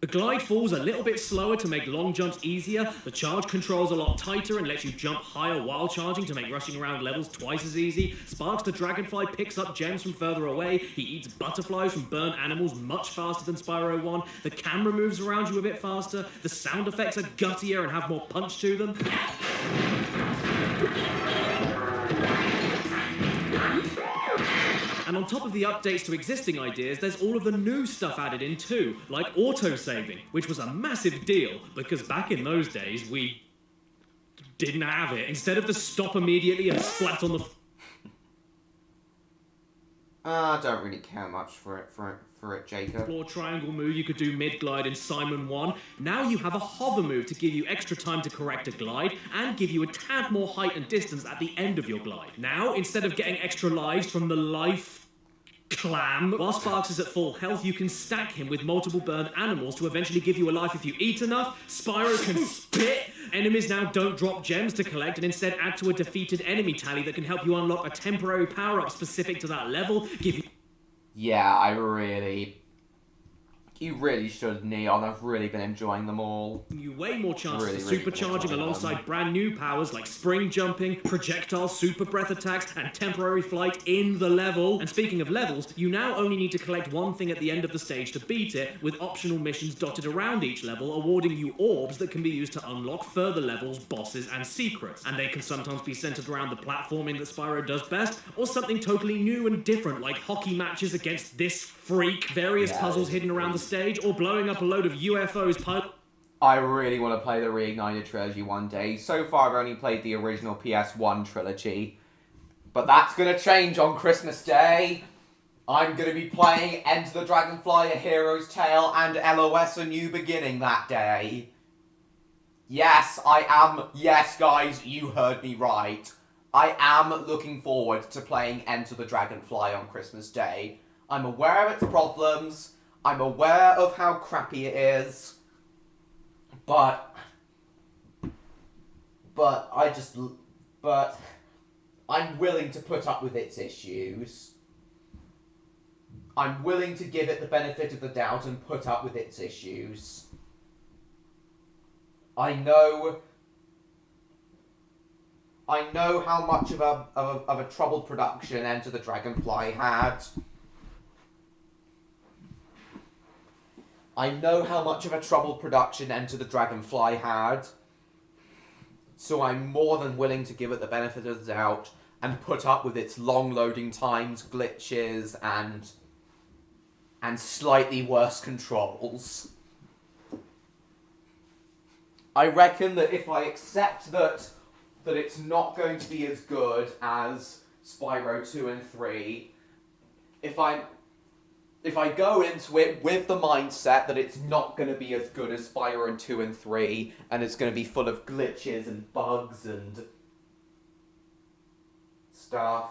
[SPEAKER 7] The glide falls a little bit slower to make long jumps easier. The charge controls a lot tighter and lets you jump higher while charging to make rushing around levels twice as easy. Sparks the Dragonfly picks up gems from further away. He eats butterflies from burnt animals much faster than Spyro 1. The camera moves around you a bit faster. The sound effects are guttier and have more punch to them. And on top of the updates to existing ideas, there's all of the new stuff added in too, like auto-saving, which was a massive deal, because back in those days, we didn't have it. Instead of the stop immediately and splat on the...
[SPEAKER 1] I don't really care much for it, Jacob.
[SPEAKER 7] Floor triangle move you could do mid-glide in Simon 1. Now you have a hover move to give you extra time to correct a glide, and give you a tad more height and distance at the end of your glide. Now, instead of getting extra lives from the life clam, while Sparks is at full health, you can stack him with multiple burn animals to eventually give you a life if you eat enough. Spyro can spit. Enemies now don't drop gems to collect and instead add to a defeated enemy tally that can help you unlock a temporary power-up specific to that level. Give you...
[SPEAKER 1] Yeah, I really You really should, Neon. I've really been enjoying them all.
[SPEAKER 7] You way more chances
[SPEAKER 1] Really,
[SPEAKER 7] of
[SPEAKER 1] really
[SPEAKER 7] supercharging
[SPEAKER 1] enjoying
[SPEAKER 7] alongside
[SPEAKER 1] them.
[SPEAKER 7] brand new powers like spring jumping, projectile super breath attacks, and temporary flight in the level. And speaking of levels, you now only need to collect one thing at the end of the stage to beat it, with optional missions dotted around each level, awarding you orbs that can be used to unlock further levels, bosses, and secrets. And they can sometimes be centered around the platforming that Spyro does best, or something totally new and different, like hockey matches against this freak, various puzzles hidden around the stage, or blowing up a load of UFOs.
[SPEAKER 1] I really want to play the Reignited trilogy one day. So far, I've only played the original PS1 trilogy. But that's going to change on Christmas Day. I'm going to be playing Enter the Dragonfly, A Hero's Tale, and LOS A New Beginning that day. Yes, I am. Yes, guys, you heard me right. I am looking forward to playing Enter the Dragonfly on Christmas Day. I'm aware of its problems. I'm aware of how crappy it is. But I'm willing to put up with its issues. I'm willing to give it the benefit of the doubt and put up with its issues. I know how much of a troubled production Enter the Dragonfly had. I know how much of a troubled production Enter the Dragonfly had, so I'm more than willing to give it the benefit of the doubt and put up with its long loading times, glitches, and slightly worse controls. I reckon that if I accept that it's not going to be as good as Spyro 2 and 3, if I go into it with the mindset that it's not going to be as good as Spyro 2 and 3, and it's going to be full of glitches and bugs and stuff,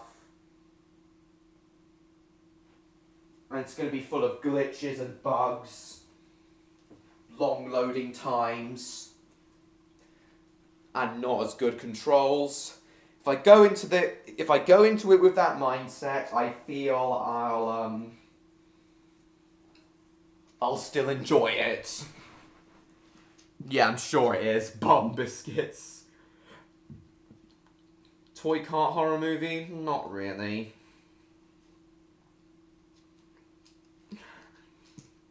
[SPEAKER 1] and it's going to be full of glitches and bugs, long loading times, and not as good controls. If I go into it with that mindset, I feel I'll still enjoy it. Yeah, I'm sure it is. Bomb biscuits. Toy cart horror movie? Not really.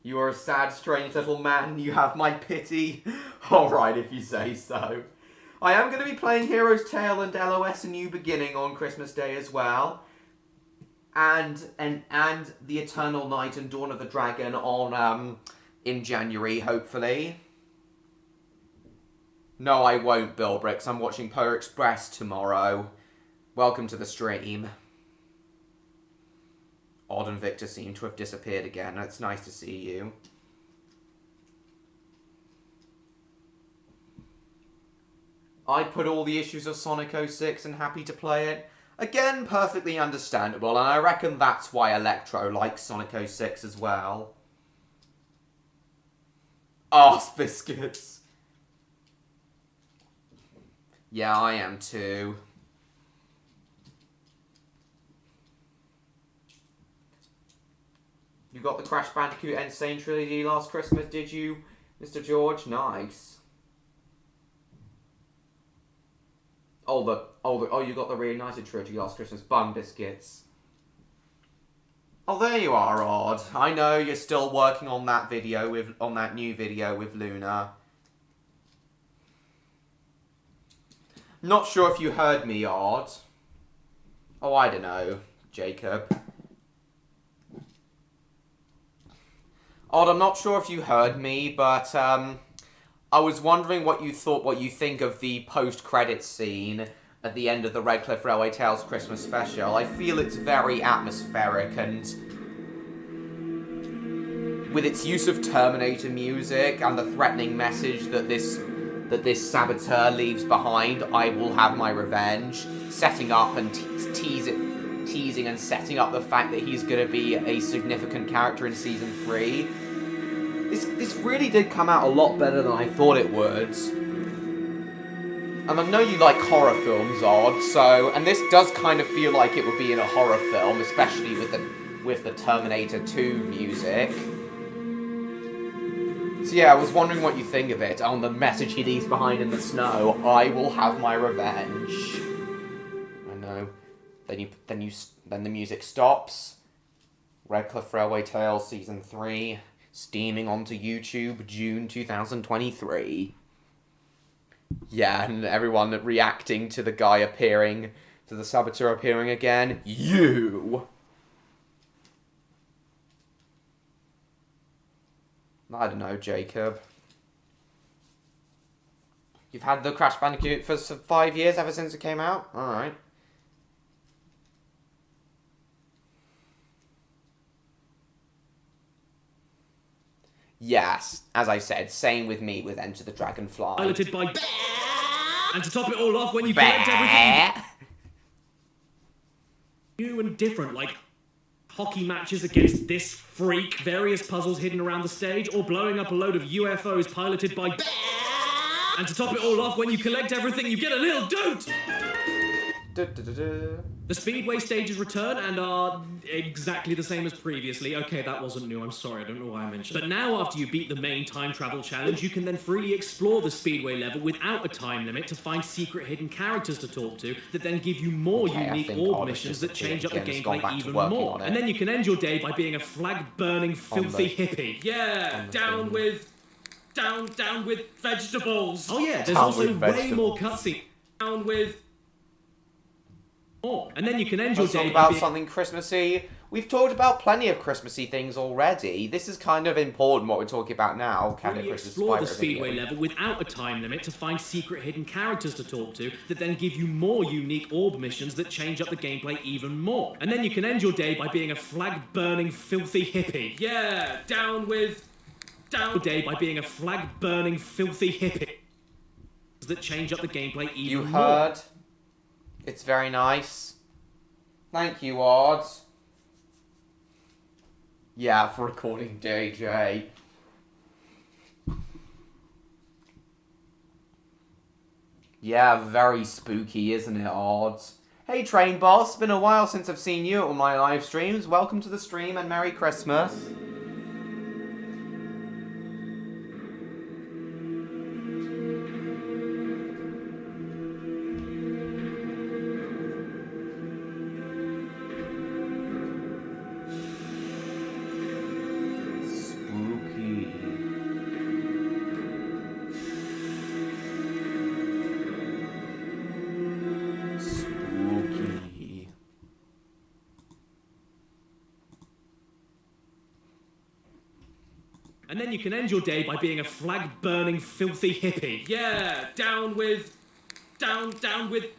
[SPEAKER 1] You are a sad, strange little man. You have my pity. Alright, if you say so. I am going to be playing Hero's Tale and LOS A New Beginning on Christmas Day as well. And The Eternal Night and Dawn of the Dragon on in January, hopefully. No, I won't, Bill Bricks. I'm watching Polar Express tomorrow. Welcome to the stream. Odd and Victor seem to have disappeared again. It's nice to see you. I put all the issues of Sonic 06 and happy to play it. Again, perfectly understandable, and I reckon that's why Electro likes Sonic 06 as well. Arse biscuits. Yeah, I am too. You got the Crash Bandicoot Insane Trilogy last Christmas, did you, Mr. George? Nice. Oh, you got the Reignited Trilogy last Christmas. Bun biscuits. Oh, there you are, Odd. I know you're still working on that video on that new video with Luna. Not sure if you heard me, Odd. Oh, I don't know, Jacob. Odd, I'm not sure if you heard me, but I was wondering what you think of the post-credits scene at the end of the Redcliff Railway Tales Christmas special. I feel it's very atmospheric, and with its use of Terminator music and the threatening message that this saboteur leaves behind, I will have my revenge, setting up and teasing and setting up the fact that he's going to be a significant character in Season 3. This really did come out a lot better than I thought it would. And I know you like horror films, Odd, and this does kind of feel like it would be in a horror film, especially with the Terminator 2 music. So yeah, I was wondering what you think of it. On the message he leaves behind in the snow, I will have my revenge. I know. Then the music stops. Redcliff Railway Tales Season 3, steaming onto YouTube, June 2023. Yeah, and everyone reacting to the guy appearing, to the saboteur appearing again. You! I don't know, Jacob. You've had the Crash Bandicoot for 5 years, ever since it came out? Alright. Yes, as I said, same with me with Enter the Dragonfly.
[SPEAKER 10] Piloted by... And to top it all off, when you collect everything... New and different, like hockey matches against this freak, various puzzles hidden around the stage, or blowing up a load of UFOs piloted by... And to top it all off, when you collect everything, you get a little doot! The Speedway stages return and are exactly the same as previously. Okay, that wasn't new, I'm sorry, I don't know why I mentioned it. But now, after you beat the main time travel challenge, you can then freely explore the Speedway level without a time limit to find secret hidden characters to talk to that then give you more unique orb missions that change up the gameplay even more. And then you can end your day by being a flag-burning, filthy hippie. Yeah, down with vegetables. Oh yeah, there's also way more cutscenes. Down with... And then you can end your
[SPEAKER 1] Let's
[SPEAKER 10] day
[SPEAKER 1] talk about something Christmassy. We've talked about plenty of Christmassy things already. This is kind of important what we're talking about now. Can
[SPEAKER 10] really explore the Speedway level without a time limit to find secret hidden characters to talk to that then give you more unique orb missions that change up the gameplay even more. And then you can end your day by being a flag-burning, filthy hippie. Yeah, down day by being a flag-burning, filthy hippie that change up the gameplay even more.
[SPEAKER 1] You heard? It's very nice. Thank you, Odd. Yeah, for recording JJ. Yeah, very spooky, isn't it, Odd? Hey, Train Boss. Been a while since I've seen you on my live streams. Welcome to the stream and Merry Christmas.
[SPEAKER 10] And then you can end your day by being a flag-burning, filthy hippie. Yeah, down with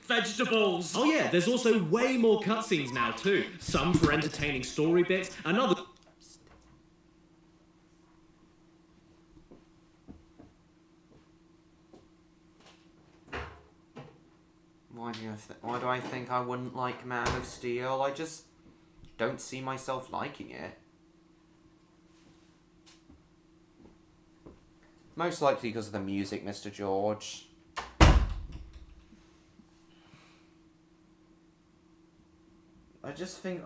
[SPEAKER 10] vegetables. Oh yeah, there's also way more cutscenes now too. Some for entertaining story bits, and others...
[SPEAKER 1] Why do I think I wouldn't like Man of Steel? I just don't see myself liking it. Most likely because of the music, Mr. George. I think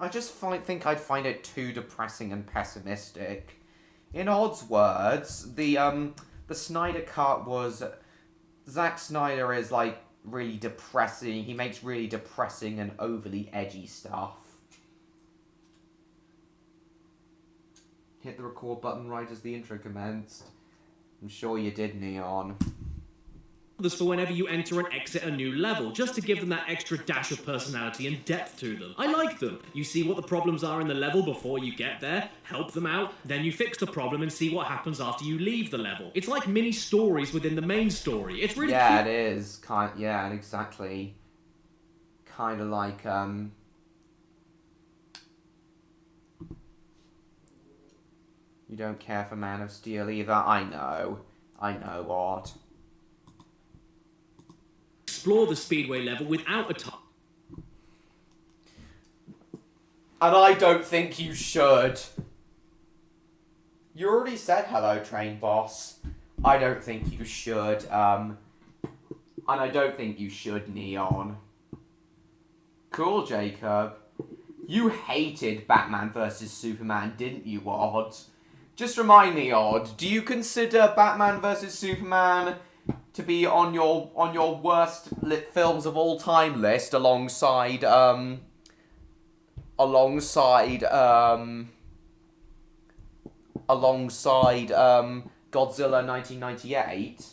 [SPEAKER 1] I'd find it too depressing and pessimistic. In Odd's words, the Snyder Cut was... Zack Snyder is, like, really depressing. He makes really depressing and overly edgy stuff. Hit the record button right as the intro commenced. I'm sure you did, Neon.
[SPEAKER 10] This for whenever you enter and exit a new level, just to give them that extra dash of personality and depth to them. I like them. You see what the problems are in the level before you get there, help them out, then you fix the problem and see what happens after you leave the level. It's like mini stories within the main story. It's really
[SPEAKER 1] yeah,
[SPEAKER 10] cute.
[SPEAKER 1] it is. Yeah, exactly. Kind of like, You don't care for Man of Steel either. I know, Odd.
[SPEAKER 10] Explore the Speedway level without a time.
[SPEAKER 1] And I don't think you should. You already said hello, Train Boss. I don't think you should, and I don't think you should, Neon. Cool, Jacob. You hated Batman vs. Superman, didn't you, Odd? Just remind me, Odd, do you consider Batman vs Superman to be on your worst lit films of all time list alongside Godzilla 1998?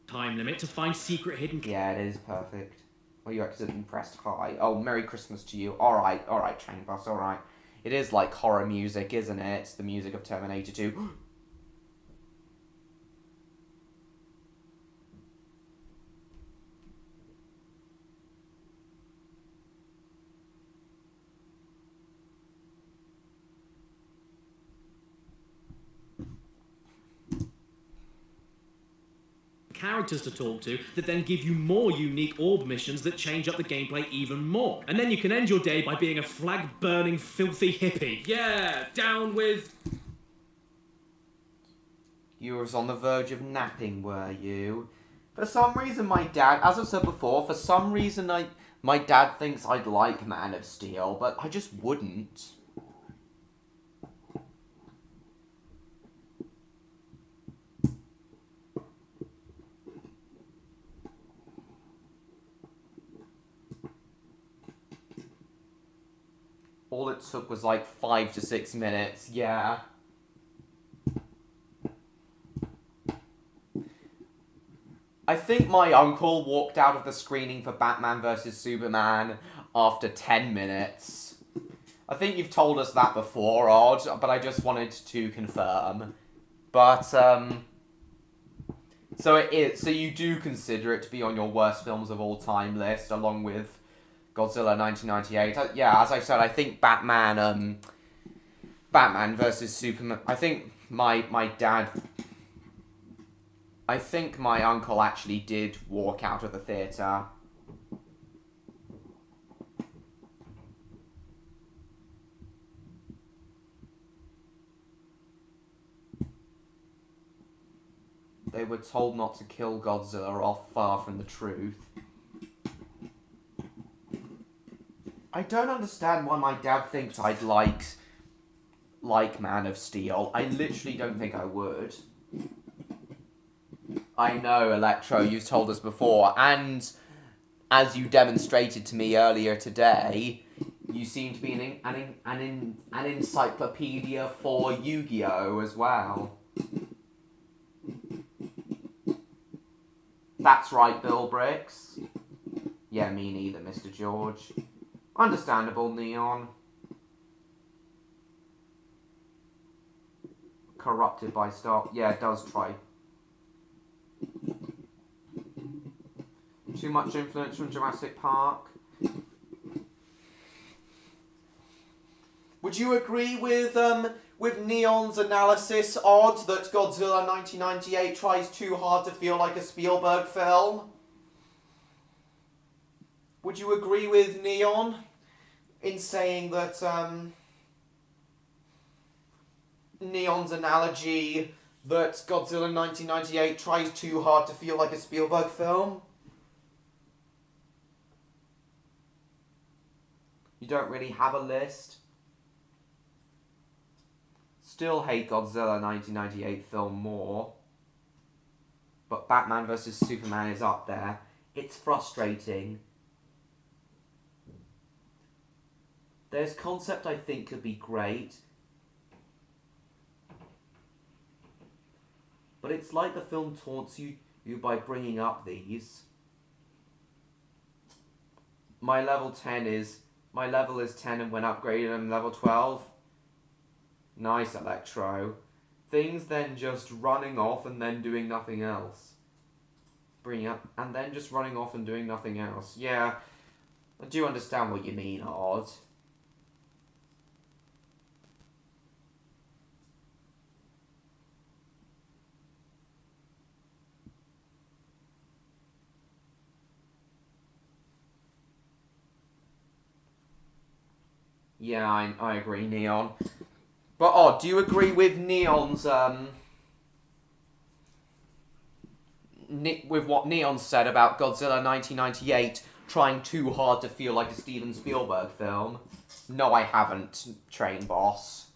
[SPEAKER 10] Time limit to find secret hidden...
[SPEAKER 1] Yeah, it is perfect. Well, you accidentally pressed high. Oh, Merry Christmas to you. Alright, Train Bus, alright. It is like horror music, isn't it? It's the music of Terminator 2.
[SPEAKER 10] characters to talk to that then give you more unique orb missions that change up the gameplay even more. And then you can end your day by being a flag-burning, filthy hippie. Yeah, down with...
[SPEAKER 1] You was on the verge of napping, were you? For some reason, my dad, as I've said before, for some reason my dad thinks I'd like Man of Steel, but I just wouldn't. All it took was like 5 to 6 minutes, yeah. I think my uncle walked out of the screening for Batman vs Superman after 10 minutes. I think you've told us that before, Odd, but I just wanted to confirm. But, so it is, so you do consider it to be on your worst films of all time list, along with Godzilla 1998. Yeah, as I said, I think Batman vs Superman, I think my dad... I think my uncle actually did walk out of the theatre. They were told not to kill Godzilla off Far From the Truth. I don't understand why my dad thinks I'd like Man of Steel. I literally don't think I would. I know, Electro, you've told us before, and as you demonstrated to me earlier today, you seem to be an encyclopedia for Yu-Gi-Oh! As well. That's right, Bill Bricks. Yeah, me neither, Mr. George. Understandable, Neon. Corrupted by stock. Yeah, it does try. Too much influence from Jurassic Park. Would you agree with Neon's analysis, Odd, that Godzilla 1998 tries too hard to feel like a Spielberg film? Would you agree with Neon in saying that Neon's analogy that Godzilla 1998 tries too hard to feel like a Spielberg film? You don't really have a list? Still hate Godzilla 1998 film more. But Batman vs Superman is up there. It's frustrating. There's concept I think could be great. But it's like the film taunts you by bringing up these. My level is 10 and when upgraded I'm level 12. Nice, Electro. Things then just running off and then doing nothing else. Bringing up and then just running off and doing nothing else. Yeah, I do understand what you mean, Odd. Yeah, I agree, Neon. But Odd, do you agree with Neon's with what Neon said about Godzilla 1998 trying too hard to feel like a Steven Spielberg film? No, I haven't, Train Boss.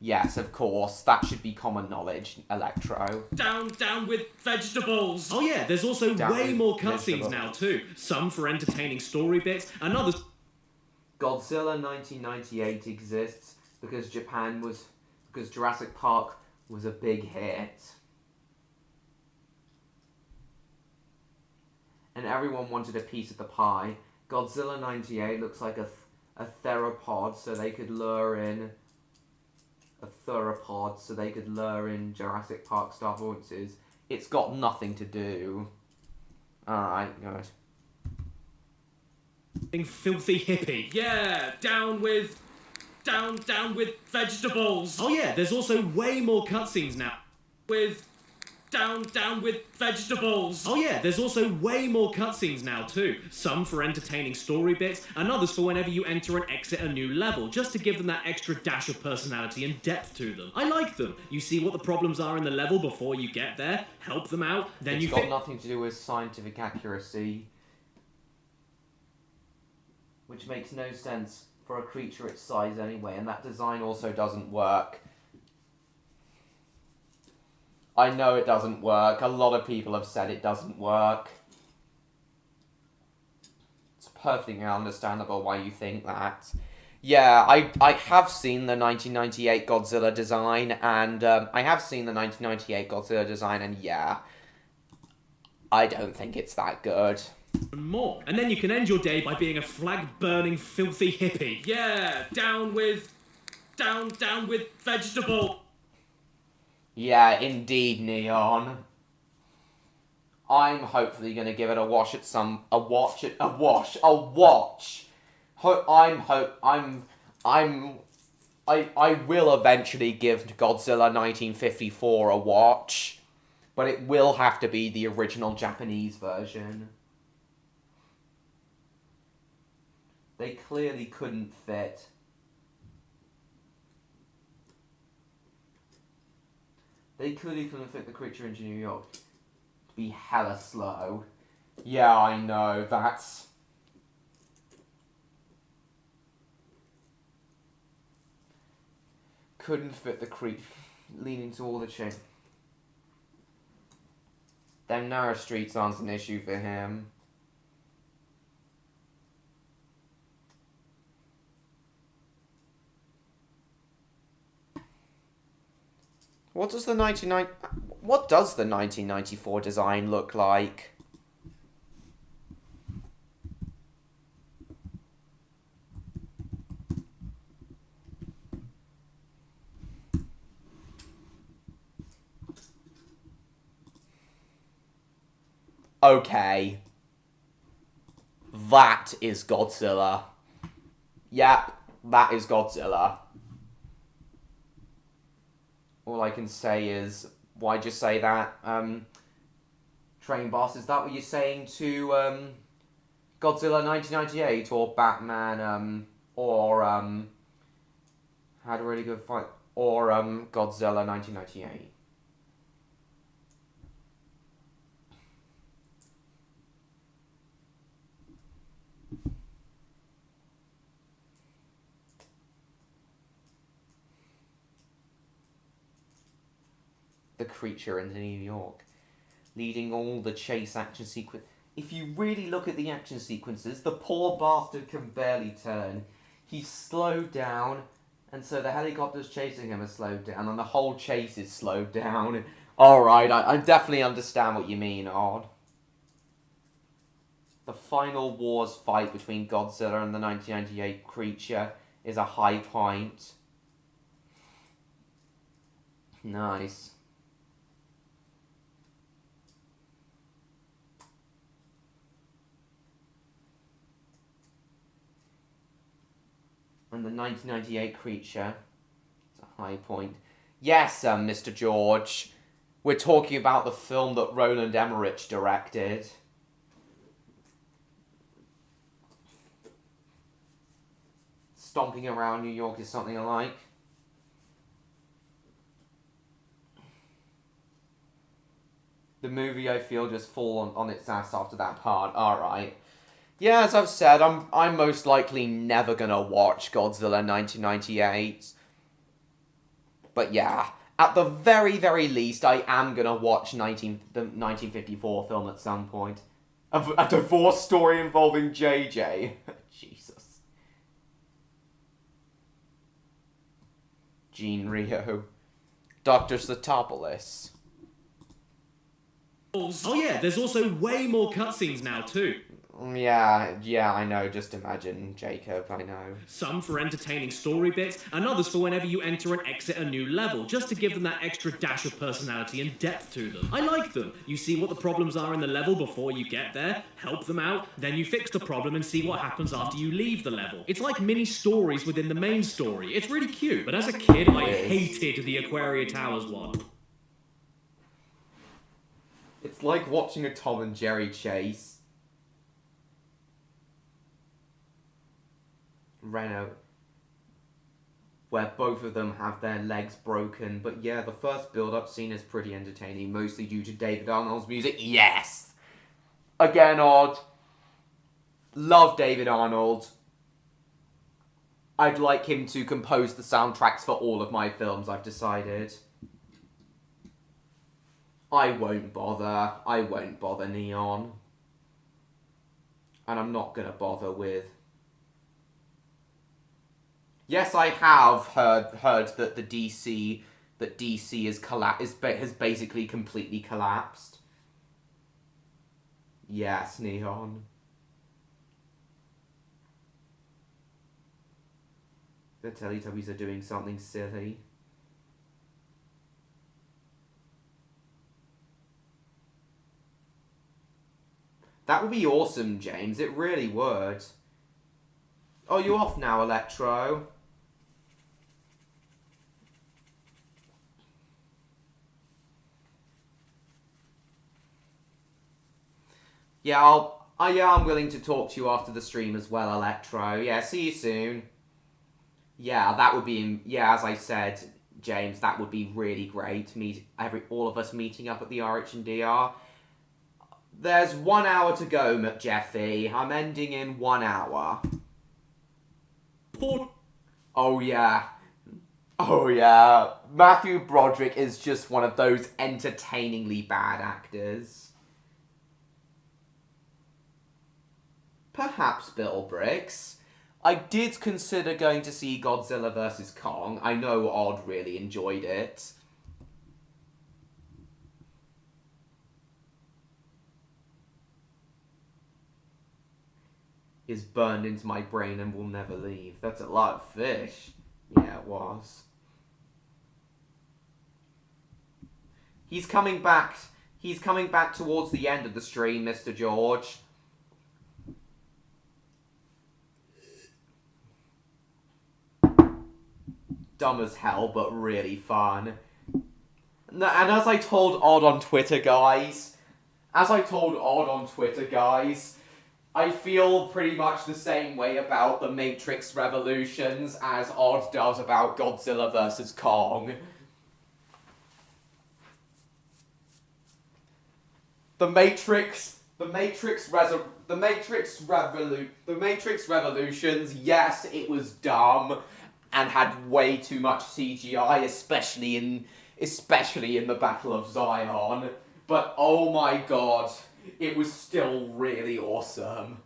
[SPEAKER 1] Yes, of course. That should be common knowledge, Electro.
[SPEAKER 10] Down with vegetables. Oh yeah, there's also
[SPEAKER 1] Down
[SPEAKER 10] way
[SPEAKER 1] with
[SPEAKER 10] more cutscenes
[SPEAKER 1] vegetables.
[SPEAKER 10] now too. Some for entertaining story bits, and others.
[SPEAKER 1] Godzilla 1998 exists because Jurassic Park was a big hit. And everyone wanted a piece of the pie. Godzilla 98 looks like a theropod, so they could lure in Jurassic Park star voices. It's got nothing to do. Alright, good.
[SPEAKER 10] Filthy hippie. Yeah, down with vegetables. Oh yeah, there's also way more cutscenes now. Down with vegetables. Oh yeah, there's also way more cutscenes now too. Some for entertaining story bits, and others for whenever you enter and exit a new level, just to give them that extra dash of personality and depth to them. I like them. You see what the problems are in the level before you get there, help them out, then
[SPEAKER 1] It's
[SPEAKER 10] you
[SPEAKER 1] got nothing to do with scientific accuracy. Which makes no sense for a creature its size anyway, and that design also doesn't work. I know it doesn't work. A lot of people have said it doesn't work. It's perfectly understandable why you think that. Yeah, I have seen the 1998 Godzilla design, and yeah, I don't think it's that good.
[SPEAKER 10] more. And then you can end your day by being a flag-burning, filthy hippie. Yeah, down with vegetable.
[SPEAKER 1] Yeah, indeed, Neon. I'm hopefully gonna give it a watch. I will eventually give Godzilla 1954 a watch, but it will have to be the original Japanese version. They clearly couldn't fit. They clearly couldn't fit the creature into New York. To be hella slow. Yeah, I know, that's... Couldn't fit the creature. Leaning to all the chain. Them narrow streets aren't an issue for him. What does the 1994 design look like? Okay. That is Godzilla. Yep, that is Godzilla. All I can say is, why'd you say that? Train Boss, is that what you're saying to Godzilla 1998 or Batman, Had a Really Good Fight, or Godzilla 1998? The creature into New York, leading all the chase action sequence. If you really look at the action sequences, the poor bastard can barely turn. He's slowed down, and so the helicopters chasing him are slowed down, and the whole chase is slowed down. Alright, I definitely understand what you mean, Odd. The final wars fight between Godzilla and the 1998 creature is a high point. Nice. And the 1998 creature is a high point. Yes, Mr. George. We're talking about the film that Roland Emmerich directed. Stomping around New York is something I like. The movie, I feel, just fall on its ass after that part. Alright. Yeah, as I've said, I'm most likely never gonna watch Godzilla 1998. But yeah, at the very, very least, I am gonna watch the 1954 film at some point. A divorce story involving JJ. Jesus. Jean Rio. Dr. Sotopoulos.
[SPEAKER 10] Oh yeah, there's also way more cutscenes now too.
[SPEAKER 1] Yeah, I know, just imagine, Jacob, I know.
[SPEAKER 10] Some for entertaining story bits, and others for whenever you enter and exit a new level, just to give them that extra dash of personality and depth to them. I like them. You see what the problems are in the level before you get there, help them out, then you fix the problem and see what happens after you leave the level. It's like mini stories within the main story. It's really cute, but as a kid, I hated the Aquaria Towers one.
[SPEAKER 1] It's like watching a Tom and Jerry chase. Renault, where both of them have their legs broken. But yeah, the first build-up scene is pretty entertaining, mostly due to David Arnold's music. Yes! Again, odd. Love David Arnold. I'd like him to compose the soundtracks for all of my films, I've decided. I won't bother Neon. And I'm not gonna bother with... Yes, I have heard that the DC has basically completely collapsed. Yes, Neon. The Teletubbies are doing something silly. That would be awesome, James. It really would. Oh, you off now, Electro? Yeah, I'm willing to talk to you after the stream as well, Electro. Yeah, see you soon. Yeah, that would be, yeah, as I said, James, that would be really great. All of us meeting up at the RH&DR. There's 1 hour to go, Jeffy. I'm ending in 1 hour. Oh yeah. Matthew Broderick is just one of those entertainingly bad actors. Perhaps Bill Briggs. I did consider going to see Godzilla vs. Kong. I know Odd really enjoyed it. Is burned into my brain and will never leave. That's a lot of fish. Yeah, it was. He's coming back. He's coming back towards the end of the stream, Mr. George. Dumb as hell, but really fun. And as I told Odd on Twitter, guys, I feel pretty much the same way about the Matrix Revolutions as Odd does about Godzilla vs. Kong. The Matrix Revolutions, yes, it was dumb and had way too much CGI, especially in the Battle of Zion. But oh my god, it was still really awesome.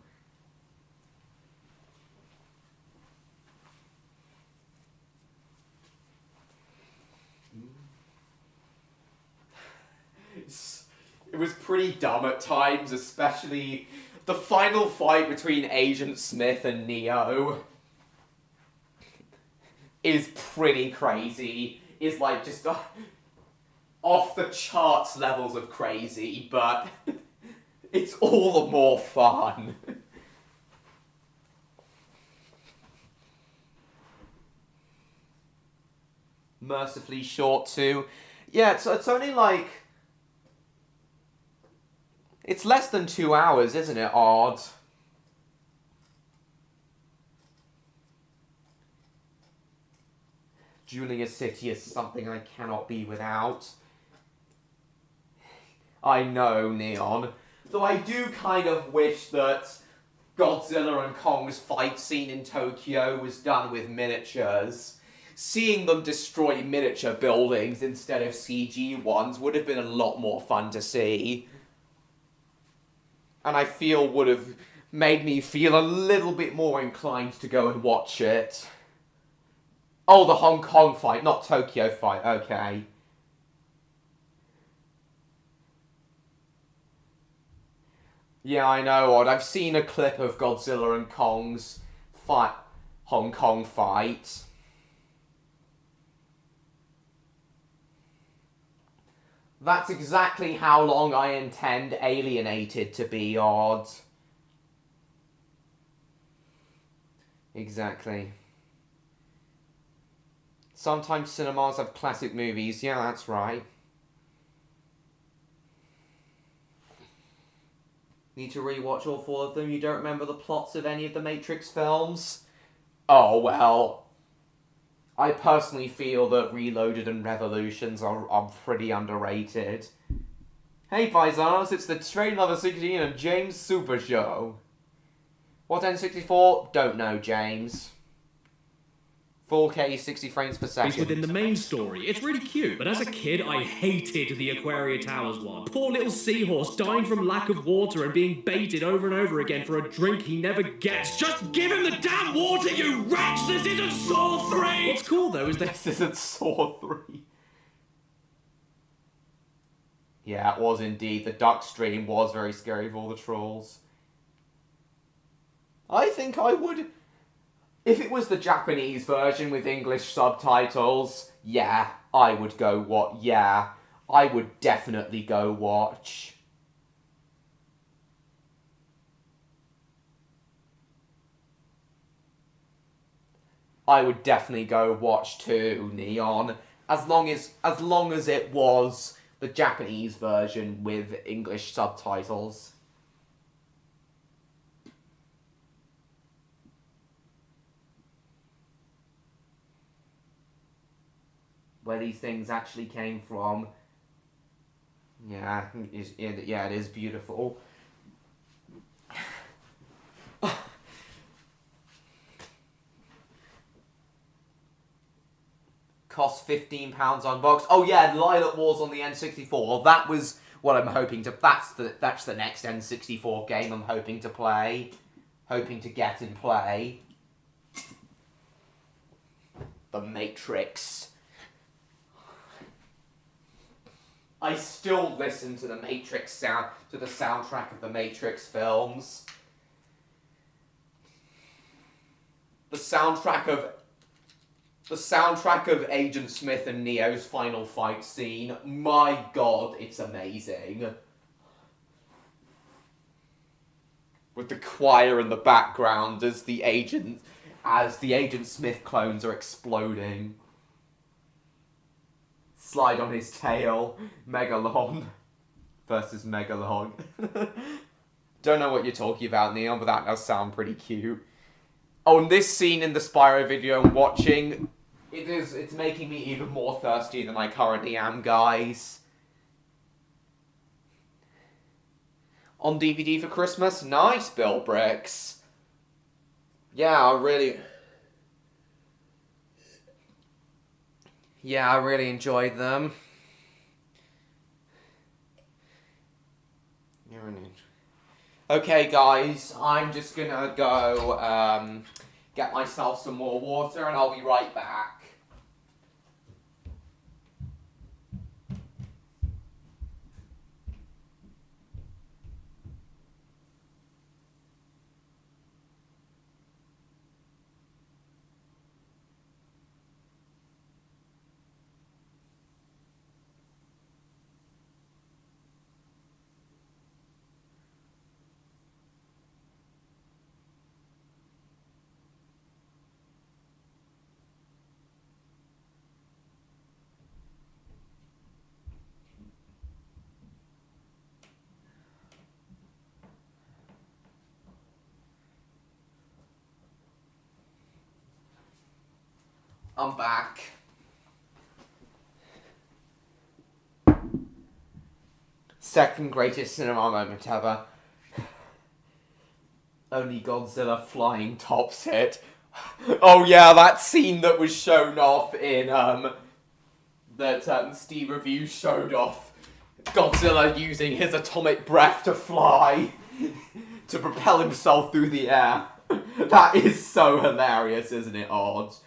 [SPEAKER 1] It was pretty dumb at times, especially the final fight between Agent Smith and Neo is pretty crazy. Is like just off the charts levels of crazy, but it's all the more fun. Mercifully short too. Yeah, it's only like... It's less than 2 hours, isn't it, Odd? Julius City is something I cannot be without. I know, Neon. Though I do kind of wish that Godzilla and Kong's fight scene in Tokyo was done with miniatures. seeing them destroy miniature buildings instead of CG ones would have been a lot more fun to see. And I feel would have made me feel a little bit more inclined to go and watch it. Oh, the Hong Kong fight, not Tokyo fight, okay. Yeah, I know, Odd. I've seen a clip of Godzilla and Kong's Hong Kong fight. That's exactly how long I intend Alienated to be, Odd. Exactly. Sometimes cinemas have classic movies. Yeah, that's right. Need to rewatch all 4 of them? You don't remember the plots of any of the Matrix films? Oh, well. I personally feel that Reloaded and Revolutions are pretty underrated. Hey, paisanos, it's the Train Lover 16 and James Super Show. What N64? Don't know, James. 4K 60 frames per second.
[SPEAKER 10] It's within the main story. It's really cute. But as a kid, I hated the Aquaria Towers one. Poor little seahorse dying from lack of water and being baited over and over again for a drink he never gets. Just give him the damn water, you wretch! This isn't Saw 3! What's cool, though, is that...
[SPEAKER 1] This isn't Saw 3. Yeah, it was indeed. The duck stream was very scary for all the trolls. I think I would... If it was the Japanese version with English subtitles, yeah, I would go watch. Yeah, I would definitely go watch. I would definitely go watch too, Neon, as long as it was the Japanese version with English subtitles. Where these things actually came from. Yeah, it is beautiful. Cost £15 on box. Oh yeah, Lilac Wars on the N64. That was what I'm hoping to... That's the next N64 game I'm hoping to play. Hoping to get and play. The Matrix. I still listen to the Matrix to the soundtrack of the Matrix films. The soundtrack of Agent Smith and Neo's final fight scene. My God, it's amazing. With the choir in the background as the Agent Smith clones are exploding. Slide on his tail. Megalon versus Megalon. Don't know what you're talking about, Neon, but that does sound pretty cute. Oh, and this scene in the Spyro video I'm watching, it's making me even more thirsty than I currently am, guys. On DVD for Christmas? Nice, Bill Bricks. Yeah, I really enjoyed them. Okay, guys, I'm just gonna go get myself some more water and I'll be right back. I'm back. Second greatest cinema moment ever. Only Godzilla flying tops it. Oh yeah, that scene that was shown off in, that Steve Review showed off. Godzilla using his atomic breath to fly, to propel himself through the air. That is so hilarious, isn't it, Odds?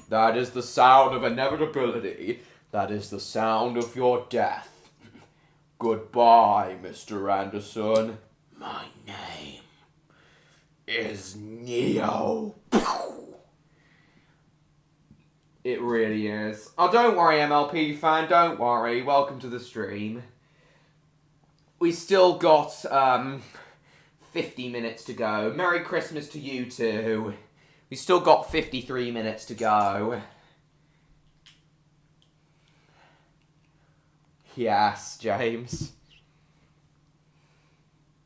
[SPEAKER 1] That is the sound of inevitability. That is the sound of your death. Goodbye, Mr. Anderson. My name is Neo. It really is. Oh, don't worry, MLP fan, don't worry. Welcome to the stream. We still got, 50 minutes to go. Merry Christmas to you too. We still got 53 minutes to go. Yes, James.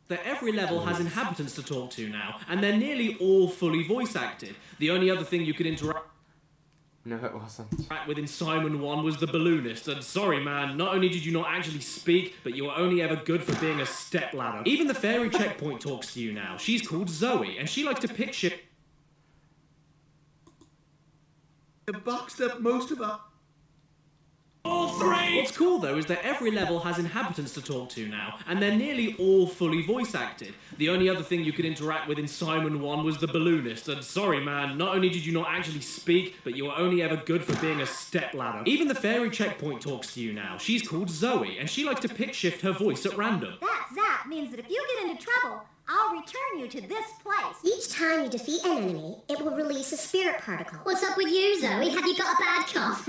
[SPEAKER 10] That every level has inhabitants to talk to now, and they're nearly all fully voice acted. The only other thing you could interact
[SPEAKER 1] No, it wasn't.
[SPEAKER 10] with in Simon 1 was the balloonist, and sorry man, not only did you not actually speak, but you were only ever good for being a stepladder. Even the fairy checkpoint talks to you now. She's called Zoe, and she likes to pick shit.
[SPEAKER 5] Boxed up most of our...
[SPEAKER 10] All three! What's cool though is that every level has inhabitants to talk to now, and they're nearly all fully voice acted. The only other thing you could interact with in Simon 1 was the balloonist, and sorry man, not only did you not actually speak, but you were only ever good for being a stepladder. Even the fairy checkpoint talks to you now. She's called Zoe, and she likes to pitch shift her voice at random.
[SPEAKER 20] That zap means that if you get into trouble, I'll return you to this place. Each time you defeat an enemy, it will release a spirit particle.
[SPEAKER 21] What's up with you, Zoe? Have you got a bad cough?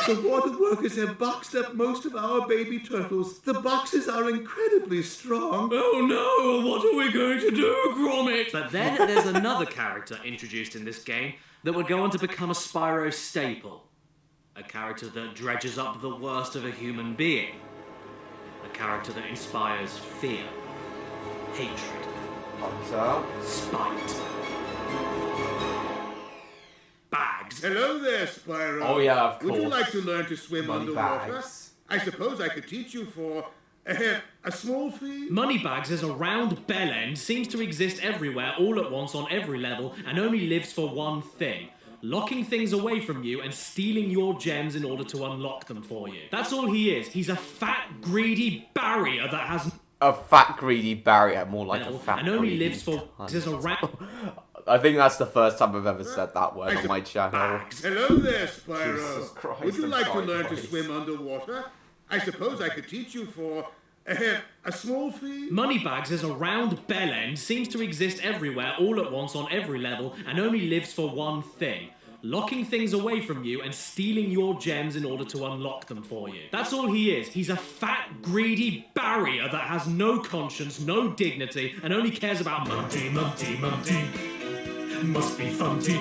[SPEAKER 5] The water workers have boxed up most of our baby turtles. The boxes are incredibly strong.
[SPEAKER 10] Oh no, what are we going to do, Gromit? But then there's another character introduced in this game that would go on to become a Spyro staple. A character that dredges up the worst of a human being. A character that inspires fear, hatred, spite. Bags.
[SPEAKER 4] Hello there, Spyro.
[SPEAKER 1] Oh yeah, of course.
[SPEAKER 4] Would you like to learn to swim underwater?
[SPEAKER 1] Bags.
[SPEAKER 4] I suppose I could teach you for a small fee.
[SPEAKER 10] Moneybags is a round bell end, seems to exist everywhere, all at once on every level, and only lives for one thing. Locking things away from you and stealing your gems in order to unlock them for you. That's all he is. He's a fat, greedy barrier that has...
[SPEAKER 1] A fat, greedy barrier, more like a fat,
[SPEAKER 10] and only
[SPEAKER 1] greedy
[SPEAKER 10] lives for... There's a rat...
[SPEAKER 1] I think that's the first time I've ever said that word on my channel.
[SPEAKER 4] Hello there, Spyro.
[SPEAKER 1] Jesus Christ,
[SPEAKER 4] Would you
[SPEAKER 1] I'm
[SPEAKER 4] like
[SPEAKER 1] sorry,
[SPEAKER 4] to learn
[SPEAKER 1] boys.
[SPEAKER 4] to swim underwater? I suppose I could teach you for a small fee.
[SPEAKER 10] Moneybags is a round bell end, seems to exist everywhere, all at once on every level, and only lives for one thing. Locking things away from you and stealing your gems in order to unlock them for you. That's all he is. He's a fat, greedy barrier that has no conscience, no dignity, and only cares about Monty. Must be funty.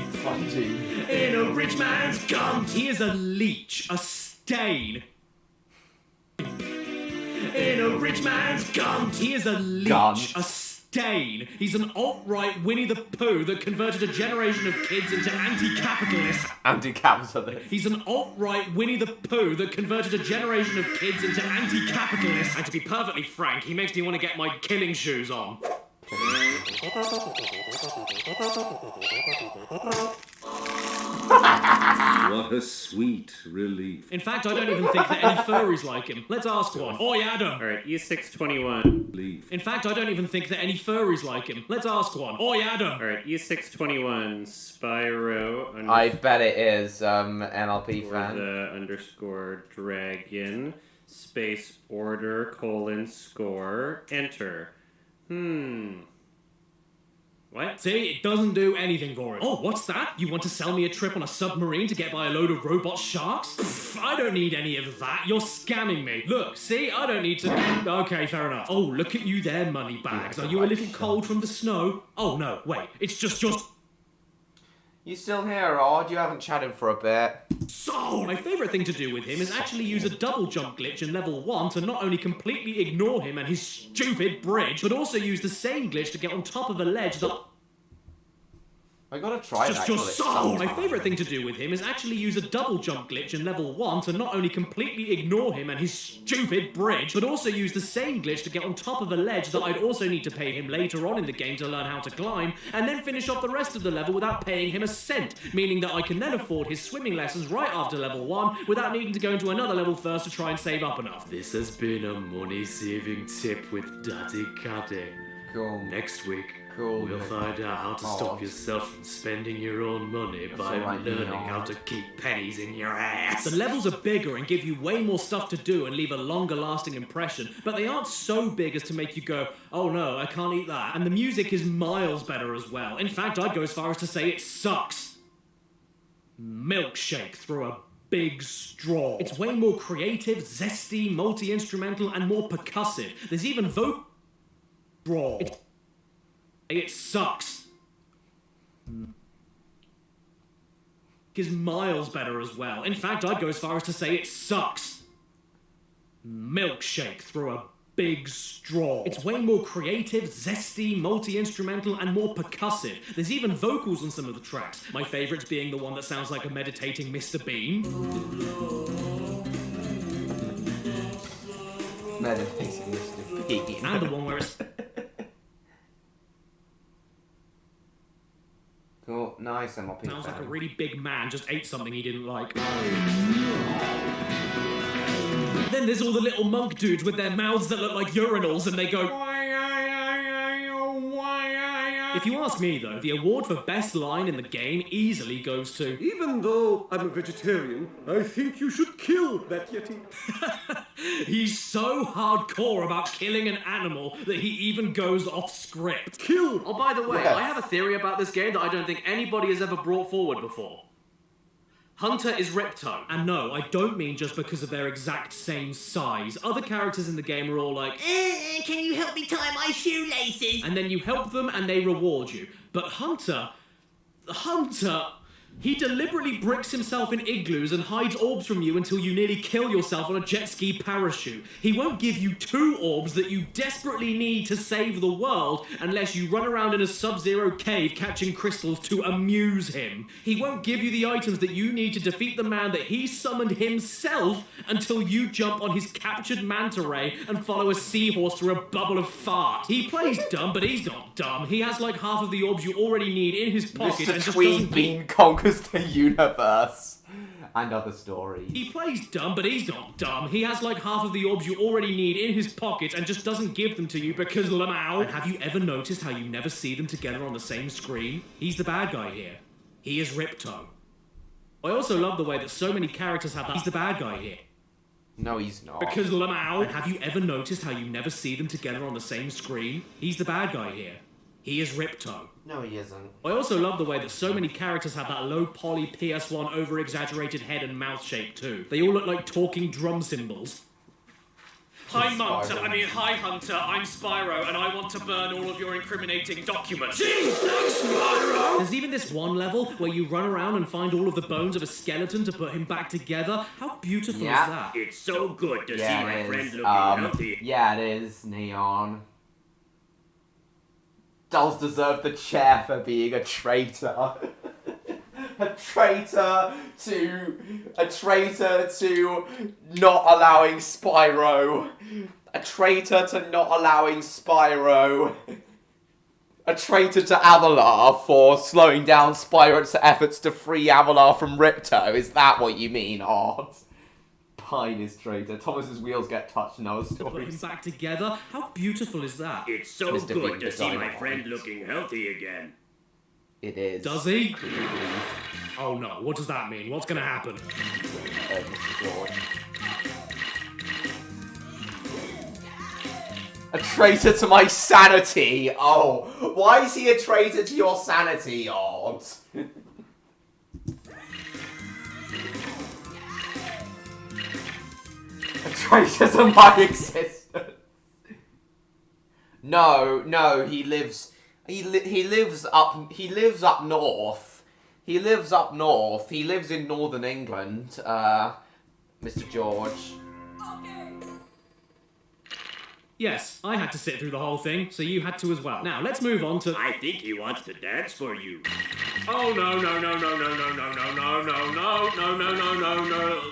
[SPEAKER 10] In a rich man's gum. He is a leech, a stain. In a rich man's gum. He is a leech, a stain. He's an alt-right Winnie the Pooh that converted a generation of kids into anti-capitalists.
[SPEAKER 1] Anti-capitalists.
[SPEAKER 10] He's an alt-right Winnie the Pooh that converted a generation of kids into anti-capitalists. And to be perfectly frank, he makes me want to get my killing shoes on.
[SPEAKER 5] What a sweet relief.
[SPEAKER 10] In fact, I don't even think that any furries like him. Let's ask one. Oi, Adam.
[SPEAKER 22] Alright, E621.
[SPEAKER 5] Leave.
[SPEAKER 10] In fact, I don't even think that any furries like him. Let's ask one. Oi, Adam.
[SPEAKER 22] Alright, E621. Spyro.
[SPEAKER 1] I bet it is, NLP fan.
[SPEAKER 22] The underscore dragon. Space order :score. Enter. What?
[SPEAKER 10] See, it doesn't do anything for it. Oh, what's that? You want to sell me a trip on a submarine to get by a load of robot sharks? Pfft, I don't need any of that. You're scamming me. Look, see, I don't need to... Okay, fair enough. Oh, look at you there, Moneybags. Are you a little cold from the snow? Oh, no, wait. It's just...
[SPEAKER 1] You still here, Odd? You haven't chatted for a bit.
[SPEAKER 10] So, my favourite thing to do with him is actually use a double jump glitch in level 1 to not only completely ignore him and his stupid bridge, but also use the same glitch to get on top of a ledge that...
[SPEAKER 1] I gotta try
[SPEAKER 10] Just
[SPEAKER 1] that.
[SPEAKER 10] your
[SPEAKER 1] glitch
[SPEAKER 10] soul! My
[SPEAKER 1] sometime.
[SPEAKER 10] favourite thing to do with him is actually use a double jump glitch in level 1 to not only completely ignore him and his stupid bridge, but also use the same glitch to get on top of a ledge that I'd also need to pay him later on in the game to learn how to climb, and then finish off the rest of the level without paying him a cent, meaning that I can then afford his swimming lessons right after level 1 without needing to go into another level first to try and save up enough. This has been a money-saving tip with Daddy Caddy.
[SPEAKER 1] Cool.
[SPEAKER 10] Next week,
[SPEAKER 1] Cool.
[SPEAKER 10] we'll find out how to stop yourself from spending your own money by
[SPEAKER 1] alright,
[SPEAKER 10] learning
[SPEAKER 1] Leon.
[SPEAKER 10] how to keep pennies in your ass. The levels are bigger and give you way more stuff to do and leave a longer lasting impression, but they aren't so big as to make you go, oh no, I can't eat that. And the music is miles better as well. In fact, I'd go as far as to say it sucks. Milkshake through a big straw. It's way more creative, zesty, multi-instrumental, and more percussive. There's even draw. It sucks. Is miles better as well. In fact, I'd go as far as to say it sucks. Milkshake through a big straw. It's way more creative, zesty, multi-instrumental, and more percussive. There's even vocals on some of the tracks. My favourites being the one that sounds like a meditating Mr. Bean.
[SPEAKER 1] Meditating Mr. Bean.
[SPEAKER 10] And the one where it's...
[SPEAKER 1] Cool, nice, I'm up in
[SPEAKER 10] Sounds like a really big man just ate something he didn't like. Then there's all the little monk dudes with their mouths that look like urinals and they go... If you ask me, though, the award for best line in the game easily goes to...
[SPEAKER 16] Even though I'm a vegetarian, I think you should kill that yeti.
[SPEAKER 10] He's so hardcore about killing an animal that he even goes off script.
[SPEAKER 16] Kill!
[SPEAKER 7] Oh, by the way,
[SPEAKER 1] Yes.
[SPEAKER 7] I have a theory about this game that I don't think anybody has ever brought forward before. Hunter is Ripto.
[SPEAKER 10] And no, I don't mean just because of their exact same size. Other characters in the game are all like,
[SPEAKER 21] Can you help me tie my shoelaces?
[SPEAKER 10] and then you help them and they reward you. But Hunter, he deliberately bricks himself in igloos and hides orbs from you until you nearly kill yourself on a jet ski parachute. He won't give you 2 orbs that you desperately need to save the world unless you run around in a sub-zero cave catching crystals to amuse him. He won't give you the items that you need to defeat the man that he summoned himself until you jump on his captured manta ray and follow a seahorse through a bubble of fart. He plays dumb, but he's not dumb. He has like half of the orbs you already need in his pocket
[SPEAKER 1] Mr.
[SPEAKER 10] and just
[SPEAKER 1] Tweed
[SPEAKER 10] doesn't
[SPEAKER 1] Bean conquers the universe. And other stories.
[SPEAKER 10] He plays dumb, but he's not dumb. He has like half of the orbs you already need in his pocket and just doesn't give them to you because Lamau. And have you ever noticed how you never see them together on the same screen? He's the bad guy here. He is Ripto. I also love the way that so many characters have that. He's the bad guy here.
[SPEAKER 1] No, he's not.
[SPEAKER 10] Because Lamau. And have you ever noticed how you never see them together on the same screen? He's the bad guy here. He is Ripto.
[SPEAKER 1] No, he isn't.
[SPEAKER 10] I also love the way that so many characters have that low poly PS1 over-exaggerated head and mouth shape too. They all look like talking drum cymbals. Hi Hunter, I'm Spyro, and I want to burn all of your incriminating documents.
[SPEAKER 4] Gee, thanks, Spyro!
[SPEAKER 10] There's even this one level where you run around and find all of the bones of a skeleton to put him back together. How beautiful is that?
[SPEAKER 15] It's so good to see
[SPEAKER 1] Yeah,
[SPEAKER 15] my
[SPEAKER 1] it
[SPEAKER 15] friend
[SPEAKER 1] is.
[SPEAKER 15] looking healthy.
[SPEAKER 1] Yeah, it is, Neon. Does deserve the chair for being a traitor. a traitor to not allowing Spyro. A traitor to not allowing Spyro. A traitor to Avalar for slowing down Spyro's efforts to free Avalar from Ripto. Is that what you mean, Art? Pine is traitor. Thomas's wheels get touched in other
[SPEAKER 10] Put him
[SPEAKER 1] stories.
[SPEAKER 10] back together. How beautiful is that?
[SPEAKER 15] It's so
[SPEAKER 1] Mr.
[SPEAKER 15] good
[SPEAKER 1] Bean
[SPEAKER 15] to see my
[SPEAKER 1] Dynamite.
[SPEAKER 15] friend looking healthy again.
[SPEAKER 1] It is.
[SPEAKER 10] Does he? Oh no, what does that mean? What's gonna happen?
[SPEAKER 1] Mr. George. A traitor to my sanity! Oh, why is he a traitor to your sanity, Odd? A traitor to my existence. No, he lives up north. He lives up north. He lives in northern England, Mr. George.
[SPEAKER 10] Yes, I had to sit through the whole thing, so you had to as well. Now, let's move on to...
[SPEAKER 22] I think he wants to dance for you.
[SPEAKER 10] Oh, no.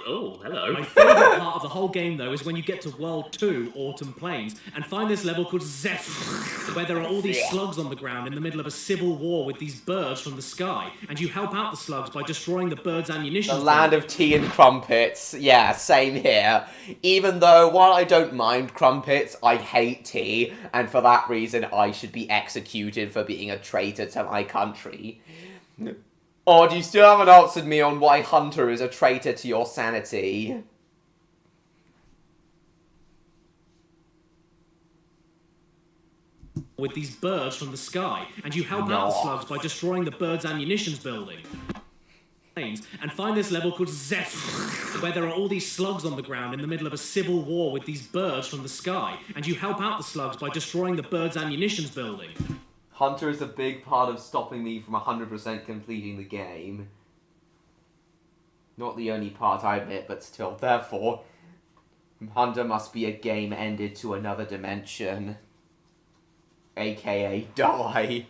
[SPEAKER 22] Oh, hello.
[SPEAKER 10] My favourite part of the whole game, though, is when you get to World 2, Autumn Plains, and find this level called Zeph, where there are all these slugs on the ground in the middle of a civil war with these birds from the sky, and you help out the slugs by destroying the birds' ammunition.
[SPEAKER 1] The land of tea and crumpets. Yeah, same here. Even though, while I don't mind crumpets, I hate tea, and for that reason I should be executed for being a traitor to my country. Odd, you still haven't answered me on why Hunter is a traitor to your sanity.
[SPEAKER 10] With these birds from the sky, and you help out the slugs by destroying the birds' ammunitions building. And find this level called Zeph, where there are all these slugs on the ground in the middle of a civil war with these birds from the sky, and you help out the slugs by destroying the birds' ammunitions building.
[SPEAKER 1] Hunter is a big part of stopping me from 100% completing the game. Not the only part, I admit, but still. Therefore, Hunter must be a game ended to another dimension. AKA die.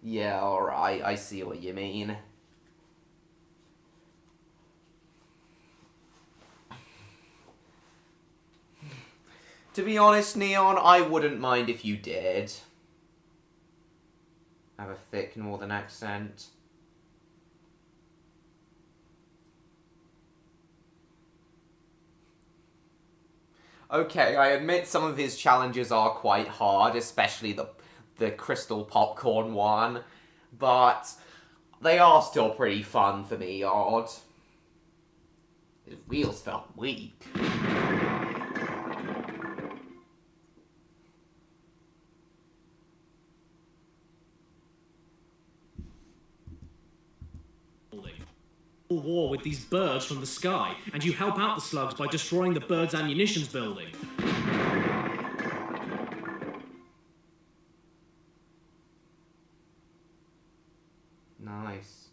[SPEAKER 1] Yeah, alright, I see what you mean. To be honest, Neon, I wouldn't mind if you did. Have a thick northern accent. Okay, I admit some of his challenges are quite hard, especially the crystal popcorn one, but they are still pretty fun for me, Odd. His wheels felt weak.
[SPEAKER 10] War with these birds from the sky, and you help out the slugs by destroying the birds' ammunitions building.
[SPEAKER 1] Nice.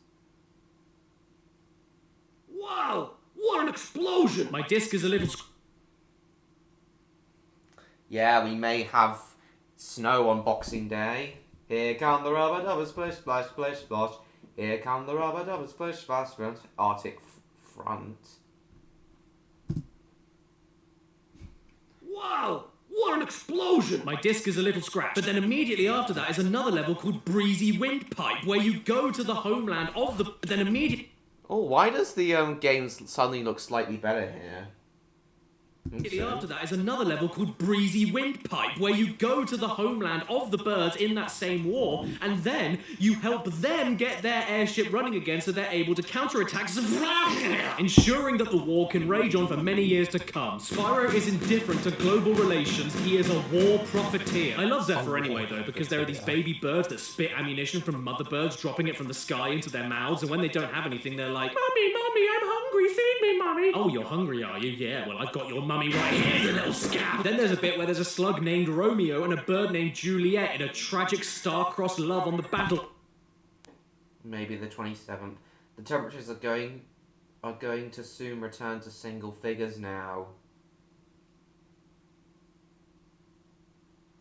[SPEAKER 16] Wow! What an explosion!
[SPEAKER 10] My disc is a little...
[SPEAKER 1] Yeah, we may have snow on Boxing Day. Here come the rubber dubbers, splish, splash, splish, splash. Here come the rubber dubbers, splish, splash, splash. Arctic front.
[SPEAKER 16] Wow! What an explosion!
[SPEAKER 10] My disc is a little scratched. But then immediately after that is another level called Breezy Windpipe, where you go to the homeland of the... But then immediately...
[SPEAKER 1] Oh, why does the game suddenly look slightly better here?
[SPEAKER 10] Immediately after that is another level called Breezy Windpipe, where you go to the homeland of the birds in that same war, and then you help them get their airship running again so they're able to counterattack, ensuring that the war can rage on for many years to come. Spyro is indifferent to global relations. He is a war profiteer. I love Zephyr anyway, though, because there are these baby birds that spit ammunition from mother birds, dropping it from the sky into their mouths, and when they don't have anything, they're like, "Mummy, Mummy, I'm hungry, feed me, Mummy." Oh, you're hungry, are you? Yeah, well, I've got your mummy right here, you little scab. Then there's a bit where there's a slug named Romeo and a bird named Juliet in a tragic star-crossed love on the battle.
[SPEAKER 1] Maybe the 27th. The temperatures are going to soon return to single figures now.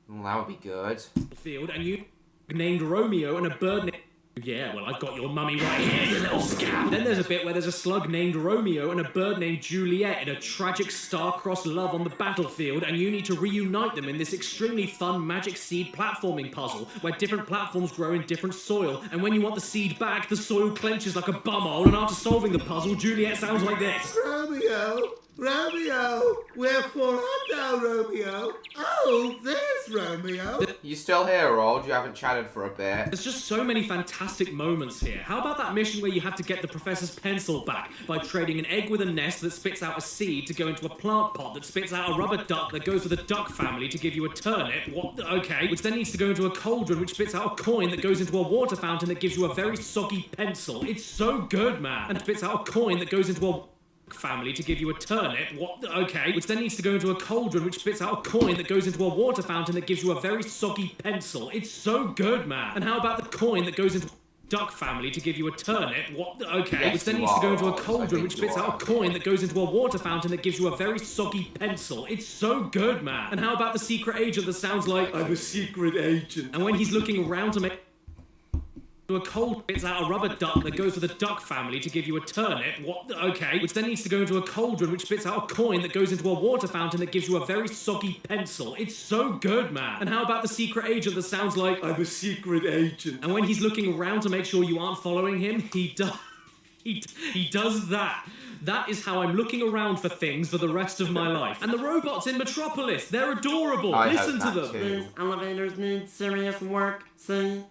[SPEAKER 1] Well, that would be good.
[SPEAKER 10] Field, and you named Romeo and a bird named... Yeah, well, I've got your mummy right here, you little scab. Then there's a bit where there's a slug named Romeo and a bird named Juliet in a tragic star-crossed love on the battlefield, and you need to reunite them in this extremely fun magic seed platforming puzzle, where different platforms grow in different soil, and when you want the seed back, the soil clenches like a bumhole, and after solving the puzzle, Juliet sounds like this.
[SPEAKER 4] Romeo, Romeo, wherefore art thou, Romeo? Oh, there's Romeo.
[SPEAKER 1] You still here, Old? You haven't chatted for a bit.
[SPEAKER 10] There's just so many fantastic moments here. How about that mission where you have to get the professor's pencil back by trading an egg with a nest that spits out a seed to go into a plant pot that spits out a rubber duck that goes with a duck family to give you a turnip? What? Okay. Which then needs to go into a cauldron which spits out a coin that goes into a water fountain that gives you a very soggy pencil. It's so good, man. And spits out a coin that goes into a family to give you a turnip. What? Okay. Which then needs to go into a cauldron which spits out a coin that goes into a water fountain that gives you a very soggy pencil. It's so good, man. And how about the coin that goes into duck family to give you a turnip. What? Okay.
[SPEAKER 1] Yes,
[SPEAKER 10] Which then
[SPEAKER 1] you
[SPEAKER 10] needs to go
[SPEAKER 1] are,
[SPEAKER 10] into a
[SPEAKER 1] Oz. I
[SPEAKER 10] cauldron,
[SPEAKER 1] think
[SPEAKER 10] which
[SPEAKER 1] you
[SPEAKER 10] spits
[SPEAKER 1] are.
[SPEAKER 10] out a coin that goes into a water fountain that gives you a very soggy pencil. It's so good, man. And how about the secret agent that sounds like
[SPEAKER 22] I'm a secret agent.
[SPEAKER 10] and when he's looking around to make a cold spits out a rubber duck that goes with the duck family to give you a turnip. What? Okay. Which then needs to go into a cauldron, which spits out a coin that goes into a water fountain that gives you a very soggy pencil. It's so good, man. And how about the secret agent that sounds like
[SPEAKER 22] I'm a secret agent.
[SPEAKER 10] and when he's looking around to make sure you aren't following him, he does that. That is how I'm looking around for things for the rest of my life. And the robots in Metropolis, they're adorable.
[SPEAKER 1] I
[SPEAKER 10] Listen to
[SPEAKER 1] hope
[SPEAKER 10] them.
[SPEAKER 1] that too.
[SPEAKER 18] These elevators need serious work, see?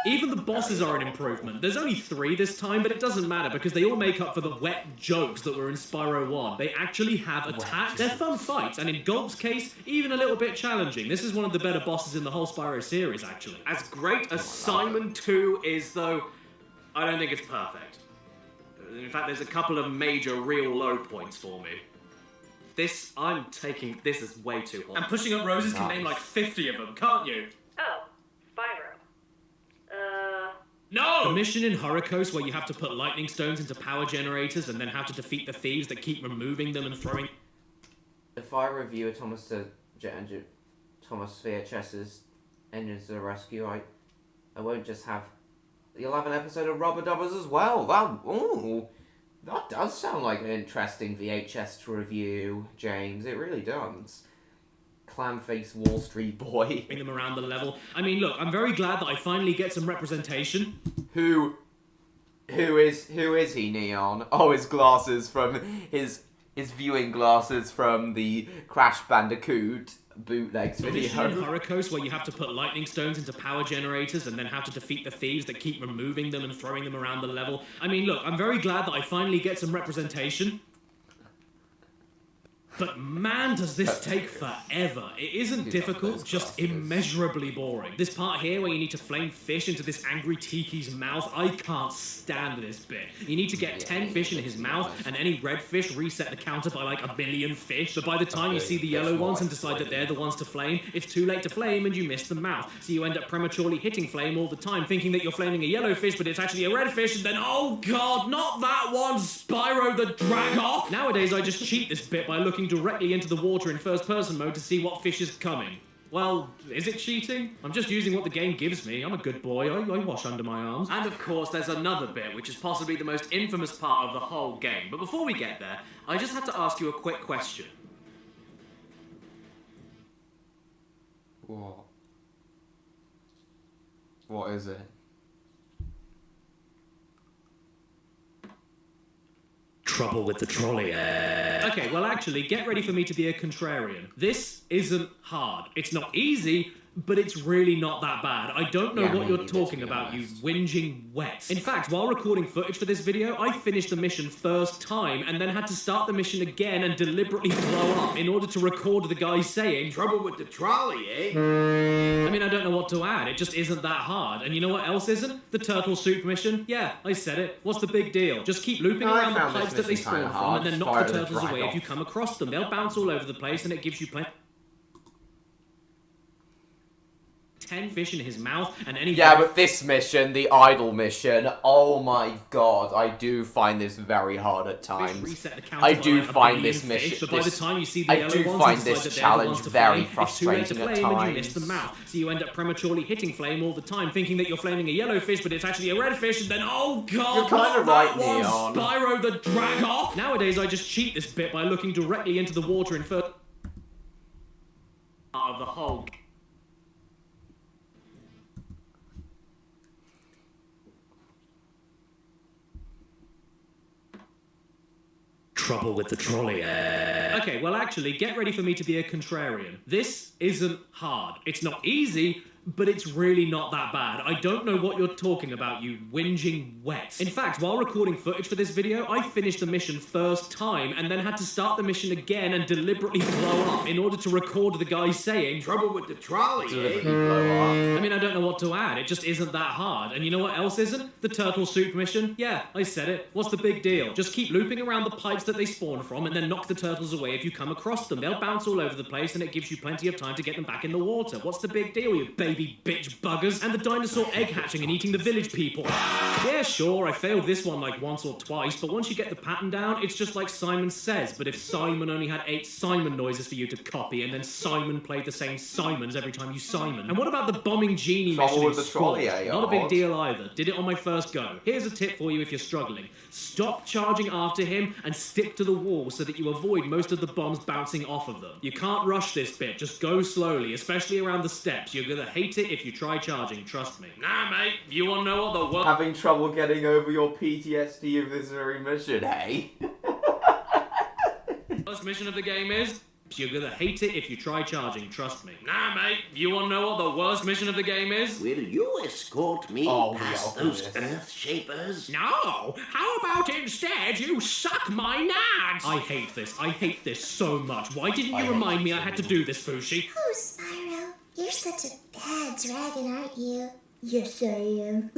[SPEAKER 10] Even the bosses are an improvement. There's only 3 this time, but it doesn't matter because they all make up for the wet jokes that were in Spyro 1. They actually have attacks. They're fun fights, and in Gulp's case, even a little bit challenging. This is one of the better bosses in the whole Spyro series, actually.
[SPEAKER 7] As great as Simon 2 is, though, I don't think it's perfect. In fact, there's a couple of major real low points for me. This is way too hot.
[SPEAKER 10] And Pushing Up Roses can name like 50 of them, can't you?
[SPEAKER 2] Oh, Spyro.
[SPEAKER 10] No! The mission in Hurricos where you have to put lightning stones into power generators and then have to defeat the thieves that keep removing them and throwing...
[SPEAKER 1] If I review a Thomas VHS's Engines to the Rescue, I won't just have the 11th episode of Rubber Dubbers as well. That does sound like an interesting VHS to review, James. It really does. Clamface Wall Street Boy.
[SPEAKER 10] Bring them around the level. I mean, look, I'm very glad that I finally get some representation.
[SPEAKER 1] Who is he, Neon? Oh, his glasses from his viewing glasses from the Crash Bandicoot bootlegs
[SPEAKER 10] The
[SPEAKER 1] video.
[SPEAKER 10] mission in Hurricos where you have to put lightning stones into power generators and then have to defeat the thieves that keep removing them and throwing them around the level. I mean, look, I'm very glad that I finally get some representation. But man, does this take forever. It isn't difficult, just immeasurably boring. This part here where you need to flame fish into this angry tiki's mouth, I can't stand this bit. You need to get 10 fish in his mouth, and any red fish reset the counter by like 1 billion fish. But by the time you see the yellow ones and decide that they're the ones to flame, it's too late to flame and you miss the mouth. So you end up prematurely hitting flame all the time, thinking that you're flaming a yellow fish, but it's actually a red fish, and then, oh god, not that one, Spyro the Drag-Off! Nowadays I just cheat this bit by looking directly into the water in first-person mode to see what fish is coming. Well, is it cheating? I'm just using what the game gives me. I'm a good boy. I wash under my arms.
[SPEAKER 7] And of course, there's another bit, which is possibly the most infamous part of the whole game. But before we get there, I just have to ask you a quick question.
[SPEAKER 1] What? What is it?
[SPEAKER 10] Trouble with the trolley. Okay, well actually, get ready for me to be a contrarian. This isn't hard. It's not easy, but it's really not that bad. I don't know what you're talking about, you whinging wets. In fact, while recording footage for this video, I finished the mission first time and then had to start the mission again and deliberately blow up in order to record the guy saying,
[SPEAKER 22] Trouble with the trolley, eh?
[SPEAKER 10] I mean, I don't know what to add. It just isn't that hard. And you know what else isn't? The turtle soup mission. Yeah, I said it. What's the big deal? Just keep looping around the pipes that they spawn from and then knock the turtles away if you come across them. They'll bounce all over the place and it gives you plenty... 10 fish in his mouth and any...
[SPEAKER 1] Yeah, but this mission, the idle mission, oh my god, I do find this very hard at times. I do find this mission...
[SPEAKER 10] But by the time you see the
[SPEAKER 1] I do find this challenge very frustrating at times.
[SPEAKER 10] You miss the mouth, so you end up prematurely hitting flame all the time, thinking that you're flaming a yellow fish, but it's actually a red fish, and then, oh god,
[SPEAKER 1] you're kind of right,
[SPEAKER 10] Neon. Spyro the Drag-Off! Nowadays, I just cheat this bit by looking directly into the water in first...
[SPEAKER 7] of the whole...
[SPEAKER 10] Trouble with the trolley. Okay, well actually, get ready for me to be a contrarian. This isn't hard. It's not easy, but it's really not that bad. I don't know what you're talking about, you whinging wets. In fact, while recording footage for this video, I finished the mission first time and then had to start the mission again and deliberately blow up in order to record the guy saying,
[SPEAKER 22] Trouble with the trolley, eh?
[SPEAKER 10] I mean, I don't know what lot to add. It just isn't that hard. And you know what else isn't? The turtle soup mission. Yeah, I said it. What's the big deal? Just keep looping around the pipes that they spawn from and then knock the turtles away if you come across them. They'll bounce all over the place and it gives you plenty of time to get them back in the water. What's the big deal, you baby bitch buggers? And the dinosaur egg hatching and eating the village people. Yeah, sure, I failed this one like once or twice, but once you get the pattern down, it's just like Simon Says, but if Simon only had 8 Simon noises for you to copy, and then Simon played the same Simons every time you Simon. And what about the bombing genie mission in Squad? Not a big deal either. Did it on my first go. Here's a tip for you if you're struggling. Stop charging after him and stick to the wall so that you avoid most of the bombs bouncing off of them. You can't rush this bit, just go slowly, especially around the steps. You're gonna hate it if you try charging, trust me. Nah, mate, you wanna know what the world...
[SPEAKER 1] Having trouble getting over your PTSD of this very mission, hey?
[SPEAKER 10] First mission of the game is... You're gonna hate it if you try charging, trust me. Nah, mate, you wanna know what the worst mission of the game is?
[SPEAKER 13] Will you escort me past those Earth Shapers?
[SPEAKER 10] No! How about instead you suck my nads? I hate this so much. Why didn't you remind me I had to do this, Fushi?
[SPEAKER 20] Oh, Spyro, you're such a bad dragon, aren't you? Yes, I am.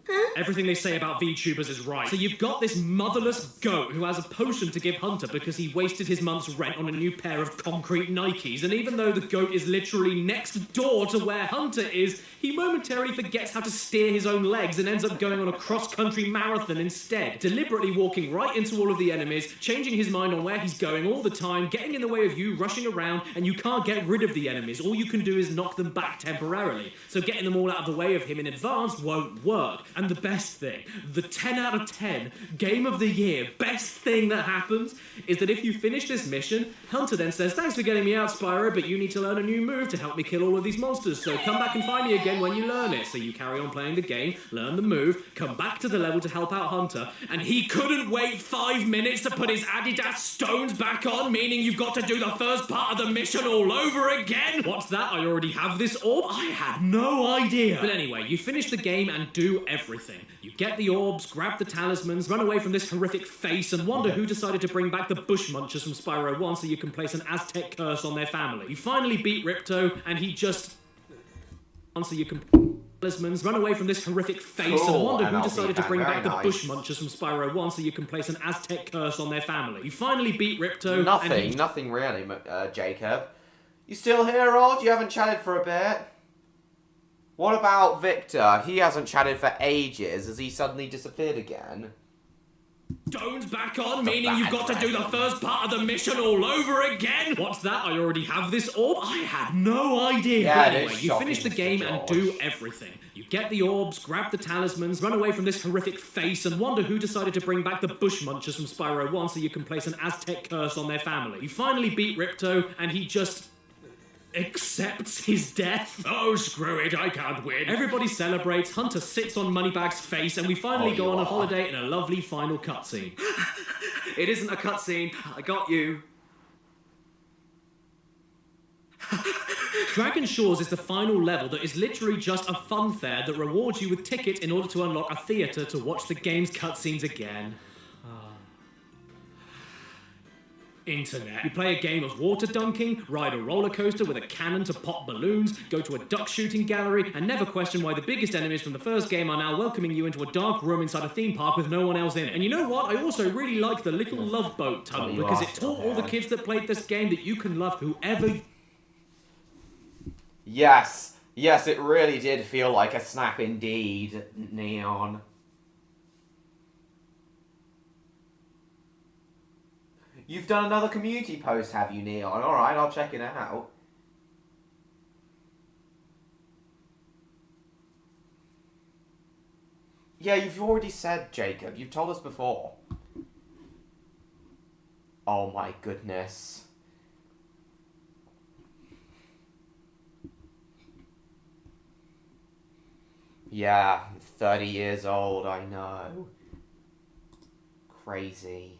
[SPEAKER 20] Huh?
[SPEAKER 10] Everything they say about VTubers is right. So you've got this motherless goat who has a potion to give Hunter because he wasted his month's rent on a new pair of concrete Nikes, and even though the goat is literally next door to where Hunter is, he momentarily forgets how to steer his own legs and ends up going on a cross-country marathon instead, deliberately walking right into all of the enemies, changing his mind on where he's going all the time, getting in the way of you rushing around, and you can't get rid of the enemies. All you can do is knock them back temporarily. So getting them all out of the way of him in advance won't work. And the best thing, the 10 out of 10 game of the year best thing that happens is that if you finish this mission, Hunter then says, "Thanks for getting me out, Spyro, but you need to learn a new move to help me kill all of these monsters, so come back and find me again when you learn it." So you carry on playing the game, learn the move, come back to the level to help out Hunter, and he couldn't wait 5 minutes to put his Adidas stones back on, meaning you've got to do the first part of the mission all over again? What's that? I already have this orb? I had no idea. But anyway, you finish the game and do everything. You get the orbs, grab the talismans, run away from this horrific face, and wonder who decided to bring back the bush munchers from Spyro 1 so you can place an Aztec curse on their family. You finally beat Ripto, and he just... so you can... talismans, run away from this horrific face, and wonder who decided to bring back the bush munchers from Spyro 1 so you can place an Aztec curse on their family. You finally beat Ripto,
[SPEAKER 1] Nothing really, Jacob. You still here, Rod? You haven't chatted for a bit? What about Victor? He hasn't chatted for ages. Has he suddenly disappeared again?
[SPEAKER 10] Stones back on, meaning you've got to do the first part of the mission all over again? What's that? I already have this orb? I had no idea.
[SPEAKER 1] Yeah,
[SPEAKER 10] but anyway, you finish the game and do everything. You get the orbs, grab the talismans, run away from this horrific face, and wonder who decided to bring back the bush munchers from Spyro 1 so you can place an Aztec curse on their family. You finally beat Ripto, and he just... accepts his death. Oh, screw it, I can't win. Everybody celebrates, Hunter sits on Moneybag's face, and we finally go on a holiday in a lovely final cutscene.
[SPEAKER 7] It isn't a cutscene. I got you.
[SPEAKER 10] Dragon Shores is the final level that is literally just a funfair that rewards you with tickets in order to unlock a theatre to watch the game's cutscenes again. Internet. You play a game of water dunking, ride a roller coaster with a cannon to pop balloons, go to a duck shooting gallery, and never question why the biggest enemies from the first game are now welcoming you into a dark room inside a theme park with no one else in it. And you know what? I also really like the little love boat tunnel because it taught all the kids that played this game that you can love whoever...
[SPEAKER 1] Yes, it really did feel like a snap indeed, Neon. You've done another community post, have you, Neon? Alright, I'll check it out. Yeah, you've already said, Jacob. You've told us before. Oh my goodness. Yeah, 30 years old, I know. Crazy.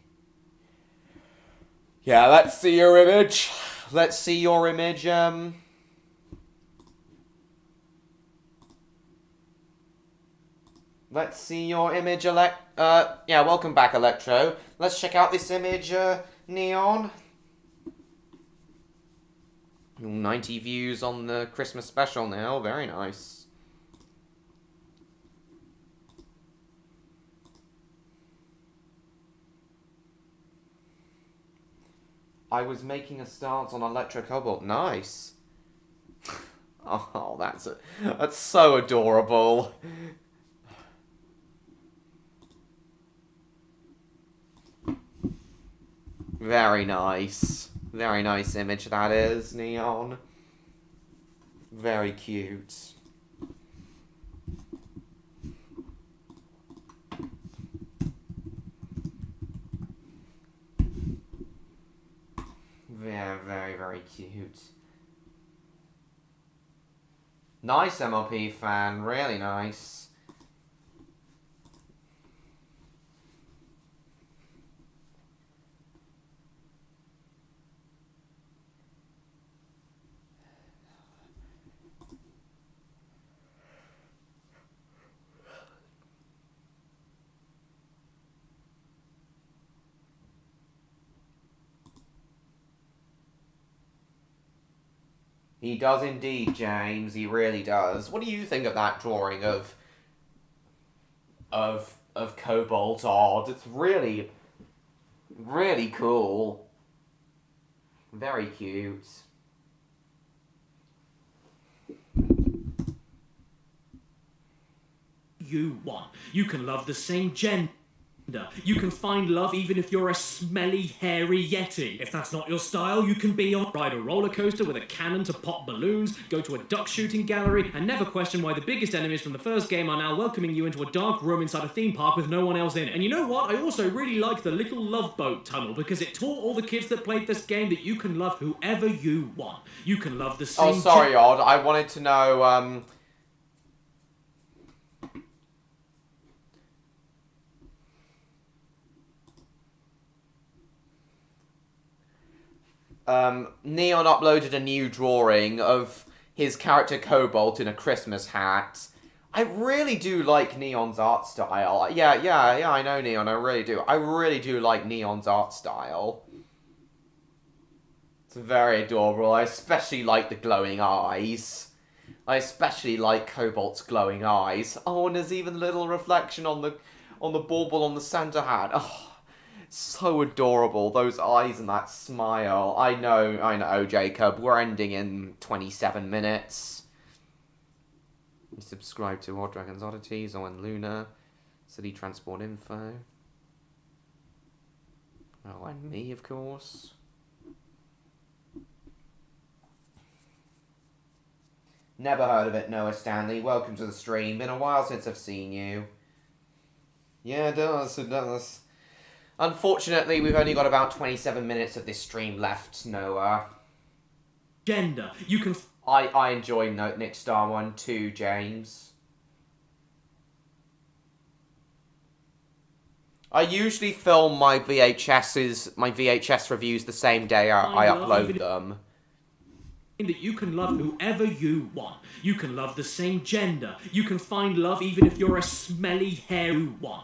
[SPEAKER 1] Yeah, let's see your image. Let's see your image, Let's see your image, yeah, welcome back, Electro. Let's check out this image, Neon. 90 views on the Christmas special now. Very nice. I was making a stance on Electro Cobalt. Nice. Oh, that's so adorable. Very nice. Very nice image that is, Neon. Very cute. Very, very, very cute. Nice MLP fan, really nice. He does indeed, James. He really does. What do you think of that drawing of Cobalt Odd? It's really, really cool. Very cute.
[SPEAKER 10] You want. You can love the same gender. You can find love even if you're a smelly, hairy yeti. If that's not your style, you can be on ride a roller coaster with a cannon to pop balloons, go to a duck shooting gallery, and never question why the biggest enemies from the first game are now welcoming you into a dark room inside a theme park with no one else in it. And you know what? I also really like the little love boat tunnel because it taught all the kids that played this game that you can love whoever you want. You can love the same...
[SPEAKER 1] Oh, sorry, Odd. I wanted to know, Neon uploaded a new drawing of his character Cobalt in a Christmas hat. I really do like Neon's art style. Yeah, I know Neon, I really do. I really do like Neon's art style. It's very adorable. I especially like the glowing eyes. I especially like Cobalt's glowing eyes. Oh, and there's even a little reflection on the bauble on the Santa hat. Oh. So adorable, those eyes and that smile. I know, Jacob. We're ending in 27 minutes. You subscribe to Odd Dragon's Oddities or in Luna. City Transport Info. Oh, and me, of course. Never heard of it, Noah Stanley. Welcome to the stream. Been a while since I've seen you. Yeah, it does. Unfortunately, we've only got about 27 minutes of this stream left, Noah.
[SPEAKER 10] Gender. You can...
[SPEAKER 1] I enjoy Nick Star 1 too, James. I usually film my VHS reviews the same day I upload them.
[SPEAKER 10] That you can love whoever you want. You can love the same gender. You can find love even if you're a smelly, hairy one.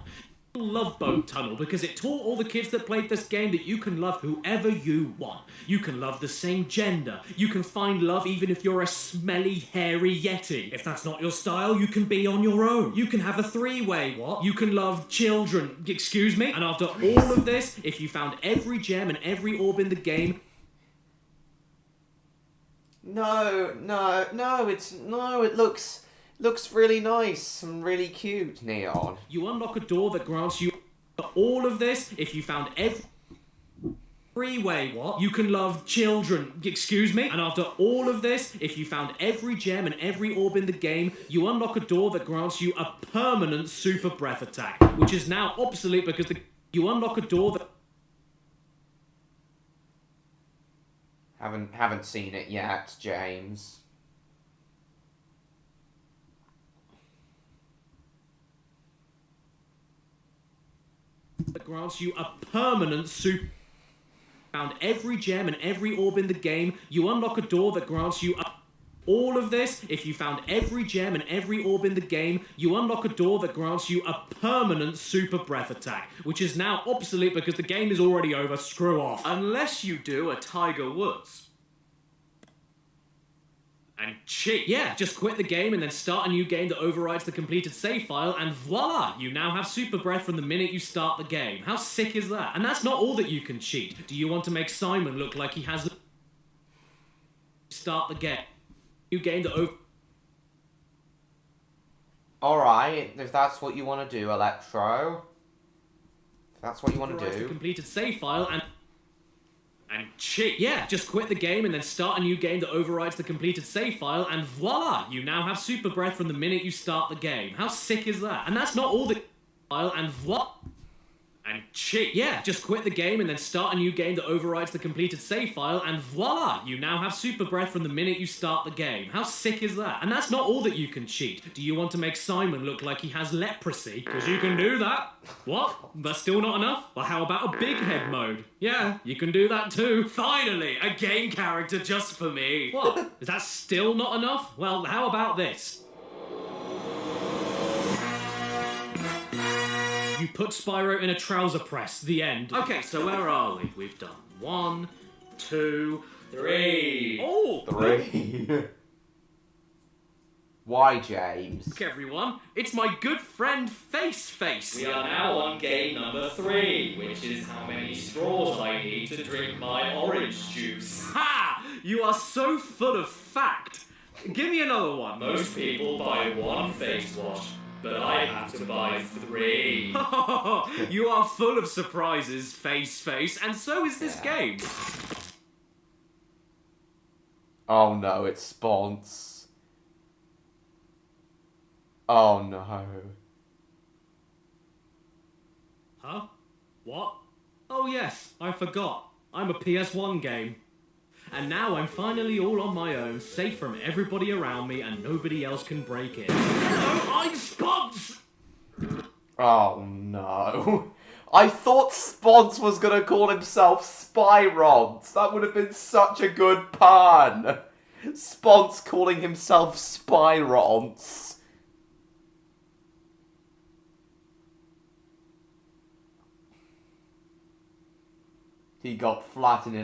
[SPEAKER 10] Love boat tunnel because it taught all the kids that played this game that you can love whoever you want. You can love the same gender. You can find love even if you're a smelly, hairy yeti. If that's not your style, you can be on your own. You can have a three-way, what? You can love children, excuse me? And after all of this, if you found every gem and every orb in the game... It looks really nice and really cute, Neon. You unlock a door that grants you all of this if you found every way, what? You can love children, excuse me? And after all of this, if you found every gem and every orb in the game, you unlock a door that grants you a permanent super breath attack, which is now obsolete because you unlock a door that...
[SPEAKER 1] Haven't seen it yet, James.
[SPEAKER 10] That grants you a permanent super... Found every gem and every orb in the game, you unlock a door that grants you all of this. If you found every gem and every orb in the game, you unlock a door that grants you a permanent super breath attack, which is now obsolete because the game is already over. Screw off.
[SPEAKER 7] Unless you do a Tiger Woods.
[SPEAKER 10] And cheat. Yeah, just quit the game and then start a new game that overrides the completed save file, and voila! You now have super breath from the minute you start the game. How sick is that? And that's not all that you can cheat. Do you want to make Simon look like he has... Start the game. New game that over...
[SPEAKER 1] Alright, if that's what you want to do, Electro. If that's what you want to
[SPEAKER 10] The
[SPEAKER 1] do.
[SPEAKER 10] completed save file and cheat. Yeah, just quit the game and then start a new game that overrides the completed save file, and voila! You now have super breath from the minute you start the game. How sick is that? And that's not all the file, and voila! And cheat. Yeah, just quit the game and then start a new game that overrides the completed save file, and voila! You now have super breath from the minute you start the game. How sick is that? And that's not all that you can cheat. Do you want to make Simon look like he has leprosy? Because you can do that. What? That's still not enough? Well, how about a big head mode? Yeah, you can do that too. Finally, a game character just for me. What? Is that still not enough? Well, how about this? You put Spyro in a trouser press. The end. Okay, so where are we? We've done 1, 2, 3. Oh!
[SPEAKER 1] 3. Why, James?
[SPEAKER 10] Look, everyone, it's my good friend Face.
[SPEAKER 14] We are now on game number 3, which is how many straws I need to drink my orange juice.
[SPEAKER 10] Ha! You are so full of fact. Give me another one.
[SPEAKER 14] Most people buy 1 face wash, but I have to buy 3.
[SPEAKER 10] You are full of surprises, Face, and so is this game.
[SPEAKER 1] Oh no, it's Spons. Oh no.
[SPEAKER 10] Huh? What? Oh yes, I forgot. I'm a PS1 game. And now I'm finally all on my own, safe from everybody around me, and nobody else can break in. Hello, I'm Spons!
[SPEAKER 1] Oh no. I thought Spons was gonna call himself Spyrons. That would have been such a good pun. Spons calling himself Spyrons. He got flattened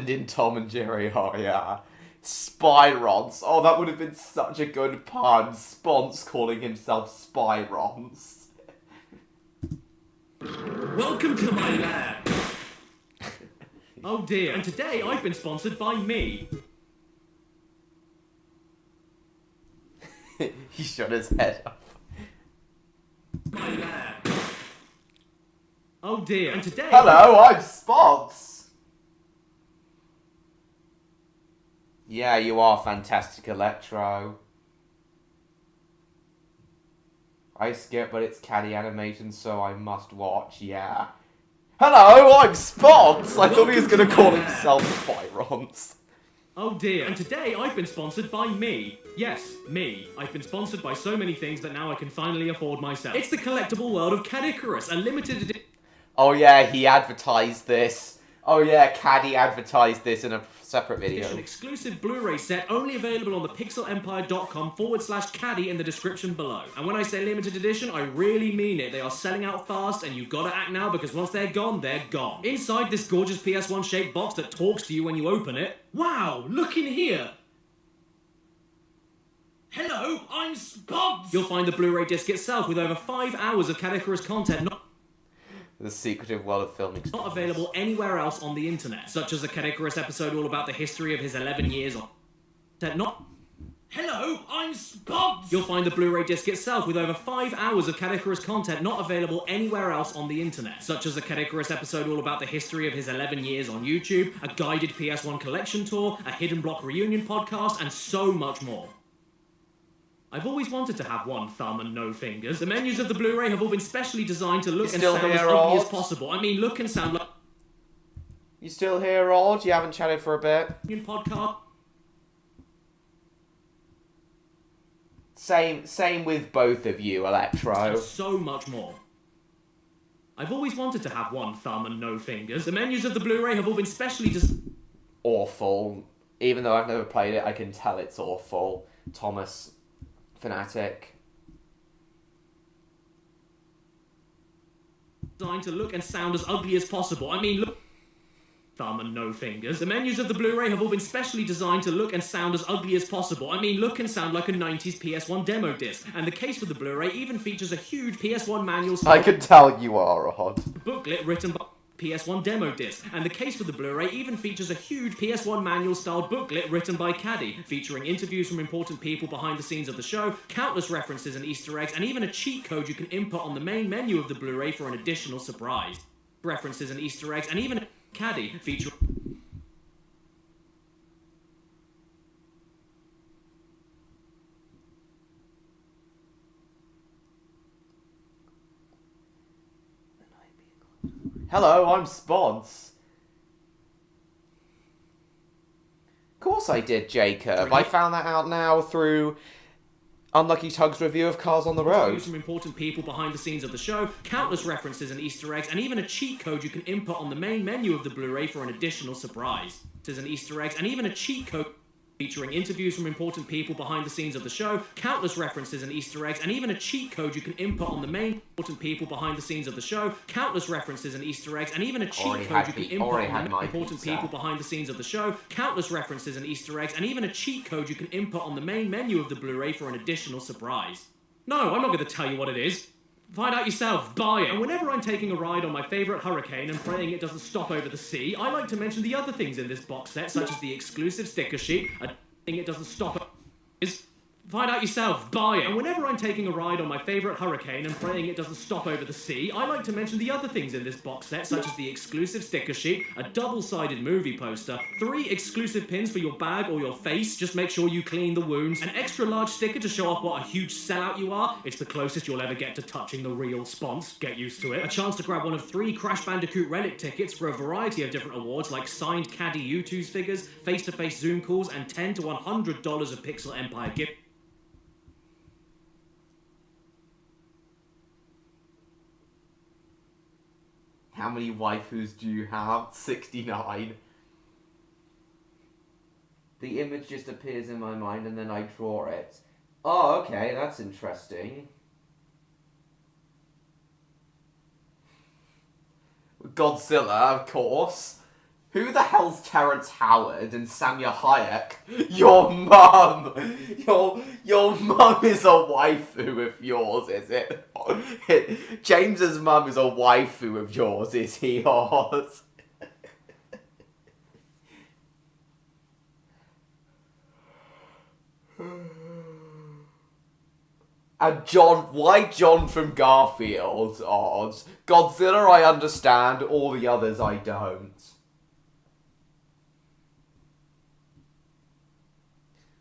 [SPEAKER 1] in Tom and Jerry. Oh yeah. Spyrons. Oh, that would have been such a good pun. Spons calling himself Spyrons.
[SPEAKER 10] Welcome to my lab. Oh dear, and today I've been sponsored by me.
[SPEAKER 1] He shut his head up.
[SPEAKER 10] My lab. Oh dear, and today...
[SPEAKER 1] Hello, I'm Spons. Yeah, you are fantastic, Electro. I skip, but it's caddy animation, so I must watch, yeah. Hello, I'm Spons! I thought he was going to call himself Spyrons.
[SPEAKER 10] Oh dear, and today I've been sponsored by me. Yes, me. I've been sponsored by so many things that now I can finally afford myself. It's the collectible world of Cat Icarus, a limited edition...
[SPEAKER 1] Oh yeah, he advertised this. Oh yeah, Caddy advertised this in a separate video.
[SPEAKER 10] An exclusive Blu-ray set only available on the pixelempire.com/caddy in the description below. And when I say limited edition, I really mean it. They are selling out fast and you've got to act now because once they're gone, they're gone. Inside this gorgeous PS1 shaped box that talks to you when you open it. Wow, look in here. Hello, I'm Spons. You'll find the Blu-ray disc itself with over 5 hours of Cat Icarus content.
[SPEAKER 1] The secretive world of filming.
[SPEAKER 10] Not available anywhere else on the internet, such as a Cat Icarus episode all about the history of his 11 years on... Not... Hello, I'm Spons! You'll find the Blu-ray disc itself with over 5 hours of Cat Icarus content not available anywhere else on the internet, such as a Cat Icarus episode all about the history of his 11 years on YouTube, a guided PS1 collection tour, a Hidden Block reunion podcast, and so much more. I've always wanted to have 1 thumb and no fingers. The menus of the Blu-ray have all been specially designed to look and sound as ugly as possible. I mean, look and sound like...
[SPEAKER 1] You still here, Rod? You haven't chatted for a bit?
[SPEAKER 10] Podcast.
[SPEAKER 1] Same with both of you, Electro.
[SPEAKER 10] And so much more. I've always wanted to have 1 thumb and no fingers. The menus of the Blu-ray have all been specially
[SPEAKER 1] awful. Even though I've never played it, I can tell it's awful. Thomas... Fanatic.
[SPEAKER 10] Designed to look and sound as ugly as possible. I mean, look... thumb and no fingers. The menus of the Blu-ray have all been specially designed to look and sound as ugly as possible. I mean, look and sound like a 90s PS1 demo disc. And the case for the Blu-ray even features a huge PS1 manual...
[SPEAKER 1] I can tell you are odd.
[SPEAKER 10] ...booklet written by... PS1 demo disc, and the case for the Blu-ray even features a huge PS1 manual-styled booklet written by Caddy, featuring interviews from important people behind the scenes of the show, countless references and Easter eggs, and even a cheat code you can input on the main menu of the Blu-ray for an additional surprise. References and Easter eggs, and even a Caddy featuring...
[SPEAKER 1] Hello, I'm Spods. Of course I did, Jacob. I found that out now through Unlucky Tug's review of Cars on the Road.
[SPEAKER 10] From important people behind the scenes of the show, countless references and Easter eggs, and even a cheat code you can input on the main menu of the Blu-ray for an additional surprise. There's an Easter eggs, and even a cheat code featuring interviews from important people behind the scenes of the show, countless references and Easter eggs, and even a cheat code you can input on the main important people behind the scenes of the show, countless references and Easter eggs, and even a cheat code you can input on the important people behind the scenes of the show, countless references and Easter eggs, and even a cheat code you can input on the main menu of the Blu-ray for an additional surprise. No, I'm not going to tell you what it is. Find out yourself, buy it. And whenever I'm taking a ride on my favourite hurricane and praying it doesn't stop over the sea, I like to mention the other things in this box set, such as the exclusive sticker sheet, a thing it doesn't stop is... Find out yourself, buy it. And whenever I'm taking a ride on my favourite hurricane and praying it doesn't stop over the sea, I like to mention the other things in this box set, such as the exclusive sticker sheet, a double-sided movie poster, 3 exclusive pins for your bag or your face, just make sure you clean the wounds, an extra-large sticker to show off what a huge sellout you are, it's the closest you'll ever get to touching the real spons, get used to it, a chance to grab one of 3 Crash Bandicoot Relic tickets for a variety of different awards like signed Caddy U2's figures, face-to-face Zoom calls, and $10 to $100 of Pixel Empire gift.
[SPEAKER 1] How many waifus do you have? 69. The image just appears in my mind and then I draw it. Oh, okay, that's interesting. Godzilla, of course. Who the hell's Terrence Howard and Samya Hayek? Your mum! Your mum is a waifu of yours, is it? James's mum is a waifu of yours, is he yours? And John, why John from Garfield? Odds. Godzilla I understand, all the others I don't.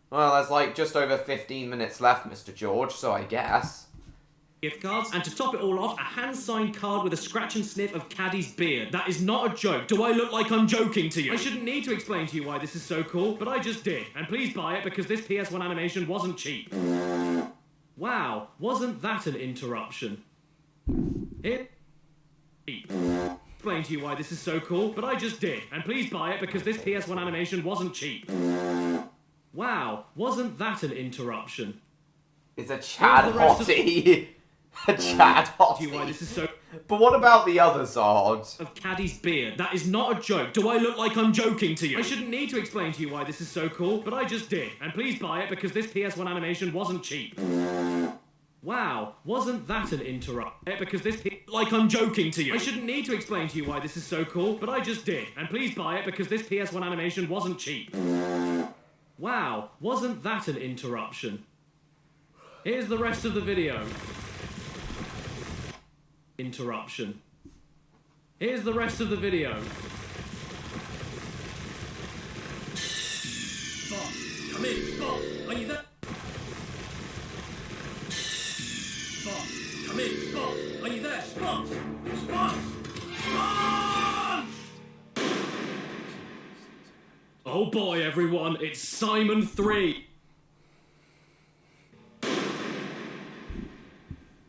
[SPEAKER 1] Well, there's like just over 15 minutes left, Mr. George, so I guess.
[SPEAKER 10] Gift cards, and to top it all off, a hand-signed card with a scratch and sniff of Caddy's beard. That is not a joke. Do I look like I'm joking to you? I shouldn't need to explain to you why this is so cool, but I just did. And please buy it because this PS1 animation wasn't cheap. Wow, wasn't that an interruption? Explain to you why this is so cool, but I just did. And please buy it because this PS1 animation wasn't cheap. Wow, wasn't that an interruption?
[SPEAKER 1] It's a Chad Hottie. A Chad Hottie.
[SPEAKER 10] Why this is so...
[SPEAKER 1] But what about the other side?
[SPEAKER 10] Of Caddy's beard. That is not a joke. Do I look like I'm joking to you? I shouldn't need to explain to you why this is so cool, but I just did. And please buy it because this PS1 animation wasn't cheap. Wow, wasn't that an interrupt? Because this like I'm joking to you. I shouldn't need to explain to you why this is so cool, but I just did. And please buy it because this PS1 animation wasn't cheap. Wow, wasn't that an interruption? Here's the rest of the video. Interruption. Here's the rest of the video. Spot, come in, Spot, are you there? Spot, come in, Spot, are you there? Spot, Spot, Spot! Oh boy, everyone, it's Simon 3.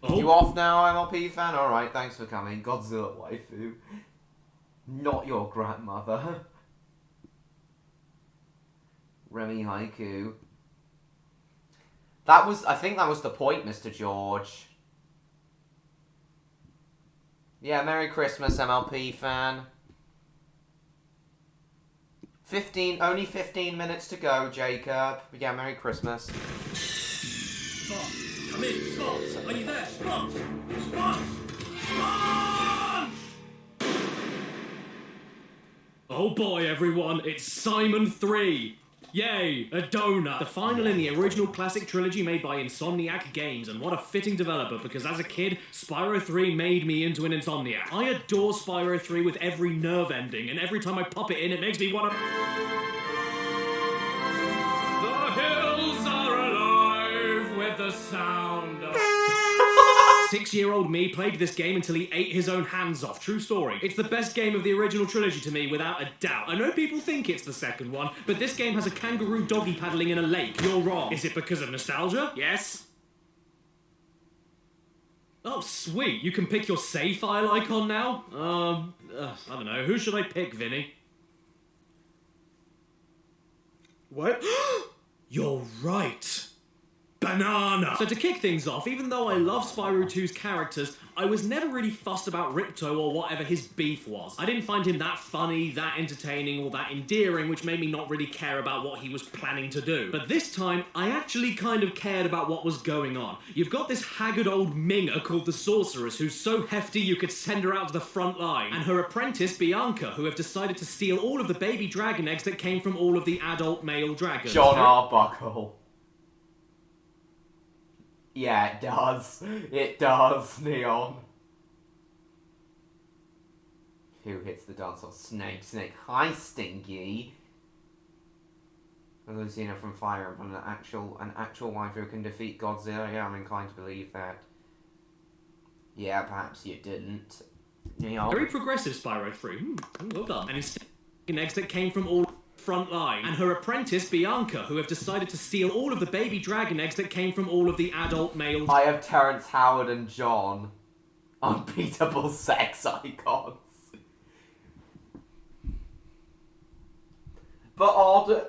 [SPEAKER 1] You off now, MLP fan? Alright, thanks for coming. Godzilla waifu. Not your grandmother. Remy Haiku. I think that was the point, Mr. George. Yeah, Merry Christmas, MLP fan. Only 15 minutes to go, Jacob. Yeah, Merry Christmas.
[SPEAKER 10] Spot, come in, Spot. Are you there, Spot? Spot! Spot! Oh boy, everyone, it's Simon 3. Yay, a donut. The final in the original classic trilogy made by Insomniac Games, and what a fitting developer, because as a kid, Spyro 3 made me into an Insomniac. I adore Spyro 3 with every nerve ending, and every time I pop it in, it makes me want to... The hills are alive with the sound of... 6-year-old me played this game until he ate his own hands off. True story. It's the best game of the original trilogy to me, without a doubt. I know people think it's the second one, but this game has a kangaroo doggy paddling in a lake. You're wrong. Is it because of nostalgia? Yes. Oh, sweet. You can pick your save file icon now? I don't know. Who should I pick, Vinny? What? You're right. Banana! So to kick things off, even though I love Spyro 2's characters, I was never really fussed about Ripto or whatever his beef was. I didn't find him that funny, that entertaining, or that endearing, which made me not really care about what he was planning to do. But this time, I actually kind of cared about what was going on. You've got this haggard old minger called the Sorceress, who's so hefty you could send her out to the front line, and her apprentice, Bianca, who have decided to steal all of the baby dragon eggs that came from all of the adult male dragons.
[SPEAKER 1] John Arbuckle. Yeah, it does. It does, Neon. Who hits the dance floor? Snake. Snake. Hi, Stinky. Lucina from Fire Emblem, an actual waifu can defeat Godzilla. Yeah, I'm inclined to believe that. Yeah, perhaps you didn't. Neon.
[SPEAKER 10] Very progressive, Spyro 3. Well done. And instead, eggs that came from all front line, and her apprentice Bianca, who have decided to steal all of the baby dragon eggs that came from all of the adult male...
[SPEAKER 1] I have Terrence Howard and John. Unbeatable sex icons. But odd...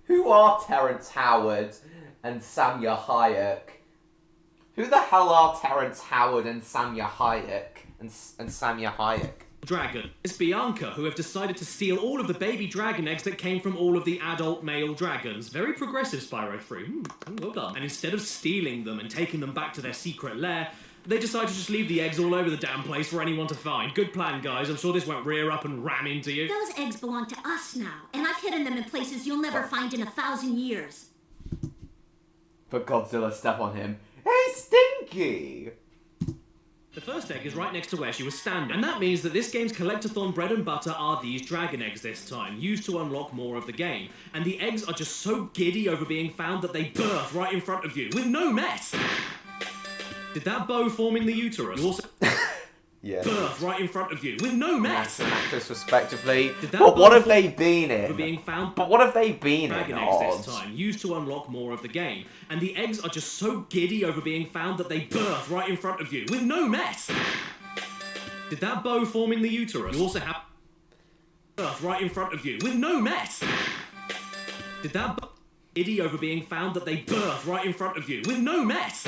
[SPEAKER 1] Who are Terrence Howard and Samya Hayek? Who the hell are Terrence Howard and Samya Hayek? And Samya Hayek?
[SPEAKER 10] Dragon. It's Bianca, who have decided to steal all of the baby dragon eggs that came from all of the adult male dragons. Very progressive, Spyro 3. Well done. And instead of stealing them and taking them back to their secret lair, they decide to just leave the eggs all over the damn place for anyone to find. Good plan, guys. I'm sure this won't rear up and ram into you.
[SPEAKER 20] Those eggs belong to us now, and I've hidden them in places you'll never find in 1,000 years.
[SPEAKER 1] But Godzilla step on him. Hey, Stinky!
[SPEAKER 10] The first egg is right next to where she was standing, and that means that this game's collectathon bread and butter are these dragon eggs this time, used to unlock more of the game. And the eggs are just so giddy over being found that they birth right in front of you, with no mess! Did that bow forming the uterus also birth right in front of you, with no mess?
[SPEAKER 1] And actress respectively.
[SPEAKER 10] But
[SPEAKER 1] what have they been in?
[SPEAKER 10] Being found
[SPEAKER 1] but what have they been
[SPEAKER 10] dragon
[SPEAKER 1] in?
[SPEAKER 10] Eggs this time, used to unlock more of the game. And the eggs are just so giddy over being found that they birth right in front of you, with no mess! Did that bow forming the uterus? You also have birth right in front of you, with no mess! Did that giddy over being found that they birth right in front of you, with no mess!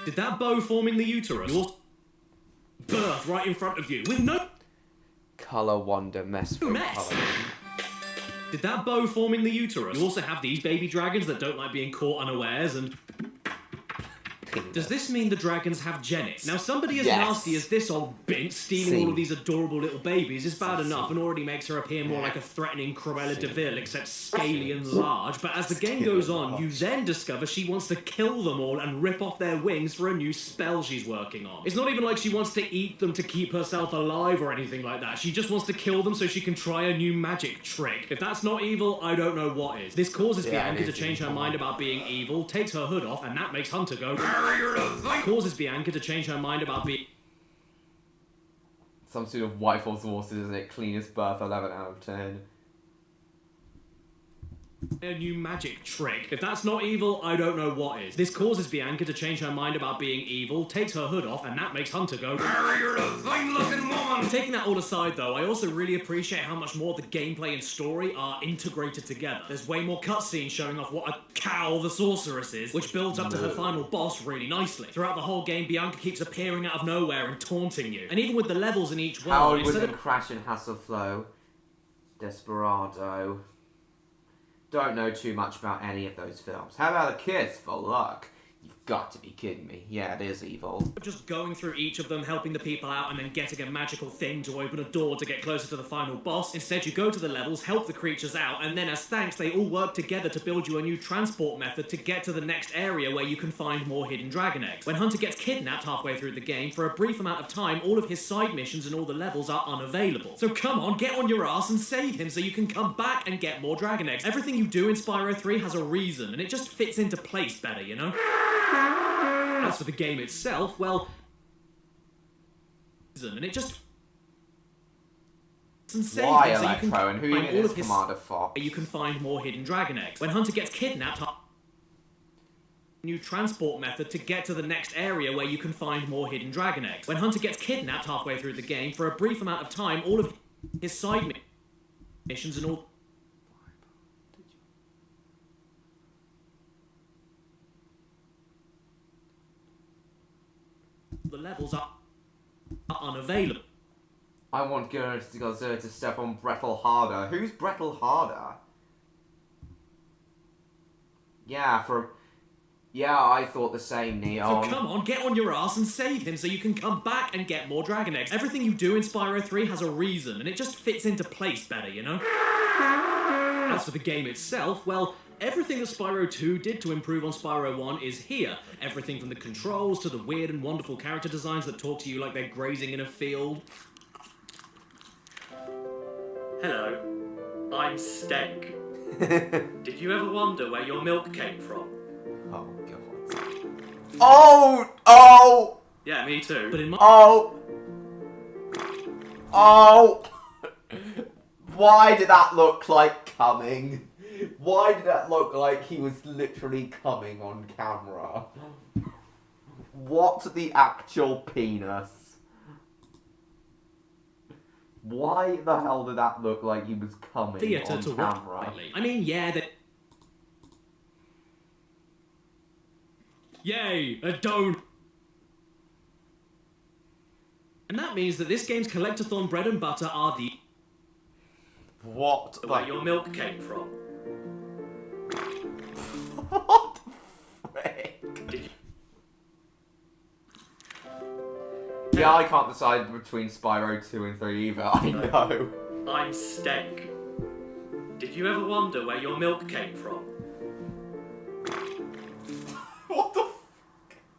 [SPEAKER 10] Did that bow forming the uterus? You also birth right in front of you, with no
[SPEAKER 1] Color Wonder mess from
[SPEAKER 10] mess. Did that bow forming the uterus? You also have these baby dragons that don't like being caught unawares, and does this mean the dragons have genets? Now, somebody as nasty as this old bint stealing all of these adorable little babies is bad enough and already makes her appear more like a threatening Cruella de Vil, except scaly and large. But as the game goes on, you then discover she wants to kill them all and rip off their wings for a new spell she's working on. It's not even like she wants to eat them to keep herself alive or anything like that. She just wants to kill them so she can try a new magic trick. If that's not evil, I don't know what is. This causes Bianca to change her mind about being evil, takes her hood off, and that makes Hunter go... Causes Bianca to change her mind about being...
[SPEAKER 1] Some sort of White Force Horses, isn't it? Cleanest birth, 11 out of 10.
[SPEAKER 10] A new magic trick. If that's not evil, I don't know what is. This causes Bianca to change her mind about being evil, takes her hood off, and that makes Hunter go... You're a fine-looking woman! Taking that all aside, though, I also really appreciate how much more the gameplay and story are integrated together. There's way more cutscenes showing off what a cow the Sorceress is, which builds up to her final boss really nicely. Throughout the whole game, Bianca keeps appearing out of nowhere and taunting you. And even with the levels in each world...
[SPEAKER 1] Howard was in Crash and Hasselflow. Desperado. Don't know too much about any of those films. How about A Kiss for Luck? You've got to be kidding me. Yeah, it is evil.
[SPEAKER 10] Just going through each of them, helping the people out, and then getting a magical thing to open a door to get closer to the final boss. Instead, you go to the levels, help the creatures out, and then as thanks, they all work together to build you a new transport method to get to the next area where you can find more hidden dragon eggs. When Hunter gets kidnapped halfway through the game, for a brief amount of time, all of his side missions and all the levels are unavailable. So come on, get on your ass and save him so you can come back and get more dragon eggs. Everything you do in Spyro 3 has a reason, and it just fits into place better, you know? As for the game itself, well, and it just
[SPEAKER 1] why Electro, and who even is Commander Fox?
[SPEAKER 10] You can find more hidden dragon eggs. When Hunter gets kidnapped, new transport method to get to the next area where you can find more hidden dragon eggs. When Hunter gets kidnapped halfway through the game, for a brief amount of time, all of his side missions and all the levels are unavailable.
[SPEAKER 1] I want Gozer to step on Brettel harder. Who's Brettel harder? Yeah, I thought the same, Neon.
[SPEAKER 10] So come on, get on your ass and save him so you can come back and get more dragon eggs. Everything you do in Spyro 3 has a reason, and it just fits into place better, you know? As for the game itself, well, everything that Spyro 2 did to improve on Spyro 1 is here. Everything from the controls to the weird and wonderful character designs that talk to you like they're grazing in a field.
[SPEAKER 14] Hello, I'm Steak. Did you ever wonder where your milk came from?
[SPEAKER 1] Oh, God. Oh!
[SPEAKER 14] Yeah, me too.
[SPEAKER 10] But in my...
[SPEAKER 1] Oh! Why did that look like coming? Why did that look like he was literally coming on camera? What the actual penis? Why the hell did that look like he was coming
[SPEAKER 10] Theater
[SPEAKER 1] on
[SPEAKER 10] to
[SPEAKER 1] camera?
[SPEAKER 10] I mean, yeah, that... Yay, a don't. And that means that this game's collectathon bread and butter are the...
[SPEAKER 1] What?
[SPEAKER 14] Where your milk came from.
[SPEAKER 1] What the frick? Yeah, I can't decide between Spyro 2 and 3 either, I know.
[SPEAKER 14] I'm Steak. Did you ever wonder where your milk came from?
[SPEAKER 1] What the f...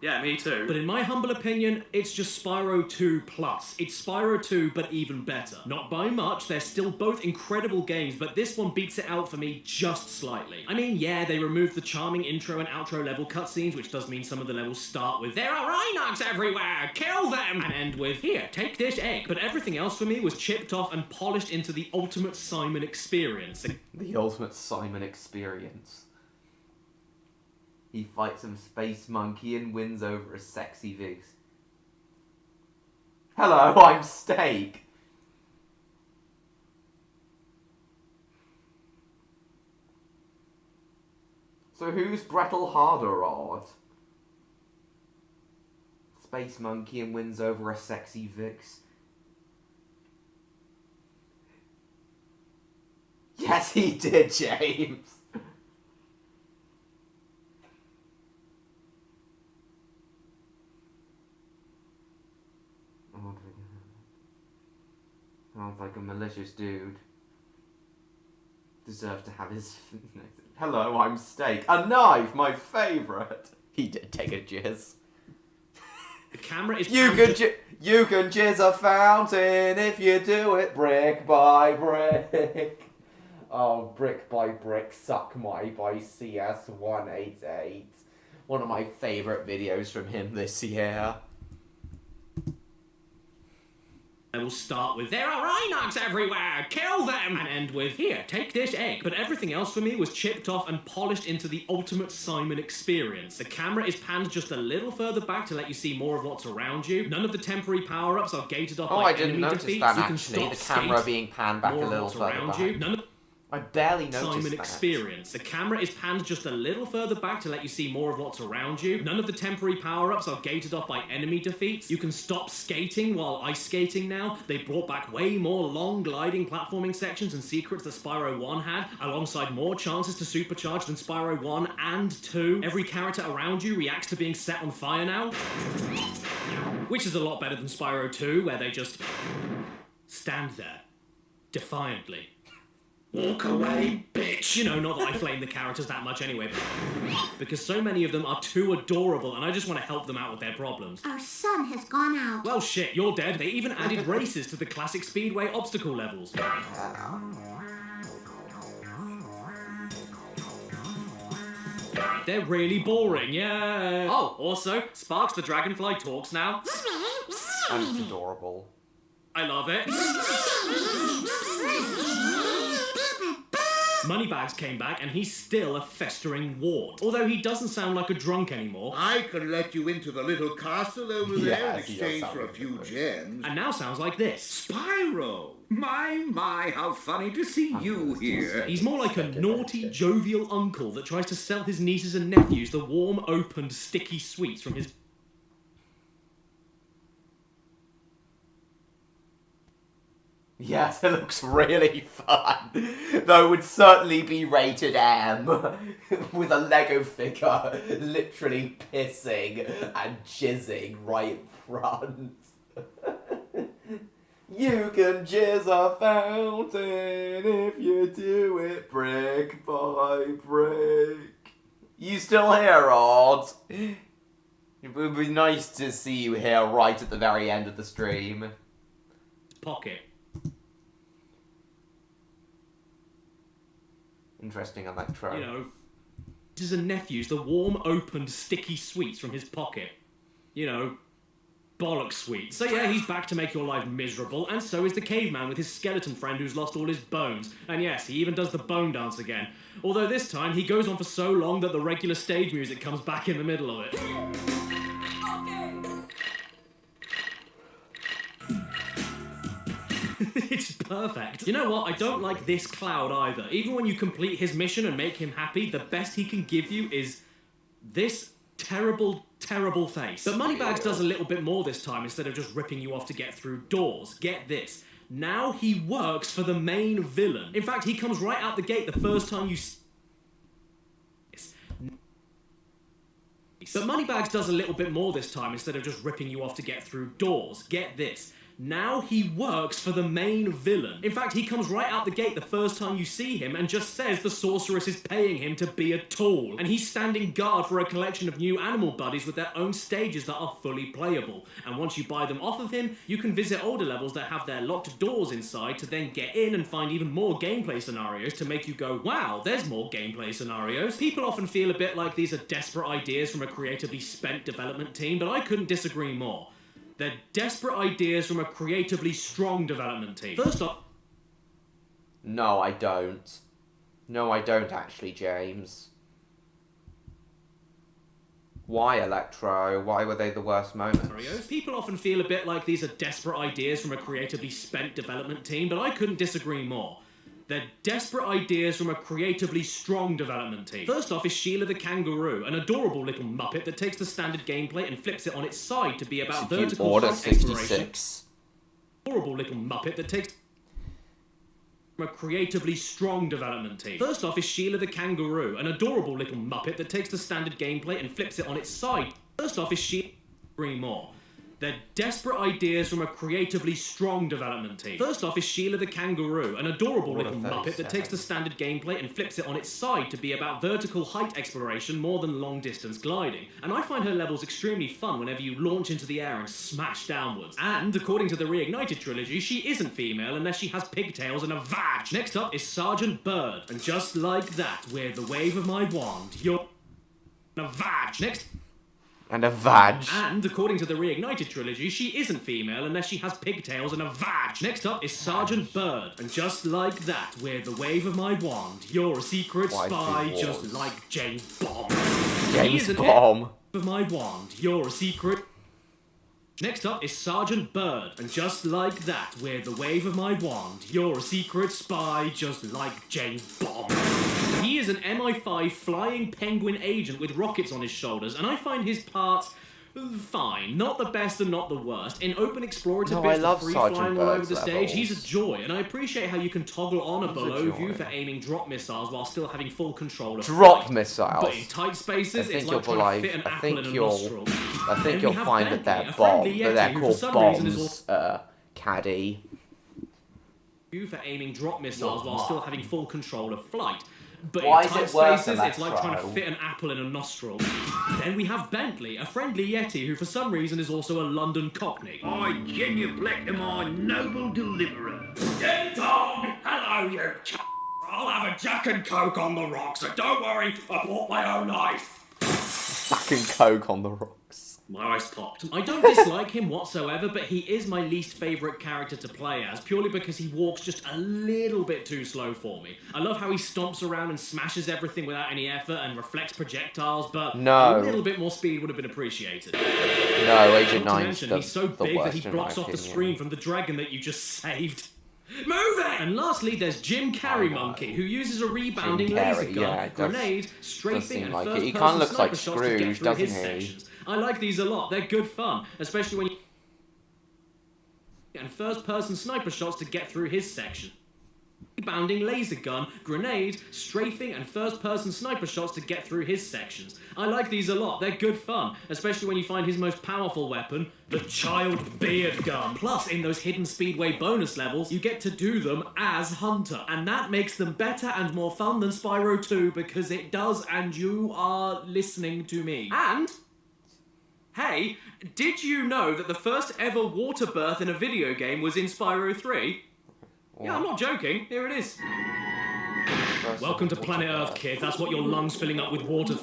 [SPEAKER 14] Yeah, me too.
[SPEAKER 10] But in my humble opinion, it's just Spyro 2 Plus. It's Spyro 2, but even better. Not by much, they're still both incredible games, but this one beats it out for me just slightly. I mean, yeah, they removed the charming intro and outro level cutscenes, which does mean some of the levels start with, "There are Rhinox everywhere! Kill them!" and end with, "Here, take this egg." But everything else for me was chipped off and polished into the ultimate Simon experience.
[SPEAKER 1] The ultimate Simon experience. He fights some space monkey and wins over a sexy Vix. Hello, I'm Steak. So who's Brettel Harderard? Space monkey and wins over a sexy Vix. Yes, he did, James. Sounds like a malicious dude. Deserve to have his... Hello, I'm Steak. A knife, my favourite. He did take a jizz.
[SPEAKER 10] The camera is...
[SPEAKER 1] You can jizz a fountain if you do it brick by brick. Oh, Brick by Brick, Suck My by CS188. One of my favourite videos from him this year.
[SPEAKER 10] I will start with, "There are Rhinox everywhere! Kill them!" and end with, "Here, take this egg." But everything else for me was chipped off and polished into the ultimate Simon experience. The camera is panned just a little further back to let you see more of what's around you. None of the temporary power-ups are gated off
[SPEAKER 1] Oh,
[SPEAKER 10] by
[SPEAKER 1] I didn't
[SPEAKER 10] enemy
[SPEAKER 1] notice
[SPEAKER 10] defeats.
[SPEAKER 1] that
[SPEAKER 10] You can
[SPEAKER 1] actually,
[SPEAKER 10] stop
[SPEAKER 1] the camera
[SPEAKER 10] skate,
[SPEAKER 1] being panned back a
[SPEAKER 10] more of
[SPEAKER 1] little
[SPEAKER 10] what's
[SPEAKER 1] further
[SPEAKER 10] around
[SPEAKER 1] back.
[SPEAKER 10] you.
[SPEAKER 1] I barely noticed
[SPEAKER 10] Simon
[SPEAKER 1] that.
[SPEAKER 10] experience. The camera is panned just a little further back to let you see more of what's around you. None of the temporary power-ups are gated off by enemy defeats. You can stop skating while ice skating now. They brought back way more long gliding platforming sections and secrets that Spyro 1 had, alongside more chances to supercharge than Spyro 1 and 2. Every character around you reacts to being set on fire now, which is a lot better than Spyro 2, where they just stand there, defiantly. Walk away, bitch! You know, not that I flame the characters that much anyway, because so many of them are too adorable and I just want to help them out with their problems.
[SPEAKER 20] Our sun has gone out.
[SPEAKER 10] Well, shit, you're dead. They even added races to the classic Speedway obstacle levels. They're really boring, yeah. Oh, also, Sparks the Dragonfly talks now.
[SPEAKER 1] And it's adorable.
[SPEAKER 10] I love it. Moneybags came back and he's still a festering wart. Although he doesn't sound like a drunk anymore.
[SPEAKER 22] I can let you into the little castle over there in exchange for a few gems.
[SPEAKER 10] And now sounds like this.
[SPEAKER 22] Spyro! My, how funny to see you here.
[SPEAKER 10] He's more like a naughty, jovial uncle that tries to sell his nieces and nephews the warm, opened, sticky sweets from his...
[SPEAKER 1] Yes, it looks really fun. Though it would certainly be rated M, with a Lego figure literally pissing and jizzing right in front. You can jizz a fountain if you do it brick by brick. You still here, Odd? It would be nice to see you here right at the very end of the stream.
[SPEAKER 10] Pocket.
[SPEAKER 1] Interesting electro.
[SPEAKER 10] You know, nieces and nephews the warm, opened, sticky sweets from his pocket. You know, bollock sweets. So yeah, he's back to make your life miserable, and so is the caveman with his skeleton friend who's lost all his bones. And yes, he even does the bone dance again. Although this time, he goes on for so long that the regular stage music comes back in the middle of it. It's perfect. You know what? I don't like this Cloud either. Even when you complete his mission and make him happy, the best he can give you is this terrible, terrible face. But Moneybags does a little bit more this time instead of just ripping you off to get through doors. Get this. Now he works for the main villain. In fact, he comes right out the gate the first time you... But Moneybags does a little bit more this time instead of just ripping you off to get through doors. Get this. Now he works for the main villain. In fact, he comes right out the gate the first time you see him and just says the sorceress is paying him to be a tool. And he's standing guard for a collection of new animal buddies with their own stages that are fully playable. And once you buy them off of him, you can visit older levels that have their locked doors inside to then get in and find even more gameplay scenarios to make you go, wow, there's more gameplay scenarios. People often feel a bit like these are desperate ideas from a creatively spent development team, but I couldn't disagree more. They're desperate ideas from a creatively strong development team. First off...
[SPEAKER 1] No, I don't. No, I don't actually, James. Why, Electro? Why were they the worst moments?
[SPEAKER 10] People often feel a bit like these are desperate ideas from a creatively spent development team, but I couldn't disagree more. They're desperate ideas from a creatively strong development team. First off is Sheila the Kangaroo, an adorable little muppet that takes the standard gameplay and flips it on its side to be about vertical
[SPEAKER 1] Order
[SPEAKER 10] height exploration.
[SPEAKER 1] 66.
[SPEAKER 10] Adorable little muppet that takes from a creatively strong development team. First off is Sheila the Kangaroo, an adorable little muppet that takes the standard gameplay and flips it on its side. First off is Sheila more. They're desperate ideas from a creatively strong development team. First off is Sheila the Kangaroo, an adorable little muppet that takes the standard gameplay and flips it on its side to be about vertical height exploration more than long-distance gliding. And I find her levels extremely fun whenever you launch into the air and smash downwards. And, according to the Reignited trilogy, she isn't female unless she has pigtails and a vag. Next up is Sergeant Bird. And just like that, with the wave of my wand, you're a vag. Next...
[SPEAKER 1] And a vag.
[SPEAKER 10] And, according to the Reignited trilogy, she isn't female unless she has pigtails and a vag. Next up is Sergeant Bird. And just like that, with the wave of my wand, you're a secret spy just like James Bomb.
[SPEAKER 1] James Bomb.
[SPEAKER 10] With my wand, you're a secret... Next up is Sergeant Bird, and just like that, with the wave of my wand, you're a secret spy just like James Bond. He is an MI5 flying penguin agent with rockets on his shoulders, and I find his part fine. Not the best and not the worst. In open explorative bits with free flying all over the stage, he's a joy, and I appreciate how you can toggle on a below view for aiming drop missiles while still having full control of
[SPEAKER 1] drop missiles.
[SPEAKER 10] But in tight spaces, it's like trying to fit an apple in a nostril.
[SPEAKER 1] I think you'll find that they're called bombs, Caddy.
[SPEAKER 10] For aiming drop missiles while still having full control of flight. But
[SPEAKER 1] Why
[SPEAKER 10] in
[SPEAKER 1] is
[SPEAKER 10] tight
[SPEAKER 1] it worse
[SPEAKER 10] spaces,
[SPEAKER 1] than
[SPEAKER 10] it's like trying to fit an apple in a nostril. Then we have Bentley, a friendly Yeti who for some reason is also a London Cockney.
[SPEAKER 15] I genuflect to my noble deliverer.
[SPEAKER 14] Ding dong! Hello, you I'll have a Jack and Coke on the rocks, so don't worry, I bought my own knife.
[SPEAKER 1] Jack and Coke on the rocks.
[SPEAKER 10] My eyes popped. I don't dislike him whatsoever, but he is my least favourite character to play as, purely because he walks just a little bit too slow for me. I love how he stomps around and smashes everything without any effort and reflects projectiles, but a little bit more speed would have been appreciated.
[SPEAKER 1] No, Agent 9's
[SPEAKER 10] he's so big that he blocks off the screen from the dragon that you just saved. Move it! And lastly, there's Jim Carrey Monkey, who uses a rebounding laser gun, grenade, strafing, and first-person sniper shots to get through his sections. I like these a lot. They're good fun, especially when you... and first-person sniper shots to get through his section. Rebounding laser gun, grenade, strafing, and first-person sniper shots to get through his sections. I like these a lot. They're good fun, especially when you find his most powerful weapon, the child beard gun. Plus, in those hidden speedway bonus levels, you get to do them as Hunter, and that makes them better and more fun than Spyro 2 because it does, and you are listening to me. And... hey, did you know that the first ever water birth in a video game was in Spyro 3? Yeah, I'm not joking. Here it is. Welcome to planet Earth, kid. That's what your lungs filling up with water...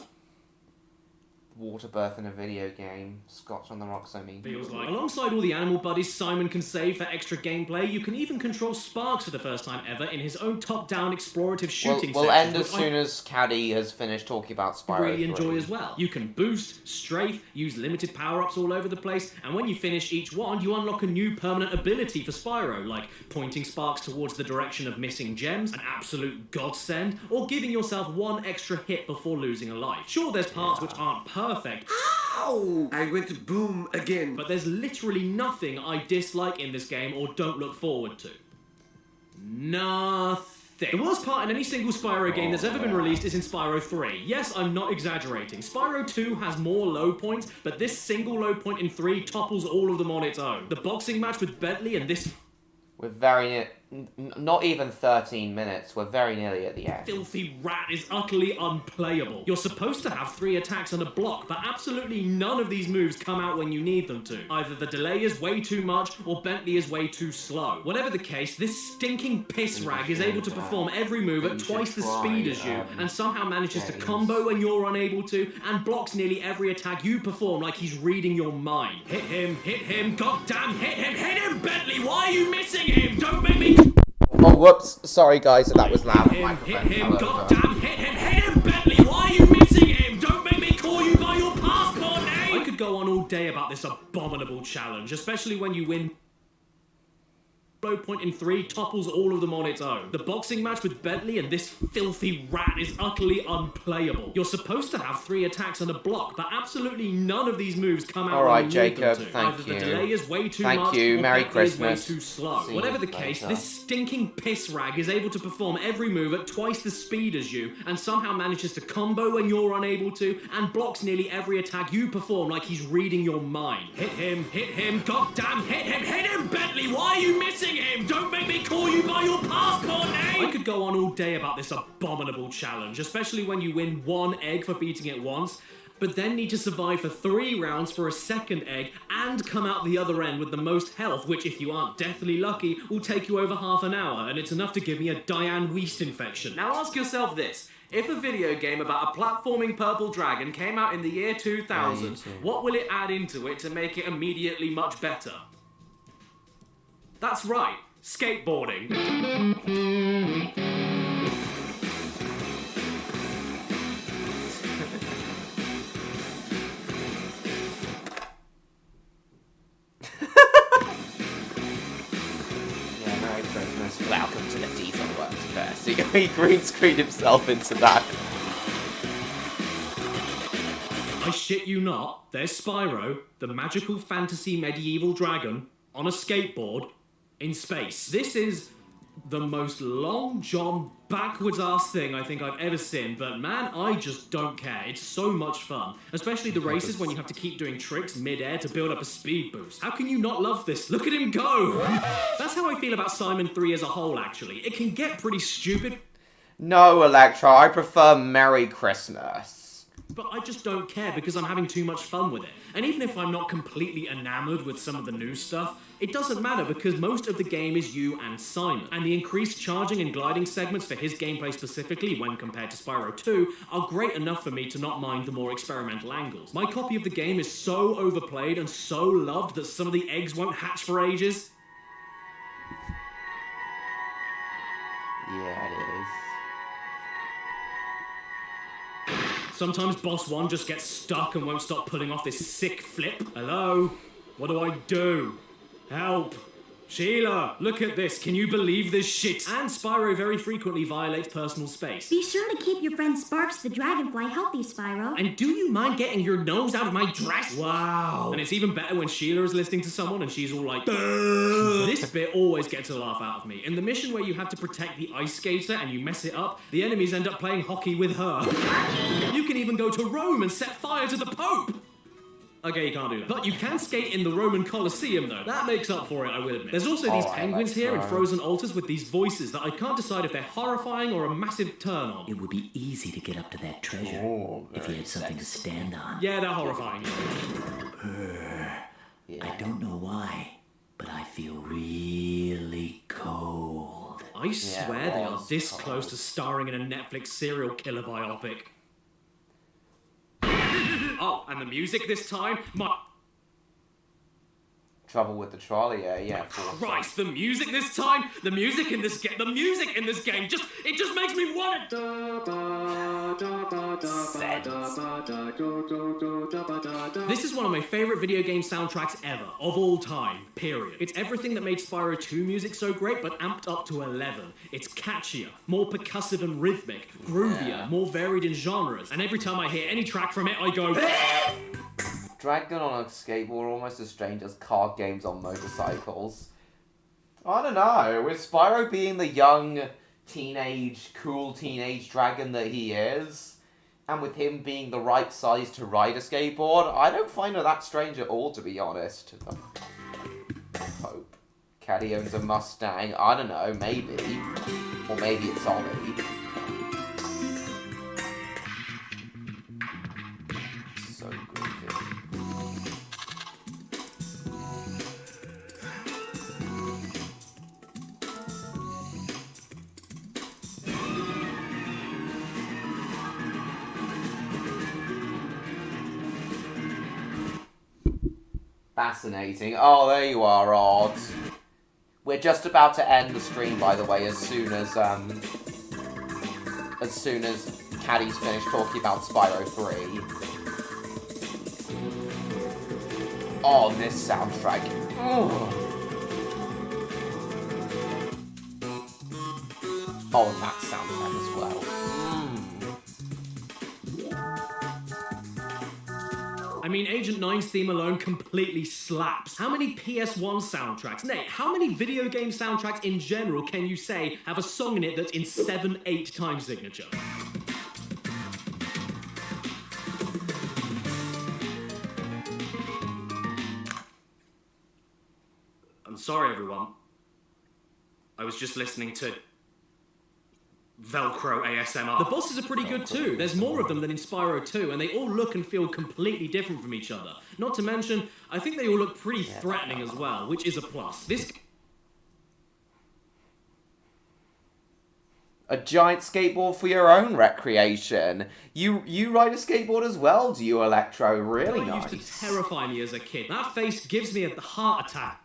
[SPEAKER 1] water birth in a video game. Scotch on the rocks, I mean.
[SPEAKER 10] Feels like. Alongside all the animal buddies Simon can save for extra gameplay, you can even control Sparks for the first time ever in his own top-down explorative shooting
[SPEAKER 1] We'll
[SPEAKER 10] section,
[SPEAKER 1] end as soon as Caddy has finished talking about Spyro 3.
[SPEAKER 10] Really enjoy as well. You can boost, strafe, use limited power-ups all over the place, and when you finish each one, you unlock a new permanent ability for Spyro, like pointing Sparks towards the direction of missing gems, an absolute godsend, or giving yourself one extra hit before losing a life. Sure, there's parts which aren't perfect.
[SPEAKER 8] Ow! I went to boom again.
[SPEAKER 10] But there's literally nothing I dislike in this game or don't look forward to. Nothing. The worst part in any single Spyro game that's ever been released is in Spyro 3. Yes, I'm not exaggerating. Spyro 2 has more low points, but this single low point in 3 topples all of them on its own. The boxing match with Bentley and this...
[SPEAKER 1] we're very... not even 13 minutes. We're very nearly at the end.
[SPEAKER 10] Filthy rat is utterly unplayable. You're supposed to have 3 attacks and a block, but absolutely none of these moves come out when you need them to. Either the delay is way too much, or Bentley is way too slow. Whatever the case, this stinking piss rag is able to perform every move at twice the speed as you, and somehow manages to combo when you're unable to, and blocks nearly every attack you perform like he's reading your mind. Hit him, goddamn hit him, Bentley, why are you missing him? Don't make me...
[SPEAKER 1] oh, whoops. Sorry, guys, that was loud.
[SPEAKER 10] Hit him, goddamn hit him, Bentley, why are you missing him? Don't make me call you by your passport name! I could go on all day about this abominable challenge, especially when you win... low point in 3 topples all of them on its own. The boxing match with Bentley and this filthy rat is utterly unplayable. You're supposed to have 3 attacks and a block, but absolutely none of these moves come out when you need them to.
[SPEAKER 1] Thank you.
[SPEAKER 10] Either the delay is way too
[SPEAKER 1] Thank
[SPEAKER 10] much,
[SPEAKER 1] you.
[SPEAKER 10] or
[SPEAKER 1] Merry
[SPEAKER 10] Bentley is way
[SPEAKER 1] Christmas.
[SPEAKER 10] too slow.
[SPEAKER 1] See
[SPEAKER 10] Whatever the
[SPEAKER 1] you
[SPEAKER 10] case,
[SPEAKER 1] later.
[SPEAKER 10] this stinking piss rag is able to perform every move at twice the speed as you, and somehow manages to combo when you're unable to, and blocks nearly every attack you perform like he's reading your mind. Hit him, goddamn hit him, Bentley, why are you missing him? Don't make me call you by your passport name! I could go on all day about this abominable challenge, especially when you win 1 egg for beating it once, but then need to survive for 3 rounds for a second egg and come out the other end with the most health, which if you aren't deathly lucky, will take you over half an hour, and it's enough to give me a Diane Weist infection. Now ask yourself this. If a video game about a platforming purple dragon came out in the year 2000, what will it add into it to make it immediately much better? That's right. Skateboarding.
[SPEAKER 1] See, he green screened himself into that.
[SPEAKER 10] I shit you not, there's Spyro, the magical fantasy medieval dragon, on a skateboard in space. This is the most long john backwards ass thing I think I've ever seen, but man, I just don't care. It's so much fun, especially the races when you have to keep doing tricks mid-air to build up a speed boost. How can you not love this? Look at him go! That's how I feel about Simon 3 as a whole, actually. It can get pretty stupid.
[SPEAKER 1] No, Electro, I prefer Merry Christmas.
[SPEAKER 10] But I just don't care because I'm having too much fun with it. And even if I'm not completely enamored with some of the new stuff, it doesn't matter because most of the game is you and Simon. And the increased charging and gliding segments for his gameplay specifically when compared to Spyro 2 are great enough for me to not mind the more experimental angles. My copy of the game is so overplayed and so loved that some of the eggs won't hatch for ages.
[SPEAKER 1] Yeah, it is.
[SPEAKER 10] Sometimes Boss 1 just gets stuck and won't stop pulling off this sick flip. Hello? What do I do? Help! Sheila, look at this. Can you believe this shit? And Spyro very frequently violates personal space.
[SPEAKER 20] Be sure to keep your friend Sparks the Dragonfly healthy, Spyro.
[SPEAKER 10] And do you mind getting your nose out of my dress? Wow. And it's even better when Sheila is listening to someone and she's all like, this bit always gets a laugh out of me. In the mission where you have to protect the ice skater and you mess it up, the enemies end up playing hockey with her. You can even go to Rome and set fire to the Pope. Okay, you can't do that. But you can skate in the Roman Colosseum, though. That makes up for it, I will admit. There's also these penguins here in frozen altars with these voices that I can't decide if they're horrifying or a massive turn on.
[SPEAKER 2] It would be easy to get up to that treasure if you had something to stand on.
[SPEAKER 10] Yeah, they're horrifying.
[SPEAKER 2] I don't know why, but I feel really cold.
[SPEAKER 10] I swear they are this close to starring in a Netflix serial killer biopic. Oh, and the music this time?
[SPEAKER 1] Trouble with the trolley, yeah.
[SPEAKER 10] Christ, the music this time? The music in this game just makes me want it. This is one of my favorite video game soundtracks ever, of all time, period. It's everything that made Spyro 2 music so great, but amped up to 11. It's catchier, more percussive and rhythmic, groovier, more varied in genres, and every time I hear any track from it, I go...
[SPEAKER 1] Dragon on a skateboard almost as strange as card games on motorcycles. I don't know, with Spyro being the young, cool teenage dragon that he is, and with him being the right size to ride a skateboard, I don't find it that strange at all, to be honest. Hope. Caddy owns a Mustang, I don't know, maybe. Or maybe it's Ollie. So groovy. Fascinating. Oh, there you are, Odd. We're just about to end the stream, by the way, as soon as Caddy's finished talking about Spyro 3. Oh, this soundtrack. Oh, and that soundtrack as well.
[SPEAKER 10] I mean, Agent 9's theme alone completely slaps. How many PS1 soundtracks, nay, how many video game soundtracks in general can you say have a song in it that's in 7/8 time signature? I'm sorry, everyone. I was just listening to Velcro ASMR. The bosses are pretty good too. There's more of them than in Spyro 2, and they all look and feel completely different from each other. Not to mention, I think they all look pretty threatening as well, which is a plus.
[SPEAKER 1] A giant skateboard for your own recreation. You ride a skateboard as well, do you, Electro? Really nice.
[SPEAKER 10] Used to terrify me as a kid. That face gives me a heart attack.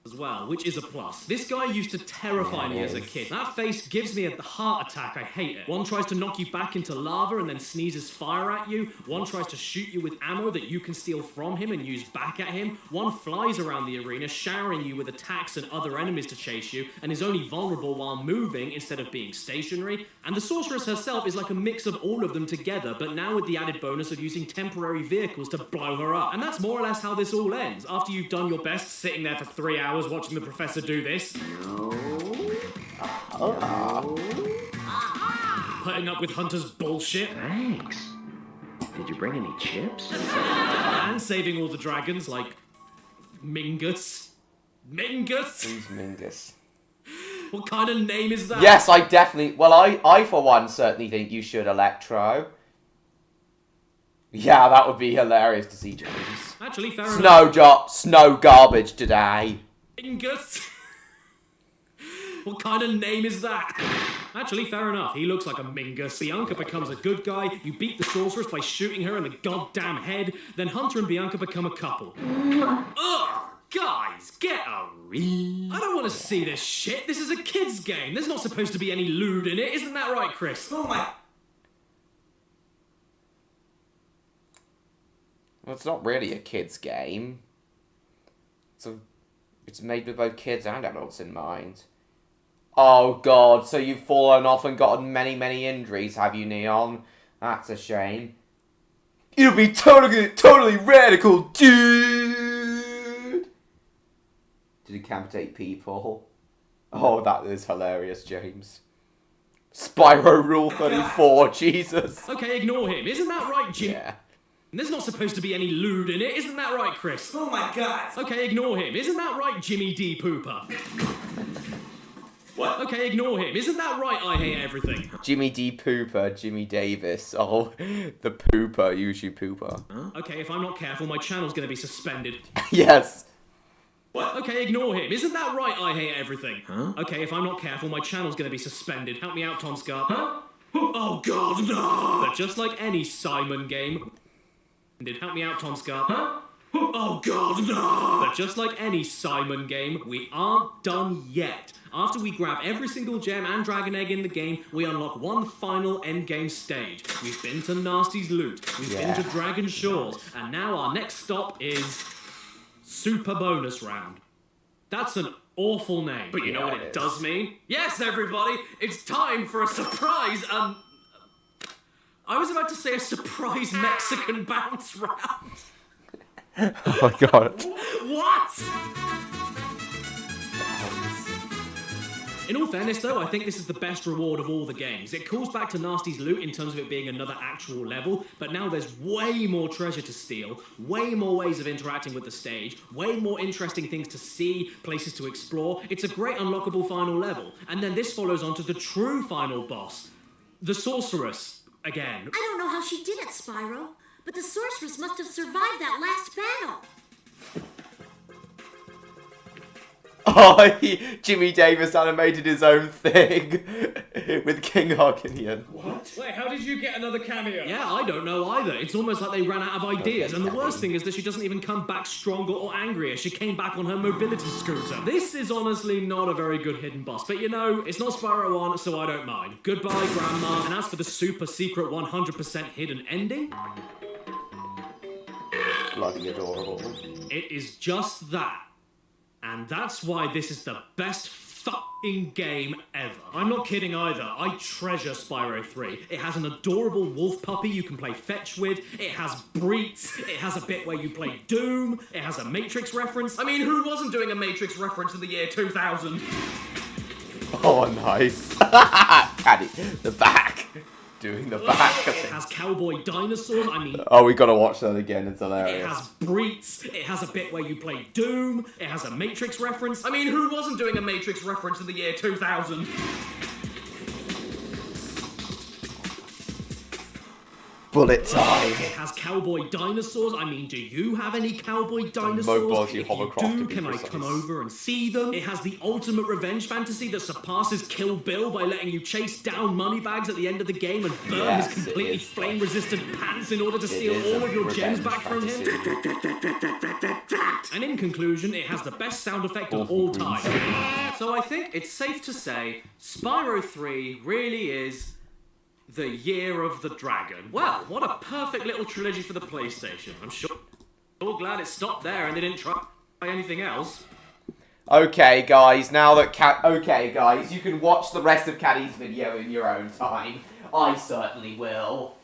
[SPEAKER 10] as well, which is a plus. This guy used to terrify me as a kid. That face gives me a heart attack. I hate it. One tries to knock you back into lava and then sneezes fire at you. One tries to shoot you with ammo that you can steal from him and use back at him. One flies around the arena, showering you with attacks and other enemies to chase you, and is only vulnerable while moving instead of being stationary. And the sorceress herself is like a mix of all of them together, but now with the added bonus of using temporary vehicles to blow her up. And that's more or less how this all ends. After you've done your best sitting there for 3 hours watching the professor do this. Putting up with Hunter's bullshit.
[SPEAKER 18] Thanks. Did you bring any chips?
[SPEAKER 10] And saving all the dragons like Mingus. Mingus?
[SPEAKER 1] Who's Mingus?
[SPEAKER 10] What kind of name is that?
[SPEAKER 1] Yes, I definitely... Well, I for one certainly think you should, Electro. Yeah, that would be hilarious to see, James.
[SPEAKER 10] Actually, fair enough.
[SPEAKER 1] Snow garbage today.
[SPEAKER 10] Mingus? What kind of name is that? Actually, fair enough. He looks like a Mingus. Bianca becomes a good guy. You beat the sorceress by shooting her in the goddamn head. Then Hunter and Bianca become a couple. Ugh! Guys, get a read. I don't want to see this shit. This is a kid's game. There's not supposed to be any lewd in it. Isn't that right, Chris? Oh my...
[SPEAKER 1] Well, it's not really a kid's game. It's made with both kids and adults in mind. Oh god, so you've fallen off and gotten many, many injuries, have you, Neon? That's a shame. It'll be totally radical, dude! To decapitate people. Oh, that is hilarious, James. Spyro Rule 34, Jesus.
[SPEAKER 10] Okay, ignore him. Isn't that right, Jim?
[SPEAKER 1] Yeah.
[SPEAKER 10] There's not supposed to be any lewd in it. Isn't that right, Chris?
[SPEAKER 21] Oh my god.
[SPEAKER 10] Okay, ignore him. Isn't that right, Jimmy D. Pooper?
[SPEAKER 21] What?
[SPEAKER 10] Okay, ignore him. Isn't that right, I hate everything?
[SPEAKER 1] Jimmy D. Pooper, Jimmy Davis. Oh, the Pooper, YouTube Pooper.
[SPEAKER 10] Huh? Okay, if I'm not careful, my channel's gonna be suspended.
[SPEAKER 1] Yes.
[SPEAKER 10] What? Okay, ignore him. Isn't that right, I hate everything? Huh? Okay, if I'm not careful, my channel's gonna be suspended. Help me out, Tom Scarp. Huh? Oh god, no! But just like any Simon game... Help me out, Tom Scarp. Huh? Oh god, no! But just like any Simon game, we aren't done yet. After we grab every single gem and dragon egg in the game, we unlock one final endgame stage. We've been to Nasty's Loot, we've been to Dragon Shores, and now our next stop is... Super Bonus Round. That's an awful name. But you know what it does mean? Yes, everybody! It's time for a surprise, I was about to say a surprise Mexican bounce round.
[SPEAKER 1] Oh my god.
[SPEAKER 10] What? In all fairness though, I think this is the best reward of all the games. It calls back to Nasty's Loot in terms of it being another actual level, but now there's way more treasure to steal, way more ways of interacting with the stage, way more interesting things to see, places to explore. It's a great unlockable final level. And then this follows on to the true final boss, the Sorceress, again.
[SPEAKER 20] I don't know how she did it, Spyro, but the sorceress must have survived that last battle.
[SPEAKER 1] Oh, Jimmy Davis animated his own thing with King Arcanian.
[SPEAKER 10] What? Wait, how did you get another cameo? Yeah, I don't know either. It's almost like they ran out of ideas, and the worst thing is that she doesn't even come back stronger or angrier. She came back on her mobility scooter. This is honestly not a very good hidden boss, but you know, it's not Spyro 1, so I don't mind. Goodbye, Grandma. And as for the super secret 100% hidden ending...
[SPEAKER 1] Bloody adorable.
[SPEAKER 10] It is just that. And that's why this is the best fucking game ever. I'm not kidding either. I treasure Spyro 3. It has an adorable wolf puppy you can play fetch with. It has Breets. It has a bit where you play Doom. It has a Matrix reference. I mean, who wasn't doing a Matrix reference in the year 2000?
[SPEAKER 1] Oh, nice. Caddy, the back. Doing the back.
[SPEAKER 10] It has cowboy dinosaurs. I mean...
[SPEAKER 1] Oh, we gotta watch that again. It's hilarious.
[SPEAKER 10] It has Breets. It has a bit where you play Doom. It has a Matrix reference. I mean, who wasn't doing a Matrix reference in the year 2000?
[SPEAKER 1] Bullet time.
[SPEAKER 10] It has cowboy dinosaurs. I mean, do you have any cowboy dinosaurs?
[SPEAKER 1] mobiles you
[SPEAKER 10] If you
[SPEAKER 1] hovercraft to
[SPEAKER 10] do,
[SPEAKER 1] be
[SPEAKER 10] can I
[SPEAKER 1] precise.
[SPEAKER 10] come over and see them? It has the ultimate revenge fantasy that surpasses Kill Bill by letting you chase down moneybags at the end of the game and burn
[SPEAKER 1] Yes,
[SPEAKER 10] his
[SPEAKER 1] it
[SPEAKER 10] completely
[SPEAKER 1] is.
[SPEAKER 10] flame-resistant pants in order to steal
[SPEAKER 1] is
[SPEAKER 10] all
[SPEAKER 1] a
[SPEAKER 10] of your gems
[SPEAKER 1] revenge
[SPEAKER 10] back from him. And in conclusion, it has the best sound effect of all time. So I think it's safe to say Spyro 3 really is the year of the dragon. Well, what a perfect little trilogy for the PlayStation. I'm sure glad it stopped there and they didn't try anything else.
[SPEAKER 1] Okay, guys, now that okay, guys, you can watch the rest of Caddy's video in your own time. I certainly will.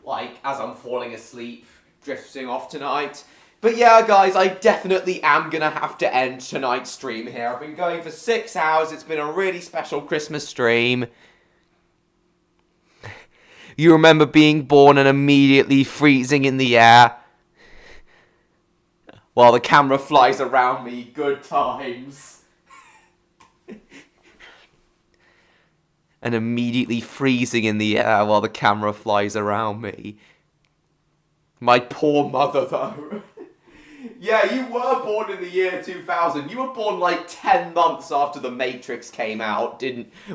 [SPEAKER 1] Like, as I'm falling asleep, drifting off tonight. But yeah, guys, I definitely am gonna have to end tonight's stream here. I've been going for 6 hours. It's been a really special Christmas stream. You remember being born and immediately freezing in the air while the camera flies around me. Good times. And immediately freezing in the air while the camera flies around me. My poor mother, though. Yeah, you were born in the year 2000. You were born like 10 months after The Matrix came out,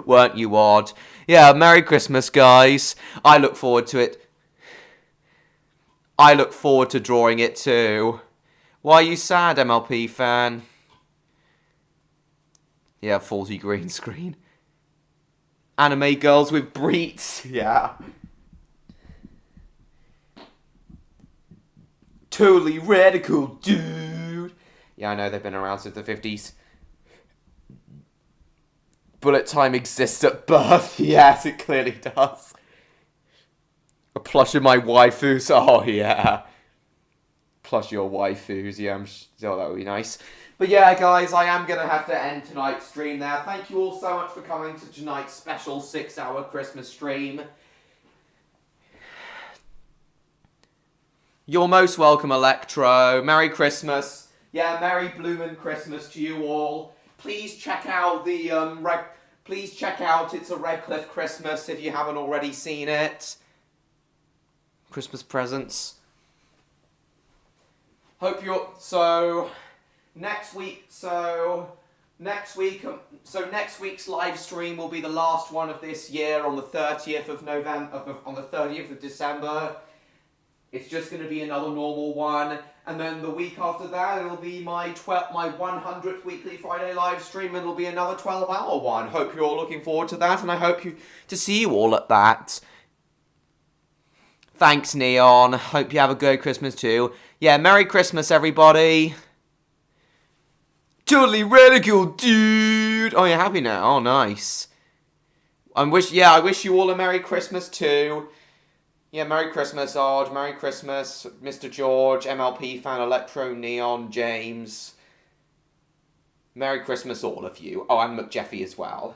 [SPEAKER 1] weren't you, Odd? Yeah, Merry Christmas, guys. I look forward to it. I look forward to drawing it too. Why are you sad, MLP fan? Yeah, faulty green screen. Anime girls with breets. Yeah. Totally radical, dude. Yeah, I know they've been around since the 50s. Bullet time exists at birth. Yes, it clearly does. A plush of my waifus. Oh, yeah. Plush your waifus. Yeah, oh, that would be nice. But yeah, guys, I am going to have to end tonight's stream there. Thank you all so much for coming to tonight's special 6-hour Christmas stream. You're most welcome, Electro. Merry Christmas. Yeah, Merry Bloomin' Christmas to you all. Please check out the It's a Redcliff Christmas if you haven't already seen it. Christmas presents. Hope you're next week's live stream will be the last one of this year on the 30th of December. It's just going to be another normal one, and then the week after that it'll be my 100th weekly Friday live stream, and it'll be another 12-hour one. Hope you're all looking forward to that, and I hope to see you all at that. Thanks, Neon. Hope you have a good Christmas too. Yeah, Merry Christmas, everybody. Totally radical, dude. Oh, you're happy now? Oh, nice. I wish you all a Merry Christmas too. Yeah, Merry Christmas, Odd. Merry Christmas, Mr. George, MLP fan, Electro, Neon, James. Merry Christmas, all of you. Oh, and McJeffy as well.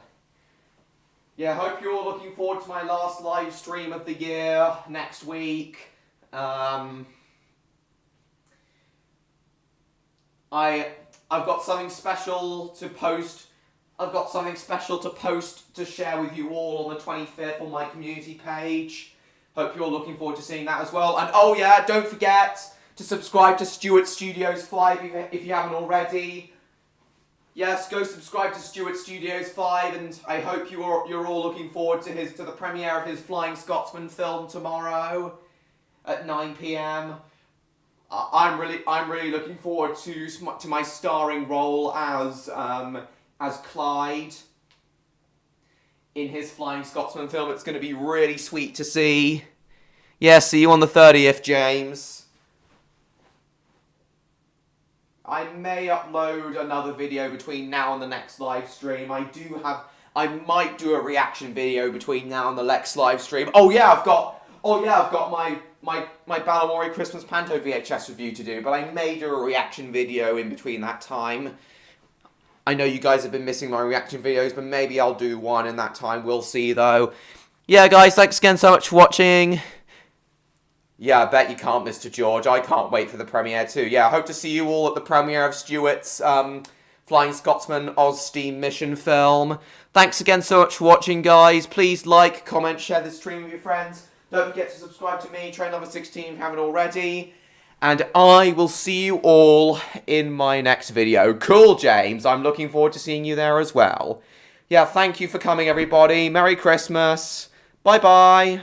[SPEAKER 1] Yeah, hope you're all looking forward to my last live stream of the year next week. I've got something special to post. I've got something special to post to share with you all on the 25th on my community page. Hope you're all looking forward to seeing that as well. And oh yeah, don't forget to subscribe to Stuart Studios 5 if you haven't already. Yes, go subscribe to Stuart Studios 5, and I hope you're all looking forward to the premiere of his Flying Scotsman film tomorrow at 9 p.m. I'm really looking forward to my starring role as Clyde in his Flying Scotsman film. It's going to be really sweet to see. Yeah, see you on the 30th, James. I may upload another video between now and the next live stream. I might do a reaction video between now and the next live stream. Oh yeah, I've got my Balamori Christmas Panto VHS review to do, but I may do a reaction video in between that time. I know you guys have been missing my reaction videos, but maybe I'll do one in that time. We'll see, though. Yeah, guys, thanks again so much for watching. Yeah, I bet you can't, Mr. George. I can't wait for the premiere, too. Yeah, I hope to see you all at the premiere of Stuart's Flying Scotsman Oz-Steam mission film. Thanks again so much for watching, guys. Please like, comment, share this stream with your friends. Don't forget to subscribe to me, TrainLover16, if you haven't already. And I will see you all in my next video. Cool, James. I'm looking forward to seeing you there as well. Yeah, thank you for coming, everybody. Merry Christmas. Bye-bye.